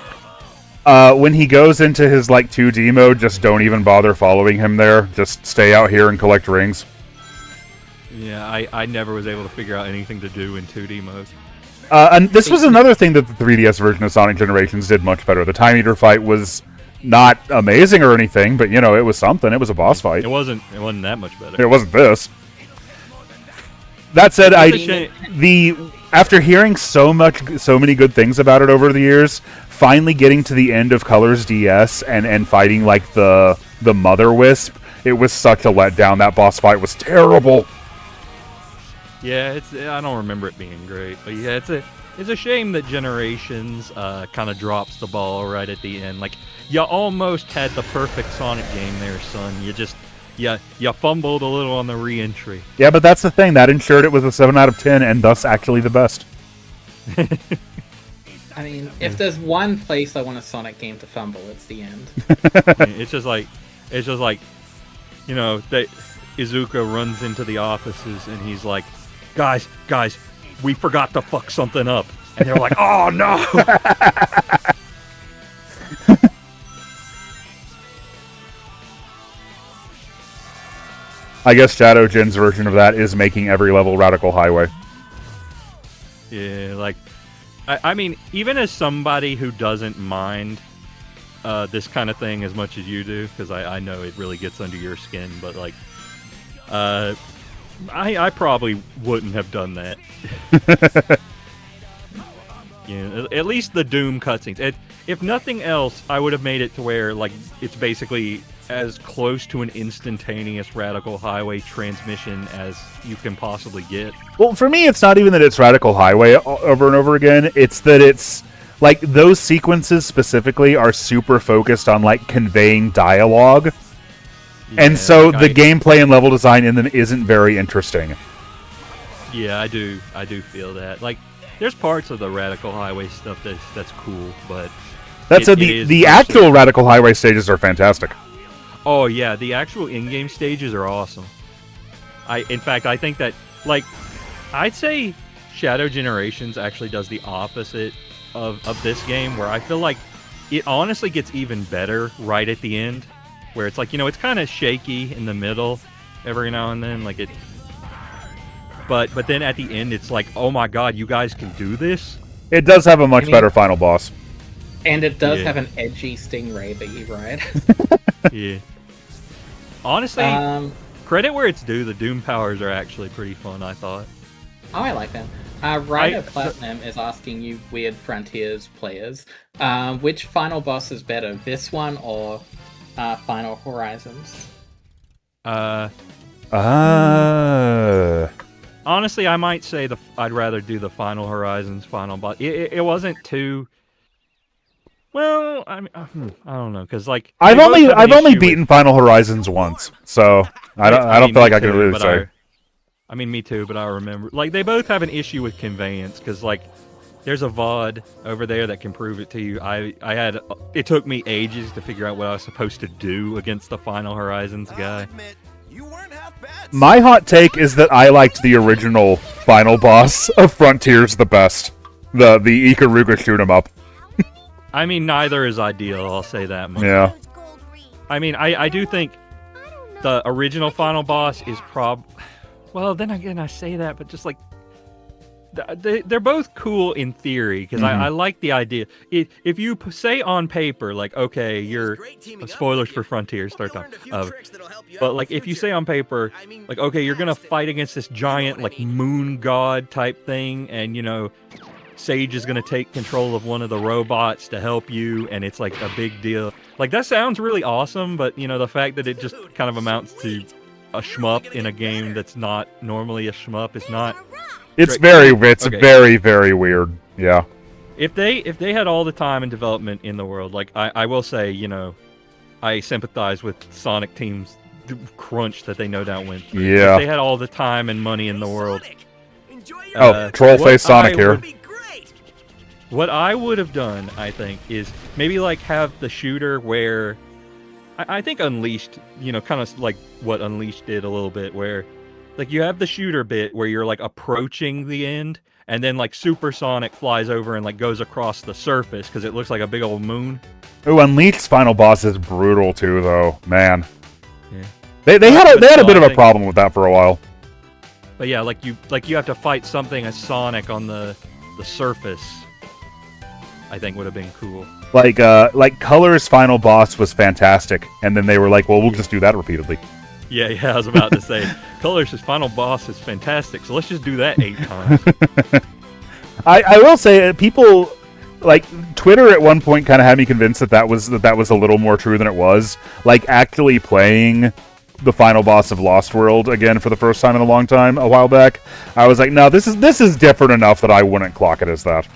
When he goes into his, like, 2D mode, just don't even bother following him there. Just stay out here and collect rings. Yeah, I never was able to figure out anything to do in 2D mode. And this was another thing that the 3DS version of Sonic Generations did much better. The Time Eater fight was not amazing or anything, but, you know, it was something. It was a boss fight. It wasn't that much better. It wasn't this. That said, after hearing so many good things about it over the years, finally getting to the end of Colors DS and fighting like the Mother Wisp, it was such a letdown. That boss fight was terrible. Yeah, I don't remember it being great, but yeah, it's a shame that Generations kind of drops the ball right at the end. Like, you almost had the perfect Sonic game there, son. You fumbled a little on the re-entry. Yeah, but that's the thing. That ensured it was a 7 out of 10, and thus actually the best. I mean, if there's one place I want a Sonic game to fumble, it's the end. It's just like, you know, Izuka runs into the offices, and he's like, guys, we forgot to fuck something up. And they're like, oh, no! I guess Shadow Gen's version of that is making every level Radical Highway. Yeah, like, I mean, even as somebody who doesn't mind this kind of thing as much as you do, because I know it really gets under your skin, but, like, I probably wouldn't have done that. Yeah, at least the Doom cutscenes. If nothing else, I would have made it to where, like, it's basically as close to an instantaneous Radical Highway transmission as you can possibly get. Well, for me, it's not even that it's Radical Highway over and over again. It's that it's, like, those sequences specifically are super focused on, like, conveying dialogue. Yeah, and so the gameplay and level design in them isn't very interesting. Yeah, I do feel that. Like, there's parts of the Radical Highway stuff that's cool, but... the actual Radical Highway stages are fantastic. Oh, yeah, the actual in-game stages are awesome. In fact, I think that, like, I'd say Shadow Generations actually does the opposite of this game, where I feel like it honestly gets even better right at the end, where it's like, you know, it's kind of shaky in the middle every now and then, like it... But then at the end, it's like, oh my god, you guys can do this? It does have a much better final boss. And it does have an edgy stingray that you ride. Yeah. Honestly, credit where it's due, the Doom powers are actually pretty fun, I thought. Oh, I like them. Ryder Platinum is asking you Weird Frontiers players, which final boss is better, this one or Final Horizons? Honestly, I might say I'd rather do the Final Horizons final boss. It wasn't too... Well, I mean, I don't know, because like I've only beaten Final Horizons once, so I don't feel like I can really say. I mean, me too, but I remember like they both have an issue with conveyance, because like there's a VOD over there that can prove it to you. It took me ages to figure out what I was supposed to do against the Final Horizons guy. My hot take is that I liked the original final boss of Frontiers the best, the Ikaruga shoot 'em up. I mean, neither is ideal, I'll say that much. Yeah. I mean, I do think the original final boss is well, then again, I say that, but just like... They're both cool in theory, because I like the idea. If you say on paper, like, okay, you're... Spoilers for Frontiers, third time. But, like, if you say on paper, like, okay, you're gonna fight against this giant, like, moon god type thing, and, you know... Sage is going to take control of one of the robots to help you, and it's like a big deal. Like, that sounds really awesome, but, you know, the fact that it just kind of amounts to a shmup in a game that's not normally a shmup is not... It's very very weird, yeah. If they had all the time and development in the world, like, I will say, you know, I sympathize with Sonic Team's crunch that they no doubt went through. Yeah. If they had all the time and money in the world... Trollface Sonic here. What I would have done, I think, is maybe like have the shooter where I think Unleashed, you know, kind of like what Unleashed did a little bit, where like you have the shooter bit where you're like approaching the end, and then like Supersonic flies over and like goes across the surface because it looks like a big old moon. Ooh, Unleashed's final boss is brutal too, though. Man, yeah. They had a bit of a problem with that for a while. But yeah, like you have to fight something as Sonic on the surface. I think would have been cool. Like Color's final boss was fantastic, and then they were like, well, we'll just do that repeatedly. Yeah, I was about to say, Color's final boss is fantastic, so let's just do that 8 times. I will say, people, like, Twitter at one point kind of had me convinced that was a little more true than it was. Like, actually playing the final boss of Lost World again for the first time in a long time, a while back, I was like, no, this is different enough that I wouldn't clock it as that.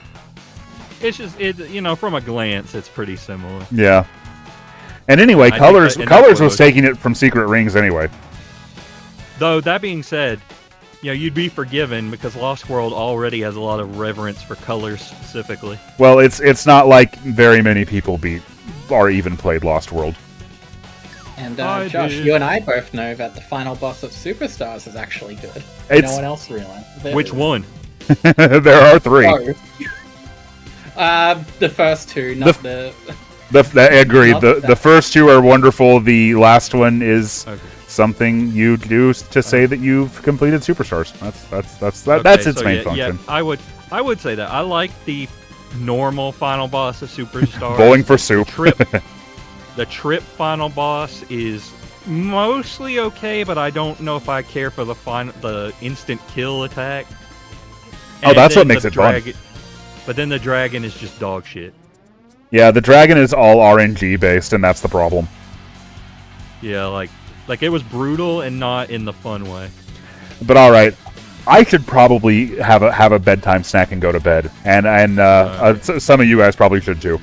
It's just, you know, from a glance, it's pretty similar. Yeah. And anyway, Colors was taking it from Secret Rings anyway. Though, that being said, you know, you'd be forgiven because Lost World already has a lot of reverence for Colors specifically. Well, it's not like very many people beat or even played Lost World. And Josh, you and I both know that the final boss of Superstars is actually good. No one else realized. Which one? There are 3. The first 2, not the... Agreed. The first 2 are wonderful. The last one is something you do to say that you've completed Superstars. That's its main function. Yeah, I would say that. I like the normal final boss of Superstars. Bowling for soup. The trip final boss is mostly okay, but I don't know if I care for the instant kill attack. Oh, that's what makes it fun. But then the dragon is just dog shit. Yeah, the dragon is all RNG based, and that's the problem. Yeah, like it was brutal and not in the fun way. But all right, I should probably have a bedtime snack and go to bed, and some of you guys probably should too.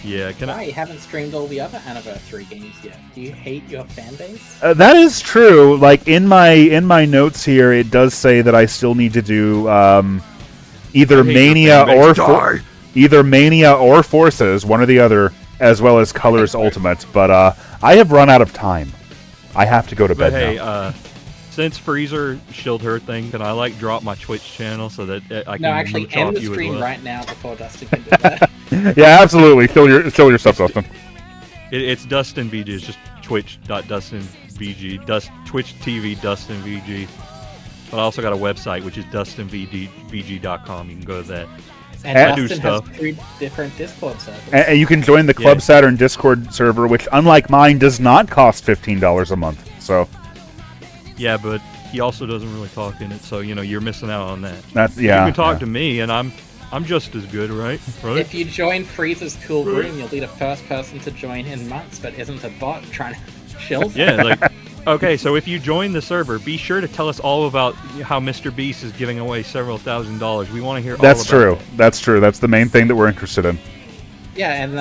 Yeah, you haven't streamed all the other anniversary games yet. Do you hate your fan base? That is true. Like in my notes here, it does say that I still need to do either Mania or Forces, one or the other, as well as Colors Ultimate. But I have run out of time. I have to go to bed now. Since Freezer shilled her thing, can I like drop my Twitch channel so that I can actually end the stream right now before Dustin can do that. Yeah, absolutely. Show your stuff, Dustin. It's Dustin VG. It's just twitch.dustinvg. Twitch TV DustinVG. But I also got a website which is dustinvg.com. You can go to that. And Justin has 3 different Discord servers. And you can join the Club Saturn Discord server, which, unlike mine, does not cost $15 a month. So. Yeah, but he also doesn't really talk in it, so you're missing out on that. That's You can talk to me, and I'm just as good, right? If you join Freeze's cool room, you'll be the first person to join in months, but isn't a bot trying to shill. Yeah, okay, so if you join the server, be sure to tell us all about how Mr. Beast is giving away several $1,000s. We want to hear all about it. That's true. That's the main thing that we're interested in. Yeah, and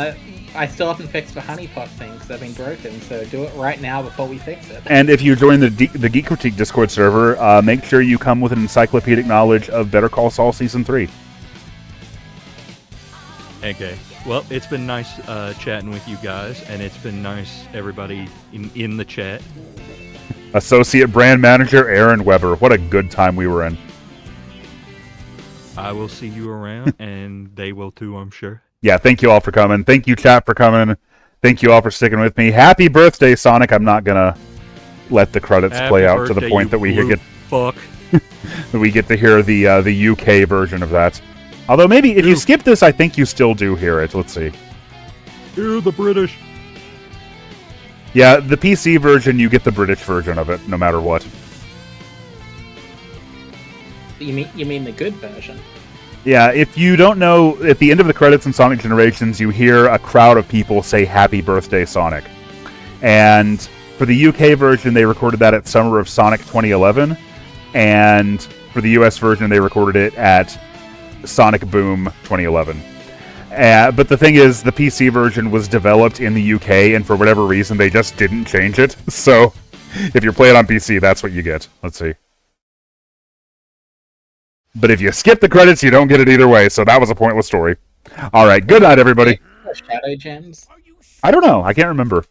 I still haven't fixed the honeypot thing because they've been broken, so do it right now before we fix it. And if you join the Geek Critique Discord server, make sure you come with an encyclopedic knowledge of Better Call Saul Season 3. Okay. Well, it's been nice chatting with you guys, and it's been nice everybody in the chat. Associate Brand Manager Aaron Weber. What a good time we were in. I will see you around, and they will too, I'm sure. Yeah, thank you all for coming. Thank you, chat, for coming. Thank you all for sticking with me. Happy birthday, Sonic. I'm not going to let the credits play out to the point that we get we get to hear the UK version of that. Although maybe if you skip this, I think you still do hear it. Let's see. Hear the British. Yeah, the PC version, you get the British version of it, no matter what. You mean the good version? Yeah, if you don't know, at the end of the credits in Sonic Generations, you hear a crowd of people say, "Happy Birthday, Sonic." And for the UK version, they recorded that at Summer of Sonic 2011. And for the US version, they recorded it at Sonic Boom 2011. But the thing is, the PC version was developed in the UK, and for whatever reason, they just didn't change it. So, if you're playing on PC, that's what you get. Let's see. But if you skip the credits, you don't get it either way, so that was a pointless story. Alright, good night, everybody. Shadow Gems? I don't know, I can't remember.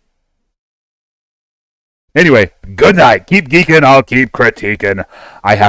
Anyway, good night. Keep geeking, I'll keep critiquing. I have